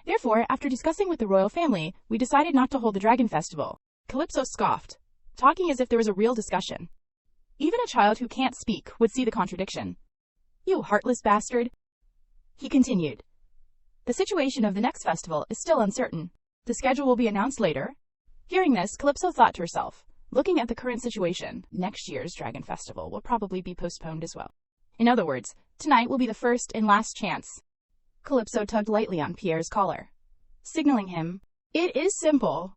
Therefore, after discussing with the royal family, we decided not to hold the Dragon Festival. Calypso scoffed, talking as if there was a real discussion. Even a child who can't speak would see the contradiction. You heartless bastard. He continued. The situation of the next festival is still uncertain. The schedule will be announced later. Hearing this, Calypso thought to herself, looking at the current situation, next year's Dragon Festival will probably be postponed as well. In other words, tonight will be the first and last chance. Calypso tugged lightly on Pierre's collar, signaling him, It is simple.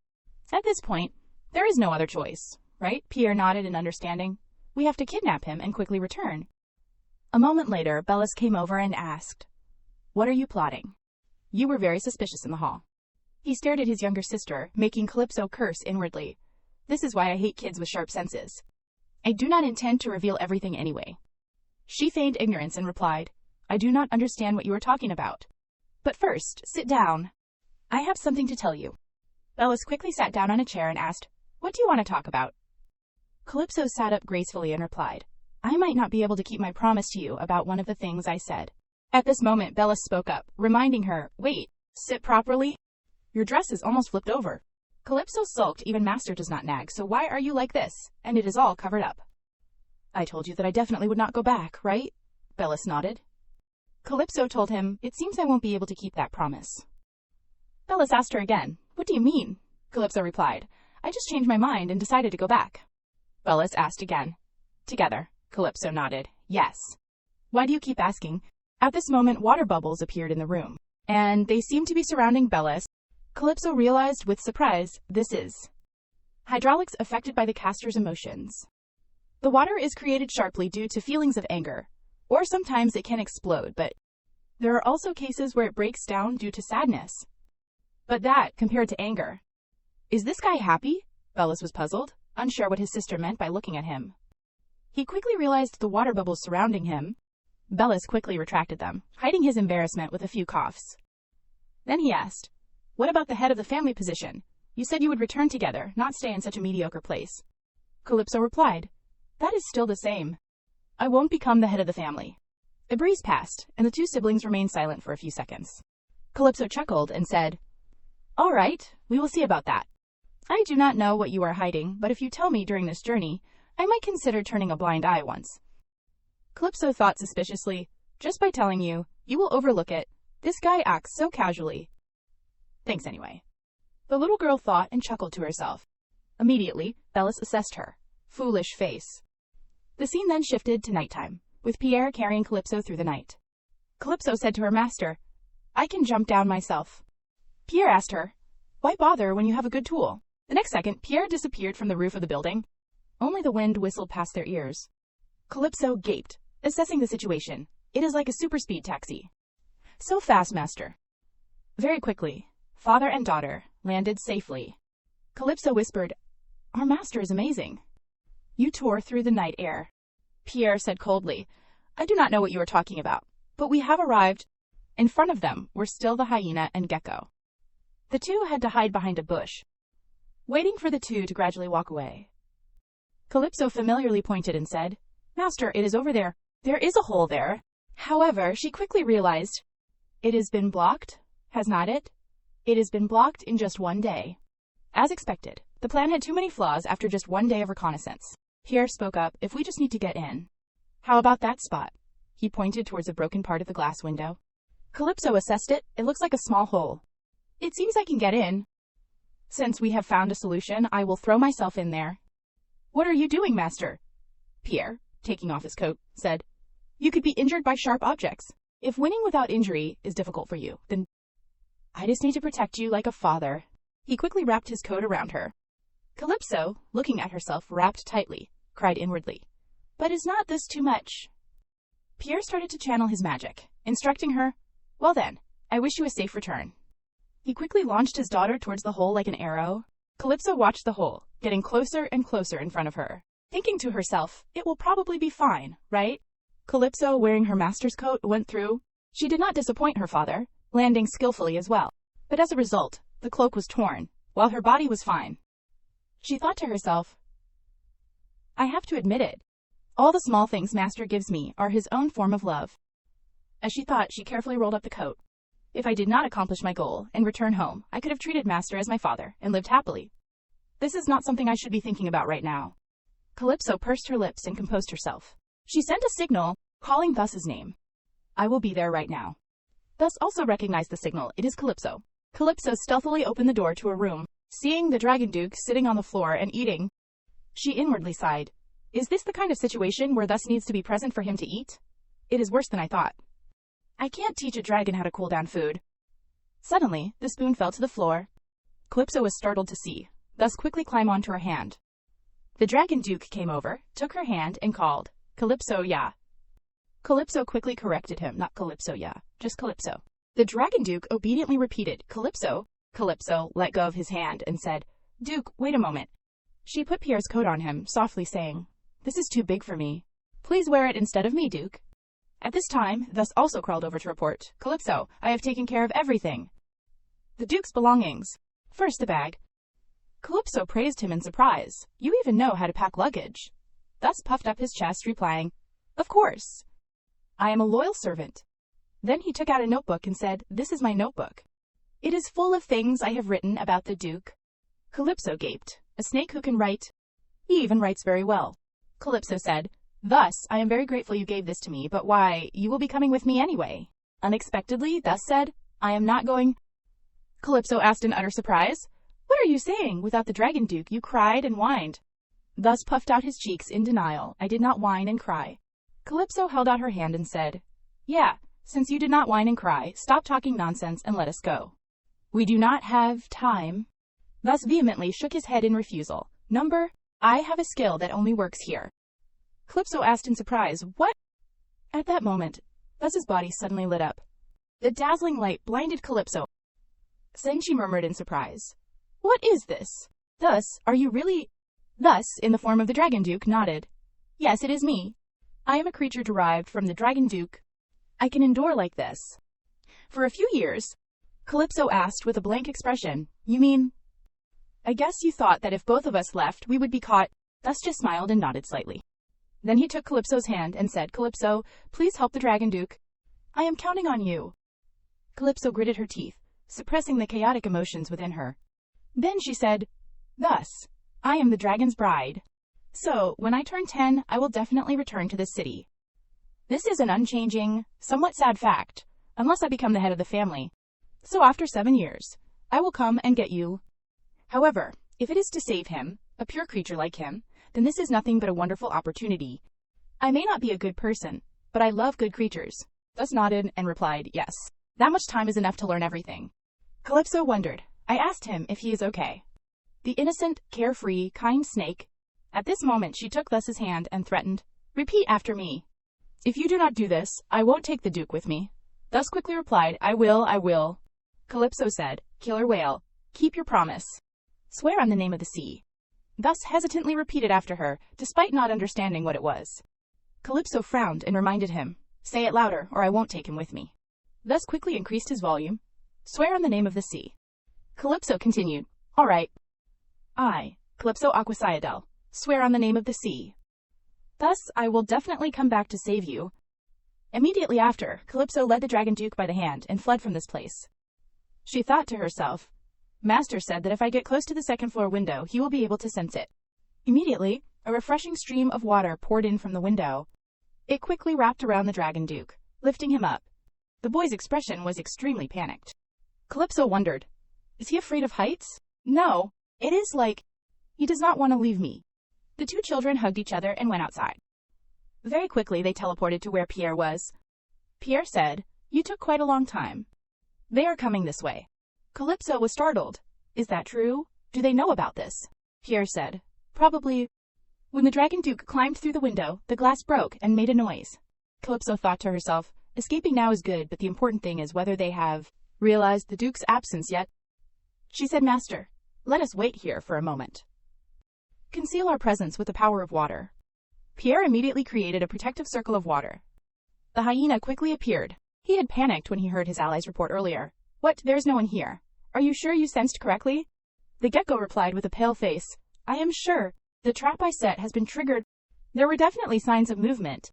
At this point, there is no other choice, right? Pierre nodded in understanding. We have to kidnap him and quickly return. A moment later, Bellis came over and asked, What are you plotting? You were very suspicious in the hall. He stared at his younger sister, making Calypso curse inwardly. This is why I hate kids with sharp senses. I do not intend to reveal everything anyway. She feigned ignorance and replied, I do not understand what you are talking about. But first, sit down. I have something to tell you. Bellis quickly sat down on a chair and asked, What do you want to talk about? Calypso sat up gracefully and replied, I might not be able to keep my promise to you about one of the things I said. At this moment, Bellis spoke up, reminding her, Wait, sit properly. Your dress is almost flipped over. Calypso sulked. Even Master does not nag, so why are you like this? And it is all covered up. I told you that I definitely would not go back, right? Bellis nodded. Calypso told him, It seems I won't be able to keep that promise. Bellis asked her again, What do you mean? Calypso replied, I just changed my mind and decided to go back. Bellis asked again. Together. Calypso nodded. Yes. Why do you keep asking? At this moment, water bubbles appeared in the room, and they seemed to be surrounding Bellis. Calypso realized with surprise, this is hydraulics affected by the caster's emotions. The water is created sharply due to feelings of anger, or sometimes it can explode, but there are also cases where it breaks down due to sadness. But that, compared to anger. Is this guy happy? Bellis was puzzled, unsure what his sister meant by looking at him. He quickly realized the water bubbles surrounding him. Bellis quickly retracted them, hiding his embarrassment with a few coughs. Then he asked, "What about the head of the family position? You said you would return together, not stay in such a mediocre place." Calypso replied, "That is still the same. I won't become the head of the family." A breeze passed, and the two siblings remained silent for a few seconds. Calypso chuckled and said, "All right, we will see about that. I do not know what you are hiding, but if you tell me during this journey, I might consider turning a blind eye once." Calypso thought suspiciously, "Just by telling you, you will overlook it. This guy acts so casually. Thanks anyway." The little girl thought and chuckled to herself. Immediately, Bellis assessed her. Foolish face. The scene then shifted to nighttime, with Pierre carrying Calypso through the night. Calypso said to her master, "I can jump down myself." Pierre asked her, "Why bother when you have a good tool?" The next second, Pierre disappeared from the roof of the building. Only the wind whistled past their ears. Calypso gaped, assessing the situation. It is like a super-speed taxi. So fast, master. Very quickly, father and daughter landed safely. Calypso whispered, "Our master is amazing." "You tore through the night air." Pierre said coldly, "I do not know what you are talking about, but we have arrived." In front of them were still the hyena and gecko. The two had to hide behind a bush, waiting for the two to gradually walk away. Calypso familiarly pointed and said, "Master, it is over there. There is a hole there." However, she quickly realized, "It has been blocked, has not it? It has been blocked in just one day." As expected, the plan had too many flaws after just one day of reconnaissance. Pierre spoke up, "If we just need to get in." "How about that spot?" He pointed towards a broken part of the glass window. Calypso assessed it. "It looks like a small hole. It seems I can get in. Since we have found a solution, I will throw myself in there." "What are you doing, master?" Pierre, taking off his coat, said, "You could be injured by sharp objects. If winning without injury is difficult for you, then I just need to protect you like a father." He quickly wrapped his coat around her. Calypso, looking at herself wrapped tightly, cried inwardly, "But is not this too much?" Pierre started to channel his magic, instructing her, "Well then, I wish you a safe return." He quickly launched his daughter towards the hole like an arrow. Calypso watched the hole, getting closer and closer in front of her, thinking to herself, "It will probably be fine, right?" Calypso, wearing her master's coat, went through. She did not disappoint her father, landing skillfully as well. But as a result, the cloak was torn, while her body was fine. She thought to herself, "I have to admit it. All the small things master gives me are his own form of love." As she thought, she carefully rolled up the coat. "If I did not accomplish my goal and return home, I could have treated master as my father and lived happily. This is not something I should be thinking about right now." Calypso pursed her lips and composed herself. She sent a signal, calling Thus's name. "I will be there right now." Thus also recognized the signal. It is Calypso. Calypso stealthily opened the door to a room. Seeing the Dragon Duke sitting on the floor and eating, she inwardly sighed. Is this the kind of situation where Thus needs to be present for him to eat? It is worse than I thought. I can't teach a dragon how to cool down food. Suddenly, the spoon fell to the floor. Calypso was startled to see, Thus quickly climb onto her hand. The Dragon Duke came over, took her hand, and called, "Calypso, ya." Calypso quickly corrected him, not Calypso, ya, just Calypso. The Dragon Duke obediently repeated, "Calypso." Calypso let go of his hand and said, "Duke, wait a moment." She put Pierre's coat on him, softly saying, "This is too big for me. Please wear it instead of me, Duke." At this time, Thus also crawled over to report, "Calypso, I have taken care of everything. The Duke's belongings. First the bag." Calypso praised him in surprise. "You even know how to pack luggage." Thus puffed up his chest, replying, "Of course. I am a loyal servant." Then he took out a notebook and said, "This is my notebook. It is full of things I have written about the Duke." Calypso gaped. "A snake who can write? He even writes very well." Calypso said, "Thus, I am very grateful you gave this to me, but why, you will be coming with me anyway." Unexpectedly, Thus said, "I am not going." Calypso asked in utter surprise, "What are you saying? Without the Dragon Duke, you cried and whined." Thus puffed out his cheeks in denial. "I did not whine and cry." Calypso held out her hand and said, "Yeah, since you did not whine and cry, stop talking nonsense and let us go. We do not have time." Thus vehemently shook his head in refusal. I have a skill that only works here." Calypso asked in surprise, "What?" At that moment, Thus's body suddenly lit up. The dazzling light blinded Calypso. Then she murmured in surprise, "What is this? Thus, are you really—" Thus, in the form of the Dragon Duke, nodded. "Yes, it is me. I am a creature derived from the Dragon Duke. I can endure like this for a few years. Calypso asked with a blank expression. You mean? I guess you thought that if both of us left, we would be caught. Thus just smiled and nodded slightly. Then he took Calypso's hand and said, Calypso, please help the Dragon Duke. I am counting on you. Calypso gritted her teeth, suppressing the chaotic emotions within her. Then she said, Thus, I am the dragon's bride. So, when I turn 10, I will definitely return to this city. This is an unchanging, somewhat sad fact, unless I become the head of the family. So after 7 years, I will come and get you. However, if it is to save him, a pure creature like him, then this is nothing but a wonderful opportunity. I may not be a good person, but I love good creatures. Thus nodded and replied, yes. That much time is enough to learn everything. Calypso wondered. I asked him if he is okay. The innocent, carefree, kind snake. At this moment she took Thus's hand and threatened, Repeat after me. If you do not do this, I won't take the Duke with me. Thus quickly replied, I will. Calypso said, Killer whale, keep your promise. Swear on the name of the sea. Thus hesitantly repeated after her, despite not understanding what it was. Calypso frowned and reminded him, Say it louder, or I won't take him with me. Thus quickly increased his volume. Swear on the name of the sea. Calypso continued, All right. I, Calypso Aquaciadel, swear on the name of the sea. Thus, I will definitely come back to save you. Immediately after, Calypso led the Dragon Duke by the hand and fled from this place. She thought to herself, Master said that if I get close to the second floor window, he will be able to sense it. Immediately, a refreshing stream of water poured in from the window. It quickly wrapped around the Dragon Duke, lifting him up. The boy's expression was extremely panicked. Calypso wondered, Is he afraid of heights? No, it is like, he does not want to leave me. The two children hugged each other and went outside. Very quickly they teleported to where Pierre was. Pierre said, You took quite a long time. They are coming this way. Calypso was startled. Is that true? Do they know about this? Pierre said, Probably. When the Dragon Duke climbed through the window, the glass broke and made a noise. Calypso thought to herself, Escaping now is good, but the important thing is whether they have realized the Duke's absence yet. She said, Master, let us wait here for a moment. Conceal our presence with the power of water. Pierre immediately created a protective circle of water. The hyena quickly appeared. He had panicked when he heard his allies report earlier. What? There's no one here. Are you sure you sensed correctly? The gecko replied with a pale face. I am sure. The trap I set has been triggered. There were definitely signs of movement.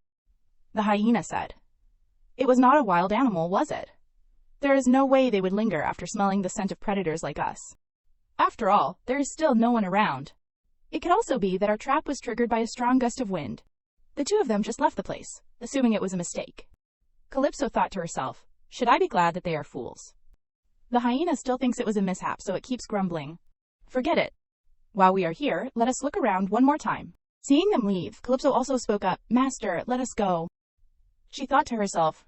The hyena said. It was not a wild animal, was it? There is no way they would linger after smelling the scent of predators like us. After all, there is still no one around. It could also be that our trap was triggered by a strong gust of wind. The two of them just left the place, assuming it was a mistake. Calypso thought to herself, should I be glad that they are fools? The hyena still thinks it was a mishap, so it keeps grumbling. Forget it. While we are here, let us look around one more time. Seeing them leave, Calypso also spoke up, Master, let us go. She thought to herself,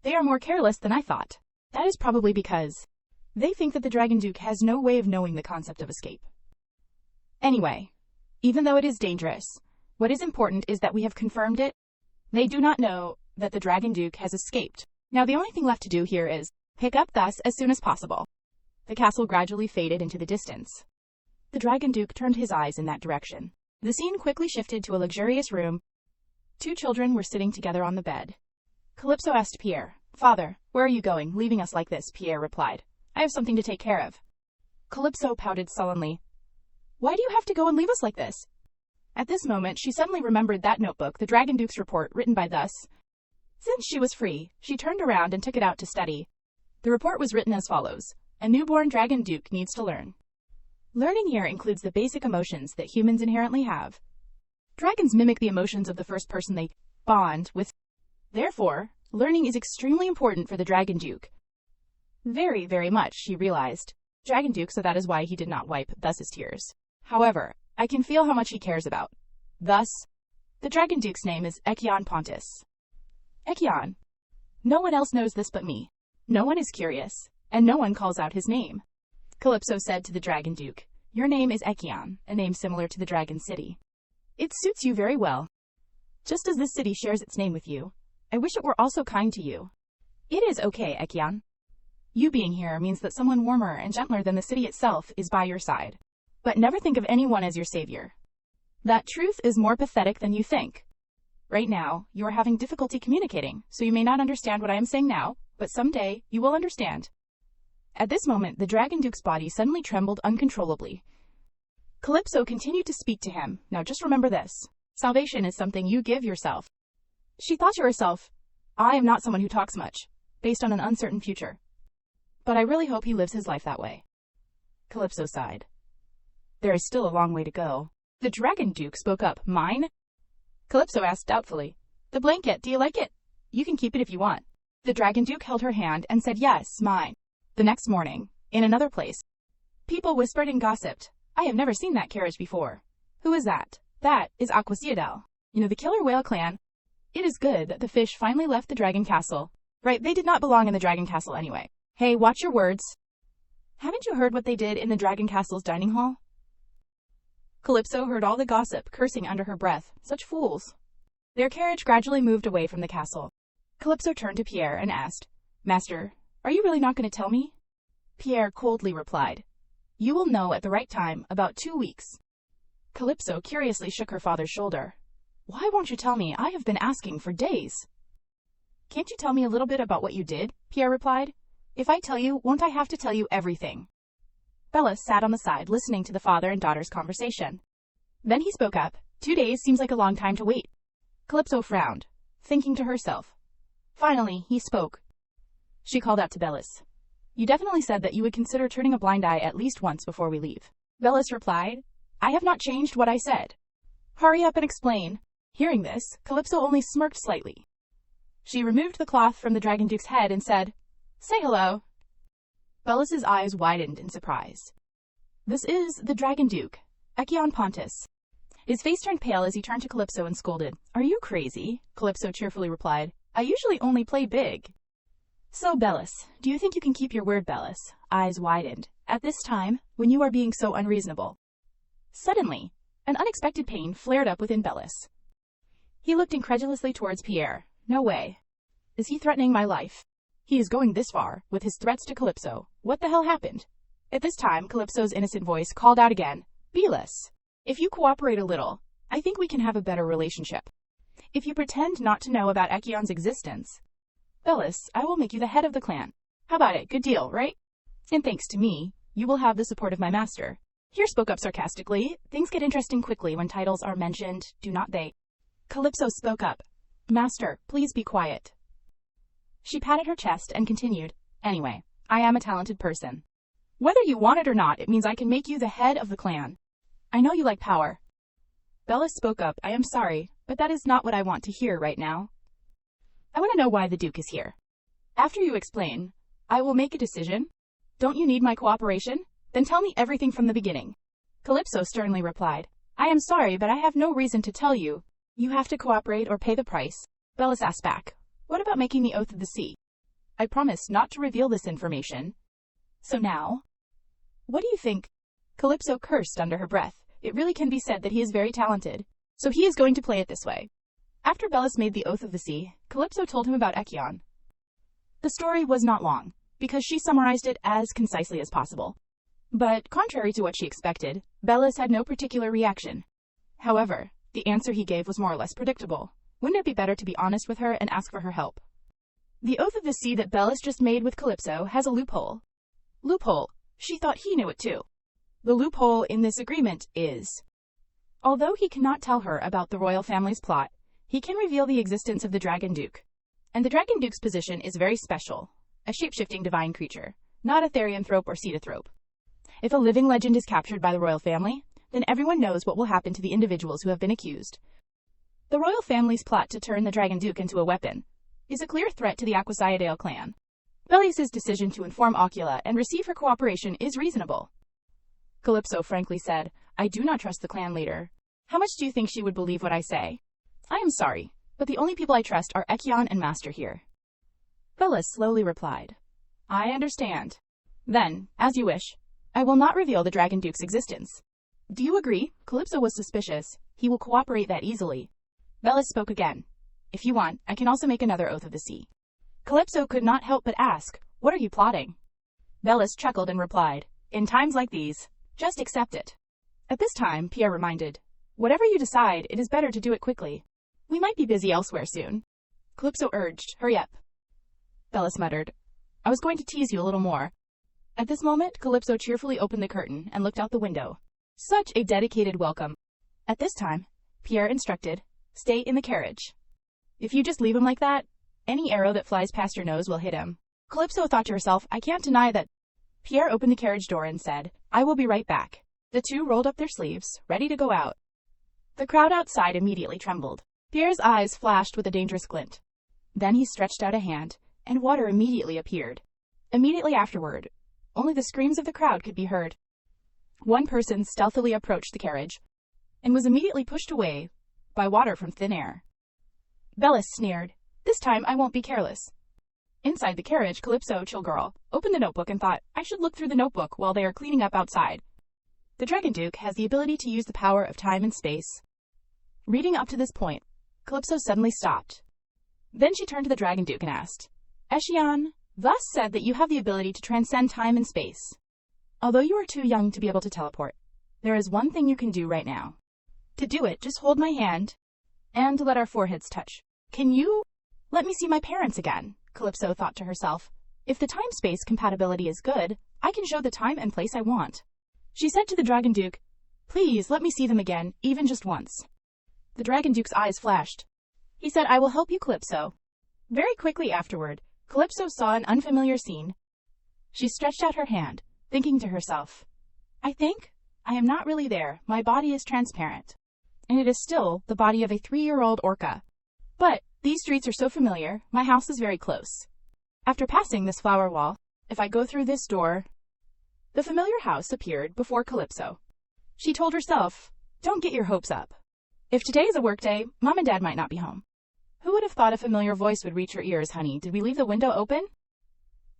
they are more careless than I thought. That is probably because they think that the Dragon Duke has no way of knowing the concept of escape. Anyway, even though it is dangerous, what is important is that we have confirmed it. They do not know that the Dragon Duke has escaped. Now the only thing left to do here is pick up Thus as soon as possible. The castle gradually faded into the distance. The Dragon Duke turned his eyes in that direction. The scene quickly shifted to a luxurious room. Two children were sitting together on the bed. Calypso asked Pierre, Father, where are you going, leaving us like this? Pierre replied, I have something to take care of. Calypso pouted sullenly. Why do you have to go and leave us like this? At this moment, she suddenly remembered that notebook, the Dragon Duke's report, written by Thus. Since she was free, she turned around and took it out to study. The report was written as follows. A newborn Dragon Duke needs to learn. Learning here includes the basic emotions that humans inherently have. Dragons mimic the emotions of the first person they bond with. Therefore, learning is extremely important for the Dragon Duke. Very, very much, she realized. Dragon Duke, so that is why he did not wipe Thus's tears. However, I can feel how much he cares about. Thus, the Dragon Duke's name is Ekion Pontus. Ekion. No one else knows this but me. No one is curious, and no one calls out his name. Calypso said to the Dragon Duke, Your name is Ekion, a name similar to the Dragon City. It suits you very well. Just as this city shares its name with you, I wish it were also kind to you. It is okay, Ekion. You being here means that someone warmer and gentler than the city itself is by your side. But never think of anyone as your savior. That truth is more pathetic than you think. Right now, you are having difficulty communicating, so you may not understand what I am saying now, but someday, you will understand. At this moment, the Dragon Duke's body suddenly trembled uncontrollably. Calypso continued to speak to him. Now just remember this. Salvation is something you give yourself. She thought to herself, I am not someone who talks much, based on an uncertain future. But I really hope he lives his life that way. Calypso sighed. There is still a long way to go. The Dragon Duke spoke up. Mine? Calypso asked doubtfully. The blanket, do you like it? You can keep it if you want. The Dragon Duke held her hand and said, yes, mine. The next morning, in another place, people whispered and gossiped. I have never seen that carriage before. Who is that? That is Aqua Citadel. You know, the killer whale clan. It is good that the fish finally left the dragon castle. Right, they did not belong in the dragon castle anyway. Hey, watch your words. Haven't you heard what they did in the dragon castle's dining hall? Calypso heard all the gossip, cursing under her breath. Such fools. Their carriage gradually moved away from the castle. Calypso turned to Pierre and asked, Master, are you really not going to tell me? Pierre coldly replied, You will know at the right time, about 2 weeks. Calypso curiously shook her father's shoulder. Why won't you tell me? I have been asking for days. Can't you tell me a little bit about what you did? Pierre replied. If I tell you, won't I have to tell you everything? Bellis sat on the side listening to the father and daughter's conversation. Then he spoke up. 2 days seems like a long time to wait. Calypso frowned, thinking to herself. Finally, he spoke. She called out to Bellis. You definitely said that you would consider turning a blind eye at least once before we leave. Bellis replied, I have not changed what I said. Hurry up and explain. Hearing this, Calypso only smirked slightly. She removed the cloth from the Dragon Duke's head and said, Say hello. Bellis's eyes widened in surprise. This is the Dragon Duke, Echion Pontus. His face turned pale as he turned to Calypso and scolded. Are you crazy? Calypso cheerfully replied. I usually only play big. So, Bellis, do you think you can keep your word, Bellis? Eyes widened. At this time, when you are being so unreasonable. Suddenly, an unexpected pain flared up within Bellis. He looked incredulously towards Pierre. No way. Is he threatening my life? He is going this far, with his threats to Calypso. What the hell happened? At this time, Calypso's innocent voice called out again. Bellis, if you cooperate a little, I think we can have a better relationship. If you pretend not to know about Echion's existence, Bellis, I will make you the head of the clan. How about it? Good deal, right? And thanks to me, you will have the support of my master. Here spoke up sarcastically. Things get interesting quickly when titles are mentioned, do not they? Calypso spoke up. Master, please be quiet. She patted her chest and continued. Anyway, I am a talented person. Whether you want it or not, it means I can make you the head of the clan. I know you like power. Bellis spoke up. I am sorry, but that is not what I want to hear right now. I want to know why the Duke is here. After you explain, I will make a decision. Don't you need my cooperation? Then tell me everything from the beginning. Calypso sternly replied. I am sorry, but I have no reason to tell you. You have to cooperate or pay the price. Bellis asked back. What about making the Oath of the Sea? I promised not to reveal this information. So now? What do you think? Calypso cursed under her breath. It really can be said that he is very talented. So he is going to play it this way. After Bellis made the Oath of the Sea, Calypso told him about Echion. The story was not long, because she summarized it as concisely as possible. But, contrary to what she expected, Bellis had no particular reaction. However, the answer he gave was more or less predictable. Wouldn't it be better to be honest with her and ask for her help? The Oath of the Sea that Bellis just made with Calypso has a loophole. Loophole. She thought he knew it too. The loophole in this agreement is, although he cannot tell her about the royal family's plot, he can reveal the existence of the Dragon Duke. And the Dragon Duke's position is very special, a shape-shifting divine creature, not a therianthrope or cetothrope. If a living legend is captured by the royal family, then everyone knows what will happen to the individuals who have been accused. The royal family's plot to turn the Dragon Duke into a weapon is a clear threat to the Aqua Citadel clan. Bellis's decision to inform Ocula and receive her cooperation is reasonable. Calypso frankly said, I do not trust the clan leader. How much do you think she would believe what I say? I am sorry, but the only people I trust are Echion and Master here. Bellis slowly replied, I understand. Then, as you wish, I will not reveal the Dragon Duke's existence. Do you agree? Calypso was suspicious. He will cooperate that easily. Bellis spoke again. If you want, I can also make another Oath of the Sea. Calypso could not help but ask, what are you plotting? Bellis chuckled and replied, in times like these, just accept it. At this time, Pierre reminded, whatever you decide, it is better to do it quickly. We might be busy elsewhere soon. Calypso urged, hurry up. Bellis muttered, I was going to tease you a little more. At this moment, Calypso cheerfully opened the curtain and looked out the window. Such a dedicated welcome. At this time, Pierre instructed, "Stay in the carriage. If you just leave him like that, any arrow that flies past your nose will hit him." Calypso thought to herself, "I can't deny that." Pierre opened the carriage door and said, "I will be right back." The two rolled up their sleeves, ready to go out. The crowd outside immediately trembled. Pierre's eyes flashed with a dangerous glint. Then he stretched out a hand, and water immediately appeared. Immediately afterward, only the screams of the crowd could be heard. One person stealthily approached the carriage, and was immediately pushed away by water from thin air. Bellis sneered, "This time I won't be careless." Inside the carriage, Calypso, chill girl, opened the notebook and thought, "I should look through the notebook while they are cleaning up outside." The Dragon Duke has the ability to use the power of time and space. Reading up to this point, Calypso suddenly stopped. Then she turned to the Dragon Duke and asked, "Eshion, Vows said that you have the ability to transcend time and space. Although you are too young to be able to teleport, there is one thing you can do right now. To do it, just hold my hand and let our foreheads touch. Can you let me see my parents again?" Calypso thought to herself. "If the time-space compatibility is good, I can show the time and place I want." She said to the Dragon Duke, "Please let me see them again, even just once." The Dragon Duke's eyes flashed. He said, "I will help you, Calypso." Very quickly afterward, Calypso saw an unfamiliar scene. She stretched out her hand, thinking to herself, "I think I am not really there. My body is transparent, and it is still the body of a 3-year-old orca. But these streets are so familiar. My house is very close. After passing this flower wall, if I go through this door..." The familiar house appeared before Calypso. She told herself, "Don't get your hopes up. If today is a workday, Mom and Dad might not be home." Who would have thought a familiar voice would reach her ears? "Honey, did we leave the window open?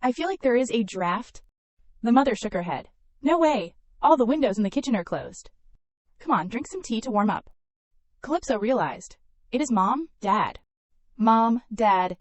I feel like there is a draft." The mother shook her head. "No way. All the windows in the kitchen are closed. Come on, drink some tea to warm up." Calypso realized, it is Mom, Dad. Mom, Dad,